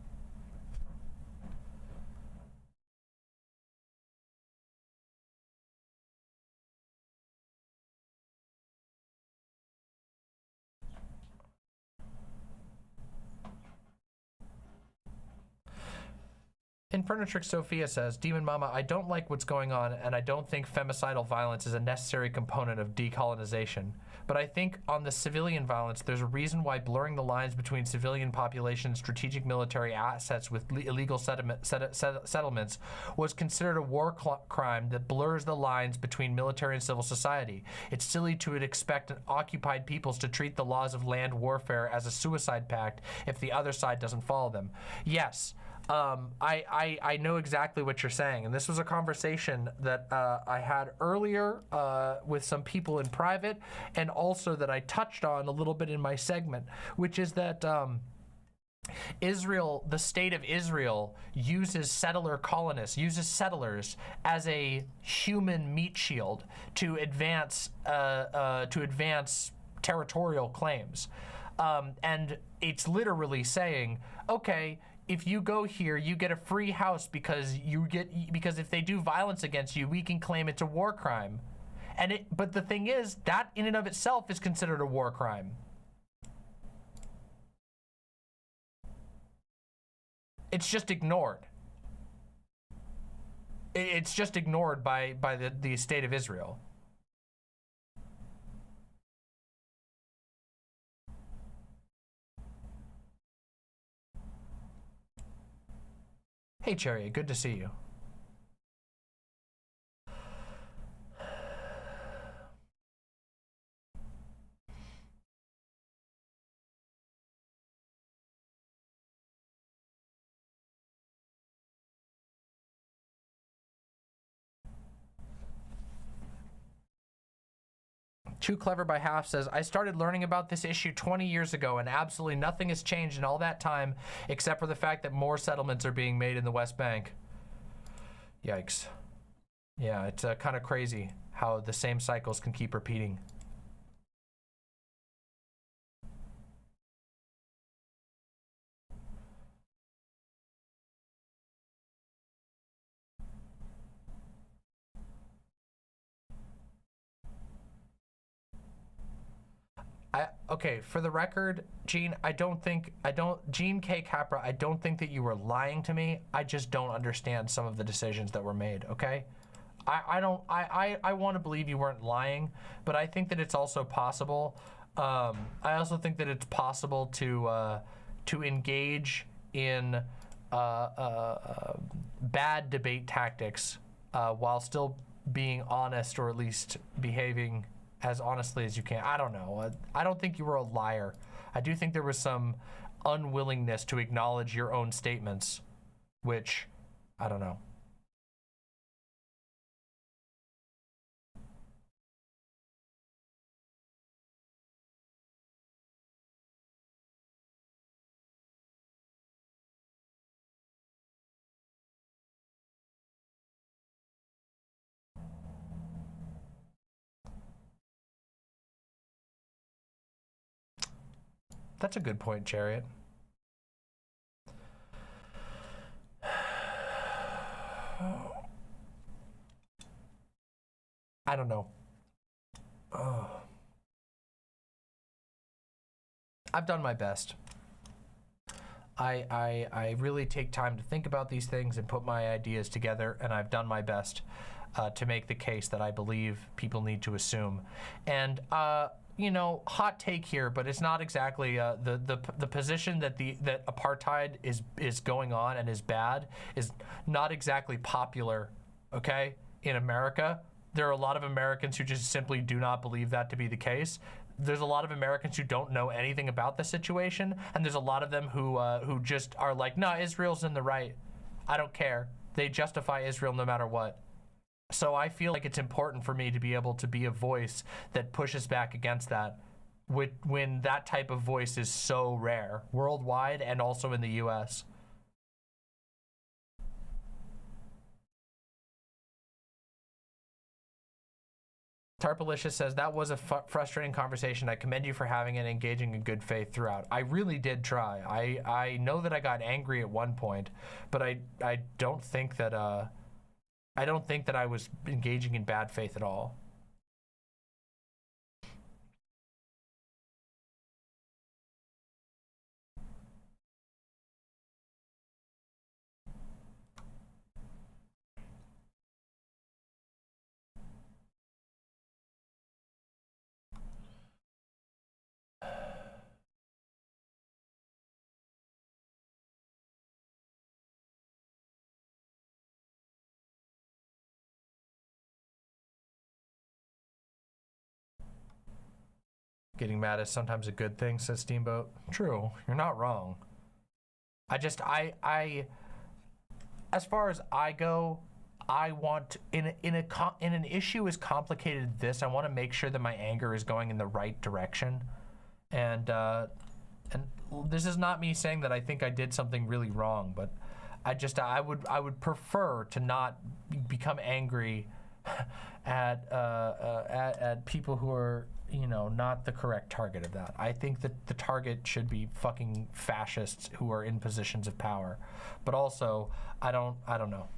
Infernatrix Sophia says, Demon Mama, I don't like what's going on, and I don't think femicidal violence is a necessary component of decolonization. But I think on the civilian violence, there's a reason why blurring the lines between civilian population, strategic military assets with illegal settlements was considered a war crime that blurs the lines between military and civil society. It's silly to expect occupied peoples to treat the laws of land warfare as a suicide pact if the other side doesn't follow them. Yes. I know exactly what you're saying, and this was a conversation that I had earlier with some people in private, and also that I touched on a little bit in my segment, which is that Israel, the state of Israel, uses settlers as a human meat shield to advance territorial claims, and it's literally saying, okay, if you go here, you get a free house because if they do violence against you, we can claim it's a war crime. But the thing is, that in and of itself is considered a war crime. It's just ignored. It's just ignored by the state of Israel. Hey, Chariot, good to see you. Too Clever by Half says, I started learning about this issue 20 years ago and absolutely nothing has changed in all that time except for the fact that more settlements are being made in the West Bank. Yikes. Yeah, it's kind of crazy how the same cycles can keep repeating. Okay, for the record, Gene, Gene K. Capra, I don't think that you were lying to me. I just don't understand some of the decisions that were made, okay? I want to believe you weren't lying, but I think that it's also possible. I also think that it's possible to engage in bad debate tactics while still being honest, or at least behaving as honestly as you can. I don't know. I don't think you were a liar. I do think there was some unwillingness to acknowledge your own statements, which, I don't know. That's a good point, Chariot. I don't know. I've done my best. I really take time to think about these things and put my ideas together, and I've done my best to make the case that I believe people need to assume. And you know, hot take here, but it's not exactly the position that that apartheid is going on and is bad is not exactly popular, okay, in America. There are a lot of Americans who just simply do not believe that to be the case. There's a lot of Americans who don't know anything about the situation, and there's a lot of them who just are like, no, Israel's in the right. I don't care. They justify Israel no matter what. So I feel like it's important for me to be able to be a voice that pushes back against that when that type of voice is so rare worldwide and also in the US. Tarpalicious says, that was a frustrating conversation. I commend you for having it, engaging in good faith throughout. I really did try. I know that I got angry at one point, but I don't think that I was engaging in bad faith at all. Getting mad is sometimes a good thing, says Steamboat. True, you're not wrong. I as far as I go, I want in an issue as complicated as this, I want to make sure that my anger is going in the right direction, and this is not me saying that I think I did something really wrong, but I would prefer to not become angry at people who are, you know, not the correct target of that. I think that the target should be fucking fascists who are in positions of power, but also I don't know.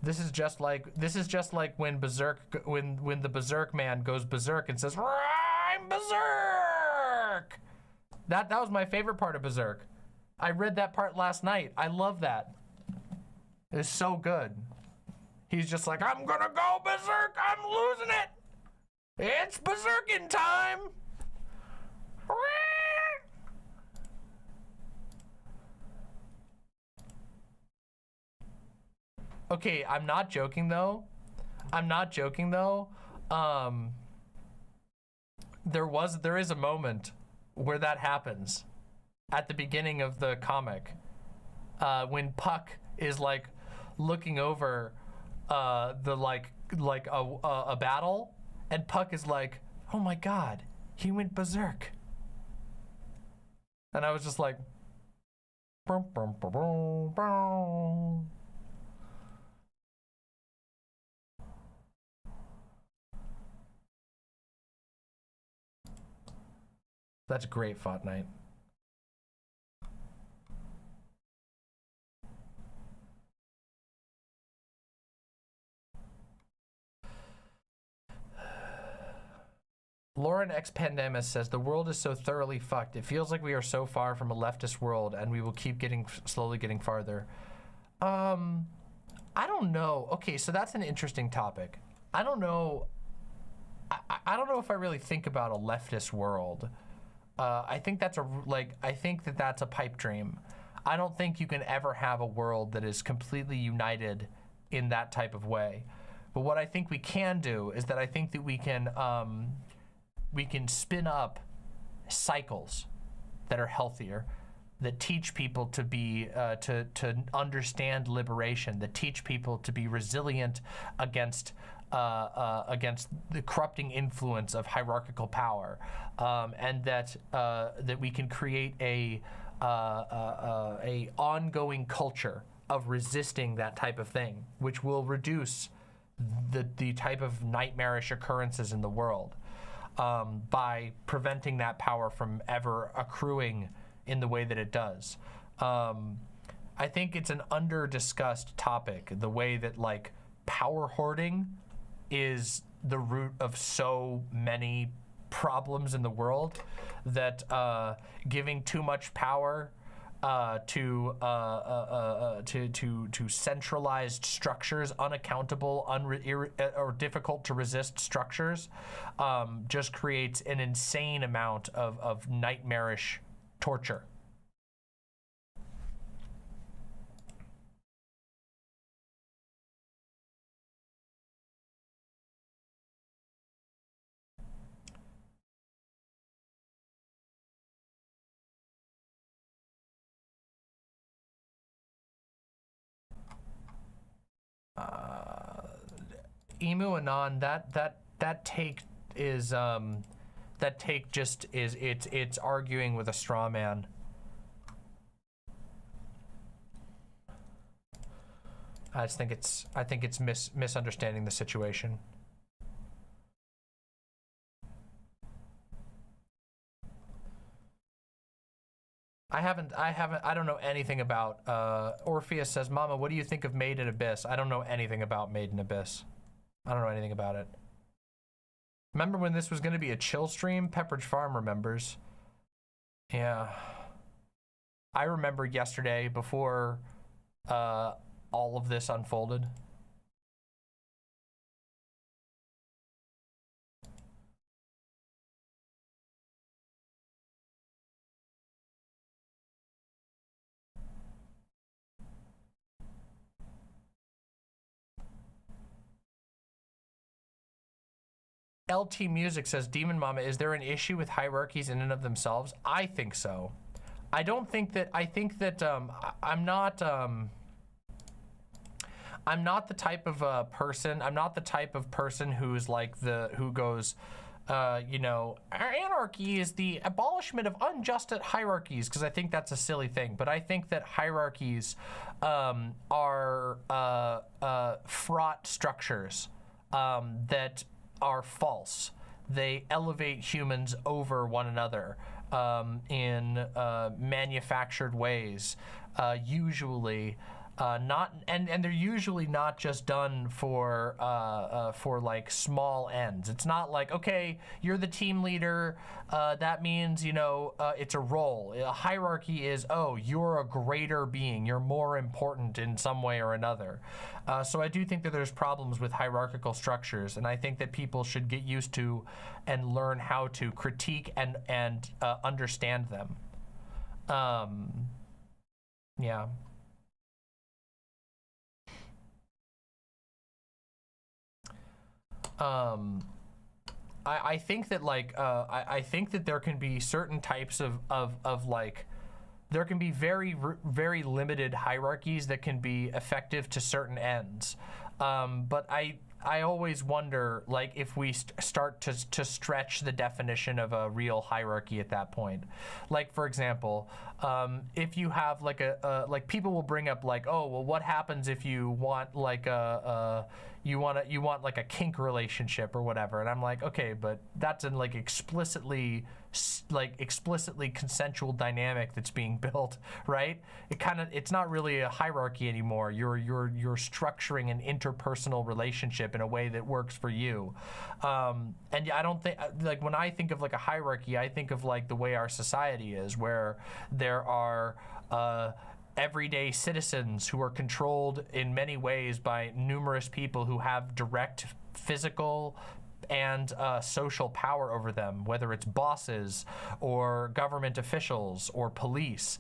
This is just like when when the Berserk man goes berserk and says, "I'm Berserk." That was my favorite part of Berserk. I read that part last night. I love that. It's so good. He's just like, "I'm gonna go berserk. I'm losing it. It's berserking time." Okay, I'm not joking though. There is a moment where that happens at the beginning of the comic, when Puck is like looking over the like a battle, and Puck is like, "Oh my god, he went berserk," and I was just like, "Brum, brum, brum, brum, brum." That's great, Fortnite. Lauren X Pandemus says, the world is so thoroughly fucked. It feels like we are so far from a leftist world, and we will keep slowly getting farther. I don't know. Okay, so that's an interesting topic. I don't know. I don't know if I really think about a leftist world. I think that's that's a pipe dream. I don't think you can ever have a world that is completely united in that type of way. But what I think we can do is that I think that we can spin up cycles that are healthier, that teach people to be to understand liberation, that teach people to be resilient against the corrupting influence of hierarchical power, and that we can create a ongoing culture of resisting that type of thing, which will reduce the type of nightmarish occurrences in the world, by preventing that power from ever accruing in the way that it does. I think it's an under-discussed topic, the way that like power hoarding is the root of so many problems in the world, that giving too much power to centralized structures, unaccountable, or difficult to resist structures, just creates an insane amount of nightmarish torture. Emu Anon, that take is that take just is it's arguing with a straw man. I think it's misunderstanding the situation. I don't know anything about, Orpheus says, Mama, what do you think of Made in Abyss? I don't know anything about Made in Abyss. I don't know anything about it. Remember when this was going to be a chill stream? Pepperidge Farm remembers. Yeah. I remember yesterday before all of this unfolded. LT Music says, Demon Mama, is there an issue with hierarchies in and of themselves? I think so. I don't think that, I think that I'm not the type of person, I'm not the type of person who's like who goes, you know, anarchy is the abolishment of unjust hierarchies, because I think that's a silly thing. But I think that hierarchies are fraught structures that are false. They elevate humans over one another in manufactured ways, usually. And they're usually not just done for like small ends. It's not like, okay, you're the team leader, that means, you know, it's a role. A hierarchy is, oh, you're a greater being, you're more important in some way or another. So I do think that there's problems with hierarchical structures, and I think that people should get used to and learn how to critique and understand them. Yeah. I think that like I think that there can be certain types of like, there can be very limited hierarchies that can be effective to certain ends, but I always wonder, like, if we start to stretch the definition of a real hierarchy at that point. Like, for example, if you have like like, people will bring up like, oh, well, what happens if you want like you want like a kink relationship or whatever, and I'm like, okay, but that's an like explicitly consensual dynamic that's being built, right? It's not really a hierarchy anymore. You're structuring an interpersonal relationship in a way that works for you. And I don't think, like, when I think of like a hierarchy, I think of like the way our society is, where there are everyday citizens who are controlled in many ways by numerous people who have direct physical and social power over them, whether it's bosses or government officials or police,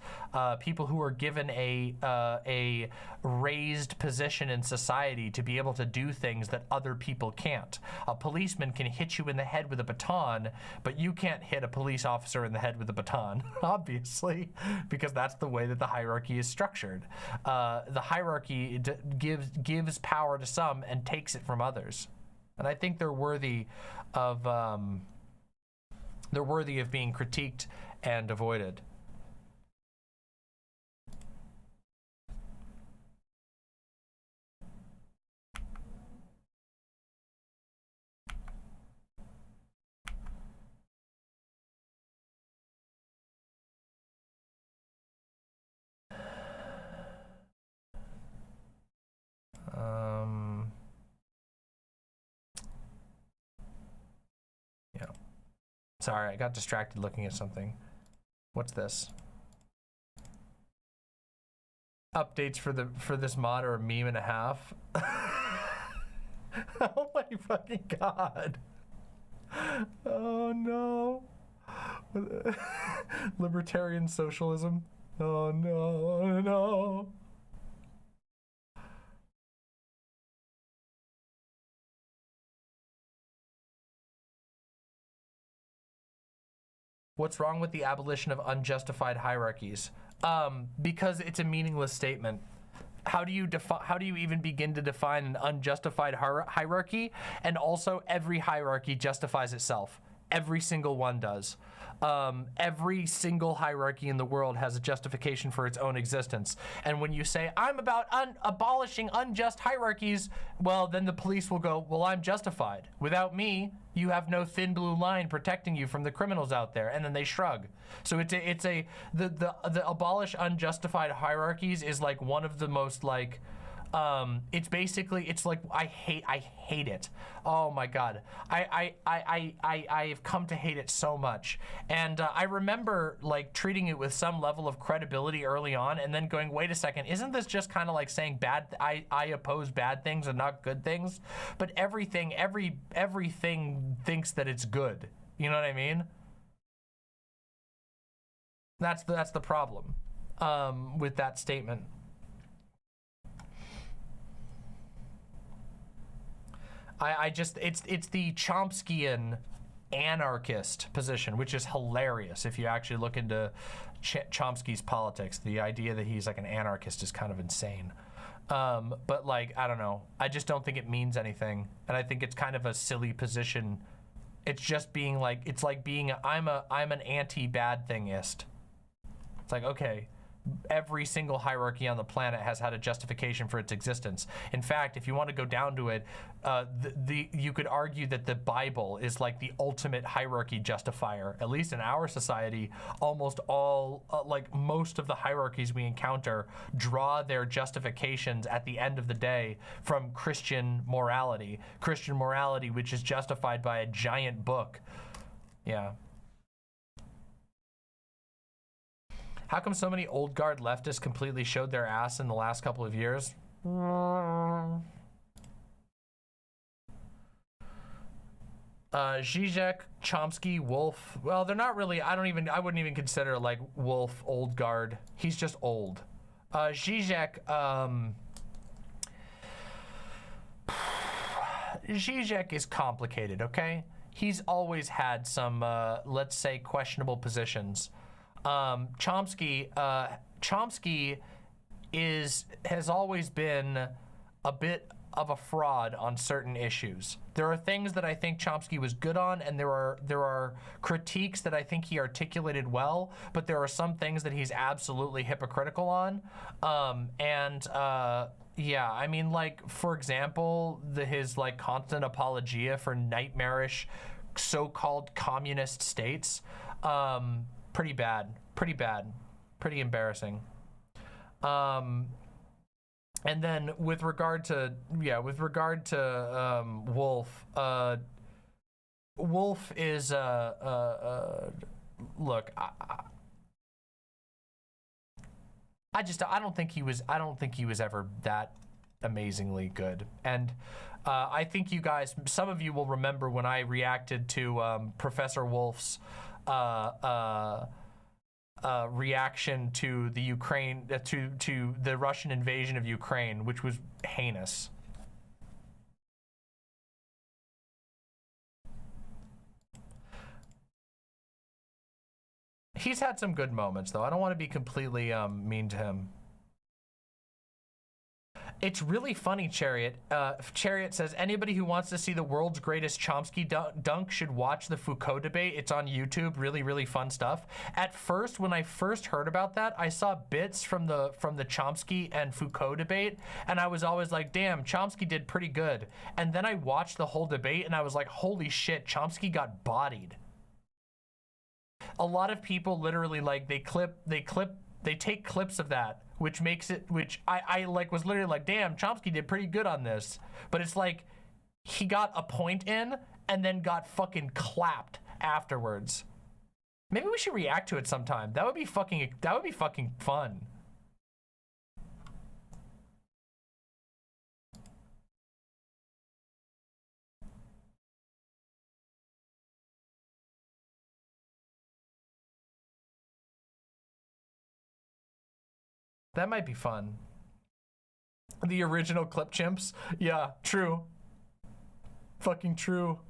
people who are given a raised position in society to be able to do things that other people can't. A policeman can hit you in the head with a baton, but you can't hit a police officer in the head with a baton, obviously, because that's the way that the hierarchy is structured. The hierarchy gives power to some and takes it from others. And I think they're worthy of being critiqued and avoided. Yeah. Sorry, I got distracted looking at something. What's this? Updates for this mod are a meme and a half. Oh my fucking god. Oh no. Libertarian socialism. Oh no, oh no. What's wrong with the abolition of unjustified hierarchies? Because it's a meaningless statement. How do you even begin to define an unjustified hierarchy? And also, every hierarchy justifies itself. Every single one does. Every single hierarchy in the world has a justification for its own existence. And when you say, I'm about abolishing unjust hierarchies, well, then the police will go, well, I'm justified. Without me, you have no thin blue line protecting you from the criminals out there. And then they shrug. So the abolish unjustified hierarchies is like one of the most like, it's basically, it's like, I hate it. Oh my God. I've come to hate it so much. And I remember like treating it with some level of credibility early on and then going, wait a second, isn't this just kind of like saying I oppose bad things and not good things? But everything thinks that it's good. You know what I mean? That's the problem with that statement. I just, it's the Chomskyan anarchist position, which is hilarious if you actually look into Chomsky's politics. The idea that he's like an anarchist is kind of insane. But like, I don't know. I just don't think it means anything. And I think it's kind of a silly position. It's just being like, it's like being, I'm an anti-bad thingist. It's like, okay, every single hierarchy on the planet has had a justification for its existence. In fact, if you want to go down to it, you could argue that the Bible is like the ultimate hierarchy justifier. At least in our society, almost all, like most of the hierarchies we encounter draw their justifications at the end of the day from Christian morality. Christian morality, which is justified by a giant book. Yeah. How come so many old guard leftists completely showed their ass in the last couple of years? Zizek, Chomsky, Wolf. Well, they're not really, I wouldn't even consider like Wolf old guard. He's just old. Zizek, Zizek is complicated, okay? He's always had some, let's say, questionable positions. Chomsky has always been a bit of a fraud on certain issues. There are things that I think Chomsky was good on, and there are critiques that I think he articulated well, but there are some things that he's absolutely hypocritical on. Yeah, I mean, like, for example, his like constant apologia for nightmarish so-called communist states. Pretty bad, pretty embarrassing. And then with regard to Wolf, Wolf is look, I don't think he was ever that amazingly good. And I think you guys, some of you will remember when I reacted to Professor Wolf's reaction to the Ukraine, to the Russian invasion of Ukraine, which was heinous. He's had some good moments, though. I don't want to be completely mean to him. It's really funny, Chariot. Chariot says, anybody who wants to see the world's greatest Chomsky dunk should watch the Foucault debate. It's on YouTube. Really, really fun stuff. At first, when I first heard about that, I saw bits from the Chomsky and Foucault debate, and I was always like, damn, Chomsky did pretty good. And then I watched the whole debate, and I was like, holy shit, Chomsky got bodied. A lot of people literally, like, they take clips of that, which makes it, which I like was literally like, damn, Chomsky did pretty good on this. But it's like, he got a point in and then got fucking clapped afterwards. Maybe we should react to it sometime. That would be fucking fun. That might be fun. The original clip chimps. Yeah, true. Fucking true.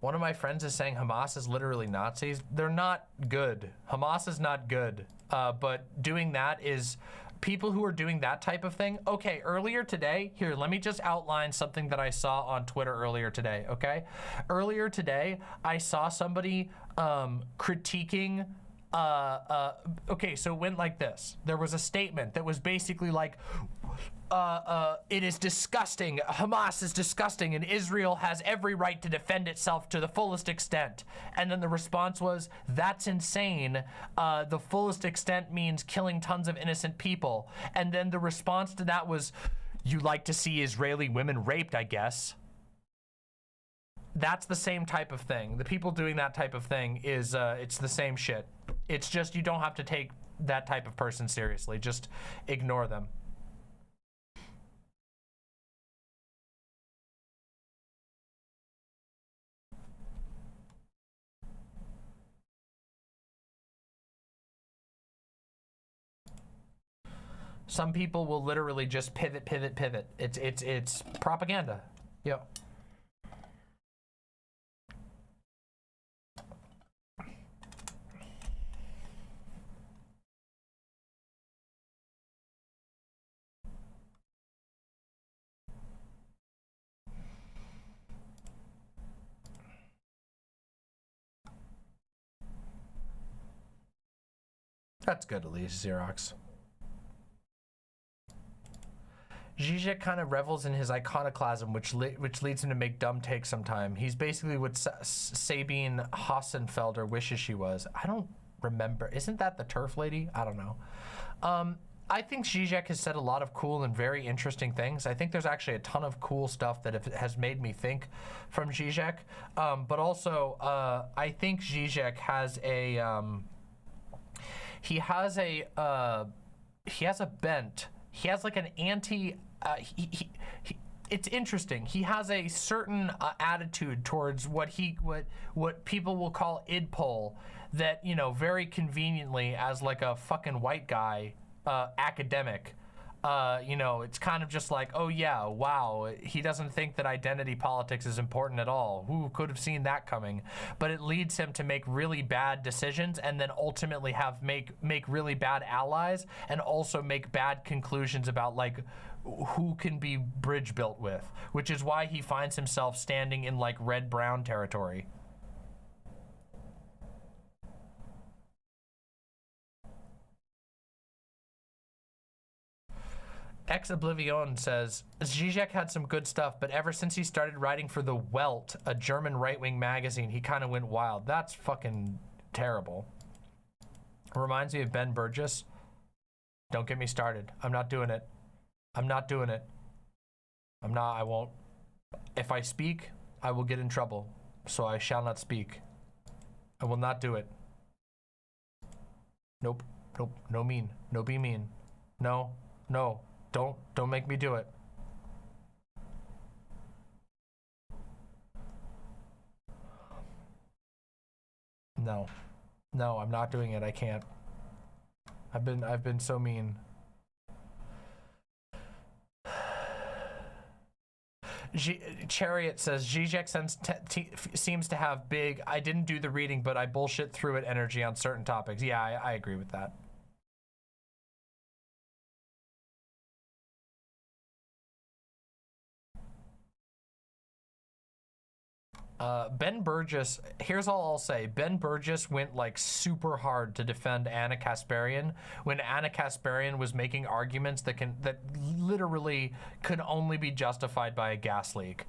One of my friends is saying Hamas is literally Nazis. They're not good. Hamas is not good. But doing that is, people who are doing that type of thing. Okay, earlier today, here, let me just outline something that I saw on Twitter earlier today, okay? Earlier today, I saw somebody critiquing, okay, so it went like this. There was a statement that was basically like, it is disgusting, Hamas is disgusting, and Israel has every right to defend itself to the fullest extent. And then the response was, that's insane. The fullest extent means killing tons of innocent people. And then the response to that was, you like to see Israeli women raped, I guess. That's the same type of thing. The people doing that type of thing is, it's the same shit. It's just, you don't have to take that type of person seriously. Just ignore them. Some people will literally just pivot. It's propaganda. Yep. That's good, at least, Xerox. Zizek kind of revels in his iconoclasm, which leads him to make dumb takes sometime. He's basically what Sabine Hassenfelder wishes she was. I don't remember. Isn't that the turf lady? I don't know. I think Zizek has said a lot of cool and very interesting things. I think there's actually a ton of cool stuff that has made me think from Zizek. But also, I think Zizek has a... he has a bent. He has like an anti. It's interesting. He has a certain attitude towards what people will call idpol. That, you know, very conveniently as like a fucking white guy academic. You know, it's kind of just like, oh yeah, wow, he doesn't think that identity politics is important at all. Who could have seen that coming? But it leads him to make really bad decisions and then ultimately make really bad allies and also make bad conclusions about like who can be bridge built with, which is why he finds himself standing in like red-brown territory. Ex Oblivion says, Zizek had some good stuff, but ever since he started writing for The Welt, a German right-wing magazine, he kind of went wild. That's fucking terrible. Reminds me of Ben Burgess. Don't get me started. I'm not doing it. I'm not doing it. I won't. If I speak, I will get in trouble. So I shall not speak. I will not do it. Nope. Nope. No mean. No be mean. No. No. Don't make me do it. No. No, I'm not doing it. I can't. I've been so mean. Chariot says Zizek seems to have big I didn't do the reading but I bullshit through it energy on certain topics. Yeah, I agree with that. Ben Burgess, here's all I'll say. Ben Burgess went like super hard to defend Anna Kasparian when Anna Kasparian was making arguments that literally could only be justified by a gas leak.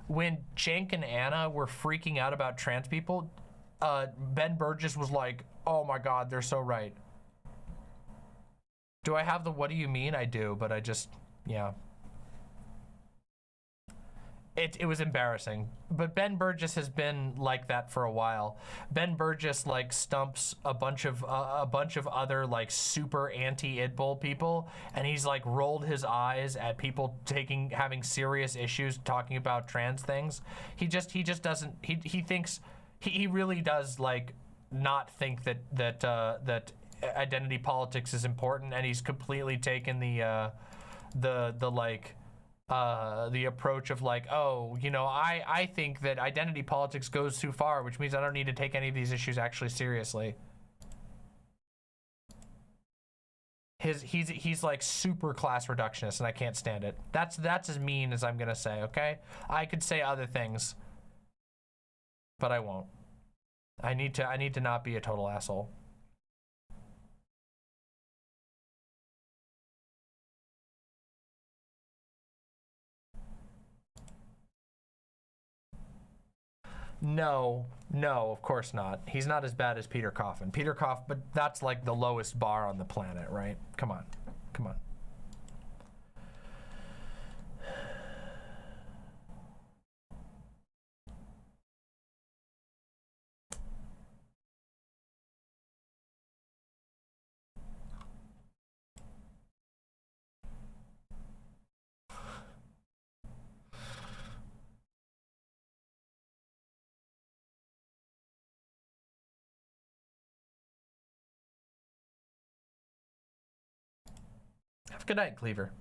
When Cenk and Anna were freaking out about trans people, Ben Burgess was like, oh my God, they're so right. Do I have the what do you mean? I do, but I just, yeah. It was embarrassing, but Ben Burgess has been like that for a while. Ben Burgess like stumps a bunch of other like super anti-idbol people, and he's like rolled his eyes at people having serious issues talking about trans things. He just doesn't. He thinks he really does like not think that identity politics is important, and he's completely taken the approach of like, oh, you know, I think that identity politics goes too far, which means I don't need to take any of these issues actually seriously. He's like super class reductionist, and I can't stand it. That's as mean as I'm gonna say, okay? I could say other things, but I won't. I need to not be a total asshole. No, of course not. He's not as bad as Peter Coffin. Peter Coffin, but that's like the lowest bar on the planet, right? Come on. Have a good night, Cleaver.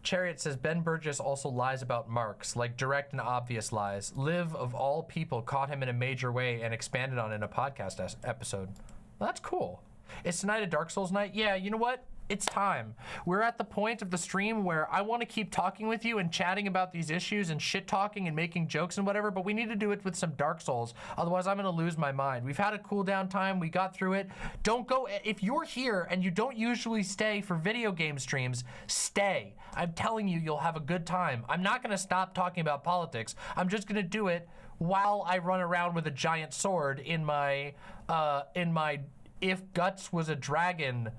Chariot says Ben Burgess also lies about Marx, like direct and obvious lies. Liv, of all people, caught him in a major way and expanded on it in a podcast episode. Well, that's cool. Is tonight a Dark Souls night? Yeah, you know what? It's time. We're at the point of the stream where I want to keep talking with you and chatting about these issues and shit talking and making jokes and whatever, but we need to do it with some Dark Souls. Otherwise, I'm going to lose my mind. We've had a cooldown time. We got through it. Don't go. If you're here and you don't usually stay for video game streams, stay. I'm telling you, you'll have a good time. I'm not going to stop talking about politics. I'm just going to do it while I run around with a giant sword in my If Guts Was a Dragon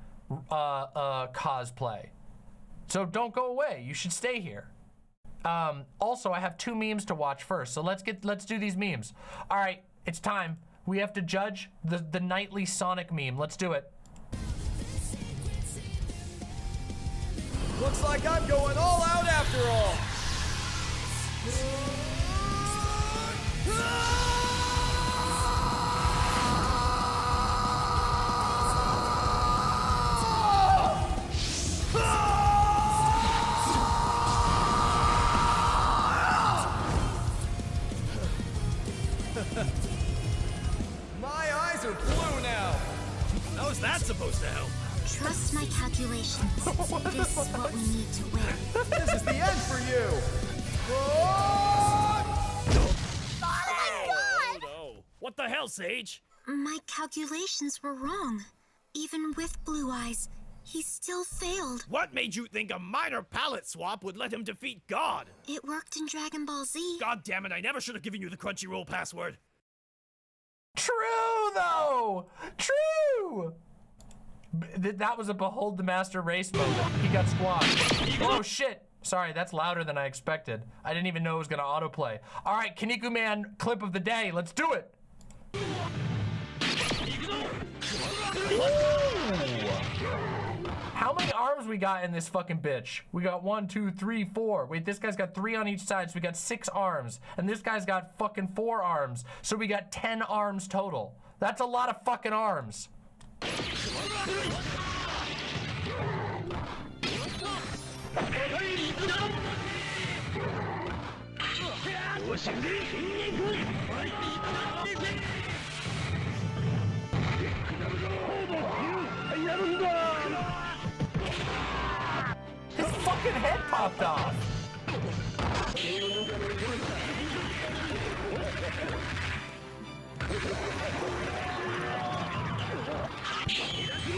cosplay. So don't go away. You should stay here. Also, I have 2 memes to watch first. So let's do these memes. All right, it's time. We have to judge the nightly Sonic meme. Let's do it. Looks like I'm going all out after all. My eyes are blue now. How's that supposed to help? Trust my calculations. This is what we need to win. This is the end for you. Oh no. What the hell, Sage? My calculations were wrong. Even with blue eyes, he still failed. What made you think a minor palette swap would let him defeat God? It worked in Dragon Ball Z. God damn it, I never should have given you the Crunchyroll password. True, though. True. That was a Behold the Master race moment. He got squashed. Oh, shit. Sorry, that's louder than I expected. I didn't even know it was going to autoplay. All right, Kaniku Man clip of the day. Let's do it. How many arms we got in this fucking bitch? We got 1, 2, 3, 4. Wait, this guy's got 3 on each side, so we got 6 arms. And this guy's got fucking 4 arms. So we got 10 arms total. That's a lot of fucking arms. His fucking head popped off.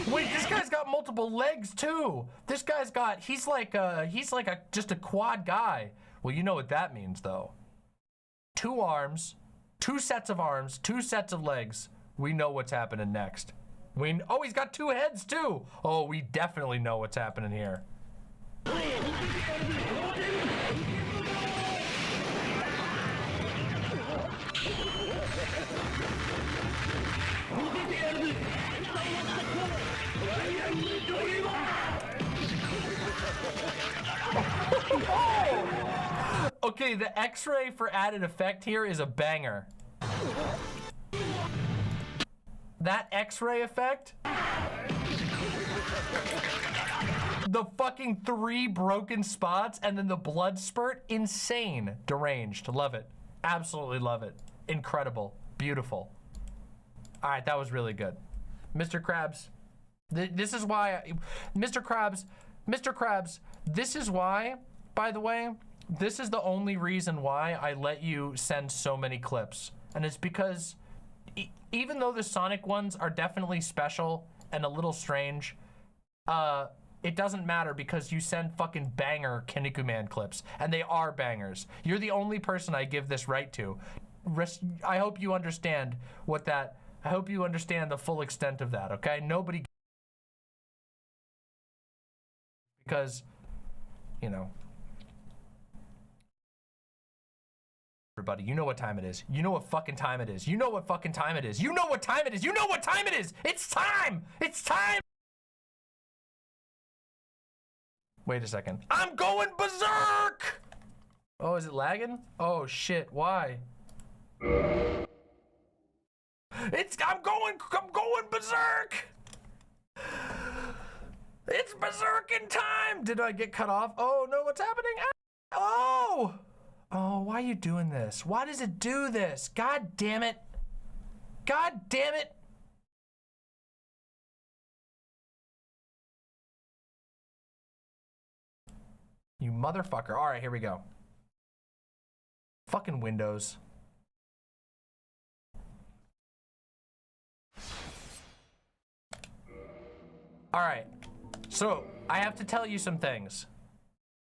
Wait, this guy's got multiple legs too. This guy's got, he's like just a quad guy. Well, you know what that means though. 2 arms, 2 sets of arms, 2 sets of legs. We know what's happening next. Oh, he's got 2 heads too. Oh, we definitely know what's happening here. Okay, the X-ray for added effect here is a banger. That X-ray effect, the fucking 3 broken spots and then the blood spurt, insane. Deranged, love it. Absolutely love it. Incredible, beautiful. All right, that was really good. Mr. Krabs, this is why, Mr. Krabs, this is why, by the way, this is the only reason why I let you send so many clips. And it's because even though the Sonic ones are definitely special and a little strange, it doesn't matter because you send fucking banger Kinnikuman clips, and they are bangers. You're the only person I give this right to. I hope you understand what that, I hope you understand the full extent of that, okay? Nobody, because, you know, everybody, you know what time it is. You know what fucking time it is. You know what fucking time it is. You know what time it is. You know what time it is. It's time. It's time. Wait a second. I'm going berserk. Oh, is it lagging? Oh shit. Why? I'm going berserk. It's Berserking time! Did I get cut off? Oh no, what's happening? Oh! Oh, why are you doing this? Why does it do this? God damn it. God damn it. You motherfucker. All right, here we go. Fucking Windows. All right. So, I have to tell you some things.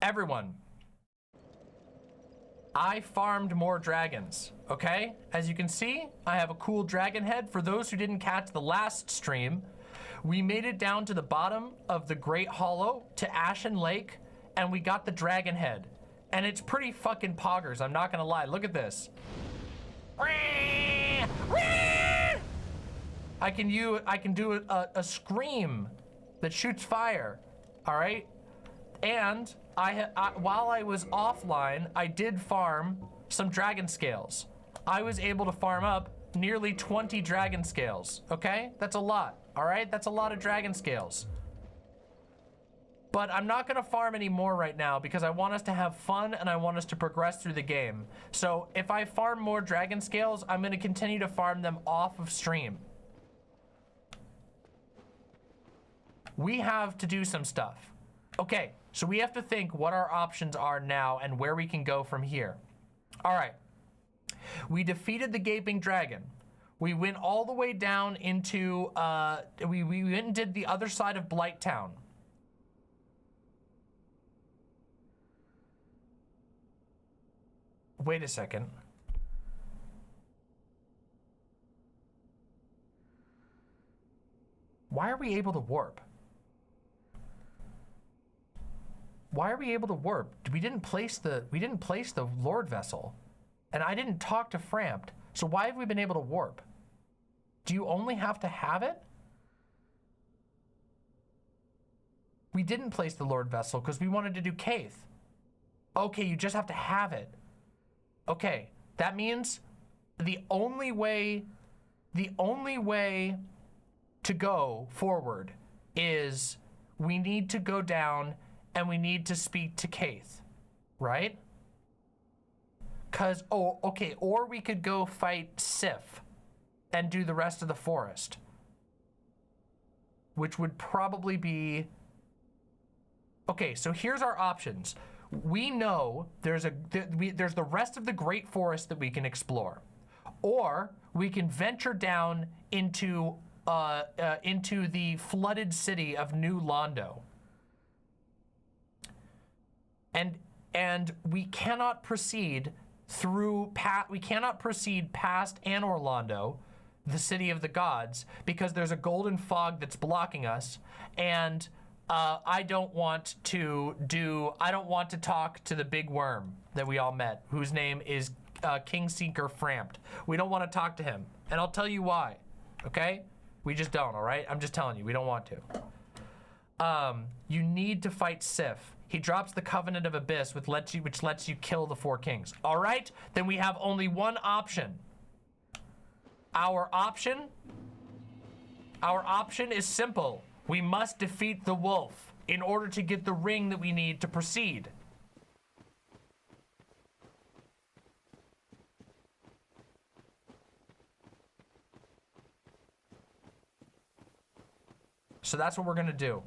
Everyone. I farmed more dragons, okay? As you can see, I have a cool dragon head. For those who didn't catch the last stream, we made it down to the bottom of the Great Hollow to Ashen Lake, and we got the dragon head. And it's pretty fucking poggers, I'm not gonna lie. Look at this. I can do a scream that shoots fire, all right? And while I was offline, I did farm some dragon scales. I was able to farm up nearly 20 dragon scales, okay? That's a lot, all right? That's a lot of dragon scales. But I'm not gonna farm any more right now because I want us to have fun and I want us to progress through the game. So if I farm more dragon scales, I'm gonna continue to farm them off of stream. We have to do some stuff. Okay, so we have to think what our options are now and where we can go from here. All right, we defeated the Gaping Dragon. We went all the way down into, we went and did the other side of Blighttown. Wait a second. Why are we able to warp? Why are we able to warp? We didn't place the Lord Vessel, and I didn't talk to Frampt. So why have we been able to warp? Do you only have to have it? We didn't place the Lord Vessel because we wanted to do Kaith. Okay, you just have to have it. Okay, that means the only way to go forward is we need to go down and we need to speak to Kaith, right? Cause, oh, okay, or we could go fight Sif and do the rest of the forest, which would probably be, okay, so here's our options. We know there's the rest of the Great Forest that we can explore, or we can venture down into the flooded city of New Londo. And we cannot proceed past Anor Londo, the city of the gods, because there's a golden fog that's blocking us, and I don't want to talk to the big worm that we all met, whose name is Kingseeker Frampt. We don't want to talk to him, and I'll tell you why, okay? We just don't, all right? I'm just telling you, we don't want to. You need to fight Sif. He drops the Covenant of Abyss, which lets you kill the 4 kings. All right, then we have only one option. Our option is simple. We must defeat the wolf in order to get the ring that we need to proceed. So that's what we're gonna do.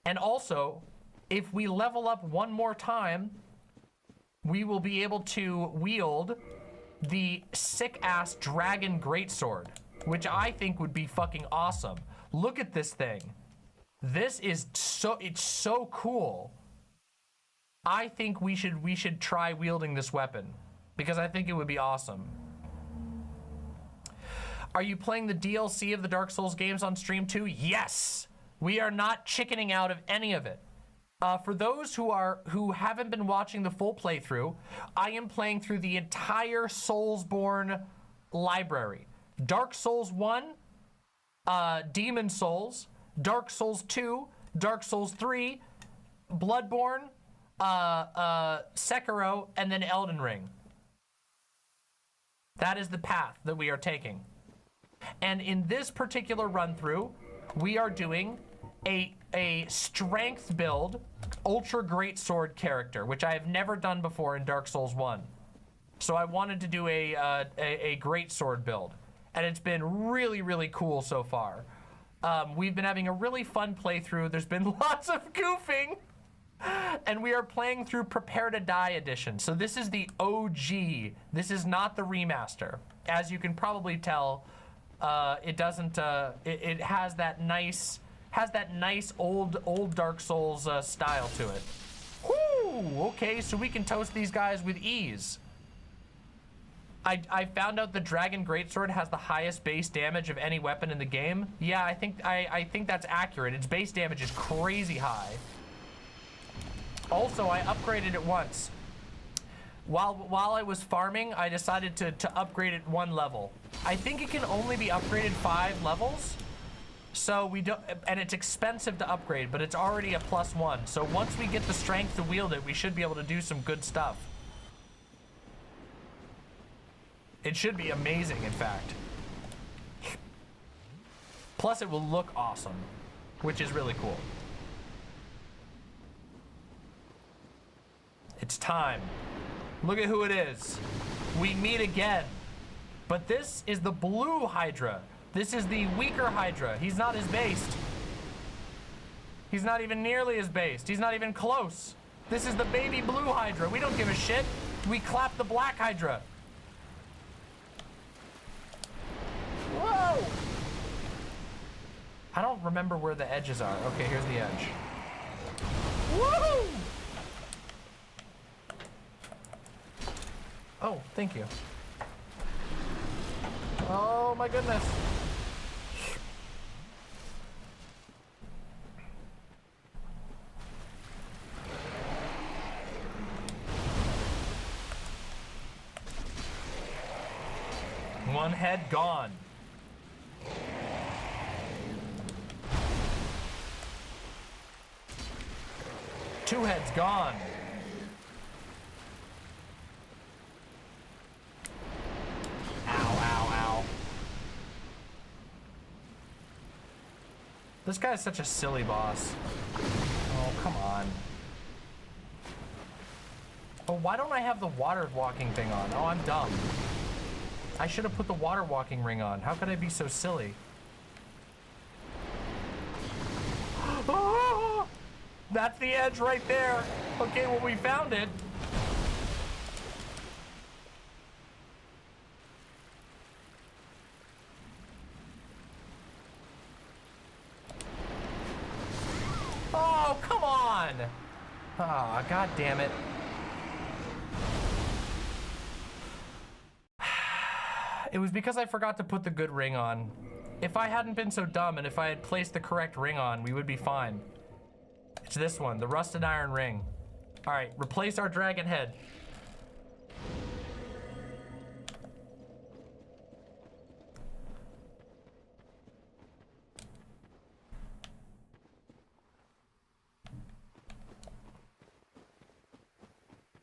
And also, if we level up one more time, we will be able to wield the sick-ass dragon greatsword, which I think would be fucking awesome. Look at this thing. This is it's so cool. I think we should try wielding this weapon because I think it would be awesome. Are you playing the DLC of the Dark Souls games on stream too? Yes. We are not chickening out of any of it. For those who haven't been watching the full playthrough, I am playing through the entire Soulsborne library. Dark Souls 1, Demon Souls, Dark Souls 2, Dark Souls 3, Bloodborne, Sekiro, and then Elden Ring. That is the path that we are taking. And in this particular run through, we are doing a strength build, ultra great sword character, which I have never done before in Dark Souls 1. So I wanted to do a great sword build, and it's been really, really cool so far. We've been having a really fun playthrough. There's been lots of goofing, and we are playing through Prepare to Die edition. So this is the OG. This is not the remaster. As you can probably tell, it doesn't. It has that nice old Dark Souls style to it. Whoo! Okay, so we can toast these guys with ease. I found out the Dragon Greatsword has the highest base damage of any weapon in the game. Yeah, I think that's accurate. Its base damage is crazy high. Also, I upgraded it once. While I was farming, I decided to upgrade it 1 level. I think it can only be upgraded 5 levels. So we don't, and it's expensive to upgrade, but it's already a +1. So once we get the strength to wield it, we should be able to do some good stuff. It should be amazing, in fact. Plus, it will look awesome, which is really cool. It's time. Look at who it is. We meet again. But this is the blue Hydra. This is the weaker Hydra. He's not as based. He's not even nearly as based. He's not even close. This is the baby blue Hydra. We don't give a shit. We clap the black Hydra. Whoa! I don't remember where the edges are. Okay, here's the edge. Woo! Oh, thank you. Oh my goodness. One head gone. Two heads gone. Ow, ow, ow. This guy's such a silly boss. Oh, come on. Oh, why don't I have the water walking thing on? Oh, I'm dumb. I should have put the water walking ring on. How could I be so silly? Oh, that's the edge right there. Okay, well, we found it. Oh, come on. Oh, God damn it. It was because I forgot to put the good ring on. If I hadn't been so dumb and if I had placed the correct ring on, we would be fine. It's this one, the rusted iron ring. All right, replace our dragon head.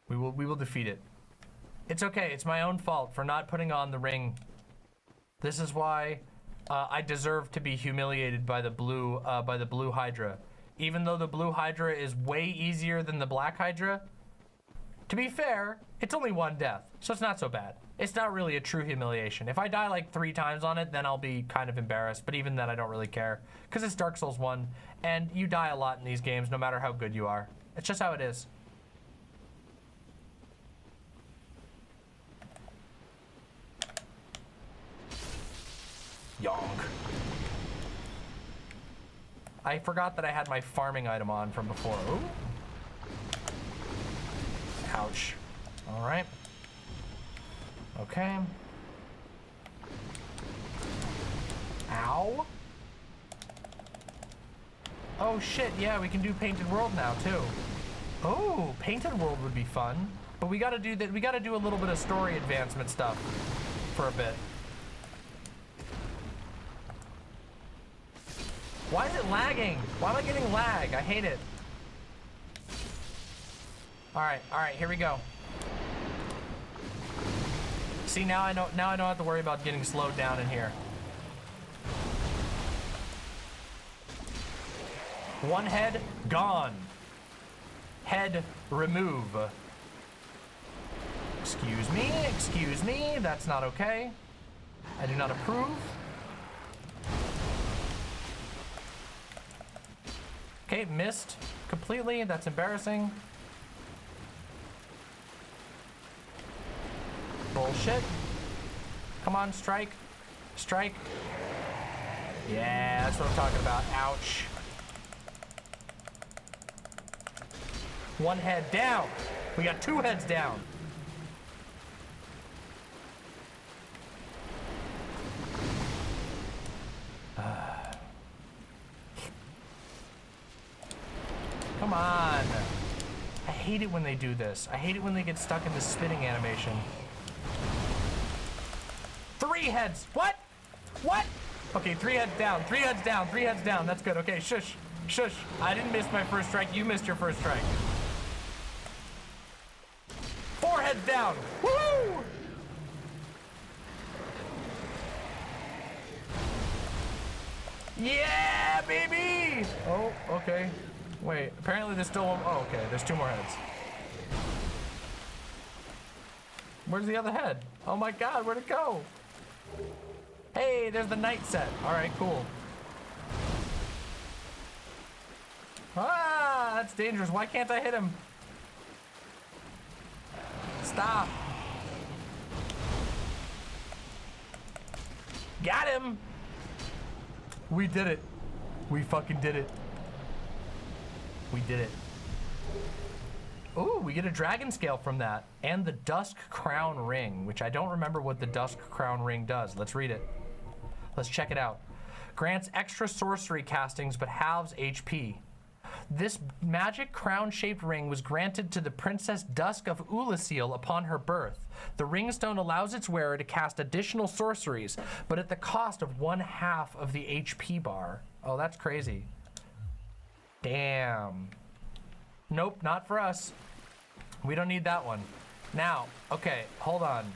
We will defeat it. It's okay, it's my own fault for not putting on the ring. This is why I deserve to be humiliated by the blue Hydra. Even though the blue Hydra is way easier than the black Hydra, to be fair, it's only 1 death, so it's not so bad. It's not really a true humiliation. If I die like 3 times on it, then I'll be kind of embarrassed, but even then I don't really care, because it's Dark Souls 1, and you die a lot in these games no matter how good you are. It's just how it is. Yonk. I forgot that I had my farming item on from before. Ooh. Ouch. All right. Okay. Ow. Oh shit, yeah, we can do Painted World now too. Oh, Painted World would be fun. But we gotta do that. We gotta do a little bit of story advancement stuff for a bit. Why is it lagging? Why am I getting lag? I hate it. All right, here we go. See, now I don't have to worry about getting slowed down in here. One head, gone. Head, remove. Excuse me, that's not okay. I do not approve. Okay, missed completely, that's embarrassing. Bullshit. Come on, strike. Strike. Yeah, that's what I'm talking about. Ouch. One head down. We got two heads down. Come on. I hate it when they do this. I hate it when they get stuck in this spinning animation. Three heads. What? What? Okay, three heads down. Three heads down. Three heads down. That's good. Okay, shush. Shush. I didn't miss my first strike. You missed your first strike. Four heads down. Woo! Yeah, baby! Oh, okay. Wait, apparently there's still one. Oh, okay, there's two more heads. Where's the other head? Oh my god, where'd it go? Hey, there's the night set. All right, cool. Ah, that's dangerous. Why can't I hit him? Stop. Got him. We did it. We fucking did it. We did it. Ooh, we get a dragon scale from that. And the Dusk Crown Ring, which I don't remember what the Dusk Crown Ring does. Let's read it. Let's check it out. Grants extra sorcery castings, but halves HP. This magic crown-shaped ring was granted to the Princess Dusk of Ulasil upon her birth. The ringstone allows its wearer to cast additional sorceries, but at the cost of 1/2 of the HP bar. Oh, that's crazy. Damn. Nope, not for us. We don't need that one. Now, okay, hold on.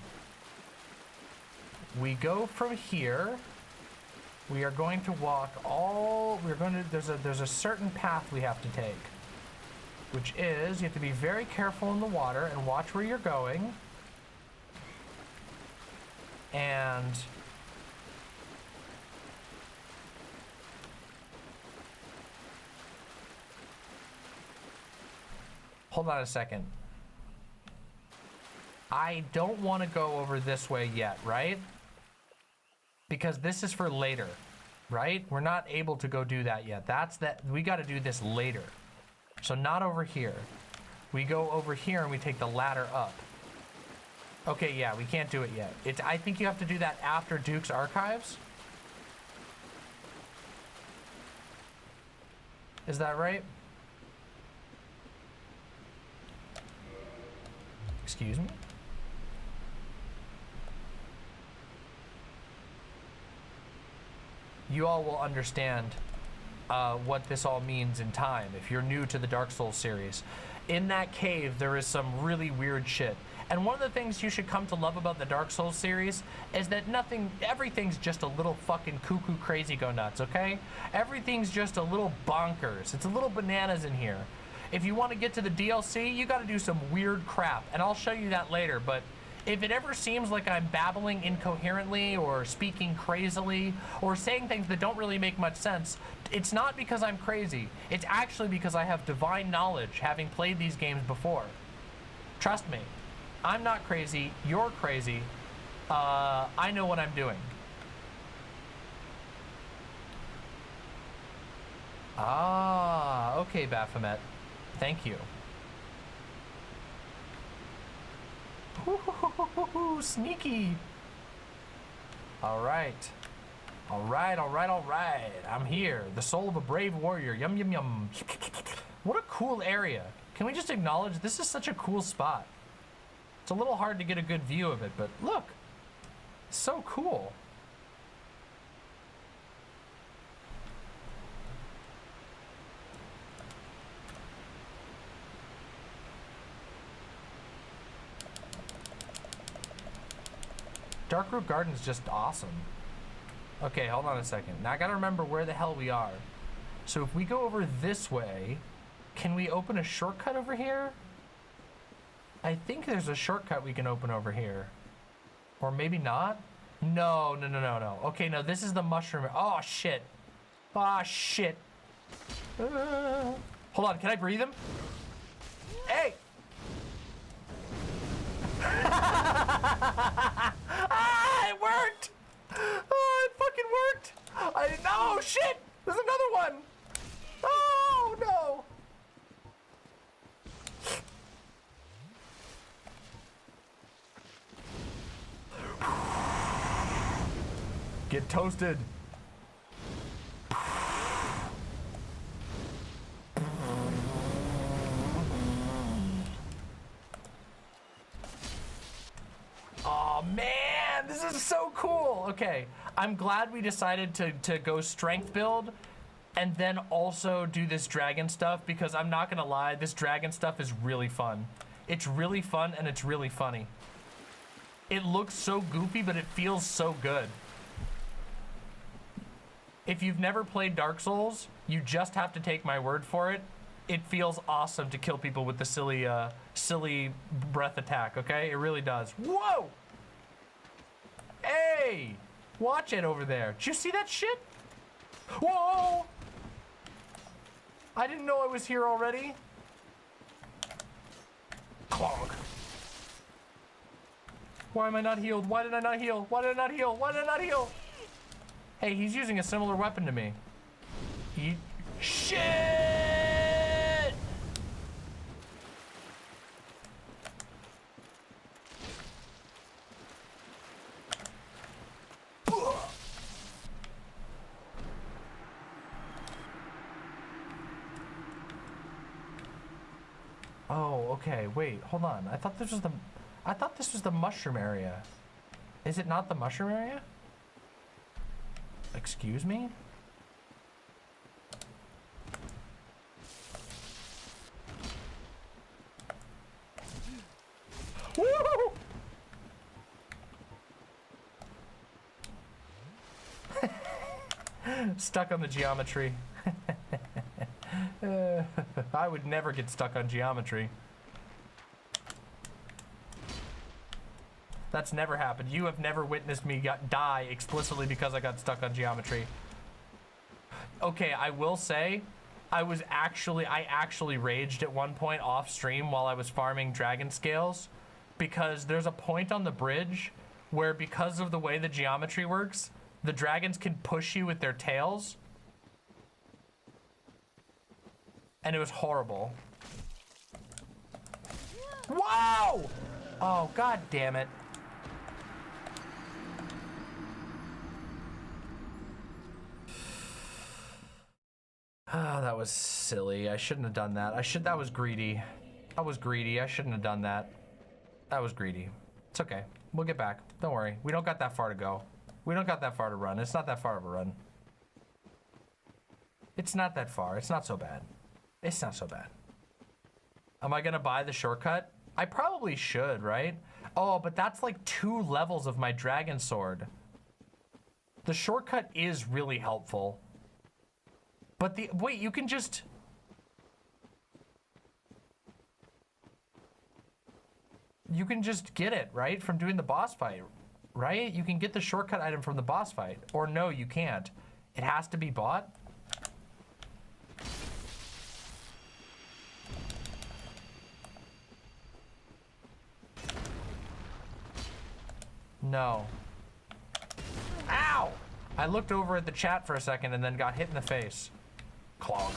We go from here. We are going to walk all, there's a certain path we have to take, which is, you have to be very careful in the water and watch where you're going. And hold on a second. I don't want to go over this way yet, right? Because this is for later, right? We're not able to go do that yet. We got to do this later. So not over here. We go over here and we take the ladder up. Okay, yeah, we can't do it yet. I think you have to do that after Duke's Archives. Is that right? Excuse me? You all will understand what this all means in time if you're new to the Dark Souls series. In that cave, there is some really weird shit. And one of the things you should come to love about the Dark Souls series is that everything's just a little fucking cuckoo crazy go nuts, okay? Everything's just a little bonkers. It's a little bananas in here. If you want to get to the DLC, you gotta do some weird crap, and I'll show you that later, but if it ever seems like I'm babbling incoherently or speaking crazily or saying things that don't really make much sense, it's not because I'm crazy. It's actually because I have divine knowledge, having played these games before. Trust me, I'm not crazy, you're crazy. I know what I'm doing. Ah, okay, Baphomet. Thank you. Ooh, sneaky. All right. All right, all right, all right. I'm here. The soul of a brave warrior. Yum, yum, yum. What a cool area. Can we just acknowledge this is such a cool spot? It's a little hard to get a good view of it, but look. So cool. Darkroot Garden's just awesome. Okay, hold on a second. Now I gotta remember where the hell we are. So if we go over this way, can we open a shortcut over here? I think there's a shortcut we can open over here. Or maybe not? No. Okay, no, this is the mushroom. Oh, shit. Ah, shit. Hold on, can I breathe him? Hey! Ah, it worked! Oh, it fucking worked! No, shit! There's another one! Oh, no! Get toasted. Oh man, this is so cool. Okay, I'm glad we decided to go strength build and then also do this dragon stuff, because I'm not gonna lie, this dragon stuff is really fun. It's really fun and it's really funny. It looks so goofy, but it feels so good. If you've never played Dark Souls, you just have to take my word for it. It feels awesome to kill people with the silly breath attack, okay? It really does. Whoa! Hey! Watch it over there. Did you see that shit? Whoa! I didn't know I was here already. Clog. Why am I not healed? Why did I not heal? Why did I not heal? Why did I not heal? Hey, he's using a similar weapon to me. Shit! Oh, okay. Wait, hold on. I thought this was the mushroom area. Is it not the mushroom area? Excuse me? Woo! Stuck on the geometry. I would never get stuck on geometry. That's never happened. You have never witnessed me die explicitly because I got stuck on geometry. Okay, I will say, I actually raged at one point off stream while I was farming dragon scales, because there's a point on the bridge where, because of the way the geometry works, the dragons can push you with their tails. And it was horrible. Wow! Oh, god damn it. Oh, that was silly. I shouldn't have done that. That was greedy. I was greedy. I shouldn't have done that. That was greedy. It's okay. We'll get back. Don't worry. We don't got that far to go. We don't got that far to run. It's not that far of a run. It's not that far. It's not so bad. It's not so bad. Am I gonna buy the shortcut? I probably should, right? Oh, but that's like 2 levels of my dragon sword. The shortcut is really helpful. But wait, you can just... You can just get it, right? From doing the boss fight, right? You can get the shortcut item from the boss fight. Or no, you can't. It has to be bought. No. Ow! I looked over at the chat for a second and then got hit in the face. Clog.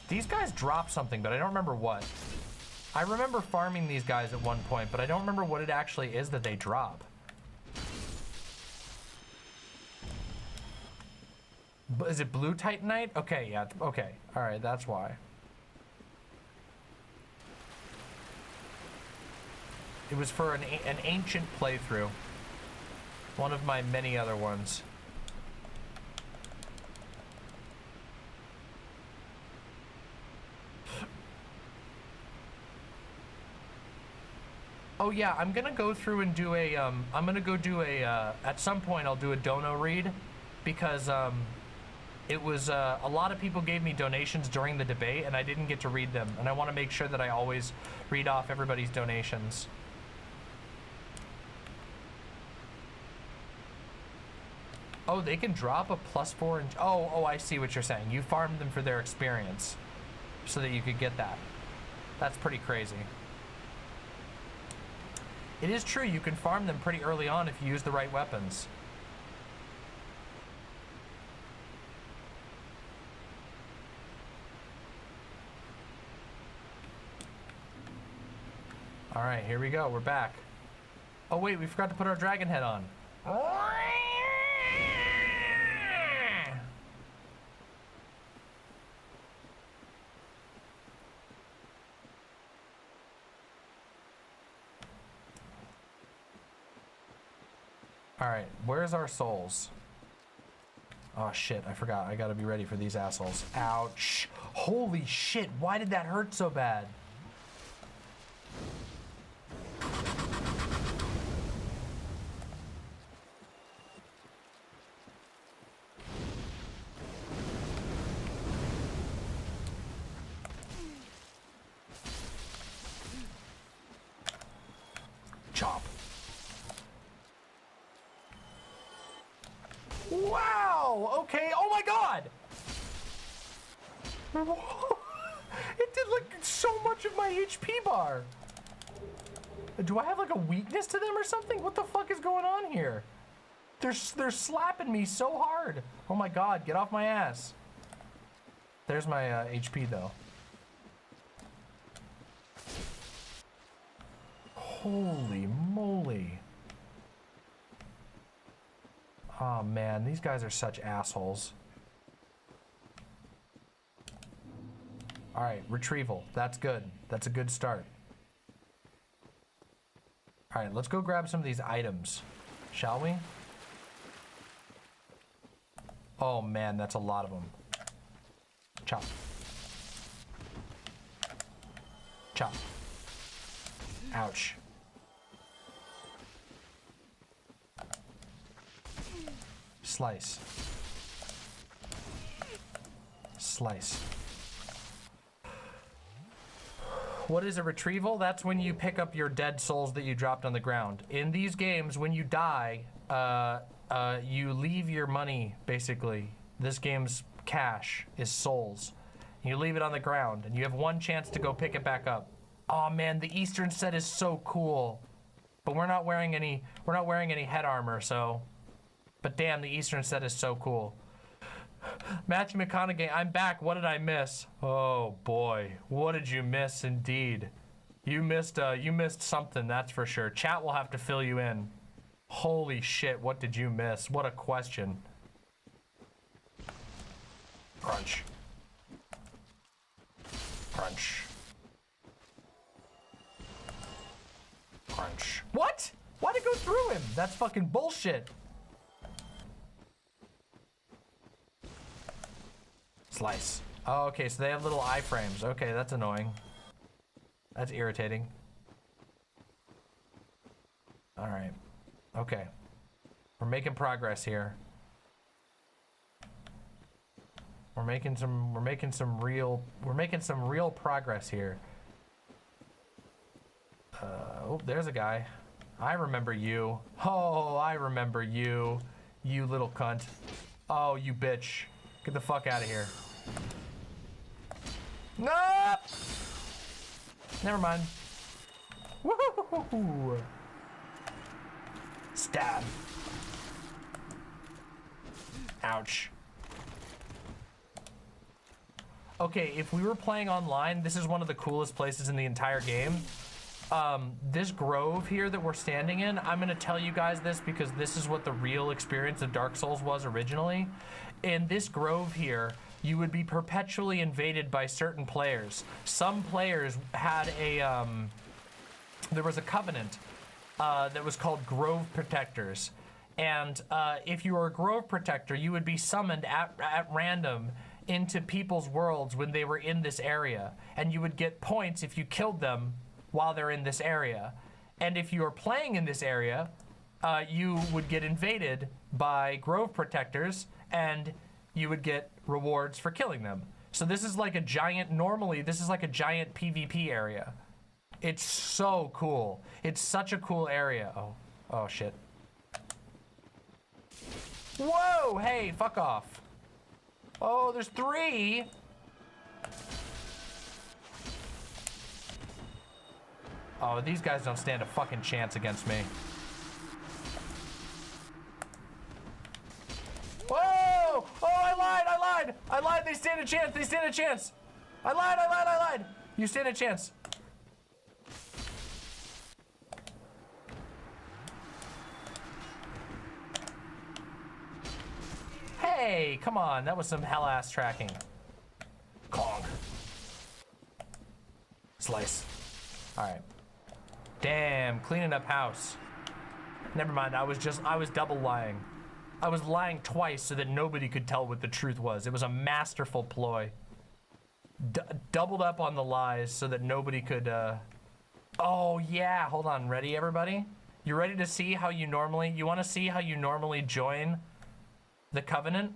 These guys drop something, but I don't remember what. I remember farming these guys at one point, but I don't remember what it actually is that they drop. Is it blue titanite? Okay, yeah, okay. All right, that's why. It was for an ancient playthrough. One of my many other ones. Oh yeah, I'm gonna go through and do a, I'm gonna go do a, at some point I'll do a dono read, because, it was a lot of people gave me donations during the debate, and I didn't get to read them. And I want to make sure that I always read off everybody's donations. Oh, they can drop a +4 and oh, I see what you're saying. You farmed them for their experience so that you could get that. That's pretty crazy. It is true, you can farm them pretty early on if you use the right weapons. All right, here we go. We're back. Oh wait, we forgot to put our dragon head on. All right, where's our souls? Oh shit, I forgot. I gotta be ready for these assholes. Ouch. Holy shit, why did that hurt so bad? Chop. Wow, okay, oh my god! It did like so much of my HP bar. Do I have like a weakness to them or something? What the fuck is going on here? They're slapping me so hard. Oh my god, get off my ass. There's my HP though. Holy moly. Oh man, these guys are such assholes. All right, retrieval. That's good. That's a good start. All right, let's go grab some of these items, shall we? Oh man, that's a lot of them. Chop. Chop. Ouch. Slice. Slice. What is a retrieval? That's when you pick up your dead souls that you dropped on the ground. In these games, when you die, you leave your money, basically. This game's cash is souls. You leave it on the ground, and you have one chance to go pick it back up. Oh man, the Eastern set is so cool. But we're not wearing any head armor, so. But damn, the Eastern set is so cool. Matthew McConaughey, I'm back. What did I miss? Oh boy, what did you miss indeed? You missed something, that's for sure. Chat will have to fill you in. Holy shit, what did you miss? What a question. Crunch. Crunch. Crunch. What? Why'd it go through him? That's fucking bullshit. Slice. Oh, okay, so they have little iframes. Okay, that's annoying. That's irritating. All right. Okay. We're making progress here. We're making some real progress here. Oh, there's a guy. I remember you. Oh, I remember you. You little cunt. Oh, you bitch. Get the fuck out of here. Nope! Never mind. Woohoo! Stab. Ouch. Okay, if we were playing online, this is one of the coolest places in the entire game. This grove here that we're standing in, I'm gonna tell you guys this because this is what the real experience of Dark Souls was originally. In this grove here, you would be perpetually invaded by certain players. Some players had a, there was a covenant that was called Grove Protectors. And if you were a Grove Protector, you would be summoned at random into people's worlds when they were in this area. And you would get points if you killed them while they're in this area. And if you were playing in this area, you would get invaded by Grove Protectors and you would get rewards for killing them. So this is like a giant, normally this is like a giant PvP area. It's so cool. It's such a cool area. Oh shit. Whoa, hey, fuck off. Oh, there's 3. Oh, these guys don't stand a fucking chance against me. Whoa! Oh, I lied! They stand a chance! I lied! You stand a chance. Hey, come on, that was some hell-ass tracking. Kong. Slice. All right. Damn, cleaning up house. Never mind, I was double lying. I was lying twice so that nobody could tell what the truth was. It was a masterful ploy. Doubled up on the lies so that nobody could, Oh yeah, hold on, ready everybody? You ready to see how you want to see how you normally join the Covenant?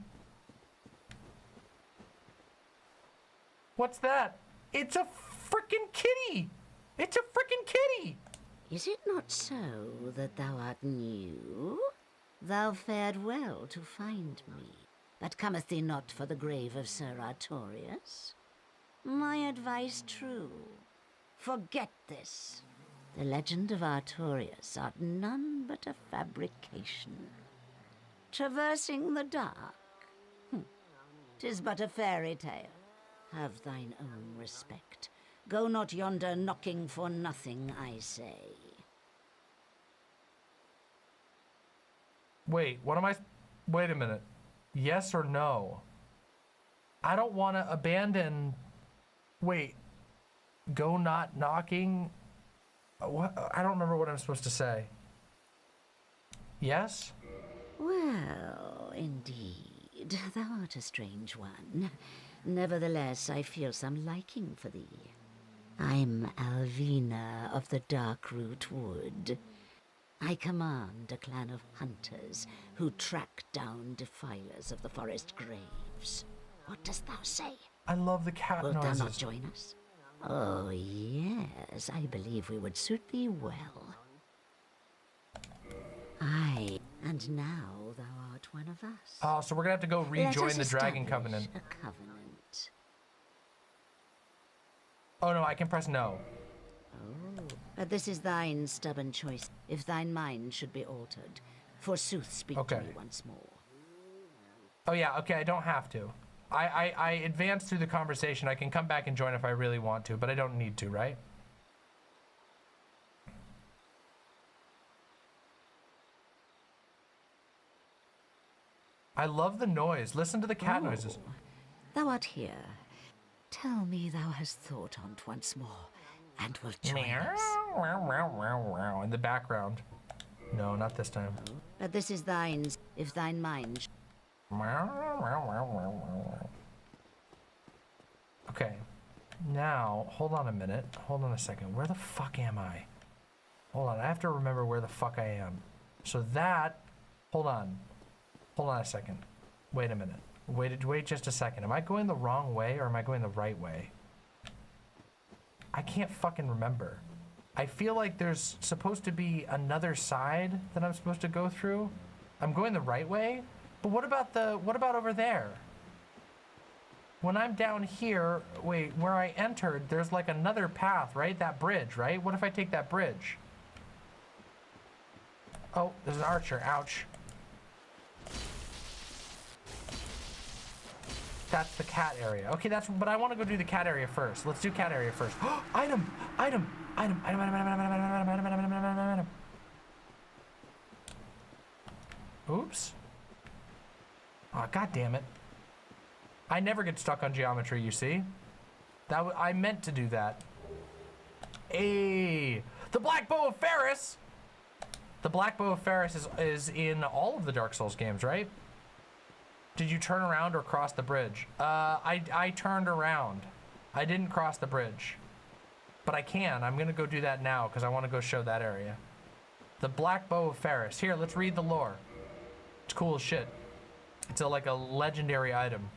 What's that? It's a freaking kitty! It's a freaking kitty! Is it not so that thou art new? Thou fared well to find me, but cometh thee not for the grave of Sir Artorius? My advice true. Forget this. The legend of Artorius art none but a fabrication. Traversing the dark. 'Tis but a fairy tale. Have thine own respect. Go not yonder knocking for nothing, I say. Wait, wait a minute. Yes or no? I don't want to abandon... Wait. Go not knocking? What? I don't remember what I'm supposed to say. Yes? Well, indeed, thou art a strange one. Nevertheless, I feel some liking for thee. I'm Alvina of the Darkroot Wood. I command a clan of hunters who track down defilers of the forest graves. What dost thou say? I love the cat Wilt noises. thou not join us? Oh, yes, I believe we would suit thee well. Aye, and now thou art one of us. Oh, so we're gonna have to go Let rejoin us the Dragon establish Covenant. a covenant. Oh no, I can press no. Oh, but this is thine stubborn choice. If thine mind should be altered, forsooth speak Okay. to me once more. Oh yeah, okay, I don't have to. I advance through the conversation. I can come back and join if I really want to, but I don't need to, right? I love the noise. Listen to the cat noises. Thou art here. Tell me thou hast thought on't once more, and wilt join us. In the background. No, not this time. But this is thine, if thine mind... Okay. Now, hold on a minute. Hold on a second. Where the fuck am I? Hold on. I have to remember where the fuck I am. So that... Hold on. Hold on a second. Wait a minute. Wait just a second. Am I going the wrong way or am I going the right way? I can't fucking remember. I feel like there's supposed to be another side that I'm supposed to go through. I'm going the right way? But what about over there? When I'm down here, wait, where I entered, there's like another path, right? That bridge, right? What if I take that bridge? Oh, there's an archer. Ouch. That's the cat area. Okay, but I want to go do the cat area first. Let's do cat area first. Item! Item! Item! Item! Item! Item! Item! Item! Item! Item! Item! Item! Item! Oops. Oh, god damn it. I never get stuck on geometry, you see? I meant to do that. Hey! The Black Bow of Ferris! The Black Bow of Ferris is in all of the Dark Souls games, right? Did you turn around or cross the bridge? I turned around. I didn't cross the bridge. But I can. I'm gonna go do that now because I want to go show that area. The Black Bow of Ferris. Here, let's read the lore. It's cool as shit. It's like a legendary item.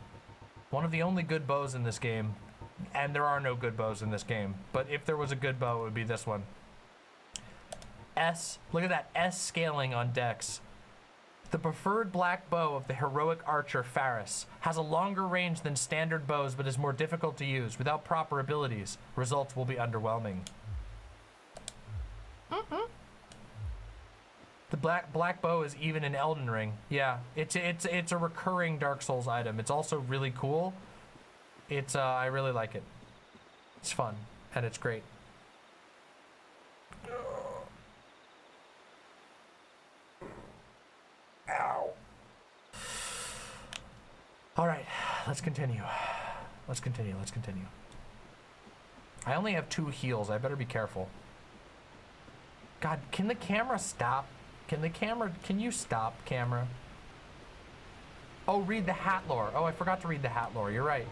One of the only good bows in this game. And there are no good bows in this game. But if there was a good bow, it would be this one. S. Look at that S scaling on dex. The preferred black bow of the heroic archer Faris has a longer range than standard bows, but is more difficult to use. Without proper abilities, results will be underwhelming. The black bow is even in Elden Ring. Yeah, it's a recurring Dark Souls item. It's also really cool. It's I really like it. It's fun and it's great. Ow. All right, let's continue. Let's continue. I only have 2 heals. I better be careful. God, can the camera stop? Can you stop, camera? Oh, read the hat lore. Oh, I forgot to read the hat lore. You're right.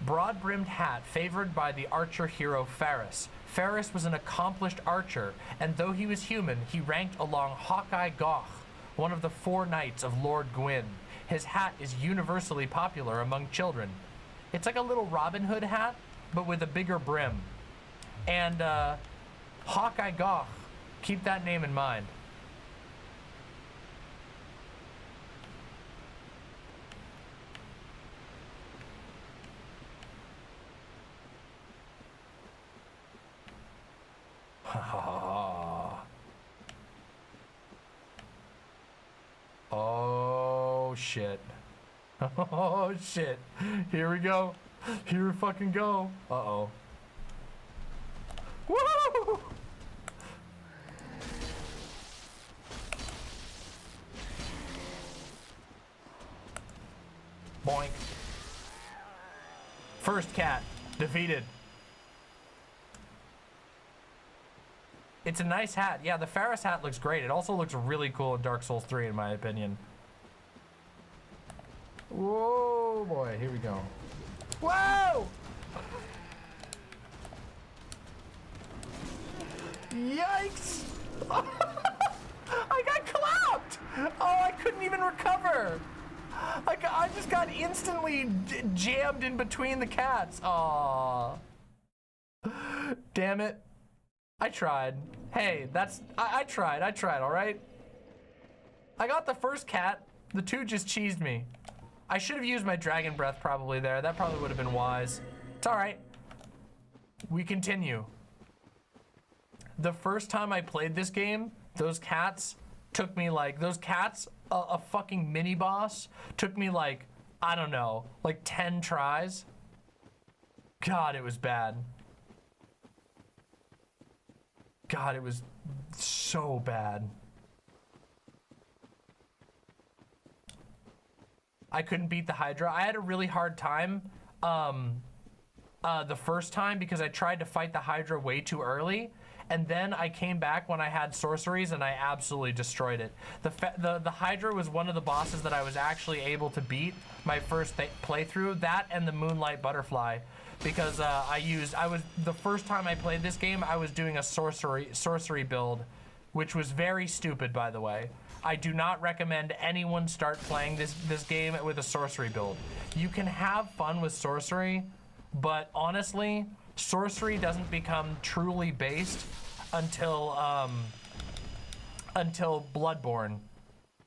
Broad-brimmed hat favored by the archer hero Faris. Faris was an accomplished archer, and though he was human, he ranked along Hawkeye Goth, one of the 4 knights of Lord Gwyn. His hat is universally popular among children. It's like a little Robin Hood hat, but with a bigger brim. And Hawkeye Goth, keep that name in mind. Oh shit. Oh shit. Here we go. Here we fucking go. Uh-oh. Woo! Boink. First cat defeated. It's a nice hat. Yeah, the Faris hat looks great. It also looks really cool in Dark Souls 3, in my opinion. Whoa, boy. Here we go. Whoa! Yikes! I got clapped! Oh, I couldn't even recover. I just got instantly jammed in between the cats. Aww. Damn it. I tried. Hey, I tried, all right? I got the first cat. The 2 just cheesed me. I should have used my dragon breath probably there. That probably would have been wise. It's all right. We continue. The first time I played this game, those cats took me like, a fucking mini boss, took me like, I don't know, like 10 tries. God, it was bad. God, it was so bad. I couldn't beat the Hydra. I had a really hard time the first time because I tried to fight the Hydra way too early. And then I came back when I had sorceries and I absolutely destroyed it. The Hydra was one of the bosses that I was actually able to beat my first playthrough. That and the Moonlight Butterfly. Because the first time I played this game, I was doing a sorcery build, which was very stupid, by the way. I do not recommend anyone start playing this game with a sorcery build. You can have fun with sorcery, but honestly, sorcery doesn't become truly based until Bloodborne.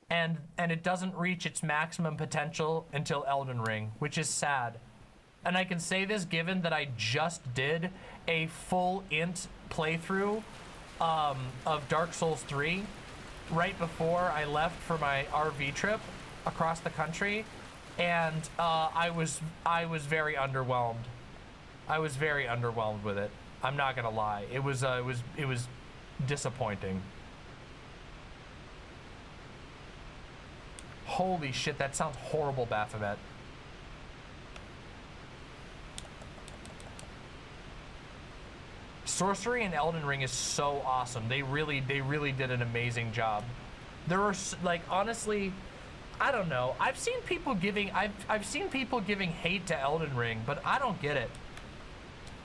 And it doesn't reach its maximum potential until Elden Ring, which is sad. And I can say this given that I just did a full int playthrough of Dark Souls 3 right before I left for my RV trip across the country, and I was very underwhelmed. I was very underwhelmed with it. I'm not gonna lie. It was disappointing. Holy shit, that sounds horrible, Baphomet. Sorcery in Elden Ring is so awesome. They really did an amazing job. There are, like, honestly, I don't know. I've seen people giving hate to Elden Ring, but I don't get it.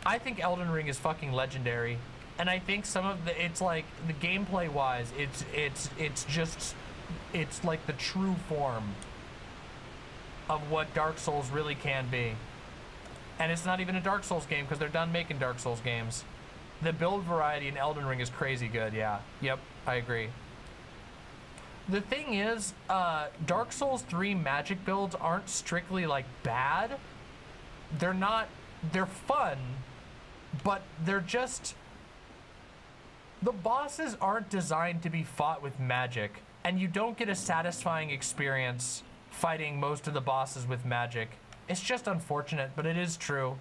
I think Elden Ring is fucking legendary, and I think some of it's like the gameplay wise, it's just it's like the true form of what Dark Souls really can be. And it's not even a Dark Souls game because they're done making Dark Souls games. The build variety in Elden Ring is crazy good, yeah. Yep, I agree. The thing is, Dark Souls 3 magic builds aren't strictly like bad. They're not, they're fun, but they're just, the bosses aren't designed to be fought with magic, and you don't get a satisfying experience fighting most of the bosses with magic. It's just unfortunate, but it is true.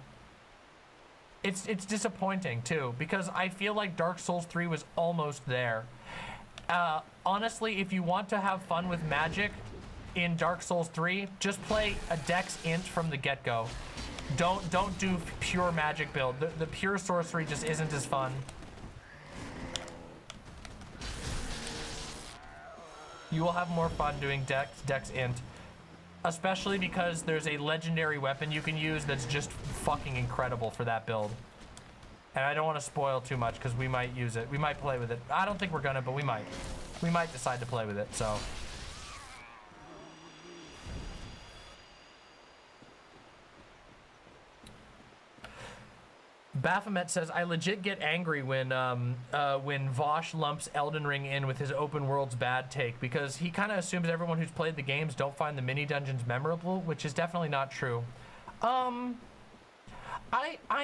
It's disappointing too, because I feel like Dark Souls 3 was almost there. Honestly, if you want to have fun with magic in Dark Souls 3, just play a Dex Int from the get-go. Don't do pure magic build. The pure sorcery just isn't as fun. You will have more fun doing Dex Int. Especially because there's a legendary weapon you can use that's just fucking incredible for that build. And I don't want to spoil too much because we might use it. We might play with it. I don't think we're gonna, but we might. We might decide to play with it, so. Baphomet says, I legit get angry when Vosh lumps Elden Ring in with his open world's bad take, because he kind of assumes everyone who's played the games don't find the mini dungeons memorable, which is definitely not true. I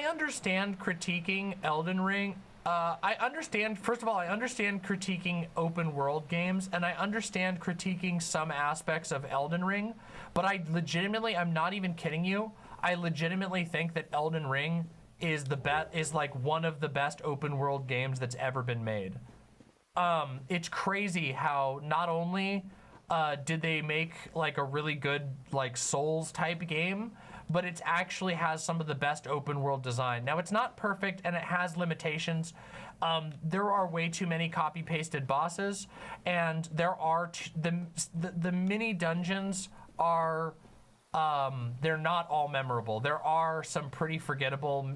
understand critiquing Elden Ring. I understand, first of all, I understand critiquing open world games, and I understand critiquing some aspects of Elden Ring, but I'm not even kidding you, I legitimately think that Elden Ring is like one of the best open world games that's ever been made. It's crazy how not only did they make like a really good like Souls type game, but it actually has some of the best open world design. Now it's not perfect and it has limitations. There are way too many copy pasted bosses, and there are the mini dungeons are they're not all memorable. There are some pretty forgettable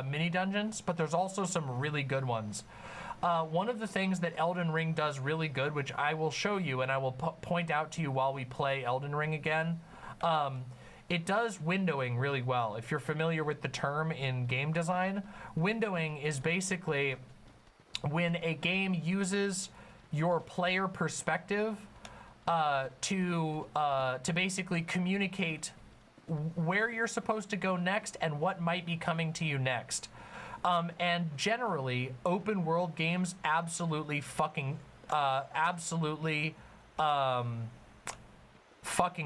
mini dungeons, but there's also some really good ones. One of the things that Elden Ring does really good, which I will show you and I will point out to you while we play Elden Ring again, it does windowing really well. If you're familiar with the term in game design, windowing is basically when a game uses your player perspective to basically communicate where you're supposed to go next and what might be coming to you next. And generally, open world games absolutely fucking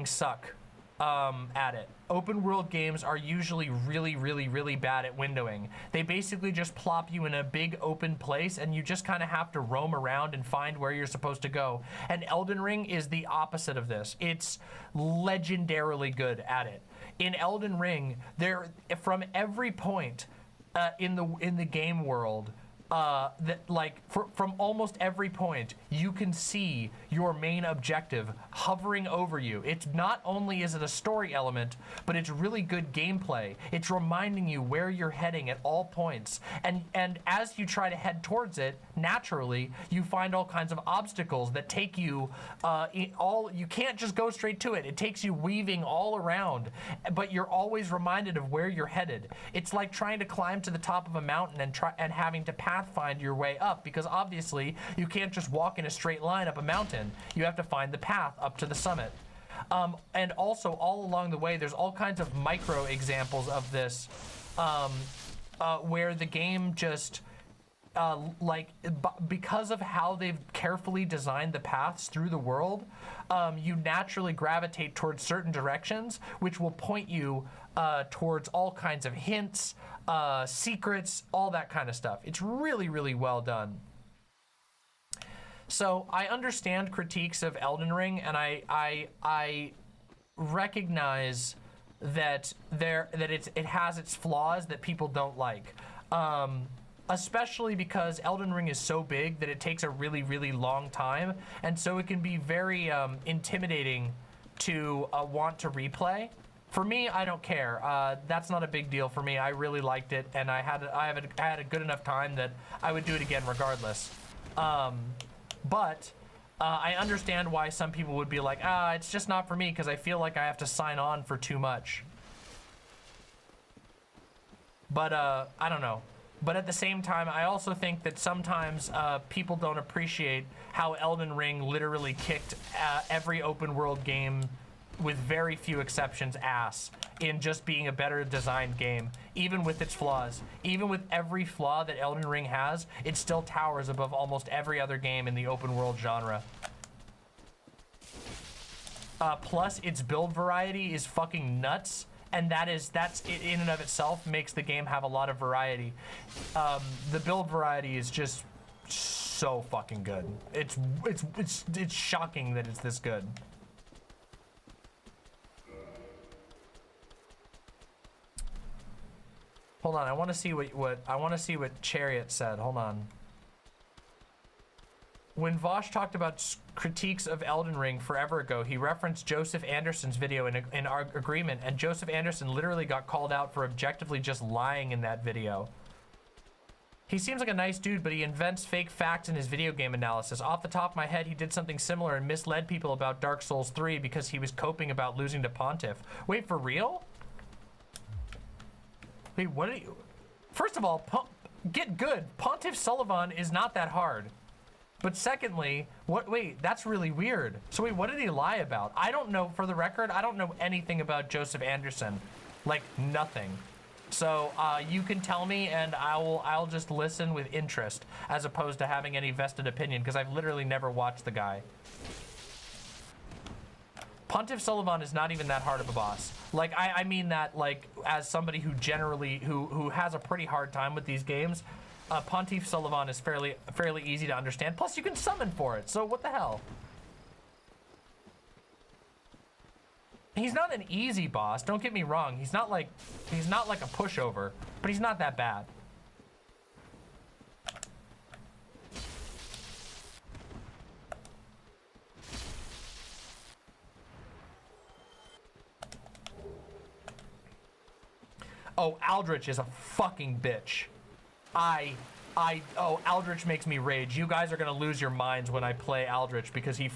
suck at it. Open world games are usually really bad at windowing. They basically just plop you in a big open place and you just kind of have to roam around and find where you're supposed to go. And Elden Ring is the opposite of this. It's legendarily good at it. In Elden Ring, from every point in the game world, from almost every point, you can see your main objective hovering over you. It's not only is it a story element, but it's really good gameplay. It's reminding you where you're heading at all points. And as you try to head towards it, naturally, you find all kinds of obstacles that take you you can't just go straight to it. It takes you weaving all around, but you're always reminded of where you're headed. It's like trying to climb to the top of a mountain and having to find your way up, because obviously you can't just walk in a straight line up a mountain. You have to find the path up to the summit. And also all along the way, there's all kinds of micro examples of this where the game just because of how they've carefully designed the paths through the world, you naturally gravitate towards certain directions, which will point you towards all kinds of hints, secrets, all that kind of stuff. It's really well done. So I understand critiques of Elden Ring, and I recognize that it has its flaws that people don't like. Especially because Elden Ring is so big that it takes a really long time, and so it can be very intimidating to want to replay. For me, I don't care. That's not a big deal for me. I really liked it, and I had a good enough time that I would do it again regardless. But I understand why some people would be like, it's just not for me because I feel like I have to sign on for too much. But I don't know. But at the same time, I also think that sometimes people don't appreciate how Elden Ring literally kicked every open world game, with very few exceptions, ass in just being a better designed game, even with its flaws. Even with every flaw that Elden Ring has, it still towers above almost every other game in the open world genre. Plus, its build variety is fucking nuts. And that's it in and of itself makes the game have a lot of variety. The build variety is just so fucking good. It's shocking that it's this good. Hold on, I want to see what Chariot said. Hold on. When Vosh talked about critiques of Elden Ring forever ago, he referenced Joseph Anderson's video in our agreement, and Joseph Anderson literally got called out for objectively just lying in that video. He seems like a nice dude, but he invents fake facts in his video game analysis. Off the top of my head, he did something similar and misled people about Dark Souls 3 because he was coping about losing to Pontiff. Wait, for real? Wait, what are you... First of all, get good. Pontiff Sullivan is not that hard. But secondly, wait, that's really weird. So wait, what did he lie about? I don't know, for the record, I don't know anything about Joseph Anderson. Like, nothing. So, you can tell me and I'll just listen with interest as opposed to having any vested opinion, because I've literally never watched the guy. Pontiff Sullivan is not even that hard of a boss. Like, I mean that, like, as somebody who generally, who has a pretty hard time with these games, Pontiff Sullivan is fairly easy to understand. Plus, you can summon for it, so what the hell? He's not an easy boss, don't get me wrong. He's not like a pushover, but he's not that bad. Oh, Aldrich is a fucking bitch. Oh, Aldrich makes me rage. You guys are gonna lose your minds when I play Aldrich because he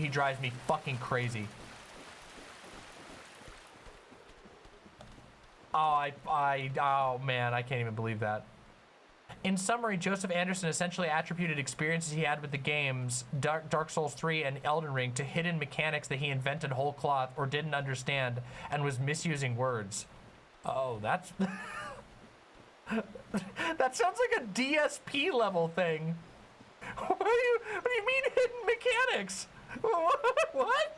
drives me fucking crazy. Oh man, I can't even believe that. In summary, Joseph Anderson essentially attributed experiences he had with the games Dark Souls 3 and Elden Ring to hidden mechanics that he invented whole cloth or didn't understand and was misusing words. Oh, that's... That sounds like a DSP level thing. What do you mean hidden mechanics? What?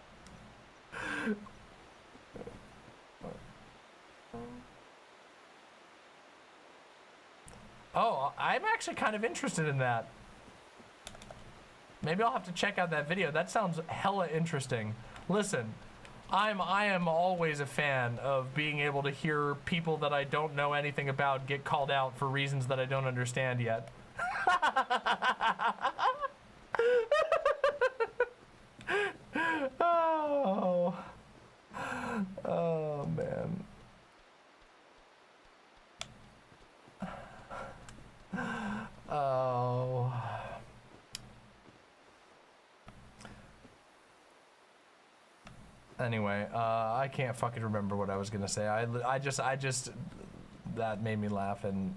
Oh, I'm actually kind of interested in that. Maybe I'll have to check out that video. That sounds hella interesting. Listen, I am always a fan of being able to hear people that I don't know anything about get called out for reasons that I don't understand yet. Oh man. Oh. Anyway, I can't fucking remember what I was gonna say. I just that made me laugh and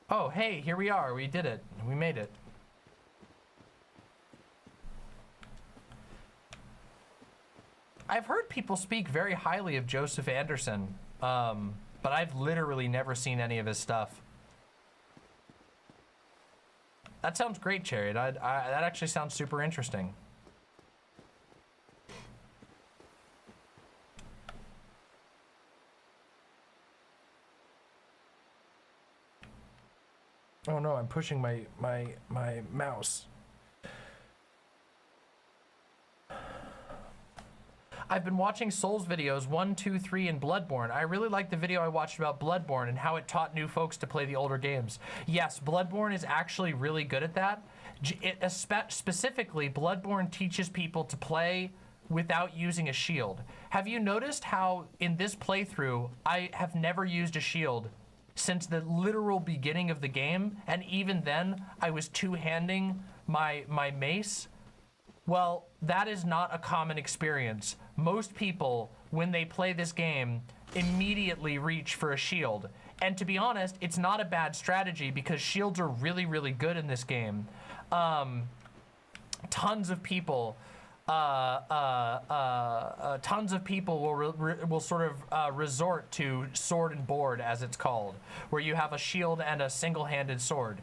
oh hey, here we are. We did it. We made it. I've heard people speak very highly of Joseph Anderson, but I've literally never seen any of his stuff. That sounds great, Chariot. That actually sounds super interesting. Oh no, I'm pushing my mouse. I've been watching Souls videos 1, 2, 3, and Bloodborne. I really like the video I watched about Bloodborne and how it taught new folks to play the older games. Yes, Bloodborne is actually really good at that. Specifically, Bloodborne teaches people to play without using a shield. Have you noticed how in this playthrough, I have never used a shield since the literal beginning of the game, and even then, I was two-handing my mace, well, that is not a common experience. Most people, when they play this game, immediately reach for a shield. And to be honest, it's not a bad strategy because shields are really, really good in this game. Tons of people will sort of resort to sword and board, as it's called, where you have a shield and a single-handed sword.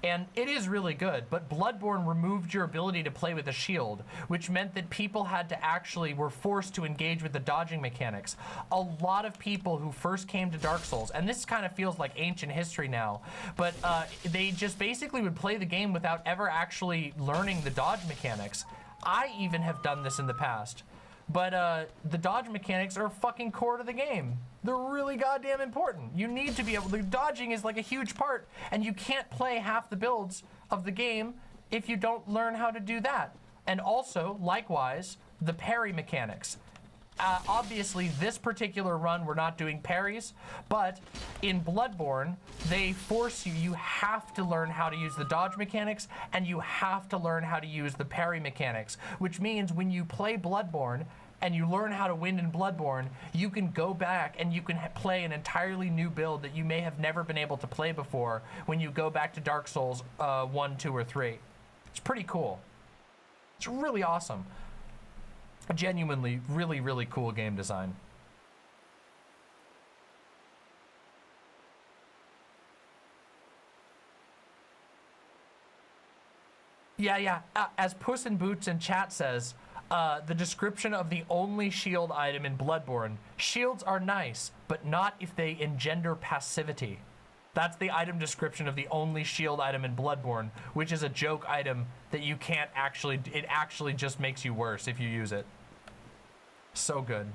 And it is really good, but Bloodborne removed your ability to play with a shield, which meant that people were forced to engage with the dodging mechanics. A lot of people who first came to Dark Souls, and this kind of feels like ancient history now, but they just basically would play the game without ever actually learning the dodge mechanics. I even have done this in the past. But the dodge mechanics are fucking core to the game. They're really goddamn important. You need to be able to, dodging is like a huge part, and you can't play half the builds of the game if you don't learn how to do that. And also, likewise, the parry mechanics. Obviously, this particular run, we're not doing parries, but in Bloodborne, they force you, you have to learn how to use the dodge mechanics, and you have to learn how to use the parry mechanics, which means when you play Bloodborne, and you learn how to win in Bloodborne, you can go back and you can play an entirely new build that you may have never been able to play before when you go back to Dark Souls 1, 2, or 3. It's pretty cool. It's really awesome. Genuinely, really, really cool game design. Yeah. As Puss in Boots in chat says, the description of the only shield item in Bloodborne. Shields are nice, but not if they engender passivity. That's the item description of the only shield item in Bloodborne, which is a joke item that you can't actually, it actually just makes you worse if you use it. So good.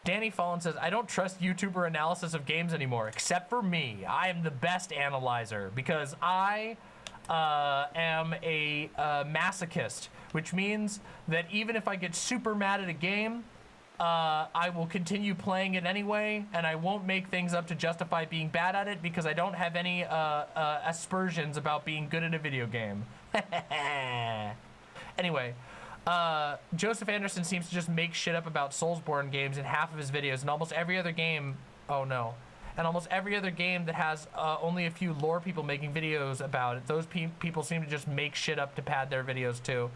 Danny Fallen says, I don't trust YouTuber analysis of games anymore, except for me. I am the best analyzer because I am a masochist, which means that even if I get super mad at a game, I will continue playing it anyway, and I won't make things up to justify being bad at it because I don't have any aspersions about being good at a video game. Anyway, Joseph Anderson seems to just make shit up about Soulsborne games in half of his videos, and almost every other game, oh no, and almost every other game that has only a few lore people making videos about it, those people seem to just make shit up to pad their videos too.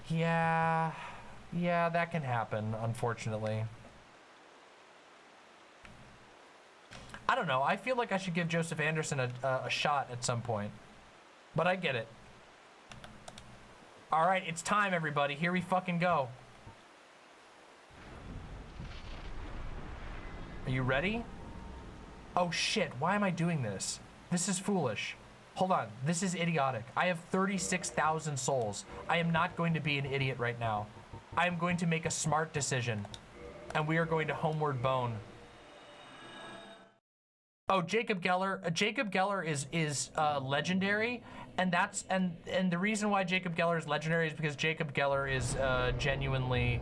Yeah, that can happen, unfortunately. I don't know, I feel like I should give Joseph Anderson a shot at some point, but I get it. All right, it's time, everybody. Here we fucking go. Are you ready? Oh shit, why am I doing this? This is foolish. Hold on, this is idiotic. I have 36,000 souls. I am not going to be an idiot right now. I am going to make a smart decision, and we are going to Homeward Bone. Oh, Jacob Geller. Jacob Geller is legendary, and that's and the reason why Jacob Geller is legendary is because Jacob Geller is genuinely.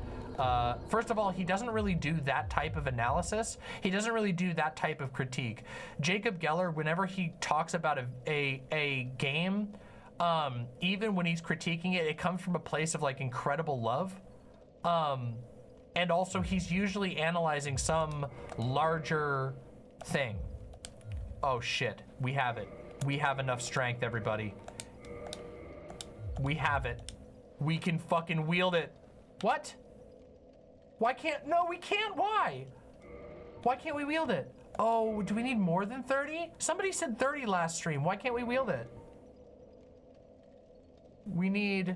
First of all, he doesn't really do that type of analysis. He doesn't really do that type of critique. Jacob Geller, whenever he talks about a game, even when he's critiquing it, it comes from a place of like incredible love. And also he's usually analyzing some larger thing. Oh shit, we have it. We have enough strength, everybody. We have it. We can fucking wield it. What? Why can't, no, we can't, why? Why can't we wield it? Oh, do we need more than 30? Somebody said 30 last stream, why can't we wield it? We need,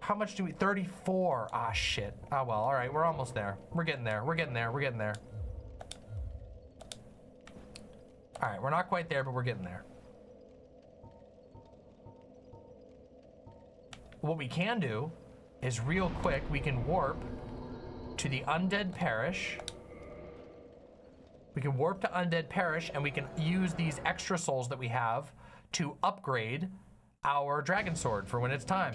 how much do we, 34, ah shit. Oh well, all right, we're almost there. We're getting there, we're getting there, we're getting there. All right, we're not quite there, but we're getting there. What we can do is real quick, we can warp to the Undead Parish. We can warp to Undead Parish and we can use these extra souls that we have to upgrade our Dragon Sword for when it's time.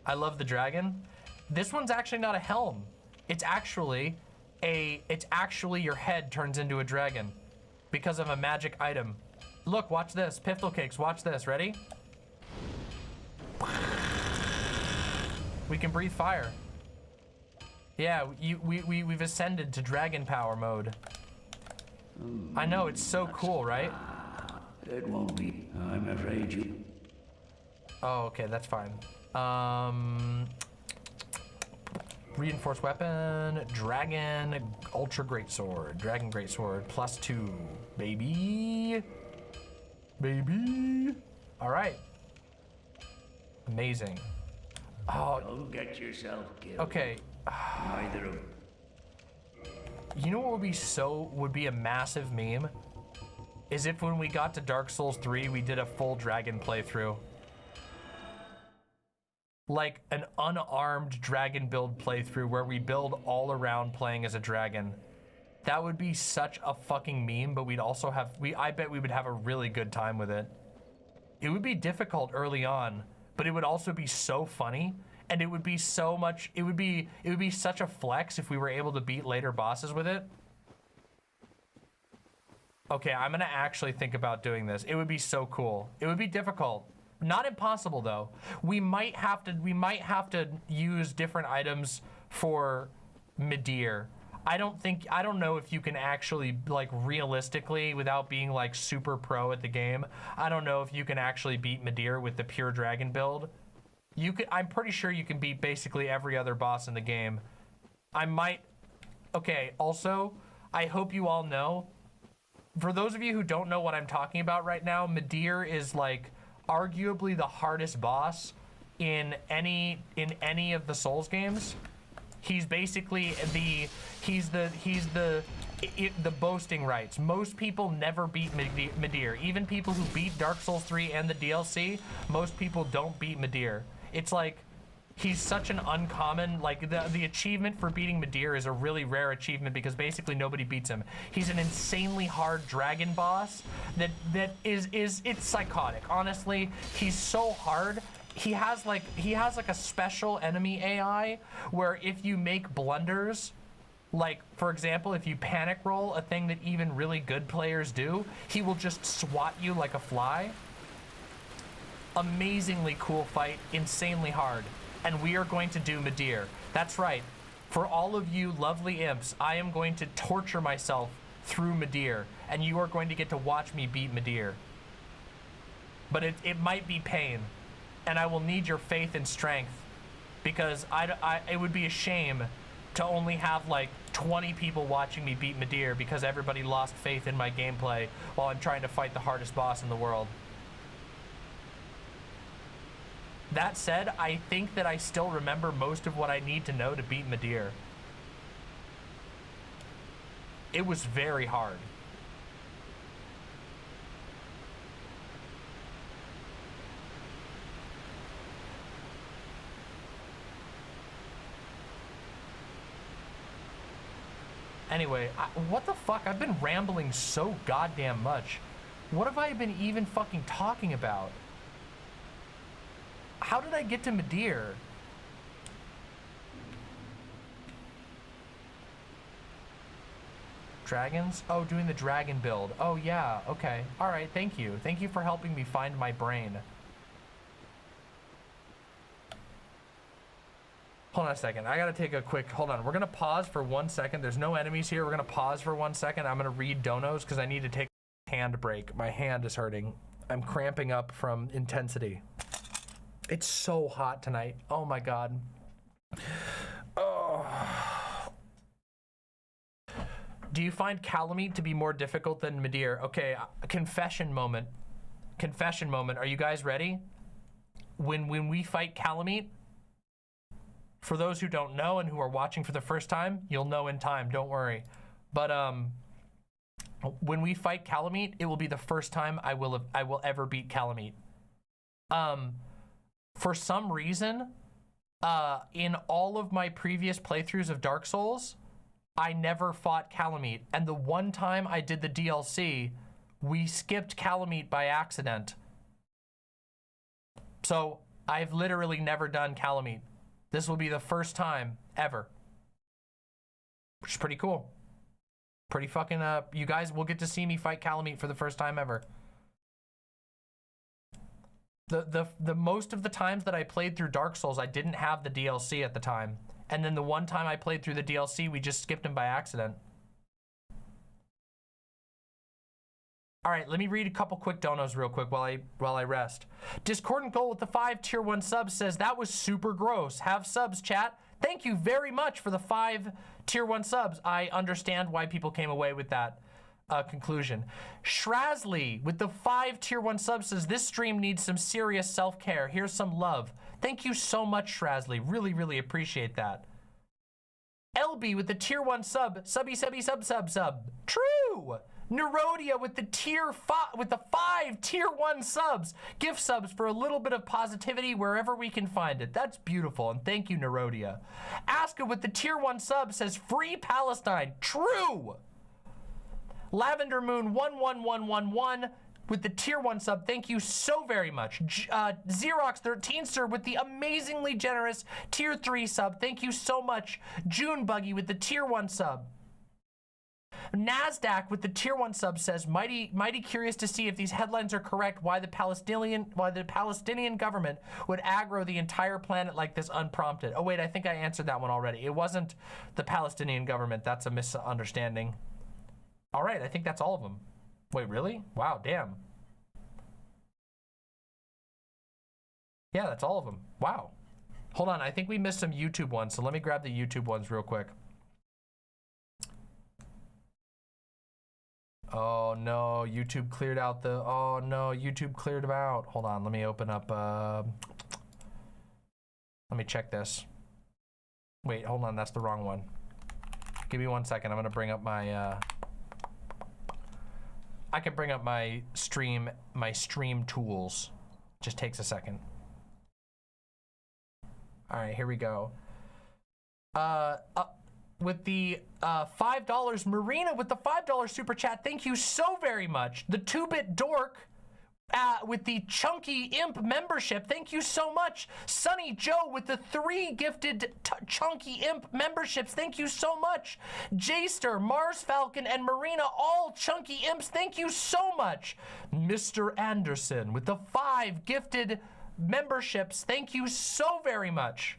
I love the dragon. This one's actually not a helm. It's actually your head turns into a dragon because of a magic item. Look, watch this. Pistol cakes, watch this. Ready? We can breathe fire. Yeah, we've ascended to dragon power mode. I know, it's so cool, right? It won't be. I'm afraid you... Oh, okay, that's fine. Reinforced weapon, dragon, ultra greatsword, dragon greatsword, +2, baby. Baby. All right. Amazing. Oh, Don't get yourself killed. okay. Neither of... You know what would be a massive meme? Is if when we got to Dark Souls 3, we did a full dragon playthrough. Like an unarmed dragon build playthrough where we build all around playing as a dragon. That would be such a fucking meme, but we'd also have, I bet we would have a really good time with it. It would be difficult early on, but it would also be so funny. And it would be so much, it would be such a flex if we were able to beat later bosses with it. Okay, I'm gonna actually think about doing this. It would be so cool. It would be difficult. Not impossible though. We might have to use different items for Midir. I don't know if you can actually, like, realistically, without being like super pro at the game, I don't know if you can actually beat Midir with the pure dragon build. I'm pretty sure you can beat basically every other boss in the game. Okay, also, I hope you all know, for those of you who don't know what I'm talking about right now, Midir is like arguably the hardest boss in any of the Souls games. He's basically the boasting rights. Most people never beat Midir. Even people who beat Dark Souls 3 and the DLC, most people don't beat Midir. It's like, he's such an uncommon, like the achievement for beating Midir is a really rare achievement because basically nobody beats him. He's an insanely hard dragon boss it's psychotic. Honestly, he's so hard. He has like a special enemy AI where if you make blunders, like for example, if you panic roll, a thing that even really good players do, he will just swat you like a fly. Amazingly cool fight, insanely hard. And we are going to do Midir. That's right. For all of you lovely imps, I am going to torture myself through Midir, and you are going to get to watch me beat Midir. But it might be pain, and I will need your faith and strength, because it would be a shame to only have like 20 people watching me beat Midir because everybody lost faith in my gameplay while I'm trying to fight the hardest boss in the world. That said, I think that I still remember most of what I need to know to beat Midir. It was very hard. Anyway, what the fuck? I've been rambling so goddamn much. What have I been even fucking talking about? How did I get to Midir? Dragons? Oh, doing the dragon build. Oh, yeah. Okay. All right. Thank you. Thank you for helping me find my brain. Hold on a second. I gotta take a quick... Hold on. We're gonna pause for 1 second. There's no enemies here. We're gonna pause for 1 second. I'm gonna read donos because I need to take a hand break. My hand is hurting. I'm cramping up from intensity. It's so hot tonight. Oh my god. Oh. Do you find Calamite to be more difficult than Midir? Okay, confession moment. Confession moment. Are you guys ready? When we fight Calamite, for those who don't know and who are watching for the first time, you'll know in time, don't worry. But when we fight Calamite, it will be the first time I will ever beat Calamite. For some reason, in all of my previous playthroughs of Dark Souls, I never fought Calamite. And the one time I did the DLC, we skipped Calamite by accident. So I've literally never done Calamite. This will be the first time ever, which is pretty cool. Pretty fucking, you guys will get to see me fight Calamite for the first time ever. The most of the times that I played through Dark Souls, I didn't have the DLC at the time. And then the one time I played through the DLC, we just skipped him by accident. All right, let me read a couple quick donos real quick while I rest. Discordant Goal with the 5 tier 1 subs says, that was super gross. Have subs, chat. Thank you very much for the 5 tier 1 subs. I understand why people came away with that conclusion. Shrazly with the 5 tier 1 subs says, this stream needs some serious self-care. Here's some love. Thank you so much, Shrazly. Really, really appreciate that. LB with the tier 1 sub. Subby, sub. True. Nerodia with the with the 5 tier 1 subs. Gift subs for a little bit of positivity wherever we can find it. That's beautiful, and thank you, Nerodia. Aska with the tier 1 sub says, free Palestine. True. Lavender Moon 11111 with the tier 1 sub. Thank you so very much. Xerox 13 sir with the amazingly generous tier 3 sub. Thank you so much. June Buggy with the tier 1 sub. Nasdaq with the tier 1 sub says, mighty curious to see if these headlines are correct, why the Palestinian government would aggro the entire planet like this unprompted. Oh wait, I think I answered that one already. It wasn't the Palestinian government. That's a misunderstanding. All right, I think that's all of them. Wait, really? Wow, damn. Yeah, that's all of them. Wow. Hold on, I think we missed some YouTube ones, so let me grab the YouTube ones real quick. Oh no, YouTube cleared out the, oh no, YouTube cleared them out. Hold on, let me open up, let me check this. Wait, hold on, that's the wrong one. Give me 1 second, I'm gonna bring up my, I can bring up my stream tools. Just takes a second. All right, here we go. With the $5, Marina with the $5 super chat. Thank you so very much. The 2-bit dork with the chunky imp membership. Thank you so much. Sunny Joe with the 3 gifted chunky imp memberships. Thank you so much. Jayster, Mars Falcon, and Marina, all chunky imps. Thank you so much. Mr. Anderson with the 5 gifted memberships. Thank you so very much.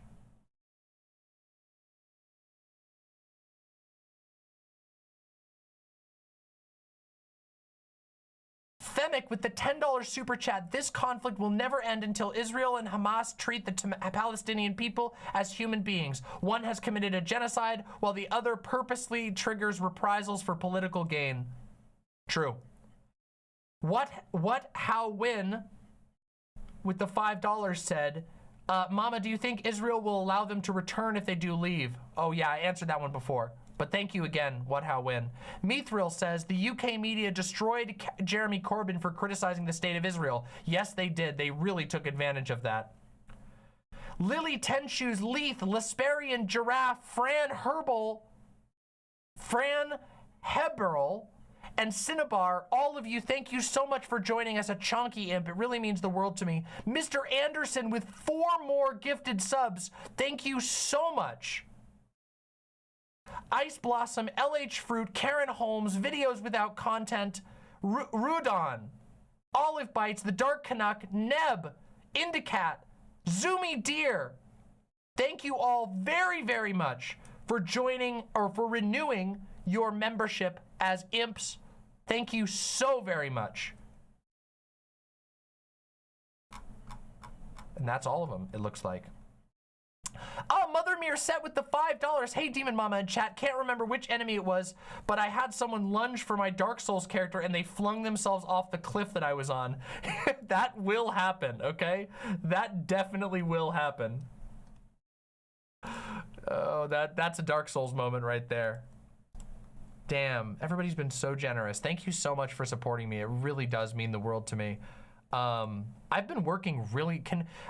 Femic with the $10 super chat. This conflict will never end until Israel and Hamas treat the Palestinian people as human beings. One has committed a genocide while the other purposely triggers reprisals for political gain. True. How, when with the $5 said, Mama, do you think Israel will allow them to return if they do leave? Oh yeah, I answered that one before. But thank you again, what, how, when. Mithril says, the UK media destroyed Jeremy Corbyn for criticizing the state of Israel. Yes, they did. They really took advantage of that. Lily Ten Shoes, Leith, Lesperian Giraffe, Fran Heberl, and Cinnabar, all of you, thank you so much for joining us at Chonky Imp. It really means the world to me. Mr. Anderson with 4 more gifted subs. Thank you so much. Ice Blossom, LH Fruit, Karen Holmes, Videos Without Content, Rudon, Olive Bites, The Dark Canuck, Neb, Indicat, Zoomy Deer. Thank you all very, very much for joining or for renewing your membership as imps. Thank you so very much. And that's all of them, it looks like. Oh, Mother Mere set with the $5. Hey, Demon Mama in chat. Can't remember which enemy it was, but I had someone lunge for my Dark Souls character and they flung themselves off the cliff that I was on. That will happen, okay? That definitely will happen. Oh, that's a Dark Souls moment right there. Damn, everybody's been so generous. Thank you so much for supporting me. It really does mean the world to me. I've been working really,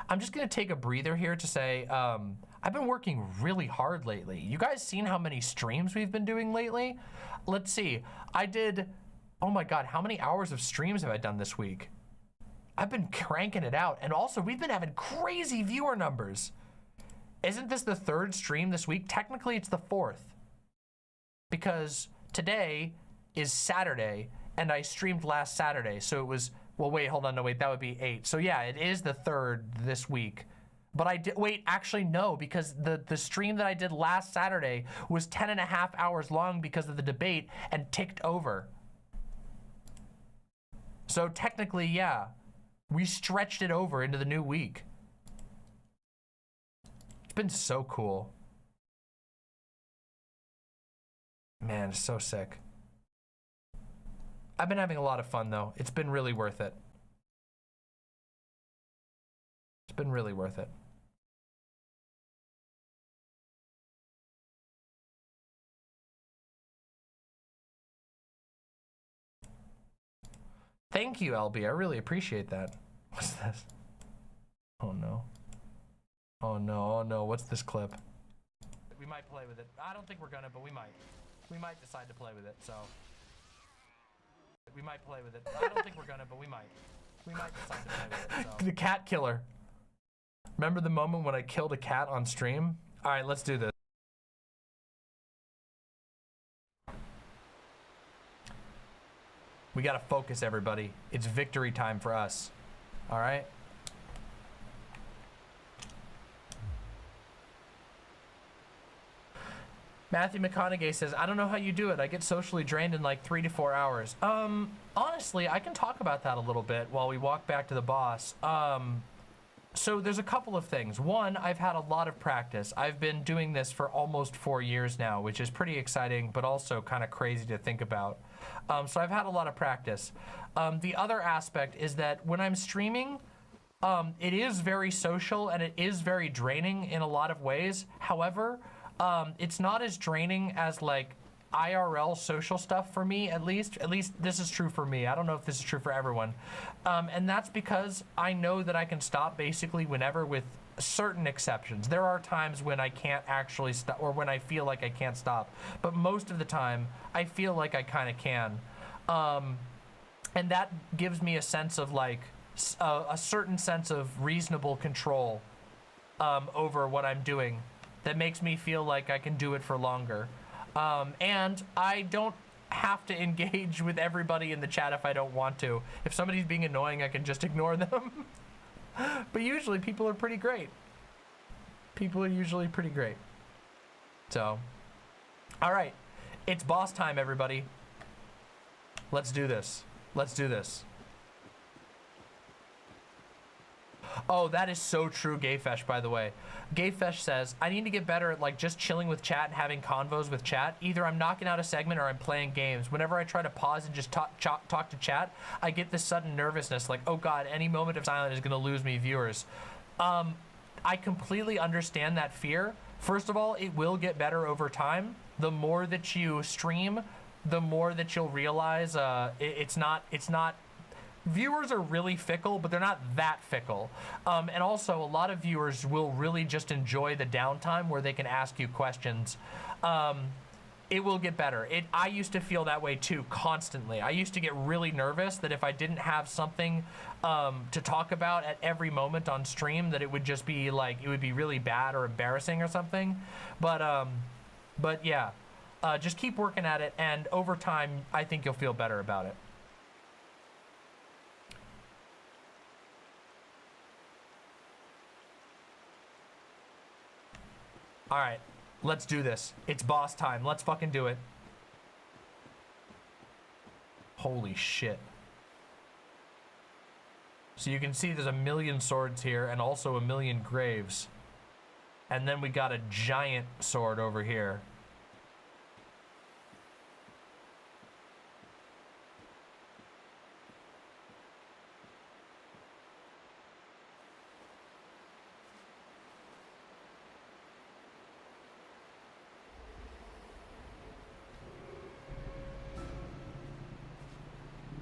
I'm just gonna take a breather here to say, I've been working really hard lately. You guys seen how many streams we've been doing lately? Let's see, I did, oh my God, how many hours of streams have I done this week? I've been cranking it out. And also we've been having crazy viewer numbers. Isn't this the 3rd stream this week? Technically, it's the 4th. Because today is Saturday, and I streamed last Saturday, so it was, well, wait, hold on, no, wait, that would be 8. So yeah, it is the 3rd this week. But I did, wait, actually no, because the stream that I did last Saturday was 10.5 hours long because of the debate and ticked over. So technically, yeah, we stretched it over into the new week. It's been so cool. Man, it's so sick. I've been having a lot of fun though. It's been really worth it. It's been really worth it. Thank you, LB. I really appreciate that. What's this? Oh no. Oh no, oh no, what's this clip? We might play with it. I don't think we're gonna, but we might. We might decide to play with it, so. We might play with it. I don't think we're gonna, but we might. We might decide to play with it, so. The cat killer. Remember the moment when I killed a cat on stream? All right, let's do this. We gotta focus, everybody. It's victory time for us. All right? Matthew McConaughey says, I don't know how you do it. I get socially drained in like 3 to 4 hours. Honestly, I can talk about that a little bit while we walk back to the boss. So there's a couple of things. One, I've had a lot of practice. I've been doing this for almost 4 years now, which is pretty exciting, but also kind of crazy to think about. So I've had a lot of practice. The other aspect is that when I'm streaming, it is very social and it is very draining in a lot of ways. However, it's not as draining as like IRL social stuff for me, at least this is true for me. I don't know if this is true for everyone. And that's because I know that I can stop basically whenever, with certain exceptions. There are times when I can't actually stop, or when I feel like I can't stop, but most of the time I feel like I kind of can. And that gives me a sense of like a certain sense of reasonable control over what I'm doing that makes me feel like I can do it for longer. And I don't have to engage with everybody in the chat if I don't want to. If somebody's being annoying, I can just ignore them. But usually people are pretty great. People are usually pretty great. So, all right, it's boss time, everybody. Let's do this. Let's do this. Oh, that is so true, Gayfesh, by the way. Gayfesh says, I need to get better at like just chilling with chat and having convos with chat. Either I'm knocking out a segment or I'm playing games. Whenever I try to pause and just talk to chat, I get this sudden nervousness, like, oh God, any moment of silence is gonna lose me viewers. I completely understand that fear. First of all, it will get better over time. The more that you stream, the more that you'll realize it's not viewers are really fickle, but they're not that fickle. And also, a lot of viewers will really just enjoy the downtime where they can ask you questions. It will get better. I used to feel that way too, constantly. I used to get really nervous that if I didn't have something to talk about at every moment on stream, that it would just be like, it would be really bad or embarrassing or something. But yeah, just keep working at it, and over time, I think you'll feel better about it. All right, let's do this. It's boss time. Let's fucking do it. Holy shit. So you can see there's a million swords here and also a million graves. And then we got a giant sword over here.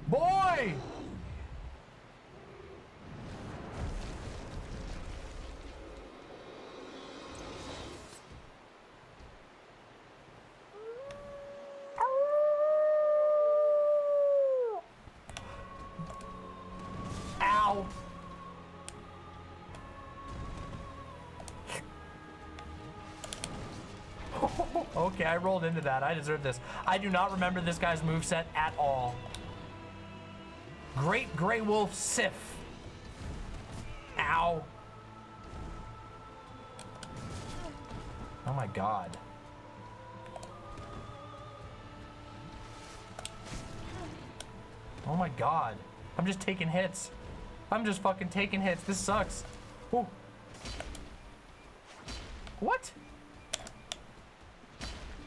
Boy! Ow! Okay, I rolled into that. I deserve this. I do not remember this guy's moveset at all. Great Grey Wolf Sif. Ow. Oh my god. Oh my god. I'm just taking hits. I'm just fucking taking hits. This sucks. Ooh. What?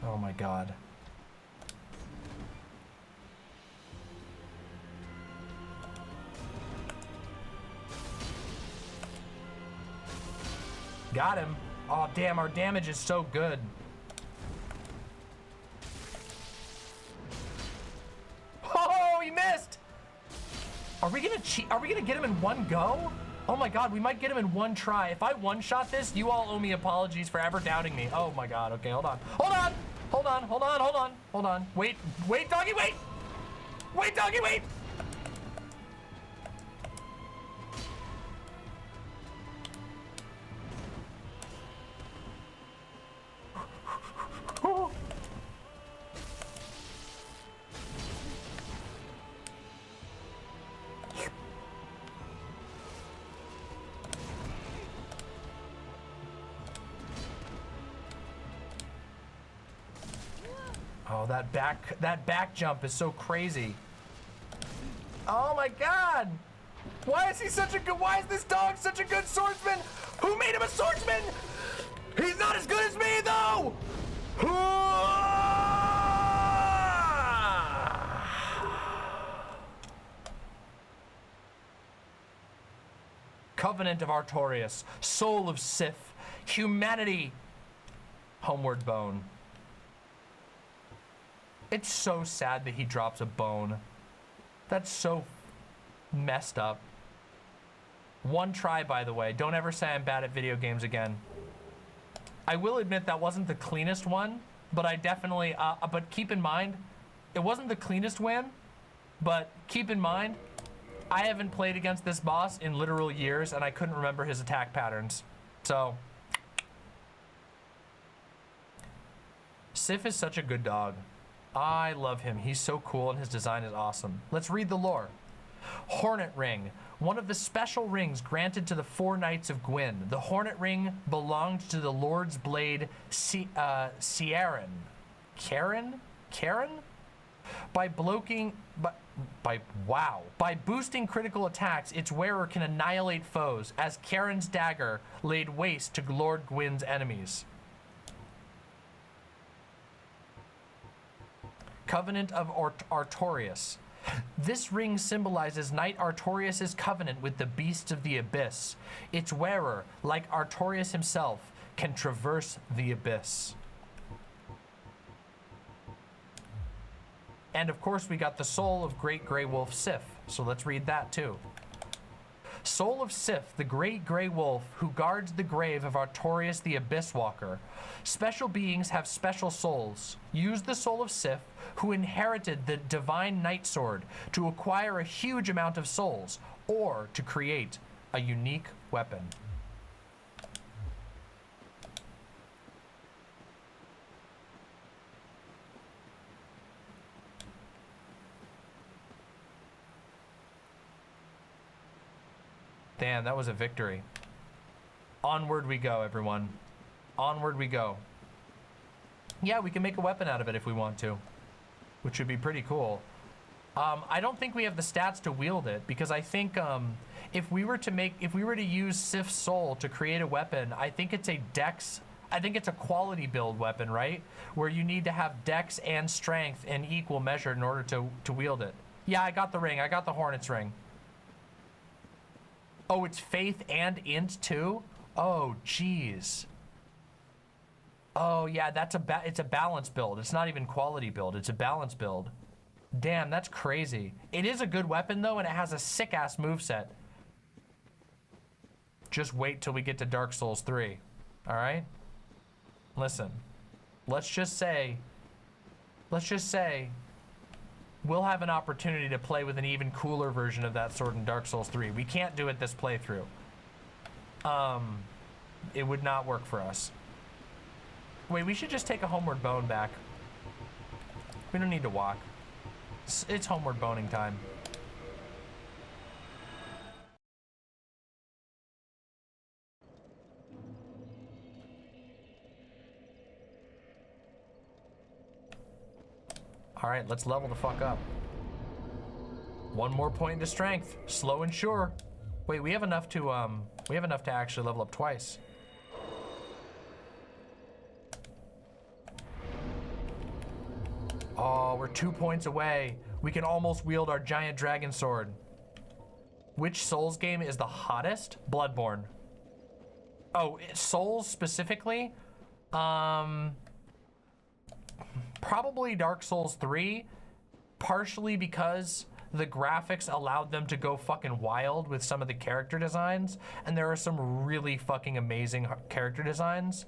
Oh my god. Got him. Oh damn, our damage is so good. Oh, he missed. Are we gonna cheat? Are we gonna get him in one go? Oh my god, we might get him in one try. If I one-shot this, you all owe me apologies for ever doubting me. Oh my god, okay, hold on. Hold on! Hold on, hold on, hold on, hold on. Wait, wait, doggy, wait! Wait, doggy, wait! Oh, that back jump is so crazy. Oh my god! Why is he such a good, why is this dog such a good swordsman? Who made him a swordsman? He's not as good as me though! Covenant of Artorias, Soul of Sith, Humanity, Homeward Bone. It's so sad that he drops a bone. That's so messed up. One try, by the way. Don't ever say I'm bad at video games again. I will admit that wasn't the cleanest one, but I definitely, but keep in mind, it wasn't the cleanest win, but keep in mind, I haven't played against this boss in literal years and I couldn't remember his attack patterns. So, Sif is such a good dog. I love him. He's so cool and his design is awesome. Let's read the lore. Hornet Ring, one of the special rings granted to the 4 Knights of Gwyn. The Hornet Ring belonged to the Lord's Blade Ciaran. Karen? By boosting critical attacks, its wearer can annihilate foes, as Karen's dagger laid waste to Lord Gwyn's enemies. Covenant of Artorias. This ring symbolizes Knight Artorias' covenant with the beasts of the abyss. Its wearer, like Artorias himself, can traverse the abyss. And of course we got the soul of Great Grey Wolf Sif, so let's read that too. Soul of Sif, the Great Grey Wolf who guards the grave of Artorias the Abyss Walker. Special beings have special souls. Use the soul of Sif, who inherited the divine Knight Sword, to acquire a huge amount of souls, or to create a unique weapon. Damn, that was a victory. Onward we go, everyone. Onward we go. Yeah, we can make a weapon out of it if we want to, which would be pretty cool. I don't think we have the stats to wield it, because I think if we were to use Sif's soul to create a weapon, I think it's a dex, I think it's a quality build weapon, right? Where you need to have dex and strength in equal measure in order to wield it. Yeah, I got the ring. I got the Hornet's ring. Oh, it's faith and int too? Oh, jeez. Oh yeah, it's a balance build. It's not even quality build. It's a balance build. Damn, that's crazy. It is a good weapon though, and it has a sick ass moveset. Just wait till we get to Dark Souls 3. All right? Listen. Let's just say we'll have an opportunity to play with an even cooler version of that sword in Dark Souls 3. We can't do it this playthrough. It would not work for us. Wait, we should just take a homeward bone back. We don't need to walk. It's homeward boning time. All right, let's level the fuck up. One more point into strength, slow and sure. Wait, we have enough to actually level up twice. Oh, we're 2 points away. We can almost wield our giant dragon sword. Which Souls game is the hottest? Bloodborne. Oh, Souls specifically? Probably Dark Souls 3, partially because the graphics allowed them to go fucking wild with some of the character designs, and there are some really fucking amazing character designs.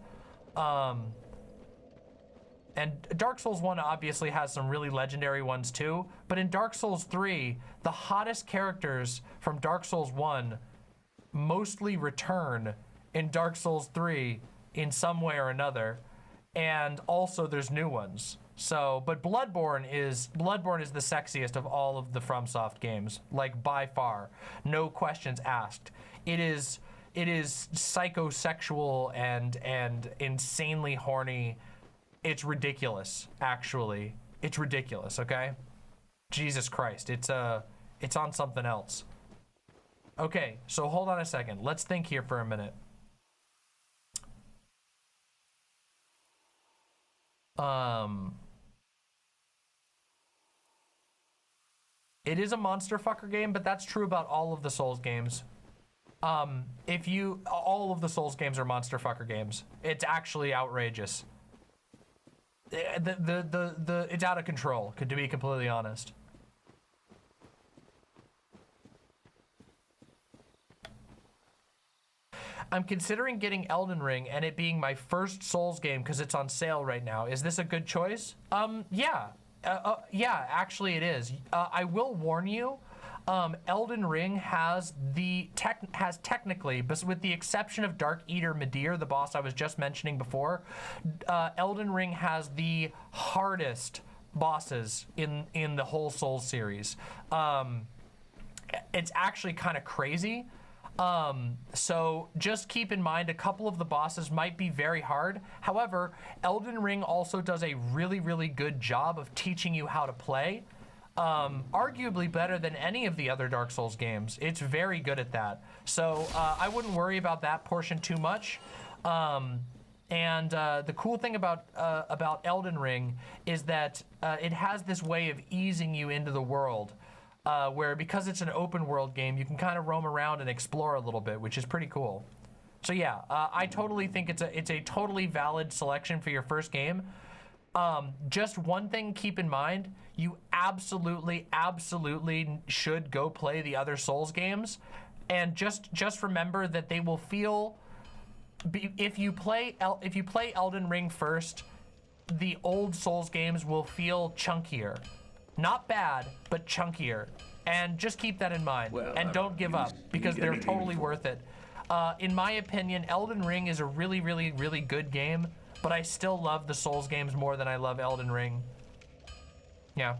And Dark Souls 1 obviously has some really legendary ones too, but in Dark Souls 3, the hottest characters from Dark Souls 1 mostly return in Dark Souls 3 in some way or another, and also there's new ones. So, but Bloodborne is the sexiest of all of the FromSoft games, like by far, no questions asked. It is psychosexual and insanely horny. It's ridiculous, actually. It's ridiculous, okay? Jesus Christ, it's on something else. Okay, so hold on a second. Let's think here for a minute. It is a monster fucker game, but that's true about all of the Souls games. All of the Souls games are monster fucker games. It's actually outrageous. It's out of control, to be completely honest. I'm considering getting Elden Ring and it being my first Souls game because it's on sale right now. Is this a good choice? Yeah. Yeah, actually it is. I will warn you, Elden Ring has technically, but with the exception of Dark Eater Midir, the boss I was just mentioning before, Elden Ring has the hardest bosses in the whole Souls series. It's actually kind of crazy. So just keep in mind a couple of the bosses might be very hard. However, Elden Ring also does a really, really good job of teaching you how to play. Arguably better than any of the other Dark Souls games. It's very good at that. So I wouldn't worry about that portion too much. The cool thing about Elden Ring is that it has this way of easing you into the world. Where because it's an open world game, you can kind of roam around and explore a little bit, which is pretty cool. So yeah, I totally think it's a totally valid selection for your first game. Just one thing, keep in mind, you absolutely should go play the other Souls games, and just remember that they will feel. If you play Elden Ring first, the old Souls games will feel chunkier. Not bad, but chunkier. And just keep that in mind. Well, and don't give up, because they're totally worth it. In my opinion, Elden Ring is a really, really, really good game, but I still love the Souls games more than I love Elden Ring. Yeah.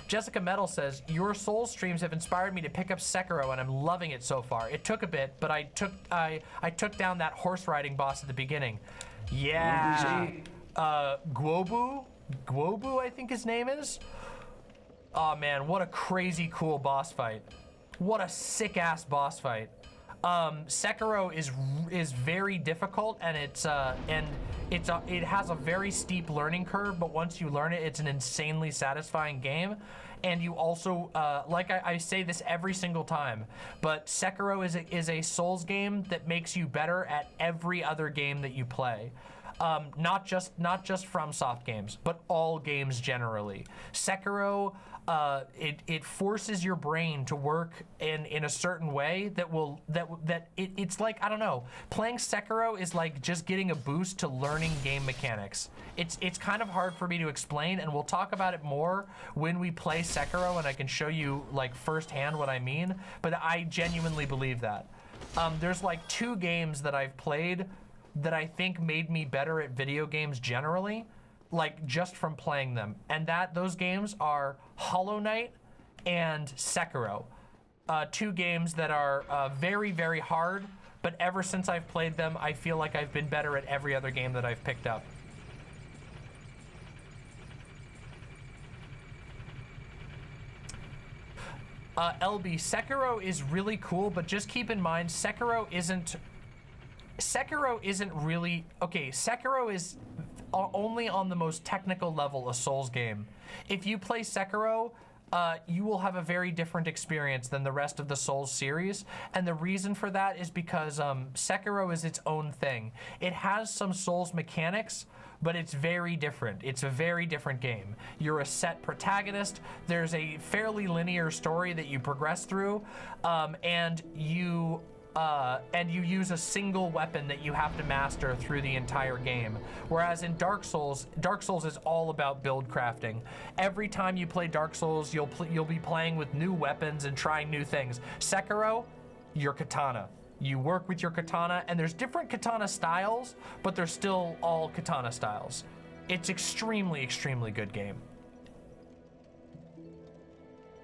Jessica Metal says, your Souls streams have inspired me to pick up Sekiro, and I'm loving it so far. It took a bit, but I took down that horse riding boss at the beginning. Yeah. Gwobu, I think his name is. Oh man, what a crazy cool boss fight. What a sick ass boss fight. Sekiro is very difficult, and it has a very steep learning curve, but once you learn it, it's an insanely satisfying game. And you also, like I say this every single time, but Sekiro is a Souls game that makes you better at every other game that you play. Not just FromSoft games, but all games generally. Sekiro, it forces your brain to work in a certain way it's like, I don't know, playing Sekiro is like just getting a boost to learning game mechanics. It's kind of hard for me to explain, and we'll talk about it more when we play Sekiro, and I can show you like firsthand what I mean, but I genuinely believe that. There's like 2 games that I've played that I think made me better at video games generally, like just from playing them. And those games are Hollow Knight and Sekiro. Two games that are very, very hard, but ever since I've played them, I feel like I've been better at every other game that I've picked up. LB, Sekiro is really cool, but just keep in mind, Sekiro isn't really, okay, Sekiro is only on the most technical level a Souls game. If you play Sekiro, you will have a very different experience than the rest of the Souls series. And the reason for that is because Sekiro is its own thing. It has some Souls mechanics, but it's very different. It's a very different game. You're a set protagonist. There's a fairly linear story that you progress through, and you use a single weapon that you have to master through the entire game. Whereas in Dark Souls is all about build crafting. Every time you play Dark Souls, you'll be playing with new weapons and trying new things. Sekiro, your katana. You work with your katana, and there's different katana styles, but they're still all katana styles. It's extremely, extremely good game.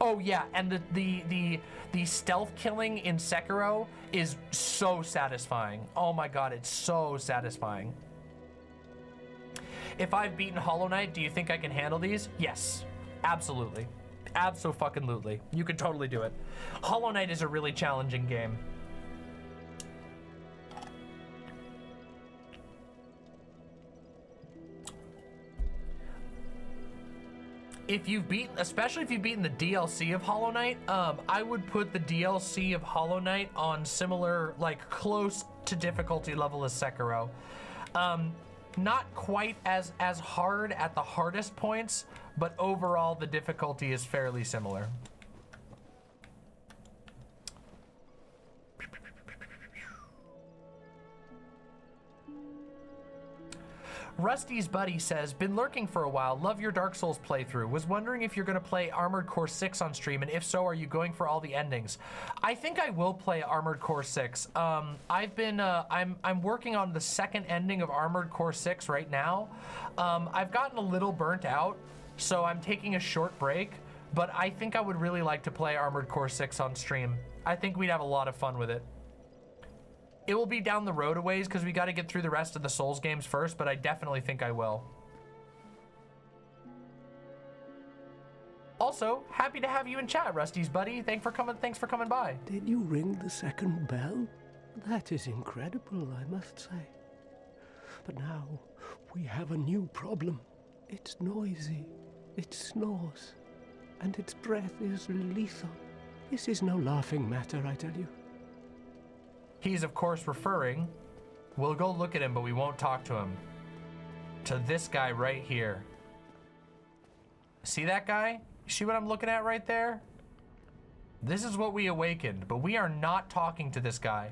Oh yeah, and the stealth killing in Sekiro is so satisfying. Oh my god, it's so satisfying. If I've beaten Hollow Knight, do you think I can handle these? Yes, absolutely. Abso-fucking-lutely. You can totally do it. Hollow Knight is a really challenging game. Especially if you've beaten the DLC of Hollow Knight, I would put the DLC of Hollow Knight on similar, like close to difficulty level as Sekiro. Not quite as hard at the hardest points, but overall the difficulty is fairly similar. Rusty's buddy says, been lurking for a while, love your Dark Souls playthrough. Was wondering if you're gonna play Armored Core 6 on stream, and if so, are you going for all the endings? I think I will play Armored Core 6. I'm working on the second ending of Armored Core 6 right now. I've gotten a little burnt out, so I'm taking a short break, but I think I would really like to play Armored Core 6 on stream. I think we'd have a lot of fun with it. It will be down the road a ways because we got to get through the rest of the Souls games first, but I definitely think I will. Also, happy to have you in chat, Rusty's buddy. Thanks for coming by. Did you ring the second bell? That is incredible, I must say. But now we have a new problem. It's noisy, it snores, and its breath is lethal. This is no laughing matter, I tell you. He's, of course, referring, we'll go look at him, but we won't talk to him, to this guy right here. See that guy? See what I'm looking at right there? This is what we awakened, but we are not talking to this guy.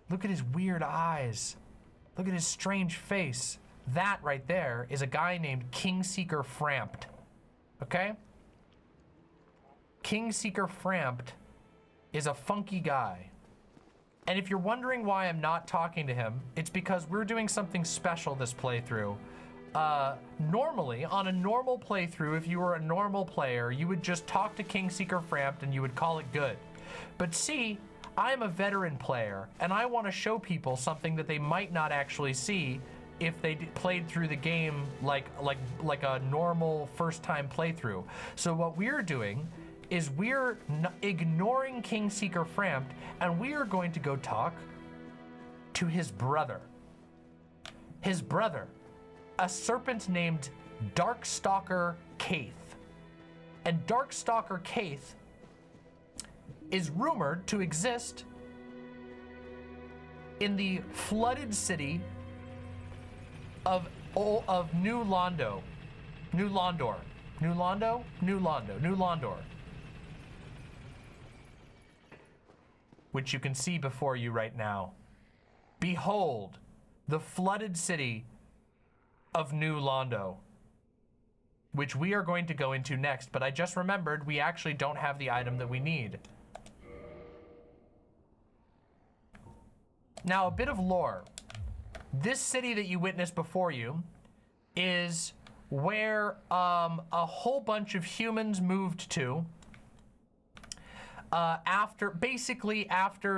Look at his weird eyes. Look at his strange face. That right there is a guy named Kingseeker Frampt. Okay? Kingseeker Frampt is a funky guy. And if you're wondering why I'm not talking to him, it's because we're doing something special this playthrough. Normally, on a normal playthrough, if you were a normal player, you would just talk to Kingseeker Frampt and you would call it good. But see, I'm a veteran player, and I want to show people something that they might not actually see if they played through the game like a normal first-time playthrough. So what we're doing is we're ignoring Kingseeker Frampt, and we are going to go talk to his brother. His brother, a serpent named Darkstalker-K. And Darkstalker-K is rumored to exist in the flooded city of New Londo. New Londor. New Londo? New Londo. New Londor. Which you can see before you right now. Behold, the flooded city of New Londo, which we are going to go into next, but I just remembered we actually don't have the item that we need. Now, a bit of lore. This city that you witnessed before you is where a whole bunch of humans moved to after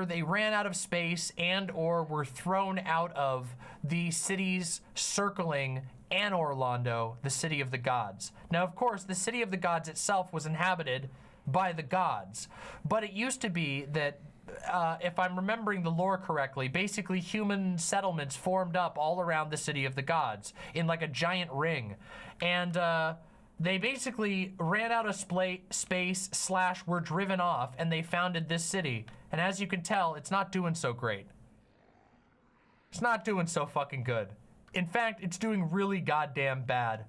they ran out of space and or were thrown out of the cities circling Anor Londo, the city of the gods. Now, of course, the city of the gods itself was inhabited by the gods, but it used to be that if I'm remembering the lore correctly, basically human settlements formed up all around the city of the gods in like a giant ring. And they basically ran out of space / were driven off, and they founded this city. And as you can tell, it's not doing so great. It's not doing so fucking good. In fact, it's doing really goddamn bad.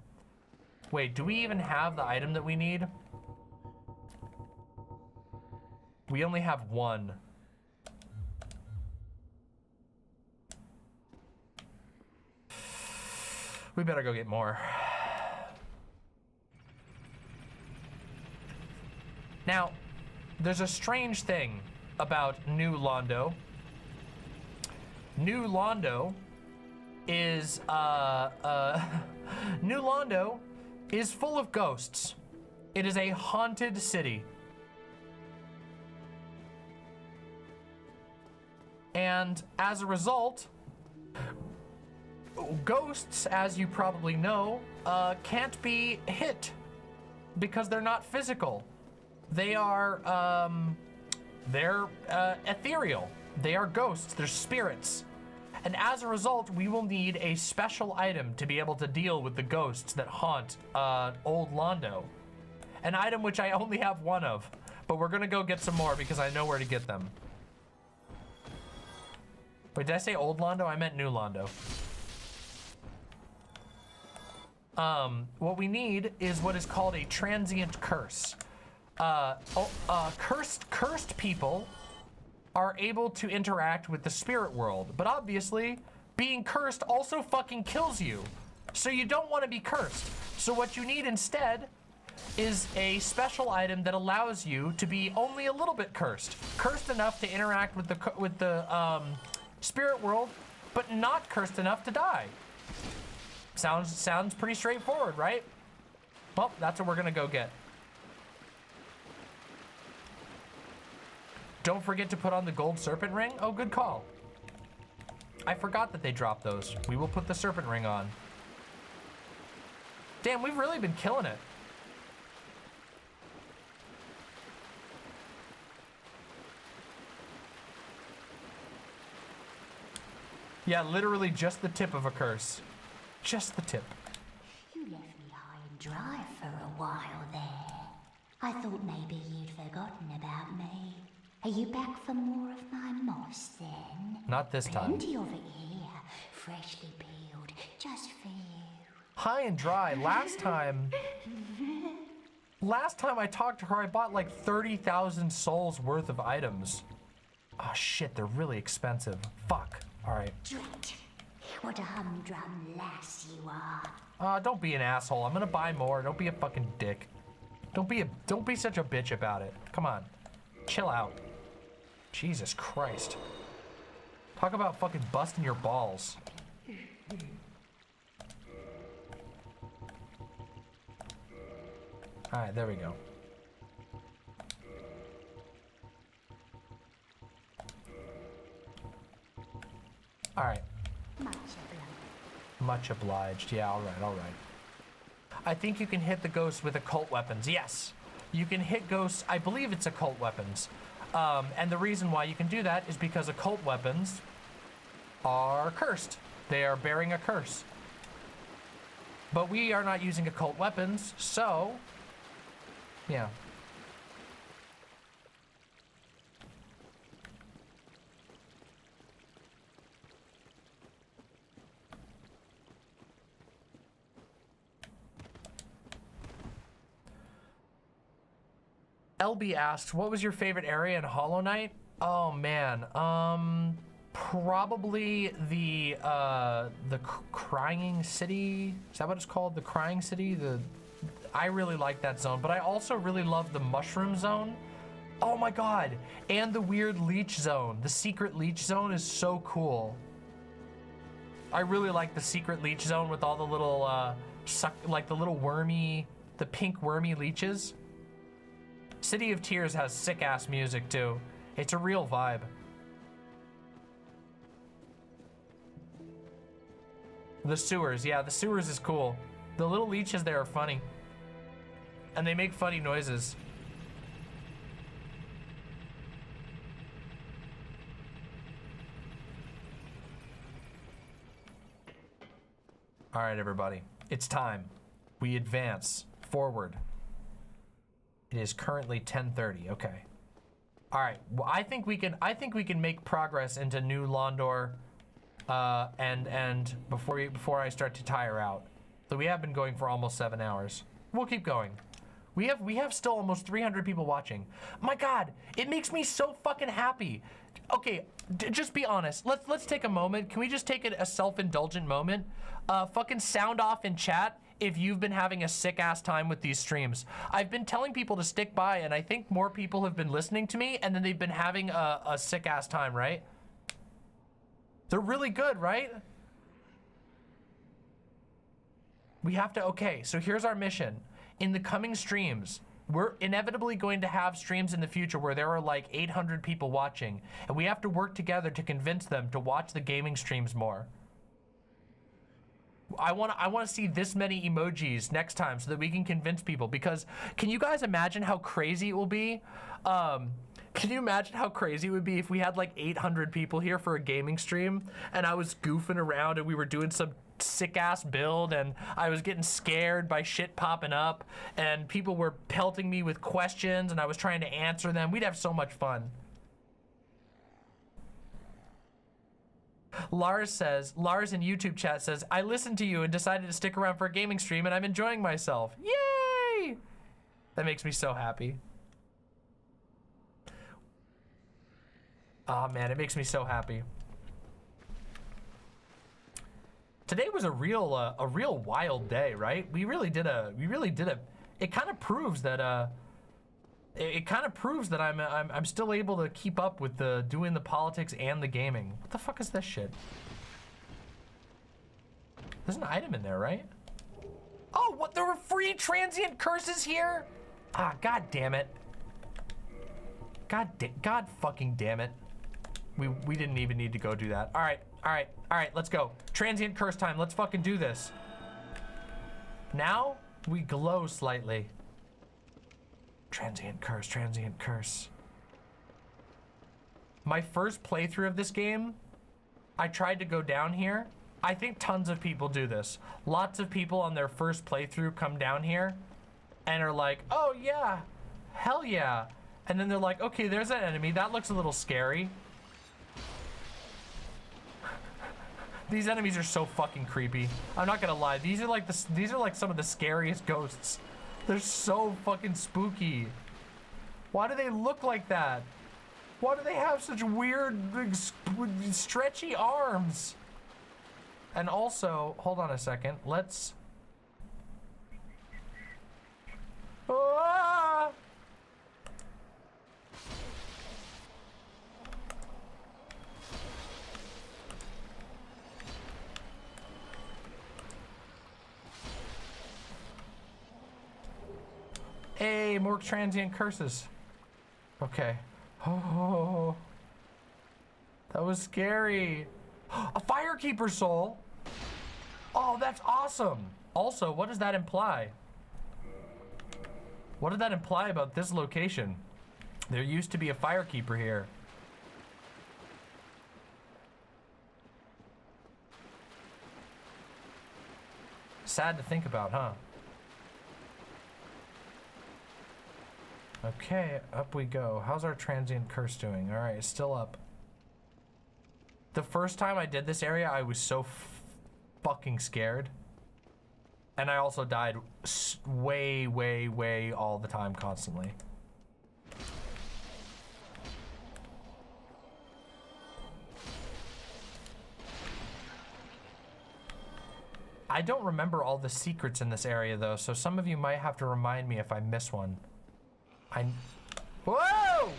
Wait, do we even have the item that we need? We only have one. We better go get more. Now, there's a strange thing about New Londo. New Londo is New Londo is full of ghosts. It is a haunted city. And as a result, ghosts, as you probably know, can't be hit because they're not physical. They are, they're ethereal. They are ghosts, they're spirits. And as a result, we will need a special item to be able to deal with the ghosts that haunt Old Londo. An item which I only have one of, but we're gonna go get some more because I know where to get them. Wait, did I say Old Londo? I meant New Londo. What we need is what is called a transient curse. Cursed people are able to interact with the spirit world, but obviously being cursed also fucking kills you. So you don't want to be cursed. So what you need instead is a special item that allows you to be only a little bit cursed. Cursed enough to interact with the spirit world, but not cursed enough to die. Sounds pretty straightforward, right? Well, that's what we're gonna go get. Don't forget to put on the gold serpent ring. Oh, good call. I forgot that they dropped those. We will put the serpent ring on. Damn, we've really been killing it. Yeah, literally just the tip of a curse. Just the tip. You left me high and dry for a while there. I thought maybe you'd forgotten about me. Are you back for more of my moss then? Not this time. Plenty of it here, freshly peeled, just for you. High and dry. Last time I talked to her, I bought like 30,000 souls worth of items. Oh shit, they're really expensive. Fuck. All right. Drat. What a humdrum lass you are. Don't be an asshole. I'm gonna buy more. Don't be a fucking dick. Don't be such a bitch about it. Come on. Chill out. Jesus Christ. Talk about fucking busting your balls. All right, there we go. All right. Much obliged. Yeah, all right, all right. I think you can hit the ghosts with occult weapons. Yes, you can hit ghosts. I believe it's occult weapons. And the reason why you can do that is because occult weapons are cursed. They are bearing a curse. But we are not using occult weapons, so yeah. LB asks, what was your favorite area in Hollow Knight? Oh man, probably the Crying City. Is that what it's called? The Crying City? I really like that zone, but I also really love the Mushroom Zone. Oh my god. And the weird leech zone. The secret leech zone is so cool. I really like the secret leech zone with all the little, like the little wormy, the pink wormy leeches. City of Tears has sick-ass music too. It's a real vibe. The sewers, yeah, the sewers is cool. The little leeches there are funny. And they make funny noises. All right, everybody, it's time. We advance forward. It is currently 10:30. Okay. All right. Well, I think we can make progress into New Londor, and before I start to tire out. So we have been going for almost 7 hours. We'll keep going. We have still almost 300 people watching. My God, it makes me so fucking happy. Okay, just be honest. Let's take a moment. Can we just take a self-indulgent moment? Fucking sound off in chat if you've been having a sick-ass time with these streams. I've been telling people to stick by, and I think more people have been listening to me, and then they've been having a sick-ass time, right? They're really good, right? We have to, okay, so here's our mission. In the coming streams, we're inevitably going to have streams in the future where there are like 800 people watching, and we have to work together to convince them to watch the gaming streams more. I want to see this many emojis next time so that we can convince people, because can you guys imagine how crazy it will be? Can you imagine how crazy it would be if we had like 800 people here for a gaming stream and I was goofing around and we were doing some sick ass build and I was getting scared by shit popping up and people were pelting me with questions and I was trying to answer them? We'd have so much fun. Lars in YouTube chat says, I listened to you and decided to stick around for a gaming stream and I'm enjoying myself. Yay! That makes me so happy. Oh man, it makes me so happy. Today was a real wild day, right? We really did a, it kind of proves that, I'm still able to keep up with doing the politics and the gaming. What the fuck is this shit? There's an item in there, right? Oh, what? There were free transient curses here? Ah, god damn it. God fucking damn it. We didn't even need to go do that. All right, let's go. Transient curse time, let's fucking do this. Now, we glow slightly. Transient curse, transient curse. My first playthrough of this game, I tried to go down here. I think tons of people do this. Lots of people on their first playthrough come down here and are like, oh yeah, hell yeah. And then they're like, okay, there's an enemy. That looks a little scary. These enemies are so fucking creepy. I'm not gonna lie. These are like some of the scariest ghosts. They're so fucking spooky. Why do they look like that? Why do they have such weird, big, stretchy arms? And also, hold on a second. Let's. Ah! Hey, more transient curses. Okay. Oh, that was scary. A firekeeper soul. Oh, that's awesome. Also, what does that imply? What did that imply about this location? There used to be a firekeeper here. Sad to think about, huh? Okay, up we go. How's our transient curse doing? All right, it's still up. The first time I did this area, I was so fucking scared. And I also died way all the time, constantly. I don't remember all the secrets in this area though, so some of you might have to remind me if I miss one. Whoa!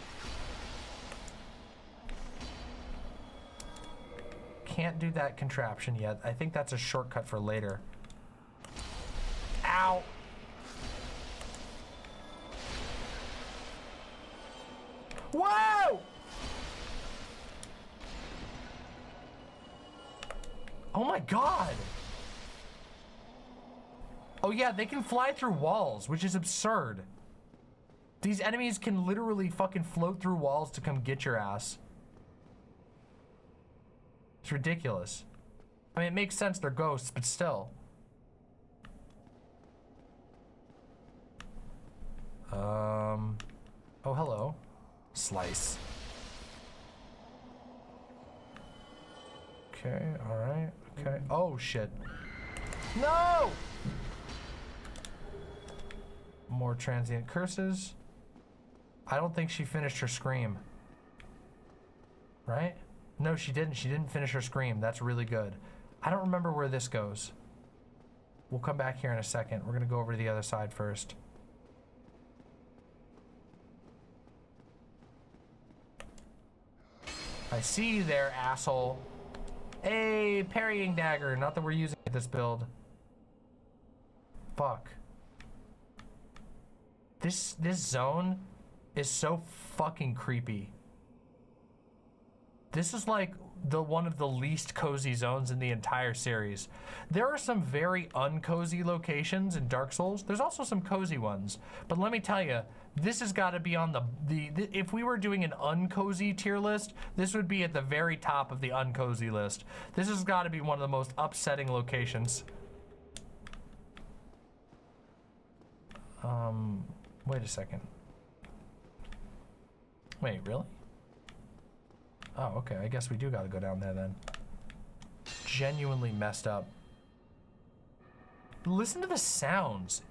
can't do that contraption yet. I think that's a shortcut for later. Ow! Whoa! Oh my god! Oh yeah, they can fly through walls, which is absurd. These enemies can literally fucking float through walls to come get your ass. It's ridiculous. I mean, it makes sense, they're ghosts, but still. Oh, hello. Slice. Okay, alright, okay. Oh, shit. No! More transient curses. I don't think she finished her scream. Right? No, she didn't. She didn't finish her scream. That's really good. I don't remember where this goes. We'll come back here in a second. We're gonna go over to the other side first. I see you there, asshole. Hey, parrying dagger. Not that we're using it this build. Fuck. This zone is so fucking creepy. This is like one of the least cozy zones in the entire series. There are some very uncozy locations in Dark Souls. There's also some cozy ones. But let me tell you, this has got to be on the if we were doing an uncozy tier list, this would be at the very top of the uncozy list. This has got to be one of the most upsetting locations. Wait a second. Wait, really? Oh, okay. I guess we do gotta go down there then. Genuinely messed up. Listen to the sounds.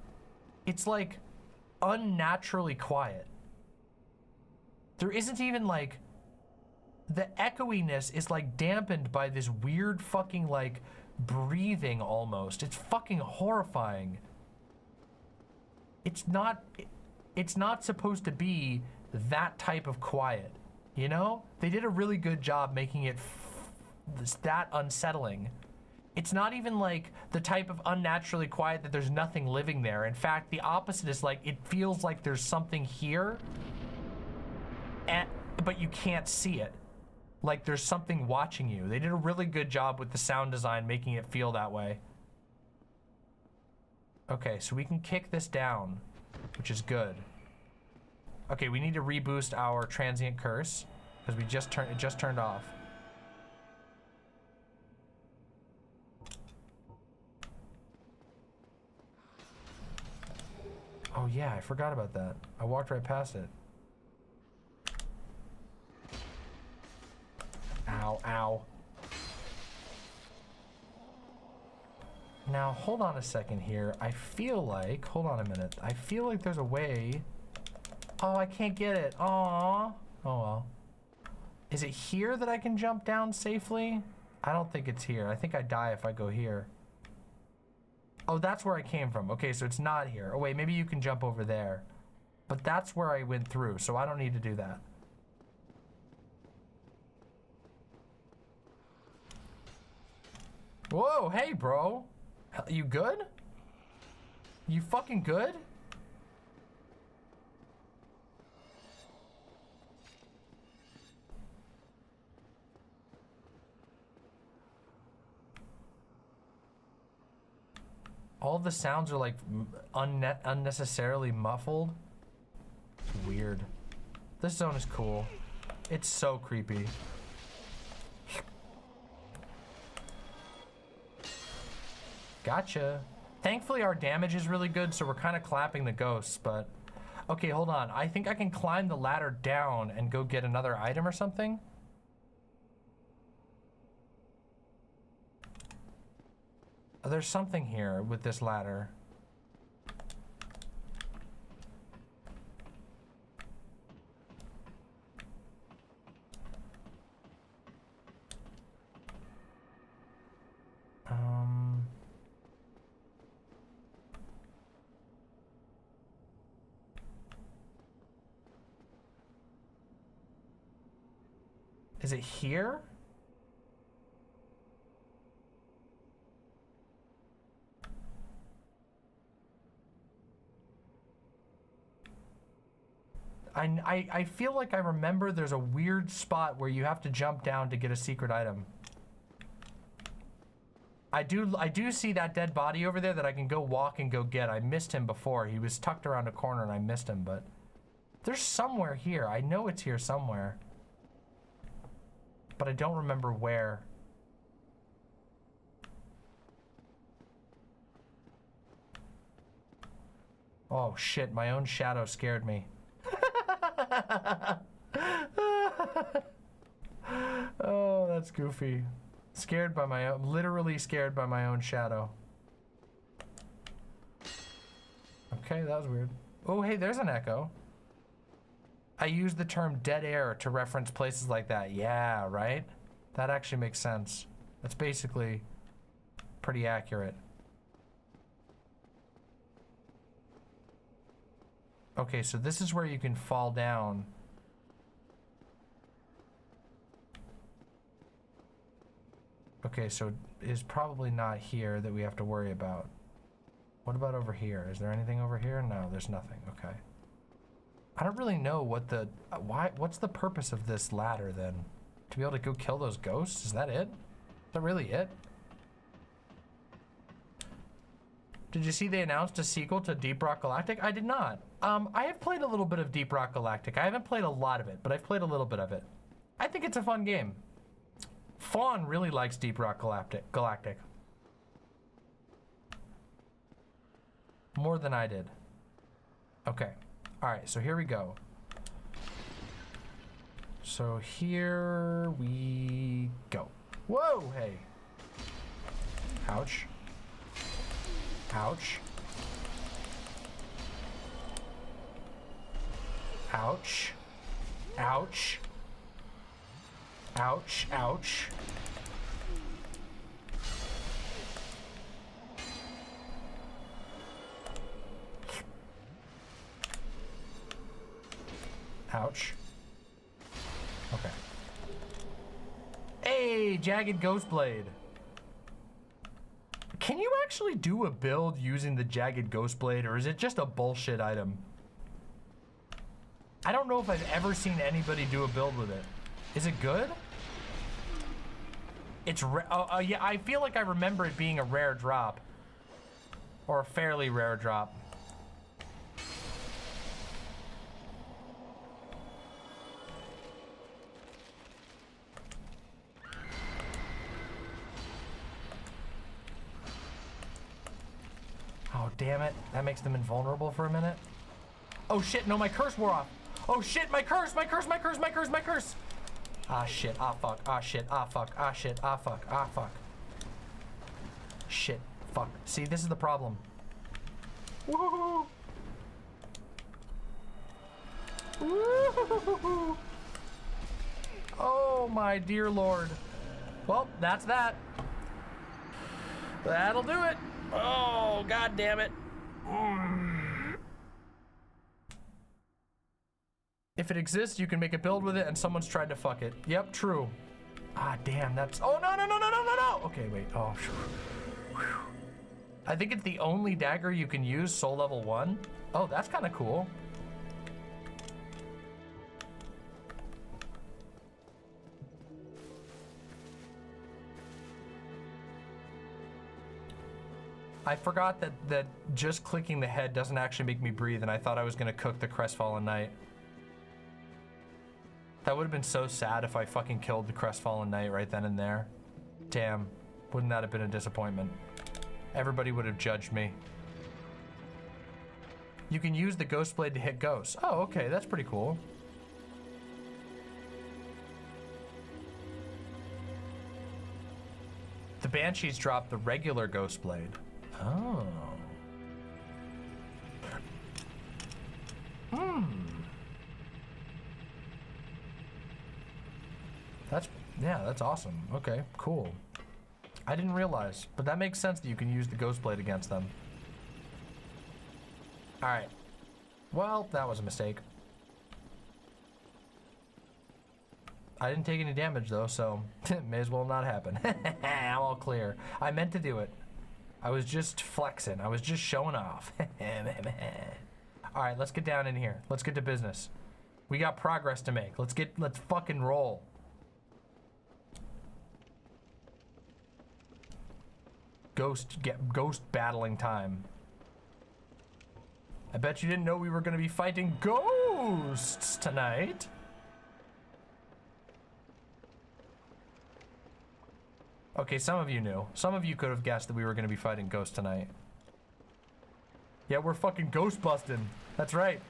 It's like unnaturally quiet. There isn't even like... The echoiness is like dampened by this weird fucking like breathing almost. It's fucking horrifying. It's not supposed to be that type of quiet. You know? They did a really good job making it that unsettling. It's not even like the type of unnaturally quiet that there's nothing living there. In fact, the opposite is like, it feels like there's something here, but you can't see it. Like there's something watching you. They did a really good job with the sound design, making it feel that way. Okay, so we can kick this down, which is good. Okay, we need to reboost our transient curse because it just turned off. Oh yeah, I forgot about that. I walked right past it. Ow, ow. Now, hold on a second here. I feel like, hold on a minute. I feel like there's a way. Oh, I can't get it. Aww. Oh well. Is it here that I can jump down safely? I don't think it's here. I think I die if I go here. Oh, that's where I came from. Okay, so it's not here. Oh wait, maybe you can jump over there. But that's where I went through, so I don't need to do that. Whoa, hey bro. You good? You fucking good? All the sounds are like unnecessarily muffled. It's weird. This zone is cool. It's so creepy. Gotcha. Thankfully our damage is really good, so we're kind of clapping the ghosts, but... Okay, hold on. I think I can climb the ladder down and go get another item or something. Oh, there's something here with this ladder. Is it here? I feel like I remember there's a weird spot where you have to jump down to get a secret item. I do see that dead body over there that I can go walk and go get. I missed him before. He was tucked around a corner and I missed him, but there's somewhere here. I know it's here somewhere, but I don't remember where. Oh shit, my own shadow scared me. Oh, that's goofy. Scared by my own, literally scared by my own shadow. Okay, that was weird. Oh, hey, there's an echo. I use the term dead air to reference places like that. Yeah, right? That actually makes sense. That's basically pretty accurate. Okay, so this is where you can fall down. Okay, so it is probably not here that we have to worry about. What about over here? Is there anything over here? No, there's nothing. Okay. I don't really know what the what's the purpose of this ladder then? To be able to go kill those ghosts? Is that it? Is that really it? Did you see they announced a sequel to Deep Rock Galactic? I did not. I have played a little bit of Deep Rock Galactic. I haven't played a lot of it, but I've played a little bit of it. I think it's a fun game. Fawn really likes Deep Rock Galactic. More than I did. Okay. Alright, so here we go. So here we go. Whoa, hey. Ouch. Ouch. Ouch. Ouch. Ouch, ouch. Ouch. Okay. Hey, Jagged Ghost Blade. Can you actually do a build using the Jagged Ghost Blade, or is it just a bullshit item? I don't know if I've ever seen anybody do a build with it. Is it good? It's yeah, I feel like I remember it being a rare drop. Or a fairly rare drop. Oh, damn it. That makes them invulnerable for a minute. Oh, shit. No, my curse wore off. Oh, shit. My curse. My curse. My curse. My curse. My curse. Ah, shit. Ah, fuck. Ah, shit. Ah, fuck. Ah, shit. Ah, fuck. Ah, fuck. Shit. Fuck. See, this is the problem. Woohoo! Woohoo! Oh, my dear Lord. Well, that's that. That'll do it. Oh, God damn it. If it exists, you can make a build with it and someone's tried to fuck it. Yep, true. Ah, damn, that's... Oh, no, no, no, no, no, no, no! Okay, wait. Oh, whew. I think it's the only dagger you can use, soul level 1. Oh, that's kind of cool. I forgot that just clicking the head doesn't actually make me breathe, and I thought I was gonna cook the Crestfallen Knight. That would have been so sad if I fucking killed the Crestfallen Knight right then and there. Damn, wouldn't that have been a disappointment? Everybody would have judged me. You can use the Ghost Blade to hit ghosts. Oh, okay, that's pretty cool. The Banshees drop the regular Ghost Blade. Oh. That's awesome. Okay, cool. I didn't realize, but that makes sense that you can use the Ghost Blade against them. All right. Well, that was a mistake. I didn't take any damage though, so it may as well not happen. I'm all clear. I meant to do it. I was just flexing. I was just showing off. All right, let's get down in here. Let's get to business. We got progress to make. Let's fucking roll. Ghost battling time. I bet you didn't know we were gonna be fighting ghosts tonight. Okay, some of you knew. Some of you could have guessed that we were gonna be fighting ghosts tonight. Yeah, we're fucking ghost busting. That's right.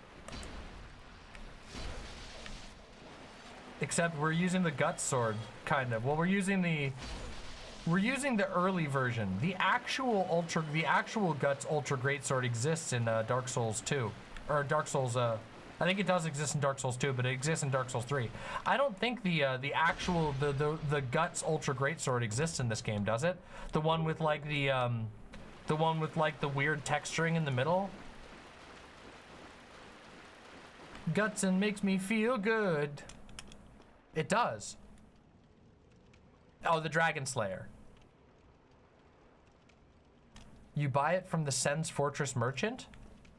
Except we're using the gut sword, kind of. Well, we're using the early version. The actual guts ultra greatsword exists in Dark Souls 2, or Dark Souls. I think it does exist in Dark Souls 2, but it exists in Dark Souls 3. I don't think the guts ultra greatsword exists in this game, does it? The one with like the weird texturing in the middle. Guts and makes me feel good. It does. Oh, the Dragon Slayer. You buy it from the Sen's Fortress merchant?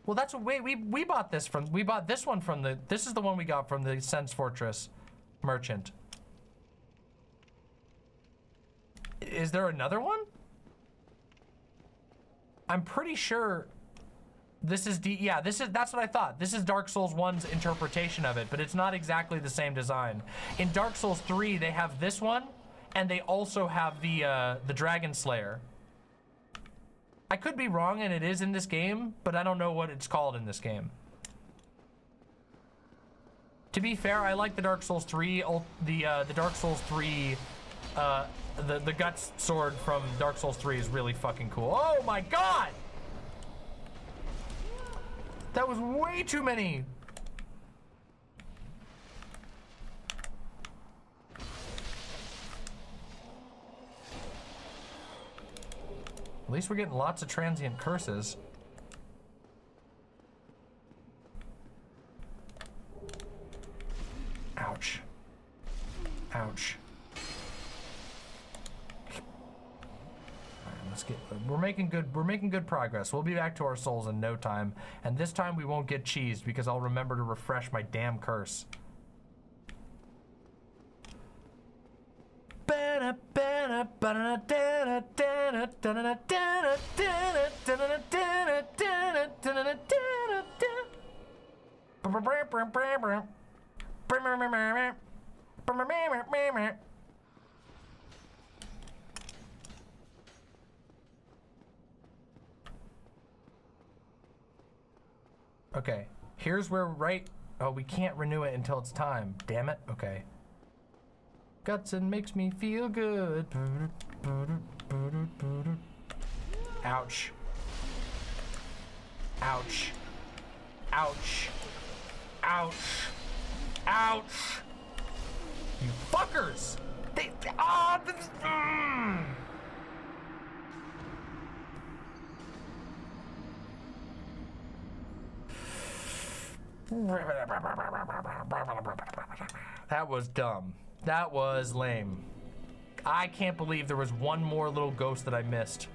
Well, that's what we bought this from. We bought this one from this is the one we got from the Sen's Fortress merchant. Is there another one? I'm pretty sure this is that's what I thought. This is Dark Souls 1's interpretation of it, but it's not exactly the same design. In Dark Souls 3, they have this one, and they also have the Dragon Slayer. I could be wrong, and it is in this game, but I don't know what it's called in this game. To be fair, I like the Dark Souls 3, the Dark Souls 3, the Guts sword from Dark Souls 3 is really fucking cool. Oh my god! That was way too many. At least we're getting lots of transient curses. Ouch. Ouch. We're making good progress. We'll be back to our souls in no time, and this time we won't get cheesed because I'll remember to refresh my damn curse. Okay, here's where oh, we can't renew it until it's time. Damn it. Okay. Guts and makes me feel good. Ouch. Ouch. Ouch. Ouch. Ouch. You fuckers. That was dumb. That was lame. I can't believe there was one more little ghost that I missed.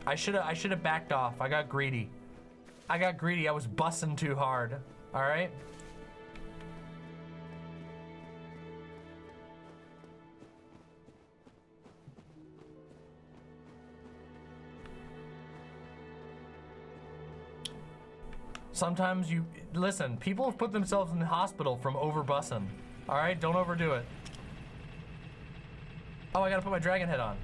I should have backed off. I got greedy. I was bussing too hard. All right? Sometimes listen, people have put themselves in the hospital from over bussing. All right, don't overdo it. Oh, I gotta put my dragon head on.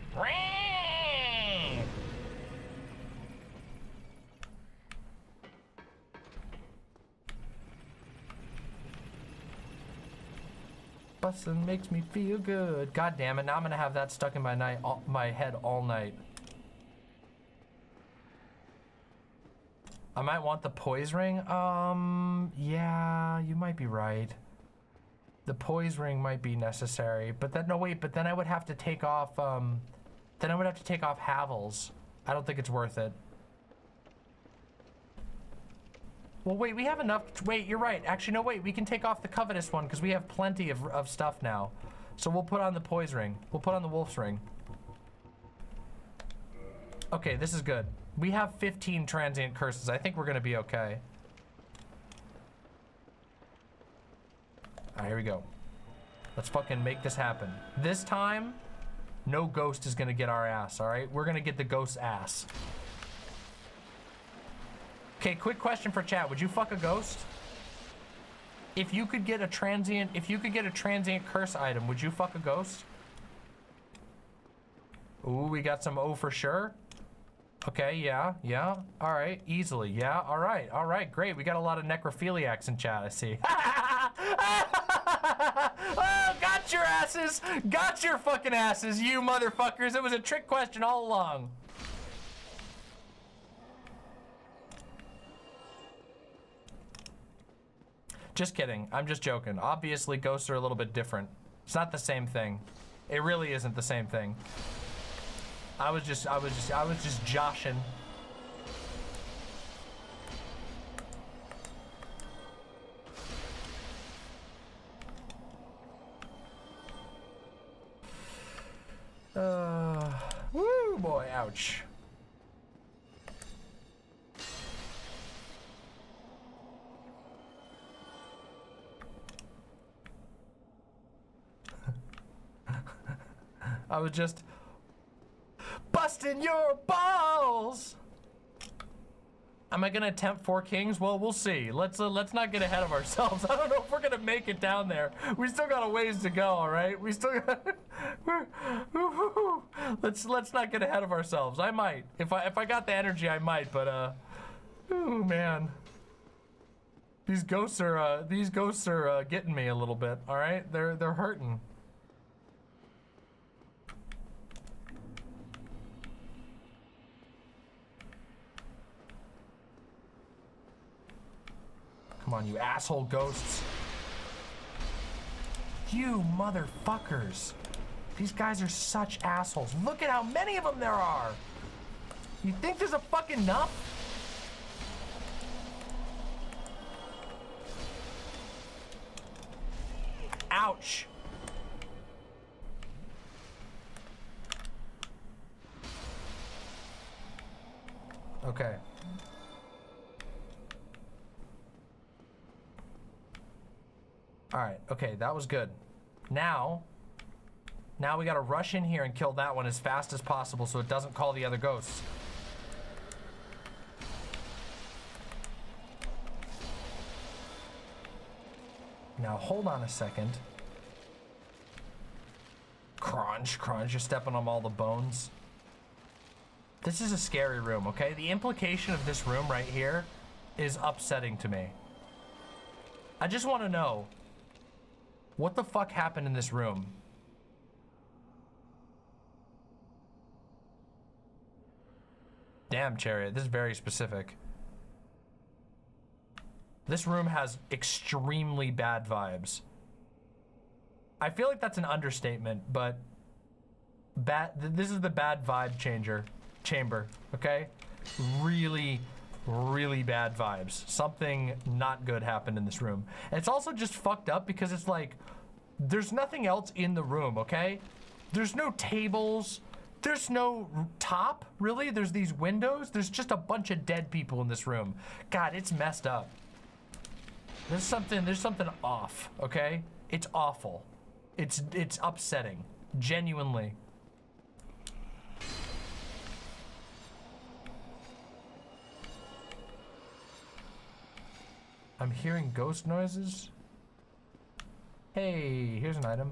Bussin' makes me feel good. God damn it, now I'm gonna have that stuck in my head all night. I might want the poise ring. Yeah, you might be right. The poise ring might be necessary, but then then I would have to take off Havel's. I don't think it's worth it. Well, wait, we have enough. Wait, you're right. Actually, no, wait, we can take off the covetous one because we have plenty of stuff now. So we'll put on the poise ring. We'll put on the wolf's ring. Okay, this is good. We have 15 transient curses. I think we're gonna be okay. All right, here we go. Let's fucking make this happen. This time, no ghost is gonna get our ass, all right? We're gonna get the ghost's ass. Okay, quick question for chat. Would you fuck a ghost? If you could get a transient curse item, would you fuck a ghost? Ooh, we got some O for sure. Okay, yeah. All right, easily. Yeah, all right, great. We got a lot of necrophiliacs in chat, I see. Oh, got your asses. Got your fucking asses, you motherfuckers. It was a trick question all along. Just kidding. I'm just joking. Obviously, ghosts are a little bit different. It's not the same thing. It really isn't the same thing. I was just joshing. Woo boy, ouch. I was just busting your balls. Am I gonna attempt 4 kings? Well, we'll see. Let's not get ahead of ourselves. I don't know if we're gonna make it down there. We still got a ways to go. All right, we still got. Let's not get ahead of ourselves. I might. If I got the energy, I might. But oh man, these ghosts are getting me a little bit. All right, they're hurting. Come on, you asshole ghosts. You motherfuckers. These guys are such assholes. Look at how many of them there are. You think there's a fucking enough? Ouch. Okay. All right, okay, that was good. Now we gotta rush in here and kill that one as fast as possible so it doesn't call the other ghosts. Now, hold on a second. Crunch, you're stepping on all the bones. This is a scary room, okay? The implication of this room right here is upsetting to me. I just want to know, what the fuck happened in this room? Damn, Chariot, this is very specific. This room has extremely bad vibes. I feel like that's an understatement, but this is the bad vibe chamber, okay? Really bad vibes. Something not good happened in this room. And it's also just fucked up because it's like, there's nothing else in the room, okay? There's no tables. There's no top, really. There's these windows. There's just a bunch of dead people in this room. God, it's messed up. There's something off, okay? It's awful. It's upsetting, genuinely. I'm hearing ghost noises. Hey, here's an item.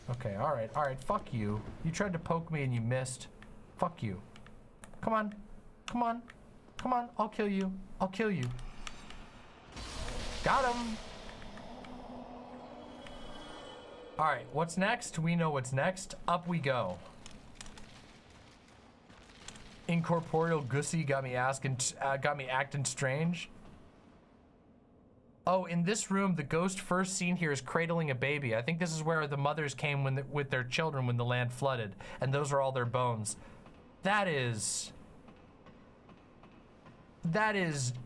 Okay, all right, fuck you. You tried to poke me and you missed. Fuck you. Come on, I'll kill you. Got him. All right, what's next? We know what's next. Up we go. Incorporeal Gussie got me acting strange. Oh, in this room, the ghost first seen here is cradling a baby. I think this is where the mothers came with their children when the land flooded, and those are all their bones. That is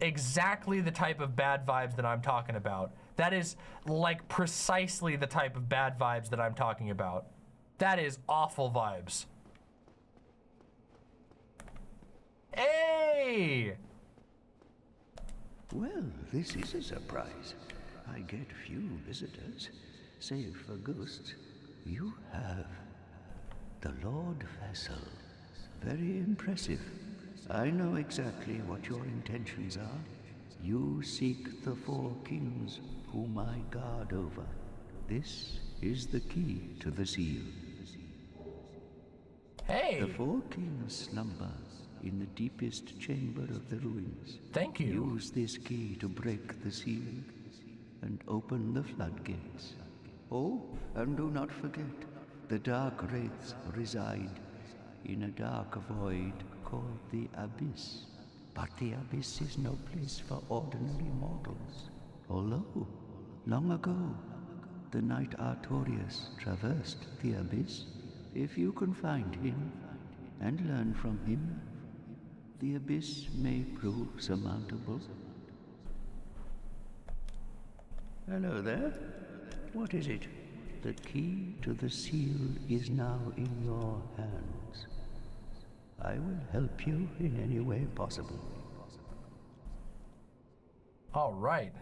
exactly the type of bad vibes that I'm talking about. That is like precisely the type of bad vibes that I'm talking about. That is awful vibes. Hey! Well, this is a surprise. I get few visitors, save for ghosts. You have the Lord Vessel. Very impressive. I know exactly what your intentions are. You seek the four kings whom I guard over. This is the key to the seal. Hey! The four kings slumber in the deepest chamber of the ruins. Thank you. Use this key to break the seal and open the floodgates. Oh, and do not forget, the dark wraiths reside in a dark void called the Abyss. But the Abyss is no place for ordinary mortals. Although, long ago, the knight Artorias traversed the Abyss. If you can find him and learn from him, the Abyss may prove surmountable. Hello there. What is it? The key to the seal is now in your hands. I will help you in any way possible. All right.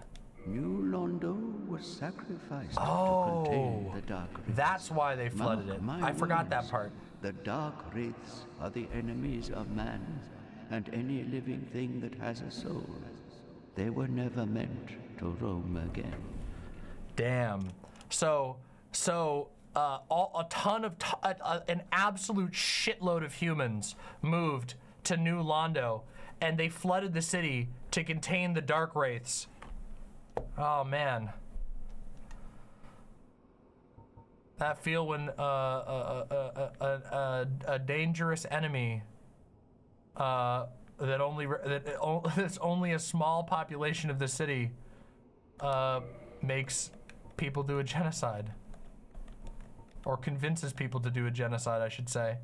New Londo was sacrificed to contain the Dark Wraiths. That's why they flooded it. I forgot that part. The Dark Wraiths are the enemies of man and any living thing that has a soul. They were never meant to roam again. Damn. An absolute shitload of humans moved to New Londo, and they flooded the city to contain the Dark Wraiths. Oh man. That feel when a dangerous enemy that's only a small population of the city makes people do a genocide. Or convinces people to do a genocide, I should say.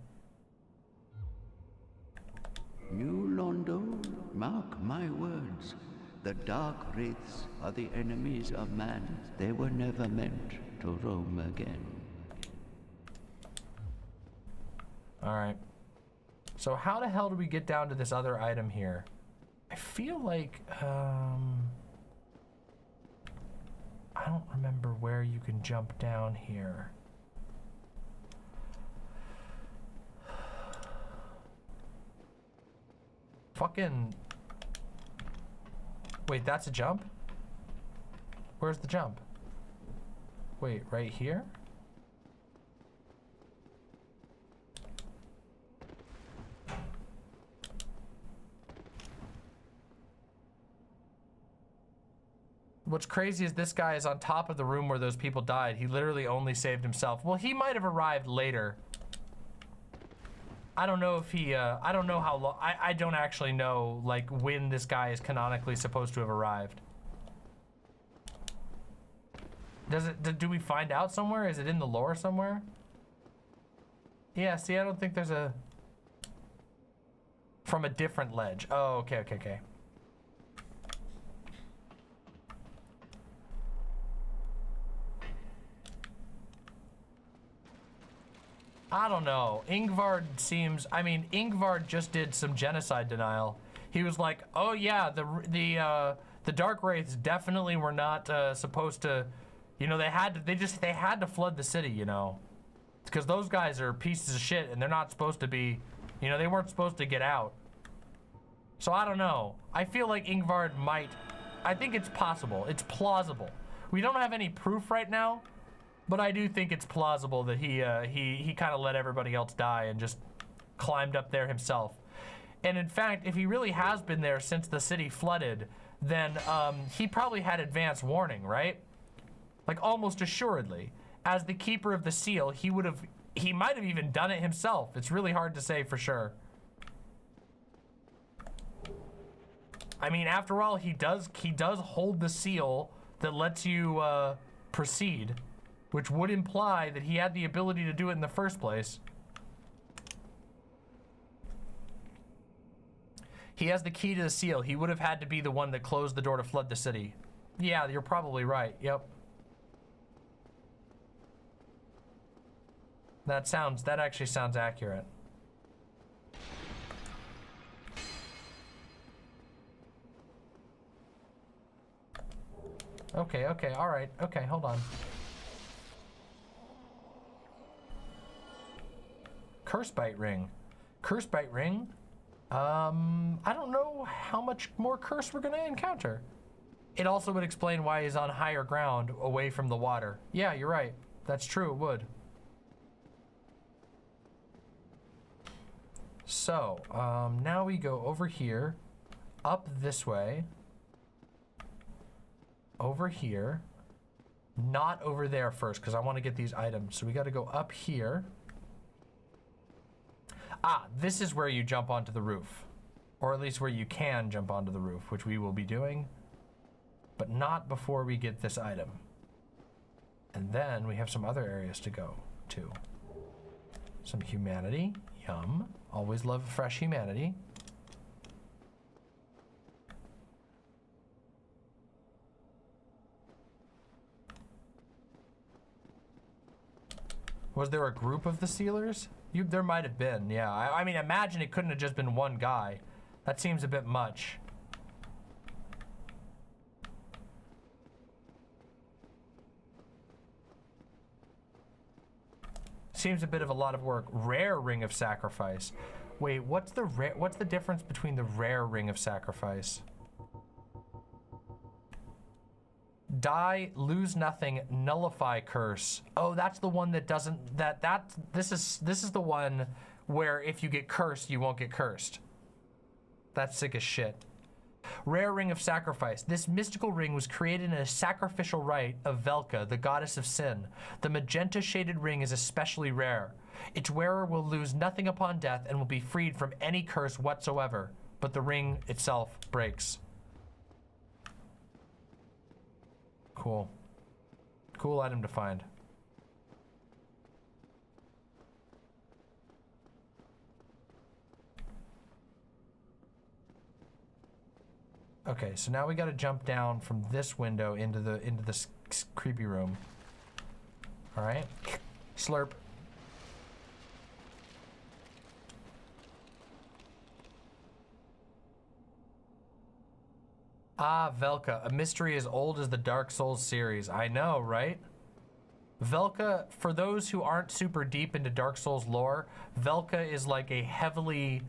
New Londo, mark my words. The Dark Wraiths are the enemies of man. They were never meant to roam again. Alright. So how the hell do we get down to this other item here? I feel like, I don't remember where you can jump down here. Fucking... Wait, that's a jump? Where's the jump? Wait, right here? What's crazy is this guy is on top of the room where those people died. He literally only saved himself. Well, he might have arrived later. I don't know if he, I don't know how long, I don't actually know, like, when this guy is canonically supposed to have arrived. Do we find out somewhere? Is it in the lore somewhere? Yeah, see, I don't think there's a... From a different ledge. Oh, okay. I don't know. Ingvard seems... I mean, Ingvard just did some genocide denial. He was like, oh yeah, the Dark Wraiths definitely were not supposed to... You know, they had to flood the city, you know. Because those guys are pieces of shit and they're not supposed to be... You know, they weren't supposed to get out. So I don't know. I feel like Ingvard might... I think it's possible. It's plausible. We don't have any proof right now. But I do think it's plausible that he kind of let everybody else die and just climbed up there himself. And in fact, if he really has been there since the city flooded, then he probably had advance warning, right? Like almost assuredly. As the keeper of the seal, he might have even done it himself. It's really hard to say for sure. I mean, after all, he does hold the seal that lets you proceed. Which would imply that he had the ability to do it in the first place. He has the key to the seal. He would have had to be the one that closed the door to flood the city. Yeah, you're probably right. Yep. That actually sounds accurate. Okay, alright. Okay, hold on. Curse bite ring. Curse bite ring? I don't know how much more curse we're gonna encounter. It also would explain why he's on higher ground away from the water. Yeah, you're right. That's true, it would. So, now we go over here, up this way, over here, not over there first, because I want to get these items. So we got to go up here. Ah, this is where you jump onto the roof. Or at least where you can jump onto the roof, which we will be doing. But not before we get this item. And then we have some other areas to go to. Some humanity. Yum. Always love fresh humanity. Was there a group of the sealers? There might have been, yeah. I mean, imagine it couldn't have just been one guy. That seems a bit much. Seems a bit of a lot of work. Rare ring of sacrifice. Wait, what's the difference between the rare ring of sacrifice? Die, lose nothing, nullify curse. Oh, that's the one that doesn't, this is the one where if you get cursed, you won't get cursed. That's sick as shit. Rare ring of sacrifice. This mystical ring was created in a sacrificial rite of Velka, the goddess of sin. The magenta shaded ring is especially rare. Its wearer will lose nothing upon death and will be freed from any curse whatsoever, but the ring itself breaks. Cool. Cool item to find. Okay, so now we got to jump down from this window into this creepy room. All right, slurp. Ah, Velka, a mystery as old as the Dark Souls series. I know, right? Velka, for those who aren't super deep into Dark Souls lore, Velka is like a heavily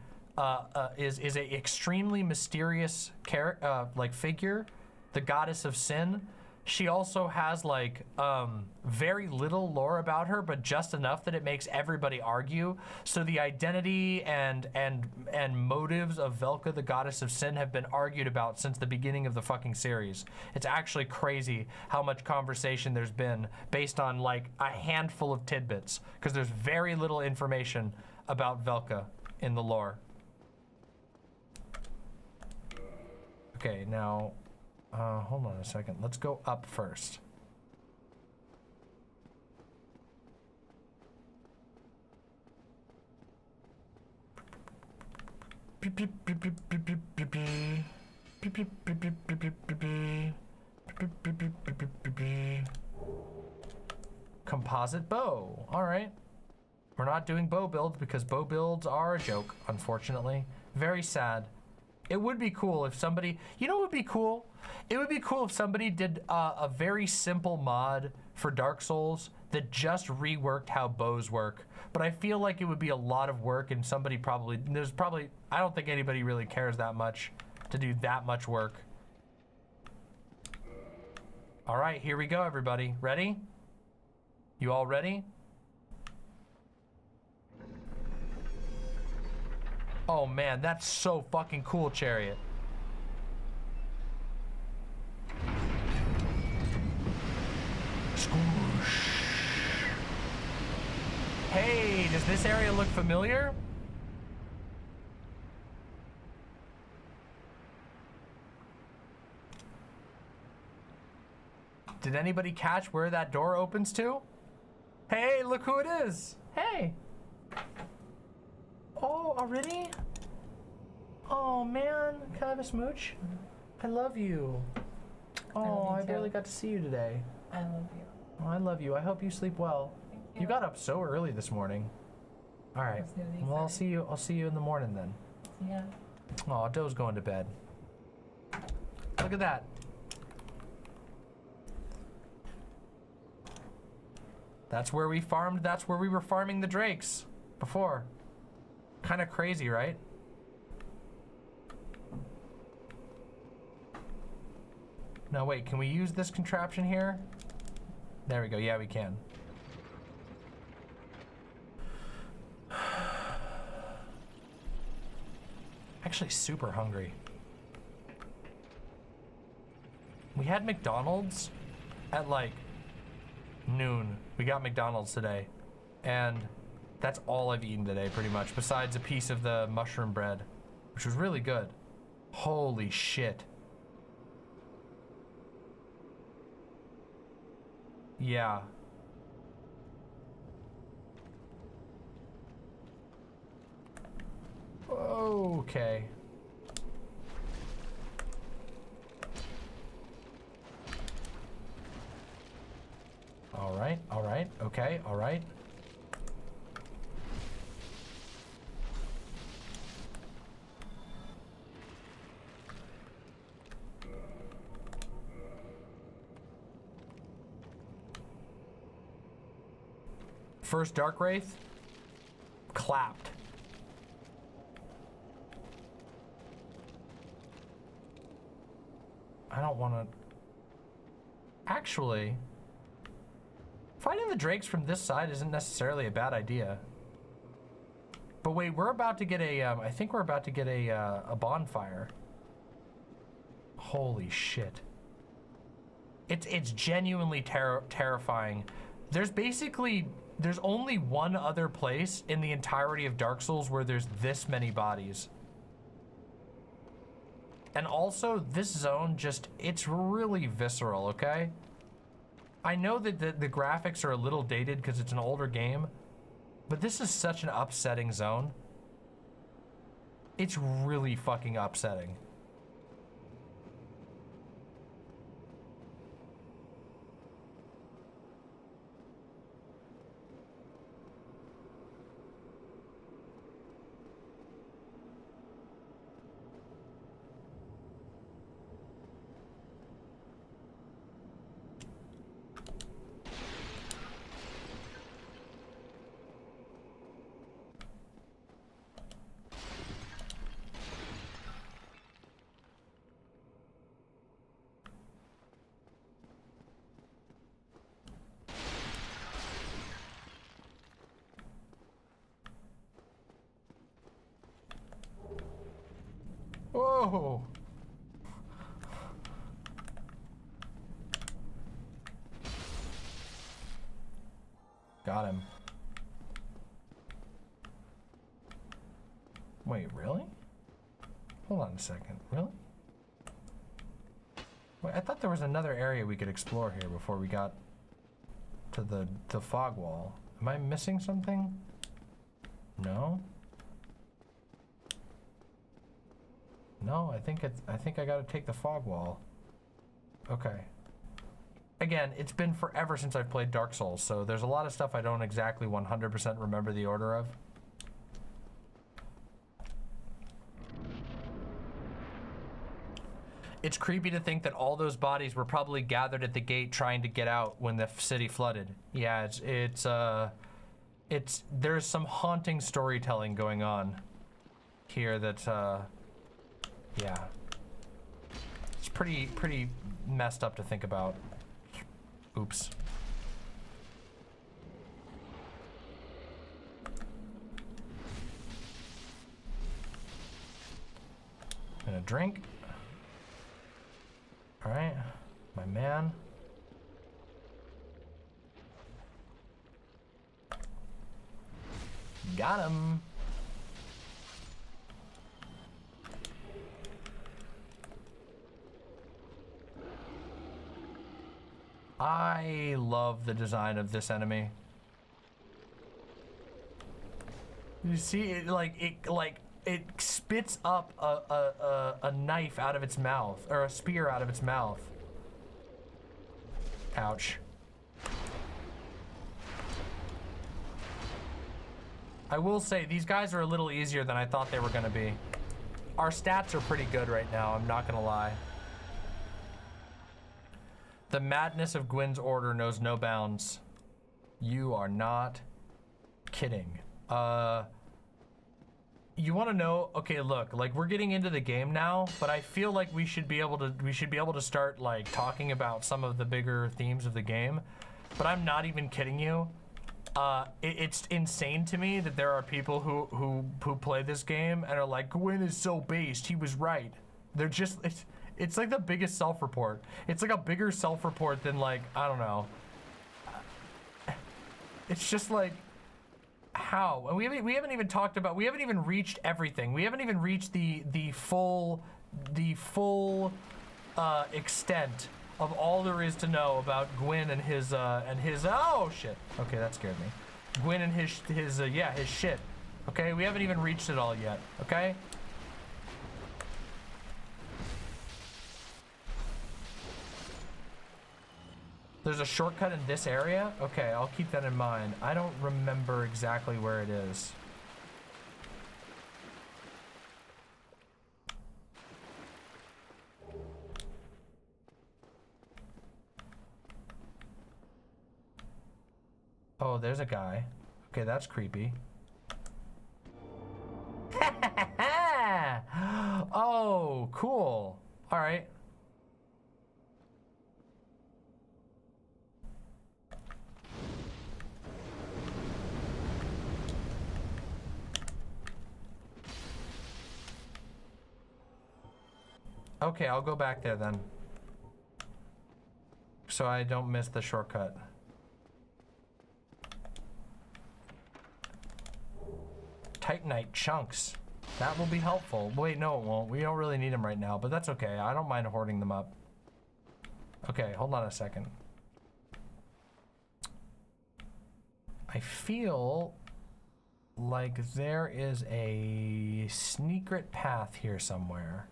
is a extremely mysterious figure, the goddess of sin. She also has like very little lore about her, but just enough that it makes everybody argue. So the identity and motives of Velka, the goddess of sin, have been argued about since the beginning of the fucking series. It's actually crazy how much conversation there's been based on like a handful of tidbits, because there's very little information about Velka in the lore. Okay, now, hold on a second. Let's go up first. Composite bow. All right. We're not doing bow builds because bow builds are a joke, unfortunately. Very sad. It would be cool if somebody, you know what would be cool? It would be cool if somebody did a very simple mod for Dark Souls that just reworked how bows work. But I feel like it would be a lot of work, and somebody probably, I don't think anybody really cares that much to do that much work. All right, here we go, everybody. Ready? You all ready? Oh man, that's so fucking cool, Chariot. Squoosh. Hey, does this area look familiar? Did anybody catch where that door opens to? Hey, look who it is. Hey. Oh, already? Oh man, can I have a smooch? I love you. Oh, I barely got to see you today. I love you. Oh, I love you. I hope you sleep well. You got up so early this morning. All right. Well, I'll see you in the morning then. Yeah. Oh, Doe's going to bed. Look at that. That's where we farmed, that's where we were farming the drakes before. Kind of crazy, right? No, wait, can we use this contraption here? There we go, yeah, we can. Actually super hungry. We had McDonald's at like noon. We got McDonald's today. And that's all I've eaten today pretty much, besides a piece of the mushroom bread, which was really good. Holy shit. Yeah. Okay. All right, okay, all right. First Dark Wraith, clapped. I don't want to... Actually, fighting the drakes from this side isn't necessarily a bad idea. But wait, we're about to get a, I think we're about to get a bonfire. Holy shit. It's genuinely terrifying. There's only one other place in the entirety of Dark Souls where there's this many bodies. And also, this zone it's really visceral, okay? I know that the graphics are a little dated because it's an older game, but this is such an upsetting zone. It's really fucking upsetting. Whoa! Got him. Wait, really? Hold on a second. Really? Wait, I thought there was another area we could explore here before we got to the fog wall. Am I missing something? No? No, I think I gotta take the fog wall. Okay. Again, it's been forever since I've played Dark Souls, so there's a lot of stuff I don't exactly 100% remember the order of. It's creepy to think that all those bodies were probably gathered at the gate trying to get out when the city flooded. Yeah, there's some haunting storytelling going on here that, yeah. It's pretty messed up to think about. Oops. And a drink. All right, my man. Got him. I love the design of this enemy. You see it it spits up a knife out of its mouth, or a spear out of its mouth. Ouch. I will say, these guys are a little easier than I thought they were gonna be. Our stats are pretty good right now, I'm not gonna lie. The madness of Gwyn's order knows no bounds. You are not kidding. You want to know? Okay, look, like we're getting into the game now, but I feel like we should be able to start like talking about some of the bigger themes of the game. But I'm not even kidding you. It's insane to me that there are people who play this game and are like, Gwyn is so based. He was right. They're just it's like the biggest self-report. It's like a bigger self-report than like, I don't know. It's just like, how? And we haven't even talked about, we haven't even reached everything. We haven't even reached the full extent of all there is to know about Gwyn and his oh shit. Okay, that scared me. Gwyn and his shit. Okay, we haven't even reached it all yet. Okay. There's a shortcut in this area? Okay, I'll keep that in mind. I don't remember exactly where it is. Oh, there's a guy. Okay, that's creepy. Oh, cool. All right. Okay, I'll go back there then. So I don't miss the shortcut. Titanite chunks. That will be helpful. Wait, no it won't. We don't really need them right now, but that's okay. I don't mind hoarding them up. Okay, hold on a second. I feel like there is a secret path here somewhere.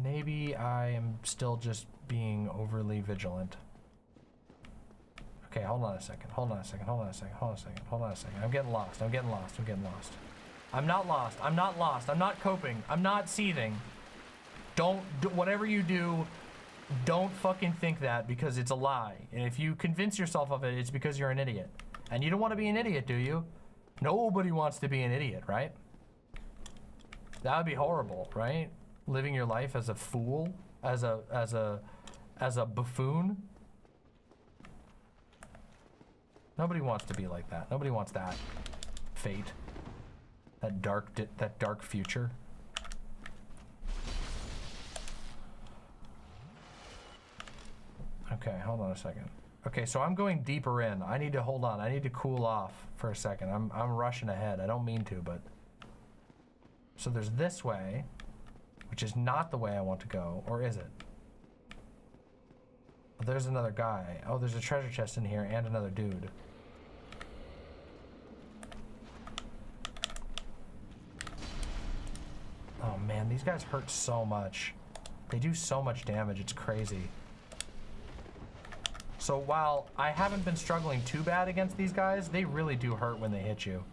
Maybe I am still just being overly vigilant. Okay, hold on a second. Hold on a second. Hold on a second. Hold on a second. Hold on a second. I'm getting lost. I'm getting lost. I'm getting lost. I'm not lost. I'm not lost. I'm not coping. I'm not seething. Don't do whatever you do. Don't fucking think that, because it's a lie. And if you convince yourself of it, it's because you're an idiot. And you don't want to be an idiot, do you? Nobody wants to be an idiot, right? That would be horrible, right? Living your life as a fool, as a buffoon. Nobody wants to be like that. Nobody wants that fate, that dark future. Okay, hold on a second. Okay, so I'm going deeper in. I need to hold on. I need to cool off for a second. I'm rushing ahead. I don't mean to, but so there's this way, which is not the way I want to go, or is it? Oh, there's another guy. Oh, there's a treasure chest in here and another dude. Oh man, these guys hurt so much. They do so much damage, it's crazy. So while I haven't been struggling too bad against these guys, they really do hurt when they hit you.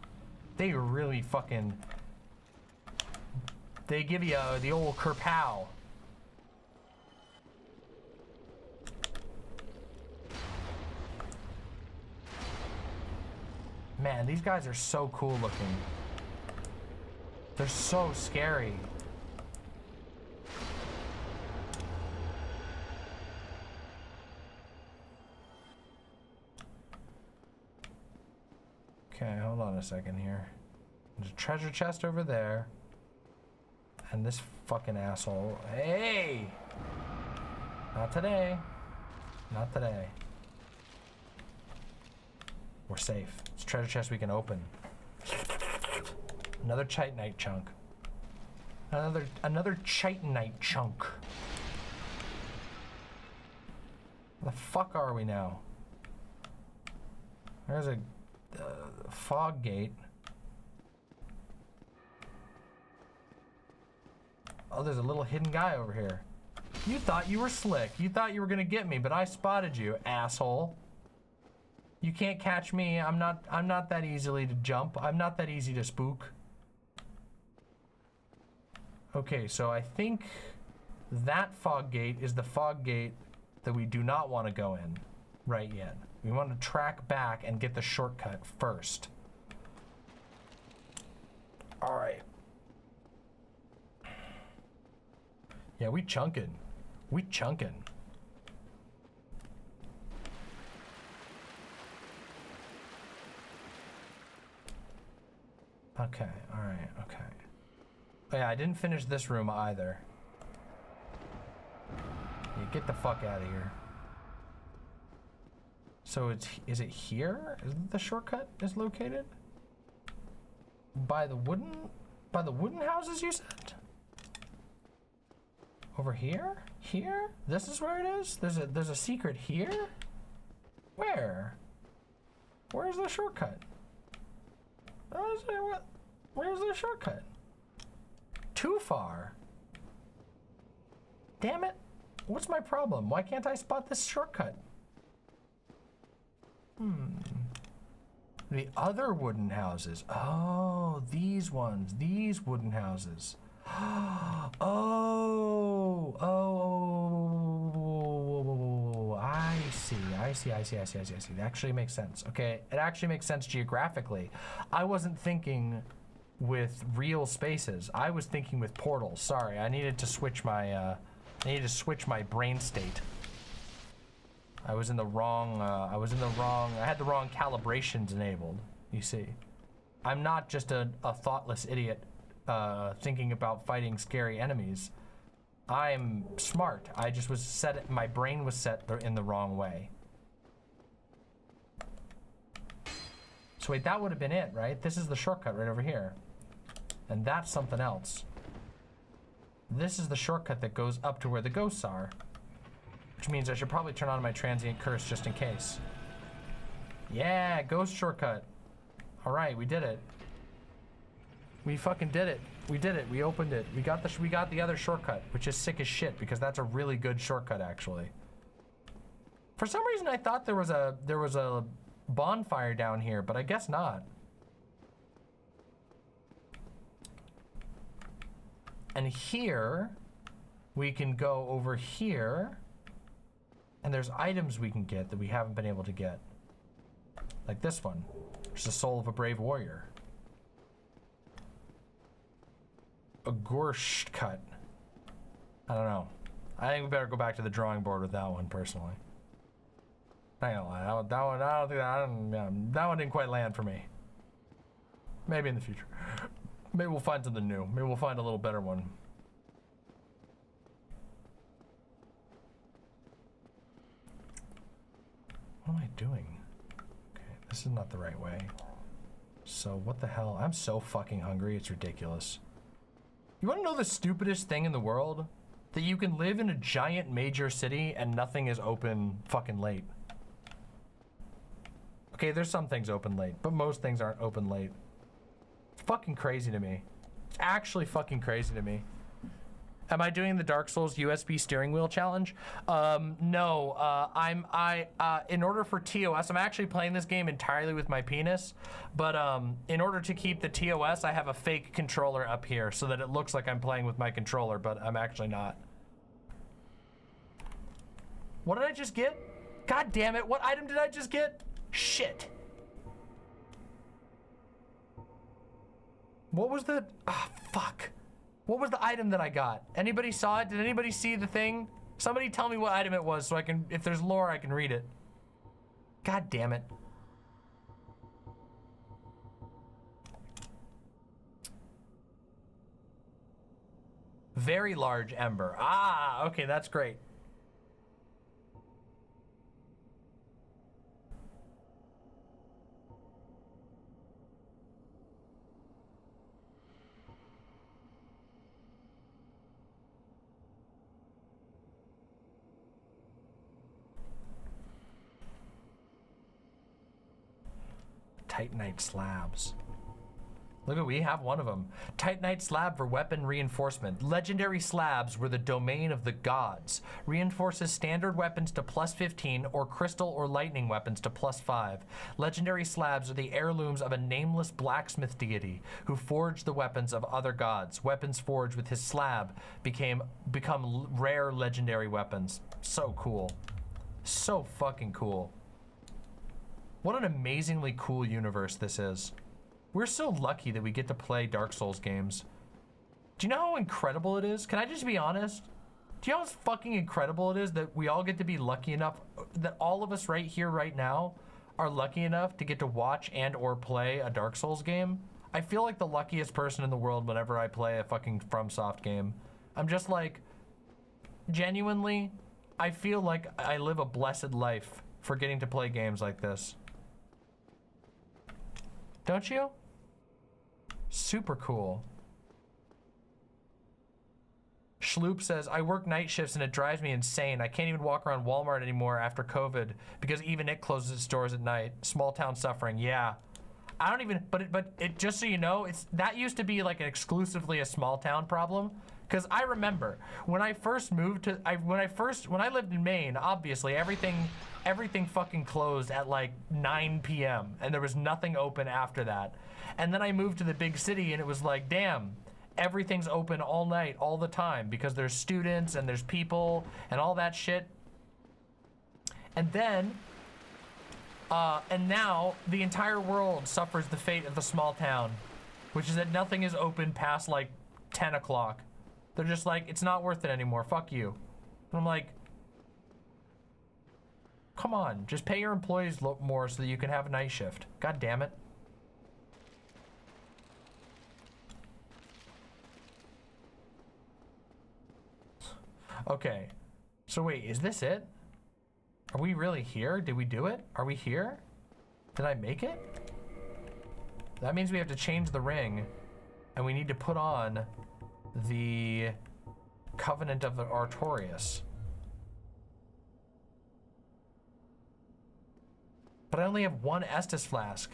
They really fucking... They give you the old kerpow. Man, these guys are so cool looking. They're so scary. Okay, hold on a second here. There's a treasure chest over there. And this fucking asshole. Hey! Not today. Not today. We're safe. It's a treasure chest we can open. Another chitinite chunk. Another chitinite chunk. Where the fuck are we now? There's a fog gate. Oh, there's a little hidden guy over here. You thought you were slick. You thought you were gonna get me, but I spotted you, asshole. You can't catch me. I'm not that easily to jump. I'm not that easy to spook. Okay, so I think that fog gate is the fog gate that we do not want to go in right yet. We want to track back and get the shortcut first. All right. Yeah, we chunking. We chunking. Okay, all right, okay. Oh yeah, I didn't finish this room either. Yeah, get the fuck out of here. So is it here? Is the shortcut is located? By the wooden houses you said? Over here? Here? This is where it is? There's a secret here? Where? Where's the shortcut? Where's the shortcut? Too far. Damn it. What's my problem? Why can't I spot this shortcut? The other wooden houses. Oh, these ones. These wooden houses. Oh, I see. It actually makes sense. Okay, it actually makes sense geographically. I wasn't thinking with real spaces. I was thinking with portals. Sorry, I needed to switch my brain state. I was in the wrong, I had the wrong calibrations enabled, you see. I'm not just a thoughtless idiot thinking about fighting scary enemies. I'm smart. I just was set, my brain was set in the wrong way. So wait, that would have been it, right? This is the shortcut right over here. And that's something else. This is the shortcut that goes up to where the ghosts are. Which means I should probably turn on my transient curse just in case. Yeah, ghost shortcut. All right, we did it. We fucking did it. We did it. We opened it. We got the other shortcut, which is sick as shit because that's a really good shortcut actually. For some reason I thought there was a bonfire down here, but I guess not. And here we can go over here and there's items we can get that we haven't been able to get. Like this one. It's the soul of a brave warrior. A Gorsh cut. I don't know. I think we better go back to the drawing board with that one personally. I ain't gonna lie. That one didn't quite land for me. Maybe in the future. Maybe we'll find something new. Maybe we'll find a little better one. What am I doing? Okay, this is not the right way. So what the hell? I'm so fucking hungry, it's ridiculous. You wanna know the stupidest thing in the world? That you can live in a giant major city and nothing is open fucking late. Okay, there's some things open late, but most things aren't open late. It's fucking crazy to me. It's actually fucking crazy to me. Am I doing the Dark Souls USB steering wheel challenge? No, in order for TOS, I'm actually playing this game entirely with my penis, but in order to keep the TOS, I have a fake controller up here so that it looks like I'm playing with my controller, but I'm actually not. What did I just get? God damn it, what item did I just get? Shit. What was the, fuck. What was the item that I got? Anybody saw it? Did anybody see the thing? Somebody tell me what item it was so I can, if there's lore, I can read it. God damn it. Very large ember. Ah, okay, that's great. Titanite slabs. Look at, we have one of them. Titanite slab for weapon reinforcement. Legendary slabs were the domain of the gods. Reinforces standard weapons to +15 or crystal or lightning weapons to +5. Legendary slabs are the heirlooms of a nameless blacksmith deity who forged the weapons of other gods. Weapons forged with his slab become rare legendary weapons. So cool. So fucking cool. What an amazingly cool universe this is. We're so lucky that we get to play Dark Souls games. Do you know how incredible it is? Can I just be honest? Do you know how fucking incredible it is that we all get to be lucky enough, that all of us right here, right now, are lucky enough to get to watch and or play a Dark Souls game? I feel like the luckiest person in the world whenever I play a fucking FromSoft game. I'm just like, genuinely, I feel like I live a blessed life for getting to play games like this. Don't you? Super cool. Schloop says, I work night shifts and it drives me insane. I can't even walk around Walmart anymore after COVID because even it closes its doors at night. Small town suffering. Yeah. I don't even, but it just so you know, that used to be like exclusively a small town problem. Cause I remember when I first moved to, when I lived in Maine, obviously everything fucking closed at like 9 p.m. and there was nothing open after that. And then I moved to the big city and it was like, damn, everything's open all night, all the time, because there's students and there's people and all that shit. And then, and now the entire world suffers the fate of the small town, which is that nothing is open past like 10 o'clock. They're just like, it's not worth it anymore, fuck you. And I'm like, come on, just pay your employees more so that you can have a night shift. God damn it. Okay, so wait, is this it? Are we really here? Did we do it? Are we here? Did I make it? That means we have to change the ring and we need to put on the Covenant of the Artorias. But I only have one Estus flask.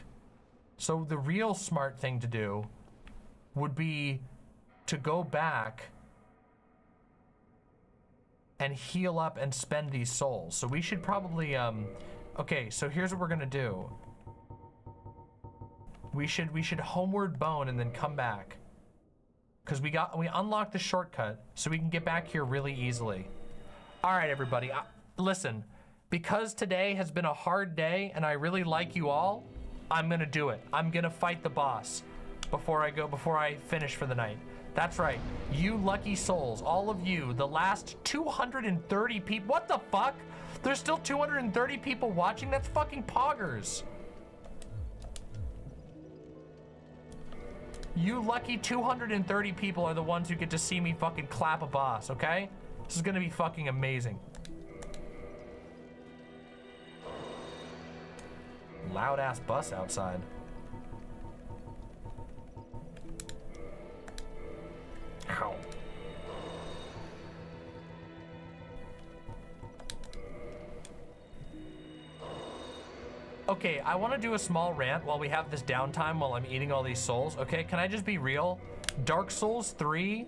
So the real smart thing to do would be to go back and heal up and spend these souls. So we should probably, okay, so here's what we're gonna do. We should homeward bone and then come back. Cause we unlocked the shortcut so we can get back here really easily. All right, everybody, listen, because today has been a hard day and I really like you all, I'm gonna do it. I'm gonna fight the boss before I finish for the night. That's right, you lucky souls, all of you, the last 230 people, what the fuck? There's still 230 people watching? That's fucking poggers. You lucky 230 people are the ones who get to see me fucking clap a boss, okay? This is gonna be fucking amazing. Loud ass bus outside. Ow. Okay, I want to do a small rant while we have this downtime while I'm eating all these souls. Okay, can I just be real? Dark Souls 3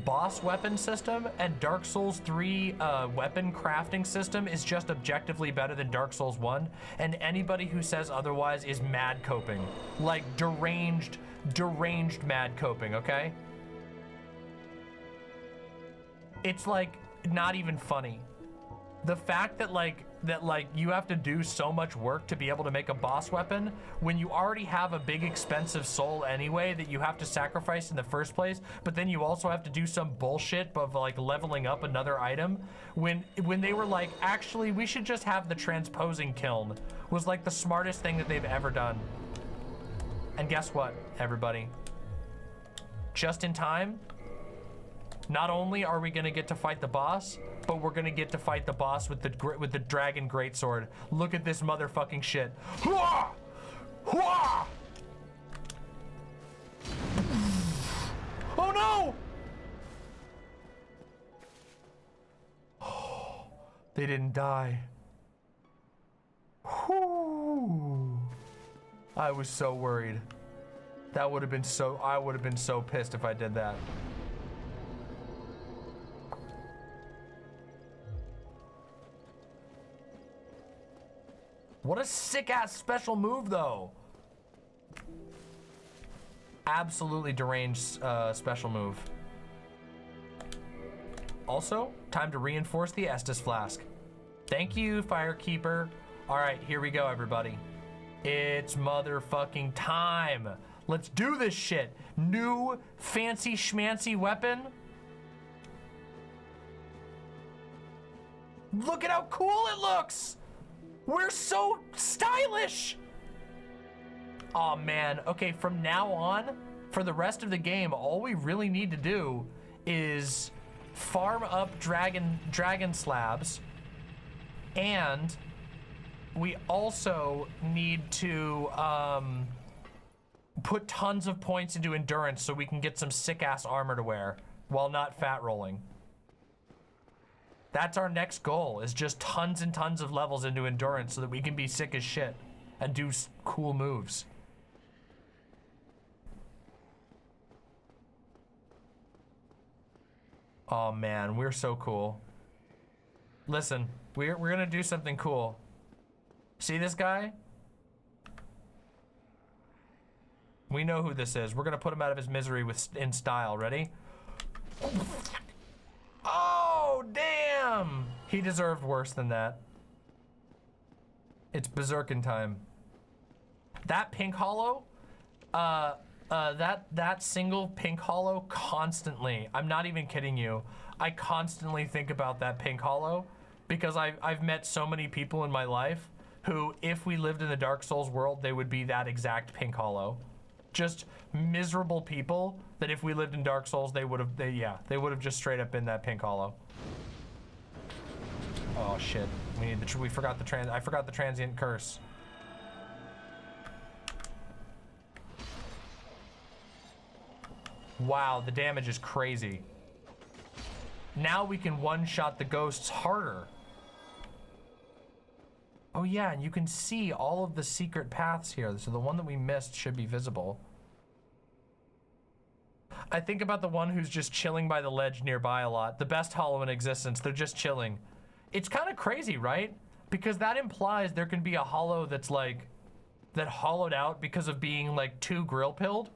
boss weapon system and Dark Souls 3 weapon crafting system is just objectively better than Dark Souls 1, and anybody who says otherwise is mad coping. Like deranged mad coping, okay? It's like not even funny. The fact that like you have to do so much work to be able to make a boss weapon when you already have a big expensive soul anyway that you have to sacrifice in the first place, but then you also have to do some bullshit of like leveling up another item when they were like, actually we should just have the transposing kiln, was like the smartest thing that they've ever done. And guess what, everybody? Just in time, not only are we gonna get to fight the boss, but we're gonna get to fight the boss with the dragon greatsword. Look at this motherfucking shit. Hwah! Hwah! Oh no! They didn't die. Whew. I was so worried. That would have been so, I would have been so pissed if I did that. What a sick ass special move though. Absolutely deranged special move. Also, time to reinforce the Estus flask. Thank you, Firekeeper. All right, here we go, everybody. It's motherfucking time. Let's do this shit. New fancy schmancy weapon. Look at how cool it looks. We're so stylish. Oh man, okay, from now on, for the rest of the game, all we really need to do is farm up dragon slabs, and we also need to put tons of points into endurance so we can get some sick-ass armor to wear while not fat rolling. That's our next goal, is just tons and tons of levels into endurance so that we can be sick as shit and do cool moves. Oh man, we're so cool. Listen, we're gonna do something cool. See this guy? We know who this is. We're gonna put him out of his misery in style. Ready? Oh, damn! He deserved worse than that. It's Berserkin time. That pink hollow, that single pink hollow constantly, I'm not even kidding you, I constantly think about that pink hollow because I've met so many people in my life who, if we lived in the Dark Souls world, they would be that exact pink hollow. Just miserable people that if we lived in Dark Souls, they would have just straight up been that pink hollow. Oh shit, I forgot the transient curse. Wow, the damage is crazy. Now we can one-shot the ghosts harder. Oh yeah, and you can see all of the secret paths here. So the one that we missed should be visible. I think about the one who's just chilling by the ledge nearby a lot. The best hollow in existence, they're just chilling. It's kind of crazy, right? Because that implies there can be a hollow that's like, that hollowed out because of being like too grill pilled.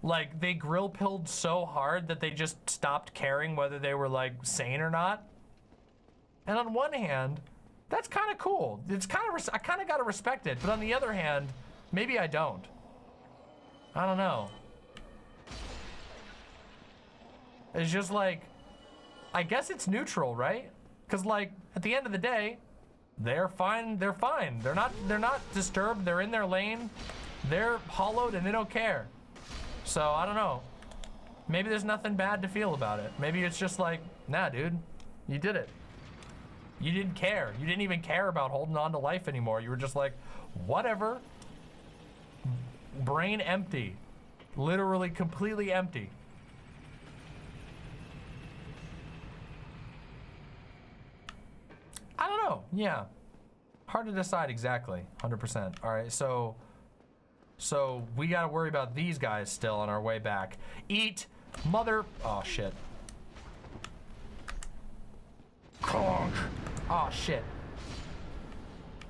Like they grill pilled so hard that they just stopped caring whether they were like sane or not. And on one hand, that's kind of cool. It's kind of, I kind of got to respect it. But on the other hand, maybe I don't. I don't know. It's just like, I guess it's neutral, right? Because like at the end of the day, they're fine. They're fine. They're not disturbed. They're in their lane. They're hollowed and they don't care. So I don't know. Maybe there's nothing bad to feel about it. Maybe it's just like, nah, dude, you did it. You didn't care. You didn't even care about holding on to life anymore. You were just like, whatever. Brain empty. Literally completely empty. I don't know. Yeah. Hard to decide exactly. 100%. All right, so we gotta worry about these guys still on our way back. Eat mother. Oh shit. Conk. Oh shit.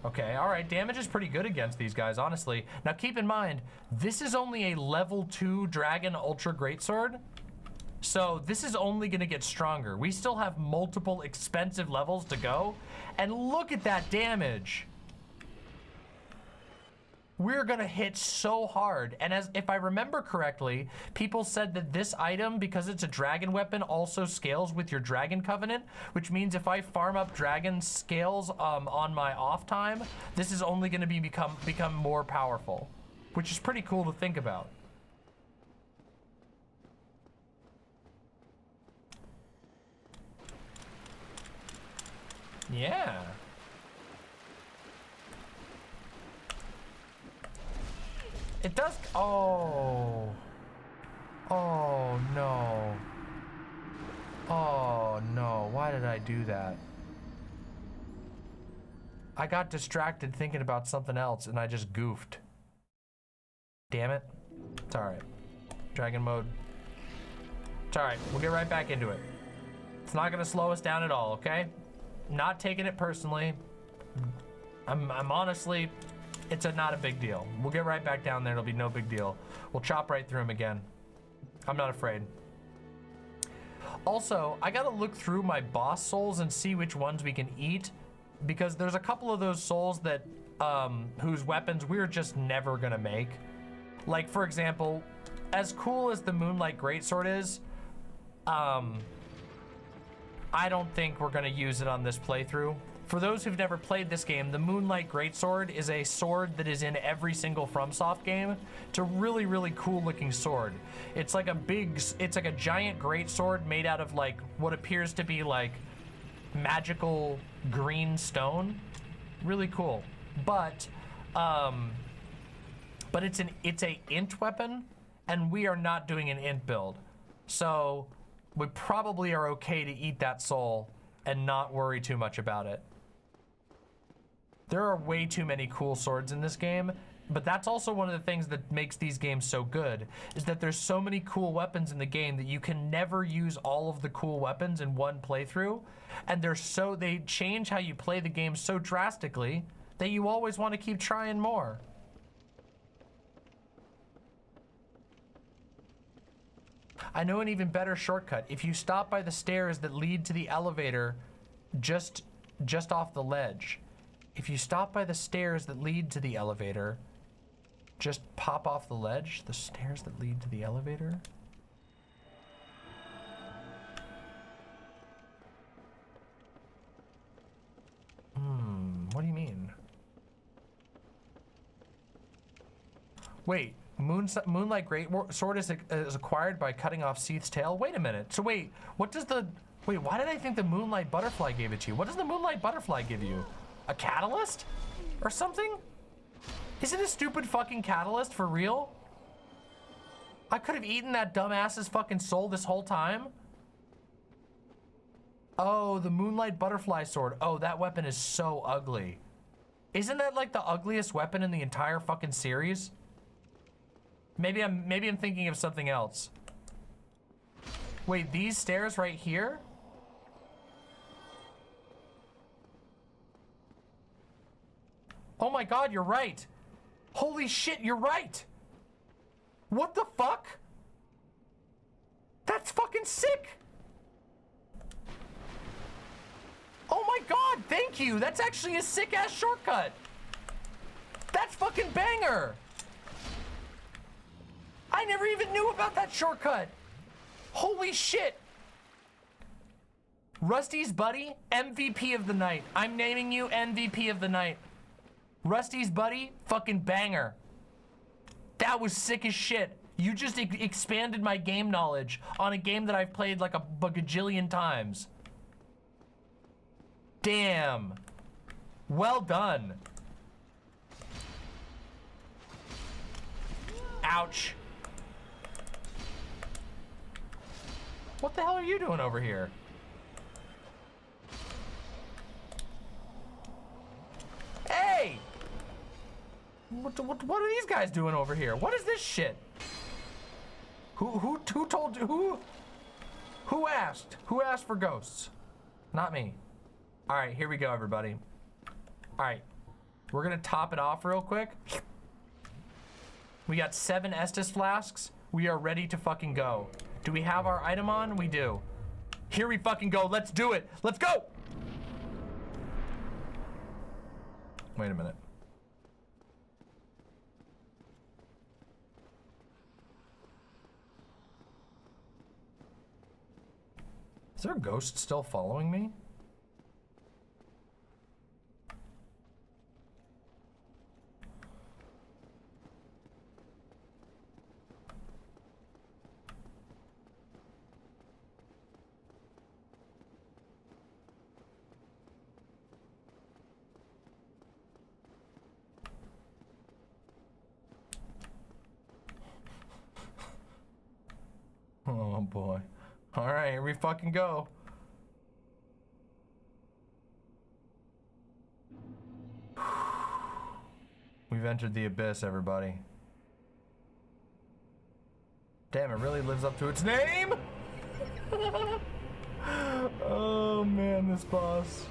Okay, all right, damage is pretty good against these guys, honestly. Now keep in mind, this is only a level 2 Dragon Ultra Greatsword. So this is only gonna get stronger. We still have multiple expensive levels to go. And look at that damage. We're gonna hit so hard. And as if I remember correctly, people said that this item, because it's a dragon weapon, also scales with your dragon covenant, which means if I farm up dragon scales on my off time, this is only gonna become more powerful, which is pretty cool to think about. Yeah. It does. Oh. Oh no. Oh no. Why did I do that? I got distracted thinking about something else and I just goofed. Damn it. It's alright. Dragon mode. It's alright. We'll get right back into it. It's not gonna slow us down at all, okay? Not taking it personally. I'm honestly, it's not a big deal. We'll get right back down there. It'll be no big deal. We'll chop right through him again. I'm not afraid. Also, I gotta look through my boss souls and see which ones we can eat, because there's a couple of those souls that, whose weapons we're just never gonna make. Like, for example, as cool as the Moonlight Greatsword is, I don't think we're gonna use it on this playthrough. For those who've never played this game, the Moonlight Greatsword is a sword that is in every single FromSoft game. It's a really, really cool looking sword. It's like a giant greatsword made out of like what appears to be like magical green stone. Really cool. But it's a int weapon, and we are not doing an int build. So we probably are okay to eat that soul and not worry too much about it. There are way too many cool swords in this game, but that's also one of the things that makes these games so good, is that there's so many cool weapons in the game that you can never use all of the cool weapons in one playthrough, and they change how you play the game so drastically that you always want to keep trying more. I know an even better shortcut. If you stop by the stairs that lead to the elevator just off the ledge, if you stop by the stairs that lead to the elevator, just pop off the ledge, the stairs that lead to the elevator. What do you mean? Wait, Moonlight Greatsword is acquired by cutting off Seath's tail? Wait a minute. So wait, why did I think the Moonlight Butterfly gave it to you? What does the Moonlight Butterfly give you? A catalyst? Or something? Is it a stupid fucking catalyst for real? I could have eaten that dumbass's fucking soul this whole time? Oh, the Moonlight Butterfly sword. Oh, that weapon is so ugly. Isn't that like the ugliest weapon in the entire fucking series? Maybe I'm thinking of something else. Wait, these stairs right here? Oh my god, you're right. Holy shit, you're right. What the fuck? That's fucking sick. Oh my god, thank you. That's actually a sick ass shortcut. That's fucking banger. I never even knew about that shortcut. Holy shit. Rusty's buddy, MVP of the night. I'm naming you MVP of the night. Rusty's buddy, fucking banger. That was sick as shit. You just expanded my game knowledge on a game that I've played like a gajillion times. Damn. Well done. Ouch. What the hell are you doing over here? Hey! What are these guys doing over here? What is this shit? Who told you? Who asked? Who asked for ghosts? Not me. All right, here we go, everybody. All right, we're gonna top it off real quick. We got 7 Estus flasks. We are ready to fucking go. Do we have our item on? We do. Here we fucking go. Let's do it. Let's go. Wait a minute. Is there a ghost still following me? Oh boy. All right, here we fucking go. We've entered the abyss, everybody. Damn, it really lives up to its name? Oh man, this boss.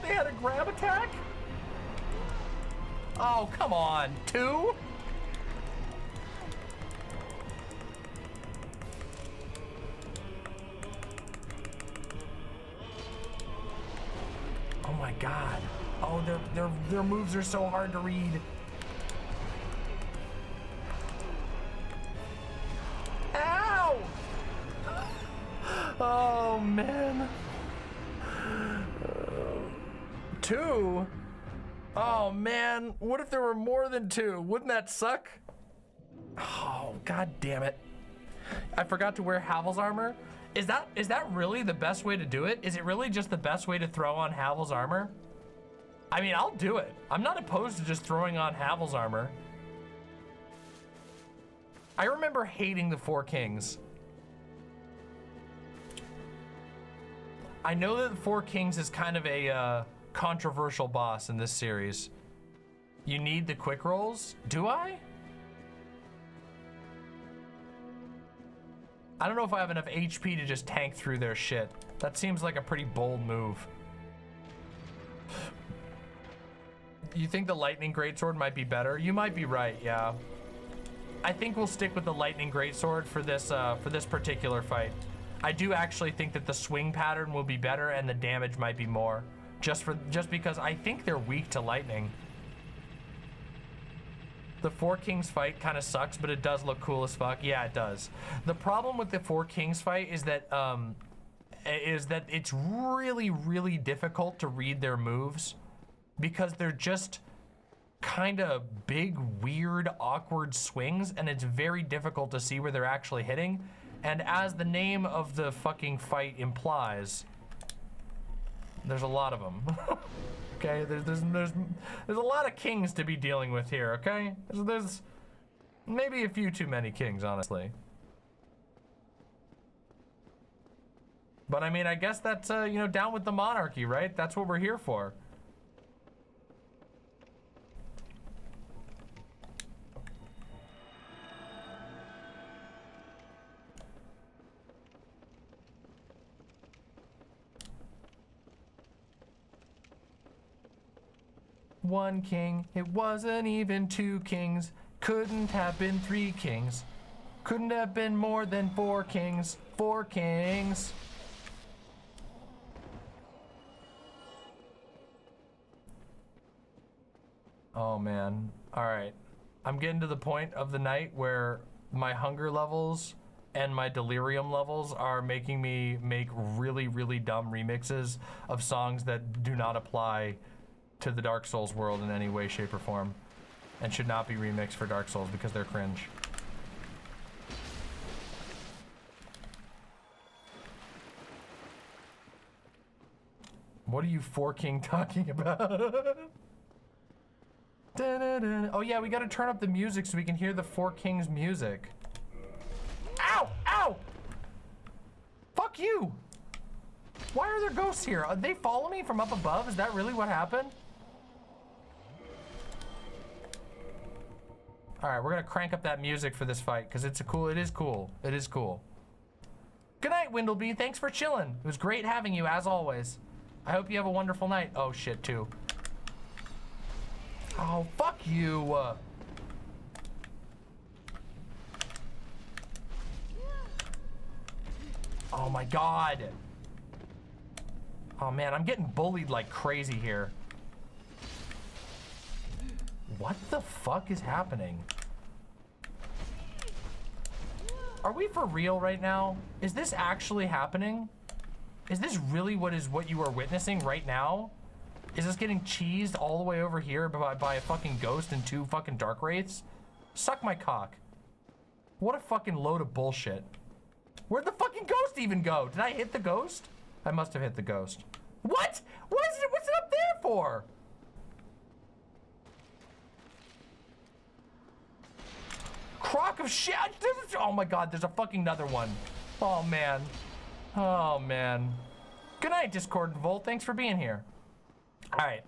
they had a grab attack? Oh, come on. 2? Oh my god. Oh, their moves are so hard to read. Ow! Oh man. 2? Oh man, what if there were more than 2? Wouldn't that suck? Oh, god damn it. I forgot to wear Havel's armor. Is that really the best way to do it? Is it really just the best way to throw on Havel's armor? I mean, I'll do it. I'm not opposed to just throwing on Havel's armor. I remember hating the Four Kings. I know that the Four Kings is kind of a controversial boss in this series. You need the quick rolls? Do I? I don't know if I have enough HP to just tank through their shit. That seems like a pretty bold move. You think the Lightning Greatsword might be better? You might be right, yeah. I think we'll stick with the Lightning Greatsword for this particular fight. I do actually think that the swing pattern will be better and the damage might be more. Just because I think they're weak to lightning. The Four Kings fight kind of sucks, but it does look cool as fuck. Yeah, it does. The problem with the Four Kings fight is that it's really, really difficult to read their moves because they're just kind of big, weird, awkward swings, and it's very difficult to see where they're actually hitting. And as the name of the fucking fight implies, there's a lot of them. Okay, there's a lot of kings to be dealing with here. Okay, there's maybe a few too many kings, honestly. But I mean, I guess that's you know, down with the monarchy, right? That's what we're here for. One king, it wasn't even 2 kings. Couldn't have been 3 kings. Couldn't have been more than 4 kings. 4 kings. Oh man. Alright. I'm getting to the point of the night where my hunger levels and my delirium levels are making me make really, really dumb remixes of songs that do not apply to the Dark Souls world in any way, shape, or form, and should not be remixed for Dark Souls because they're cringe. What are you Four King talking about? Oh yeah, we gotta turn up the music so we can hear the Four Kings music. Ow! Ow! Fuck you! Why are there ghosts here? They follow me from up above? Is that really what happened? All right, we're gonna crank up that music for this fight because it is cool. It is cool. Good night, Windleby. Thanks for chilling. It was great having you as always. I hope you have a wonderful night. Oh shit, too. Oh, fuck you. Oh my god. Oh man, I'm getting bullied like crazy here. What the fuck is happening? Are we for real right now? Is this actually happening? Is this really what you are witnessing right now? Is this getting cheesed all the way over here by a fucking ghost and 2 fucking dark wraiths? Suck my cock. What a fucking load of bullshit. Where'd the fucking ghost even go? Did I hit the ghost? I must have hit the ghost. What? What's it up there for? Crock of shit. Oh my god, there's a fucking another one. Oh man. Oh man. Good night, Discord and Volt. Thanks for being here. Alright.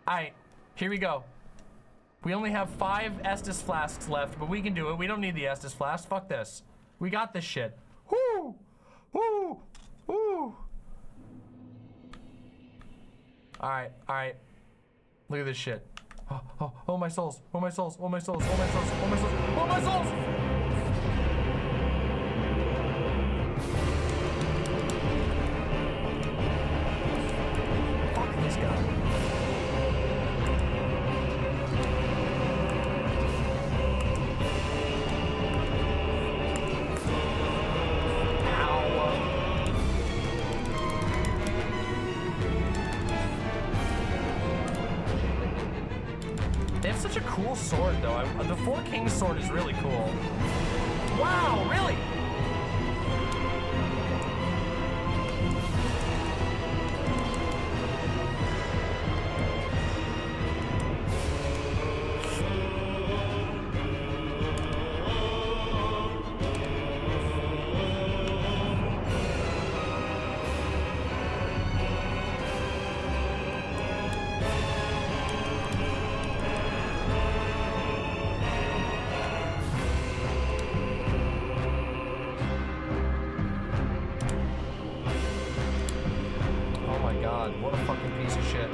Alright. Here we go. We only have 5 Estus flasks left, but we can do it. We don't need the Estus flask. Fuck this. We got this shit. Woo! Woo! Woo! Alright, alright. Look at this shit. Oh my souls. Oh my souls. Oh my souls. Oh my souls. Oh my souls. Oh my souls! Fuck this guy. They have such a cool sword, though. The Four Kings sword is really cool. Wow, really? What a fucking piece of shit.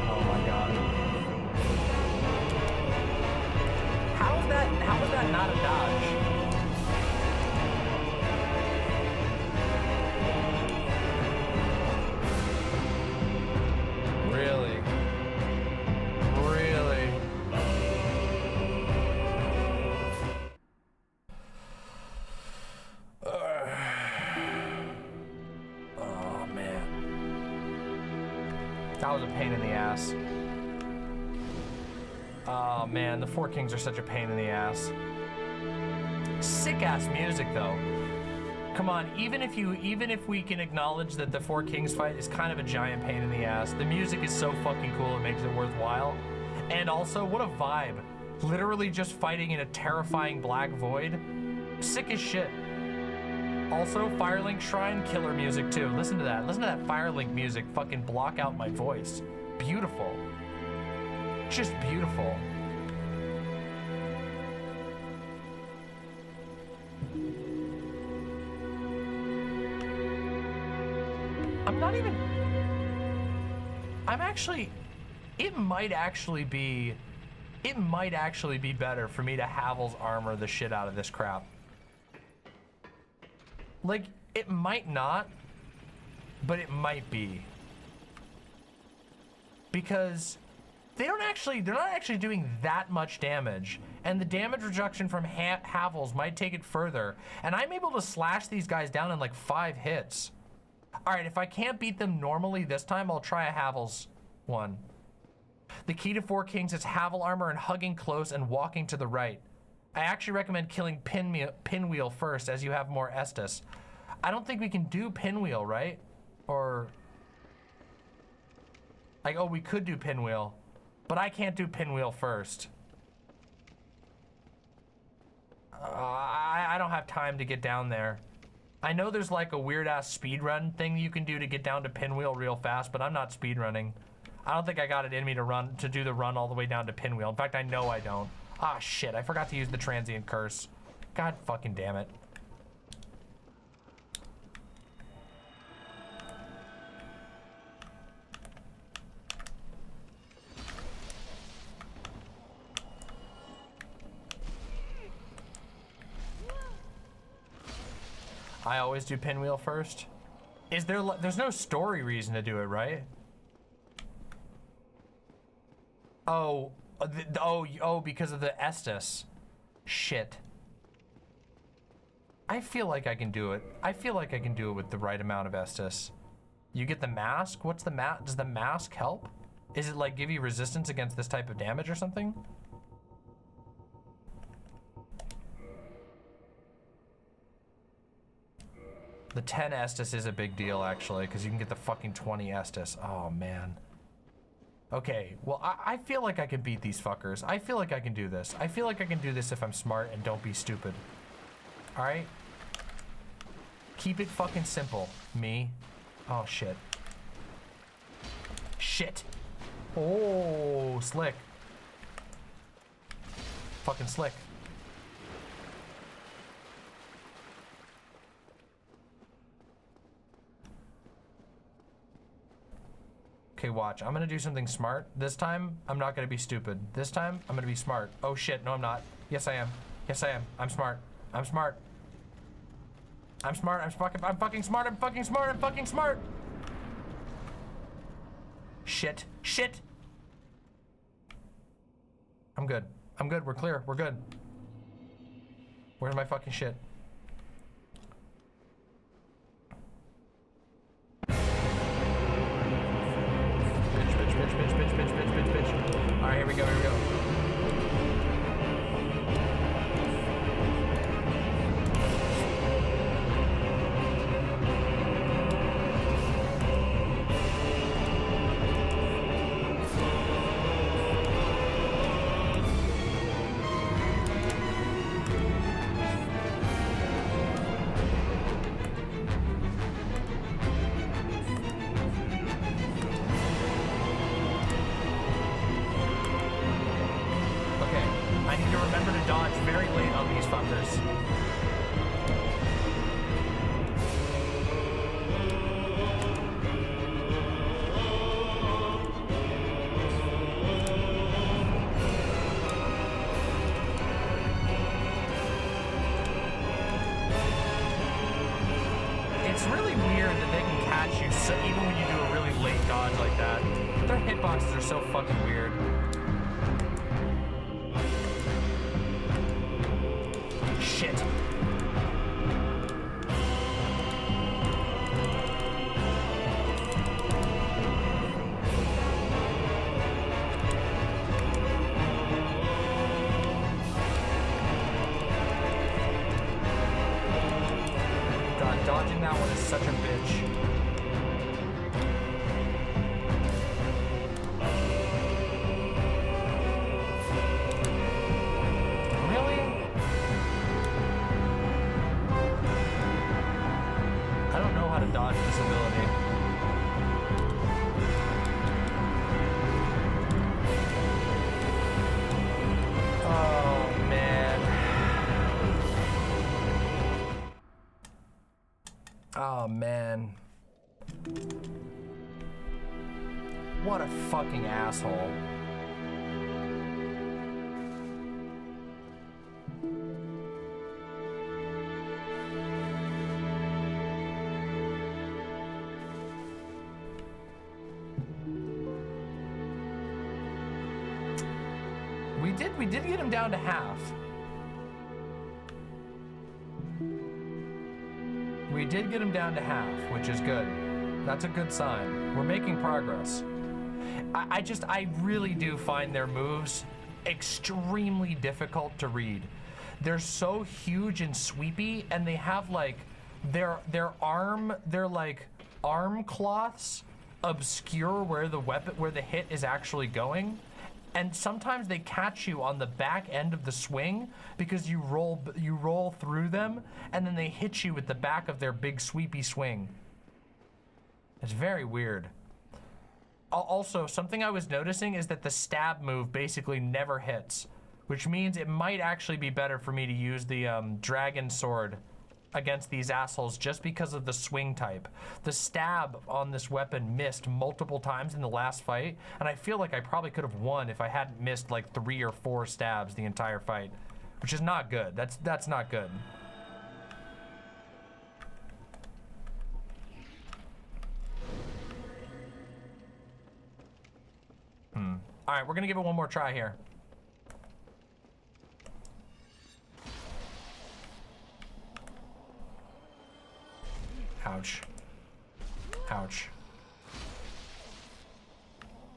Oh my god. How is that not a dodge? Really? Really? Oh man. That was a pain in the ass. Oh man, the Four Kings are such a pain in the ass. Sick ass music though. Come on, even if we can acknowledge that the Four Kings fight is kind of a giant pain in the ass, the music is so fucking cool it makes it worthwhile. And also, what a vibe. Literally just fighting in a terrifying black void. Sick as shit. Also, Firelink Shrine, killer music too. Listen to that. Listen to that Firelink music fucking block out my voice. Beautiful. Just beautiful. It might actually be better for me to Havel's armor the shit out of this crap. Like, it might not, but it might be. Because they're not actually doing that much damage, and the damage reduction from Havel's might take it further, and I'm able to slash these guys down in like 5 hits. Alright, if I can't beat them normally this time, I'll try a Havel's one. The key to Four Kings is Havel armor and hugging close and walking to the right. I actually recommend killing Pinwheel first, as you have more Estus. I don't think we can do Pinwheel, right? Or... like, oh, we could do Pinwheel. But I can't do Pinwheel first. I don't have time to get down there. I know there's like a weird-ass speedrun thing you can do to get down to Pinwheel real fast, but I'm not speedrunning. I don't think I got it in me to do the run all the way down to Pinwheel. In fact, I know I don't. Ah, shit, I forgot to use the transient curse. God fucking damn it. I always do Pinwheel first. There's no story reason to do it, right? Oh, because of the Estus. Shit. I feel like I can do it. I feel like I can do it with the right amount of Estus. You get the mask? What's the mask? Does the mask help? Is it like give you resistance against this type of damage or something? The 10 Estus is a big deal actually, because you can get the fucking 20 Estus. Oh man. Okay, well, I feel like I can beat these fuckers. I feel like I can do this. I feel like I can do this if I'm smart and don't be stupid. Alright? Keep it fucking simple, me. Oh, shit. Shit. Oh, slick. Fucking slick. Okay, watch. I'm gonna do something smart. This time, I'm not gonna be stupid. This time, I'm gonna be smart. Oh shit, no I'm not. Yes I am. Yes I am. I'm smart. I'm smart. I'm smart. I'm fucking smart. I'm fucking smart. I'm fucking smart. Shit. Shit. I'm good. I'm good. We're clear. We're good. Where's my fucking shit? Bitch. Alright, here we go, here we go. It's really weird that they can catch you so, even when you do a really late dodge like that. Their hitboxes are so fucking weird. Shit. Dodging that one is such a bitch. Really? I don't know how to dodge this ability. Oh, man. Oh, man. What a fucking asshole. We did get him down to half. We did get him down to half, which is good. That's a good sign. We're making progress. I really do find their moves extremely difficult to read. They're so huge and sweepy, and they have like their like arm cloths obscure where the hit is actually going. And sometimes they catch you on the back end of the swing because you roll through them, and then they hit you with the back of their big sweepy swing. It's very weird. Also, something I was noticing is that the stab move basically never hits, which means it might actually be better for me to use the dragon sword against these assholes just because of the swing type. The stab on this weapon missed multiple times in the last fight, and I feel like I probably could have won if I hadn't missed like 3 or 4 stabs the entire fight, which is not good. That's not good. All right, we're gonna give it one more try here. Ouch. Ouch.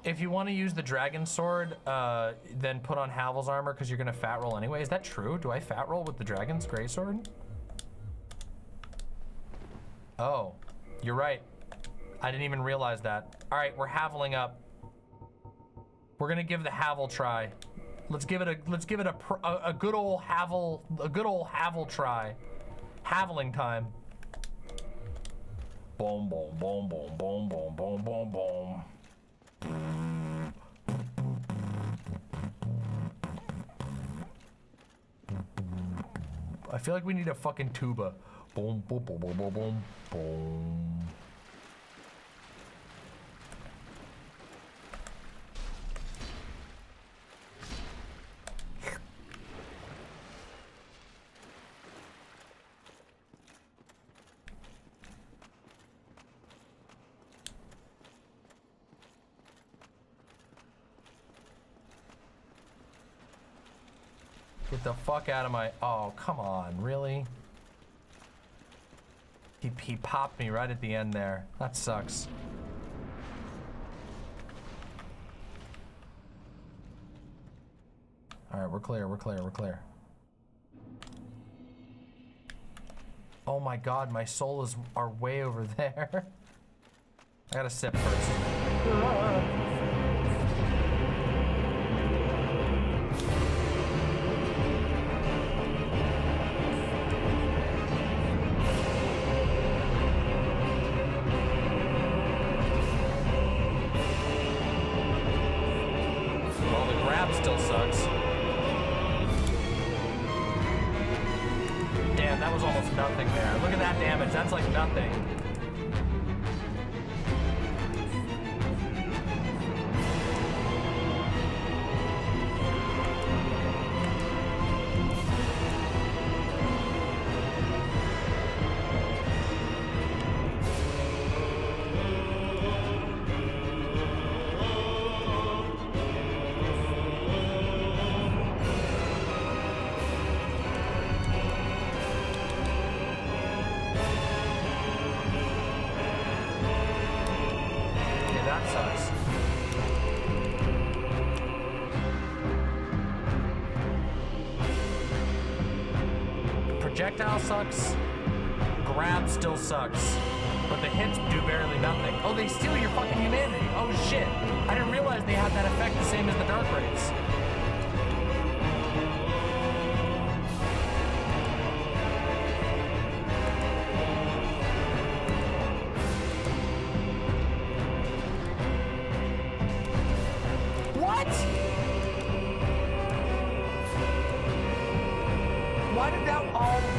If you want to use the dragon sword, then put on Havel's armor because you're gonna fat roll anyway. Is that true? Do I fat roll with the dragon's gray sword? Oh, you're right. I didn't even realize that. All right, we're Haveling up. We're gonna give the Havel try. Let's give it a good old Havel try. Haveling time. Boom, boom, boom, boom, boom, boom, boom, boom, boom. I feel like we need a fucking tuba. Boom, boom, boom, boom, boom, boom, boom. Get the fuck out of my... Oh, come on. Really? He popped me right at the end there. That sucks. Alright, we're clear, we're clear, we're clear. Oh my god, my souls are way over there. I gotta sip first. Well, the grab still sucks. Damn, that was almost nothing there. Look at that damage, that's like nothing. Projectile sucks. Grab still sucks. But the hits do barely nothing. Oh, they steal your fucking humanity. Oh shit. I didn't realize they had that effect the same as the Dark Wraiths. What? Why did that...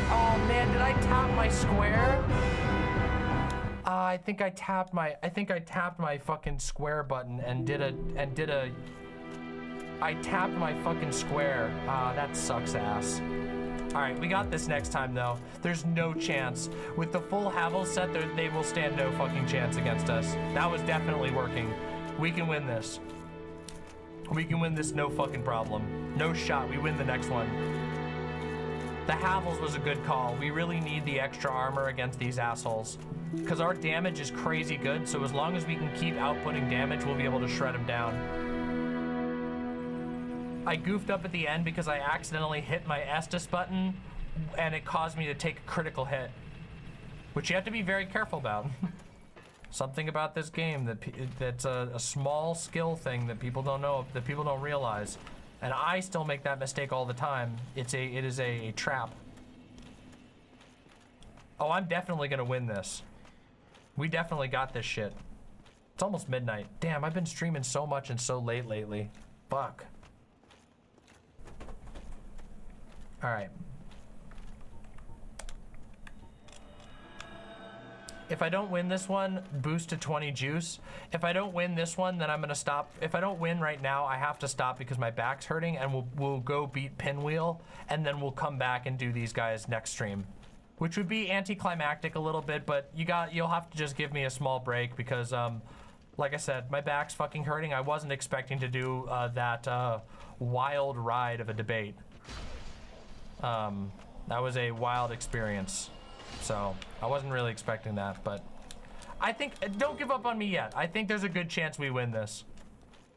Oh man, did I tap my square? I think I tapped my fucking square button and I tapped my fucking square. That sucks ass. Alright, we got this next time though. There's no chance. With the full Havel set, they will stand no fucking chance against us. That was definitely working. We can win this. We can win this, no fucking problem. No shot, we win the next one. The Havels was a good call. We really need the extra armor against these assholes. Because our damage is crazy good, so as long as we can keep outputting damage, we'll be able to shred them down. I goofed up at the end because I accidentally hit my Estus button, and it caused me to take a critical hit. Which you have to be very careful about. Something about this game that's a small skill thing that people don't know, that people don't realize. And I still make that mistake all the time. It is a trap. Oh, I'm definitely gonna win this. We definitely got this shit. It's almost midnight. Damn, I've been streaming so much and so late lately. Fuck. All right. If I don't win this one, boost to 20 juice. If I don't win this one, then I'm gonna stop. If I don't win right now, I have to stop because my back's hurting, and we'll go beat Pinwheel, and then we'll come back and do these guys next stream. Which would be anticlimactic a little bit, but you'll have to just give me a small break because, like I said, my back's fucking hurting. I wasn't expecting to do that wild ride of a debate. That was a wild experience. So, I wasn't really expecting that, but I think, don't give up on me yet. I think there's a good chance we win this.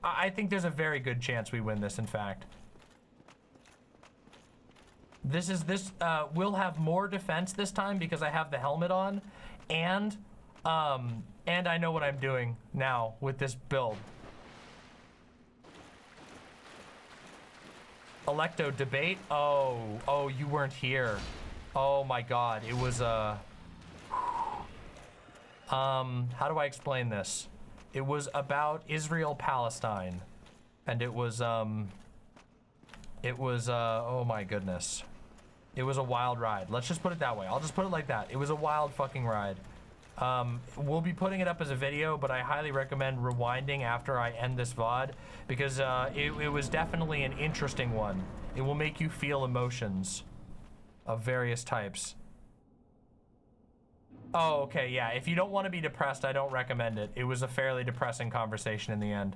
I think there's a very good chance we win this, in fact. We'll have more defense this time because I have the helmet on, and I know what I'm doing now with this build. Electo debate? Oh, you weren't here. Oh my god, it was how do I explain this? It was about Israel-Palestine, and it was oh my goodness. It was a wild ride. Let's just put it that way. I'll just put it like that. It was a wild fucking ride. We'll be putting it up as a video, but I highly recommend rewinding after I end this VOD, because it was definitely an interesting one. It will make you feel emotions of various types. Oh, okay, yeah. If you don't want to be depressed, I don't recommend it. It was a fairly depressing conversation in the end.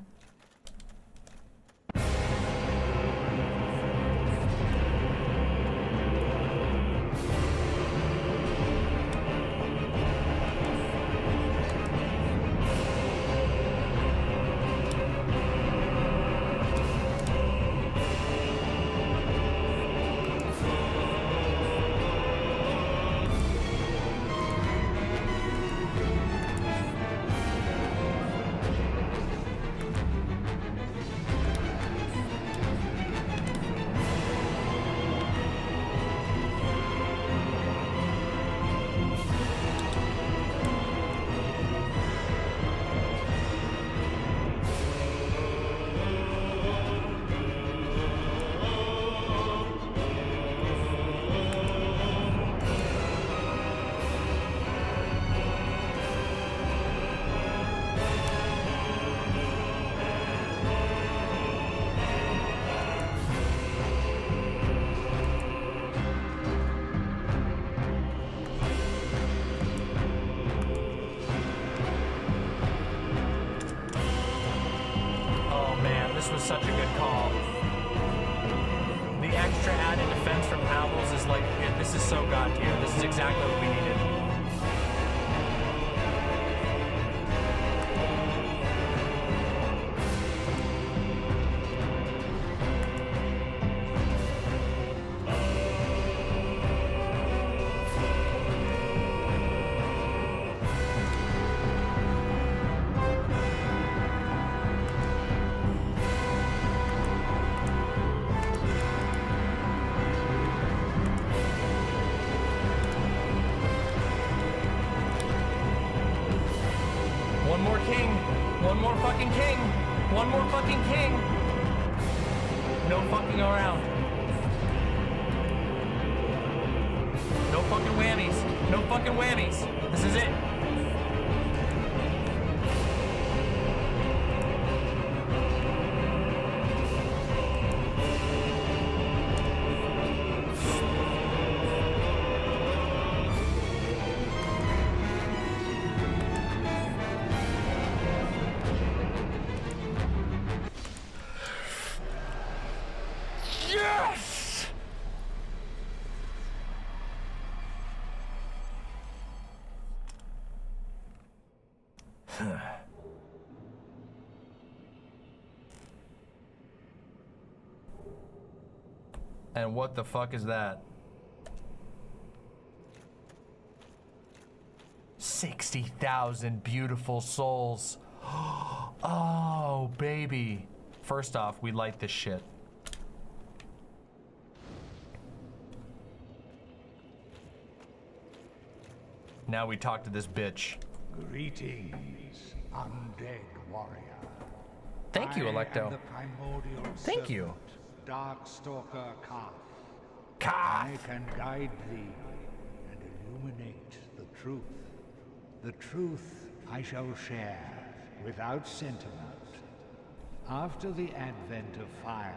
Oh man, this was such a good call. The extra added defense from Howells is like, this is so god tier. This is exactly what we needed. One more king. One more fucking king. One more fucking king. No fucking around. No fucking whammies. No fucking whammies. This is it. Yes! And what the fuck is that? 60,000 beautiful souls. Oh, baby. First off, we light this shit. Now we talk to this bitch. Greetings, undead warrior. Thank you, I Electo. am the primordial Thank you. Darkstalker Calf. Calf. I can guide thee and illuminate the truth. The truth I shall share without sentiment. After the advent of fire,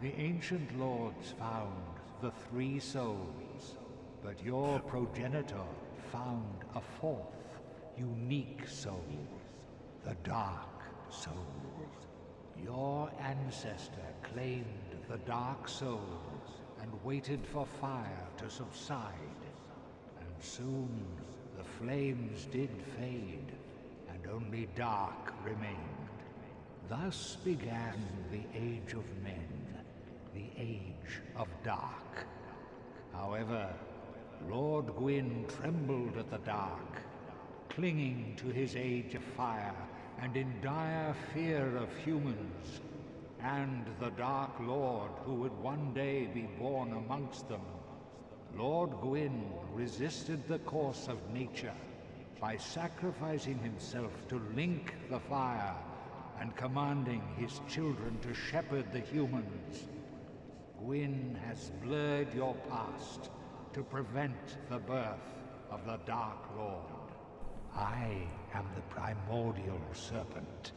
the ancient lords found the three souls, but your progenitor found a fourth, unique soul, the Dark Soul. Your ancestor claimed the Dark Soul and waited for fire to subside, and soon the flames did fade, and only dark remained. Thus began the Age of Men, the Age of Dark. However, Lord Gwyn trembled at the dark, clinging to his Age of Fire and in dire fear of humans, and the Dark Lord who would one day be born amongst them. Lord Gwyn resisted the course of nature by sacrificing himself to link the fire and commanding his children to shepherd the humans. Gwyn has blurred your past to prevent the birth of the Dark Lord. I am the primordial serpent.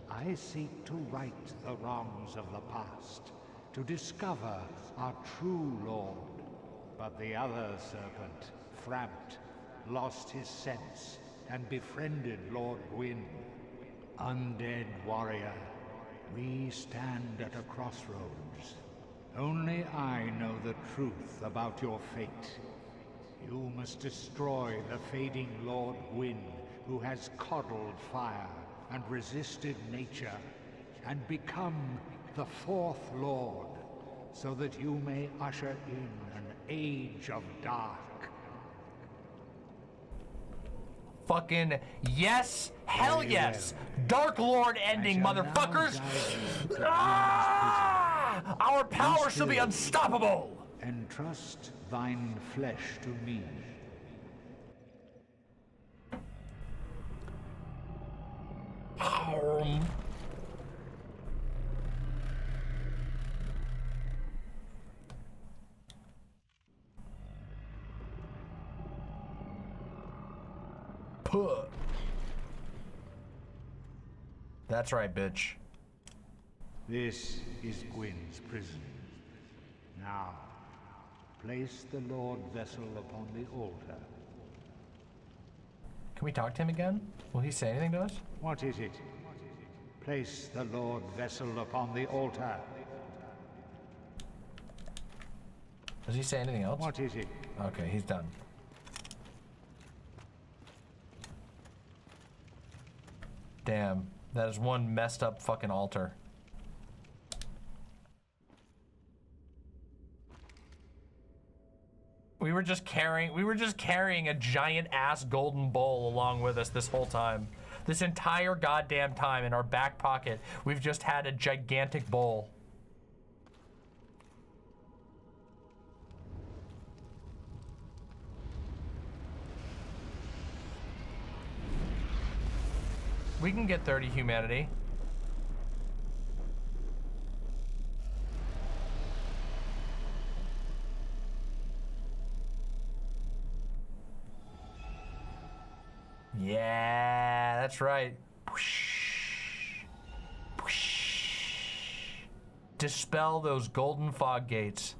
I seek to right the wrongs of the past, to discover our true Lord. But the other serpent, Frampt, lost his sense and befriended Lord Gwyn. Undead warrior, we stand at a crossroads. Only I know the truth about your fate. You must destroy the fading Lord Gwyn, who has coddled fire and resisted nature, and become the fourth Lord, so that you may usher in an age of dark. Fucking yes, hell yes. Dark Lord ending, motherfuckers. Ah! Our power shall be unstoppable. Entrust thine flesh to me. Puh. That's right, bitch. This is Gwyn's prison. Now, place the Lord Vessel upon the altar. Can we talk to him again? Will he say anything to us? What is it? Place the Lord vessel upon the altar. Does he say anything else? What is it? Okay, he's done. Damn, that is one messed up fucking altar. We were just carrying a giant ass golden bowl along with us this whole time. This entire goddamn time in our back pocket, we've just had a gigantic bowl. We can get 30 humanity. Yeah, that's right. Dispel those golden fog gates.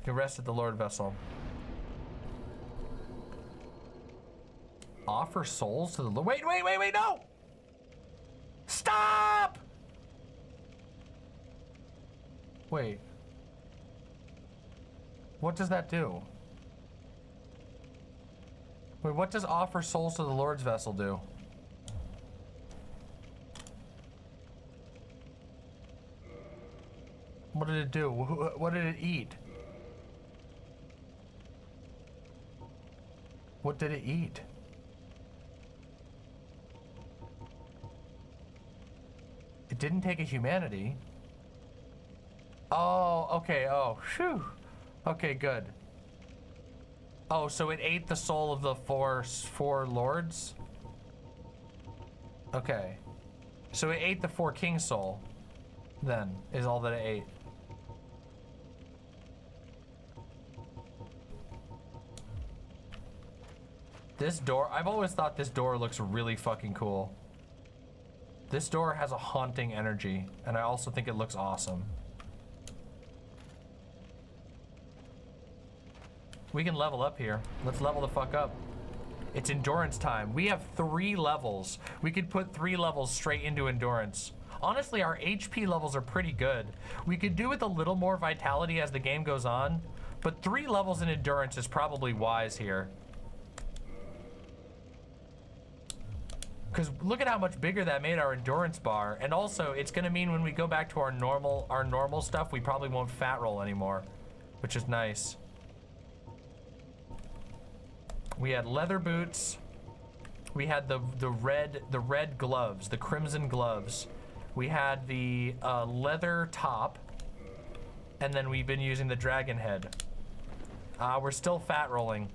You rest at the Lord Vessel. Offer souls to the Lord. Wait, no! Stop! Wait. What does that do? Wait, what does offer souls to the Lord's vessel do? What did it do? What did it eat? What did it eat? It didn't take a humanity. Oh, okay. Oh, phew. Okay, good. Oh, so it ate the soul of the four lords? Okay. So it ate the 4 kings' soul, then, is all that it ate. This door, I've always thought this door looks really fucking cool. This door has a haunting energy, and I also think it looks awesome. We can level up here. Let's level the fuck up. It's endurance time. We have 3 levels. We could put 3 levels straight into endurance. Honestly, our HP levels are pretty good. We could do with a little more vitality as the game goes on, but 3 levels in endurance is probably wise here. Because look at how much bigger that made our endurance bar, and also it's gonna mean when we go back to our normal stuff, we probably won't fat roll anymore, which is nice. We had leather boots. We had the red gloves, the crimson gloves. We had the leather top, and then we've been using the dragon head. We're still fat rolling.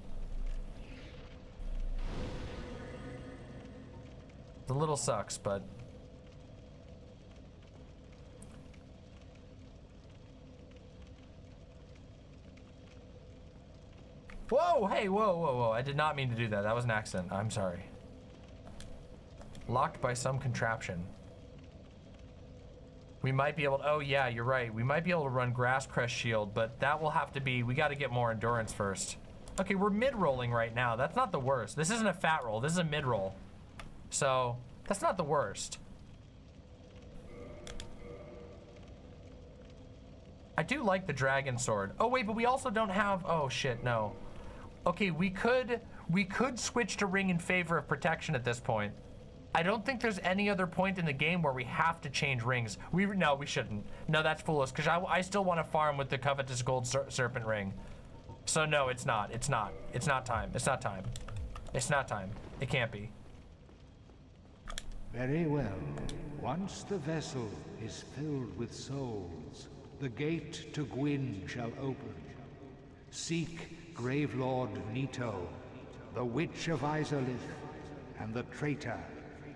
The little sucks, but whoa, hey, whoa. I did not mean to do that. That was an accident. I'm sorry. Locked by some contraption. We might be able to, oh yeah, you're right. We might be able to run Grass Crest Shield, but that will have to be, we got to get more endurance first. Okay, we're mid-rolling right now. That's not the worst. This isn't a fat roll. This is a mid-roll. So, that's not the worst. I do like the dragon sword. Oh wait, but we also don't have, oh shit, no. Okay, we could switch to ring in favor of protection at this point. I don't think there's any other point in the game where we have to change rings. No, we shouldn't. No, that's foolish, because I still want to farm with the covetous gold serpent ring. So no, it's not. It's not time. It's not time. It's not time. It can't be. Very well. Once the vessel is filled with souls, the gate to Gwyn shall open. Seek Gravelord Nito, the Witch of Acelaces, and the traitor,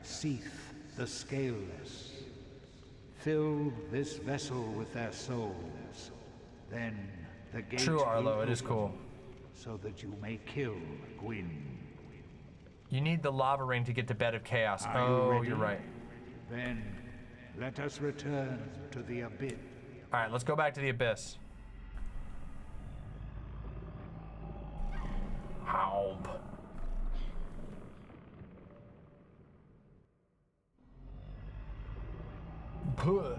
Seath the Scaleless. Fill this vessel with their souls. Then the gate True, Arlo, will it is open, cool. so that you may kill Gwyn. You need the lava ring to get to Bed of Chaos. Are you Oh, ready? you're right. Then let us return to the abyss. All right, let's go back to the abyss. Womp. Puh.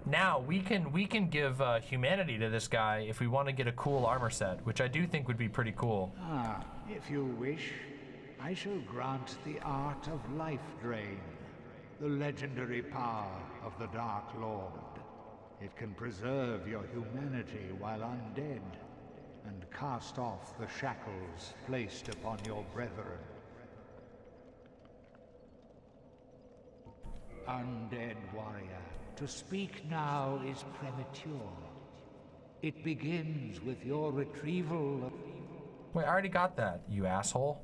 Now we can give humanity to this guy if we want to get a cool armor set, which I do think would be pretty cool. Ah, if you wish, I shall grant the art of life drain, the legendary power of the Dark Lord. It can preserve your humanity while undead, and cast off the shackles placed upon your brethren. Undead warrior, to speak now is premature. It begins with your retrieval of... Wait, I already got that, you asshole.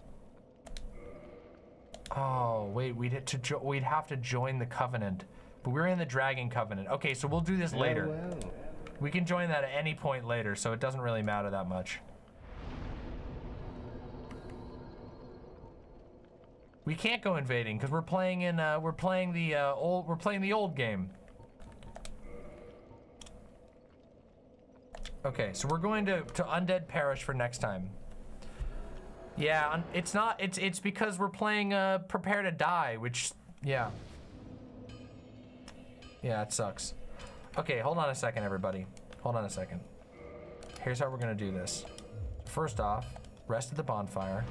Oh, wait, we'd have to join the Covenant. But we're in the Dragon Covenant. Okay, so we'll do this later. Well. We can join that at any point later, so it doesn't really matter that much. We can't go invading because we're playing the old game. Okay, so we're going to Undead Parish for next time. Yeah, it's because we're playing Prepare to Die, which, yeah. Yeah, it sucks. Okay, hold on a second, everybody. Hold on a second. Here's how we're gonna do this. First off, rest at the bonfire.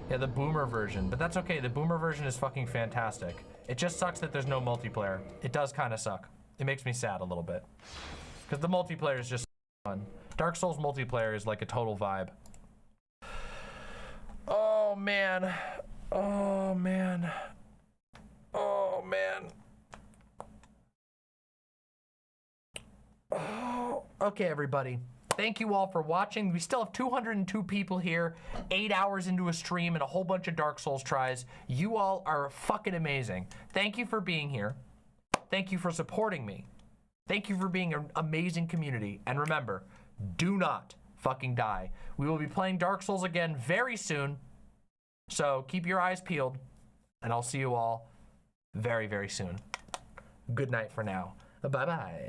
Yeah, the boomer version, but that's okay. The boomer version is fucking fantastic. It just sucks that there's no multiplayer. It does kind of suck. It makes me sad a little bit. Because the multiplayer is just fun. Dark Souls multiplayer is like a total vibe. Oh, man. Oh, man. Oh, man. Oh, okay, everybody. Thank you all for watching. We still have 202 people here, 8 hours into a stream and a whole bunch of Dark Souls tries. You all are fucking amazing. Thank you for being here. Thank you for supporting me. Thank you for being an amazing community. And remember, do not fucking die. We will be playing Dark Souls again very soon. So keep your eyes peeled, and I'll see you all very, very soon. Good night for now. Bye-bye.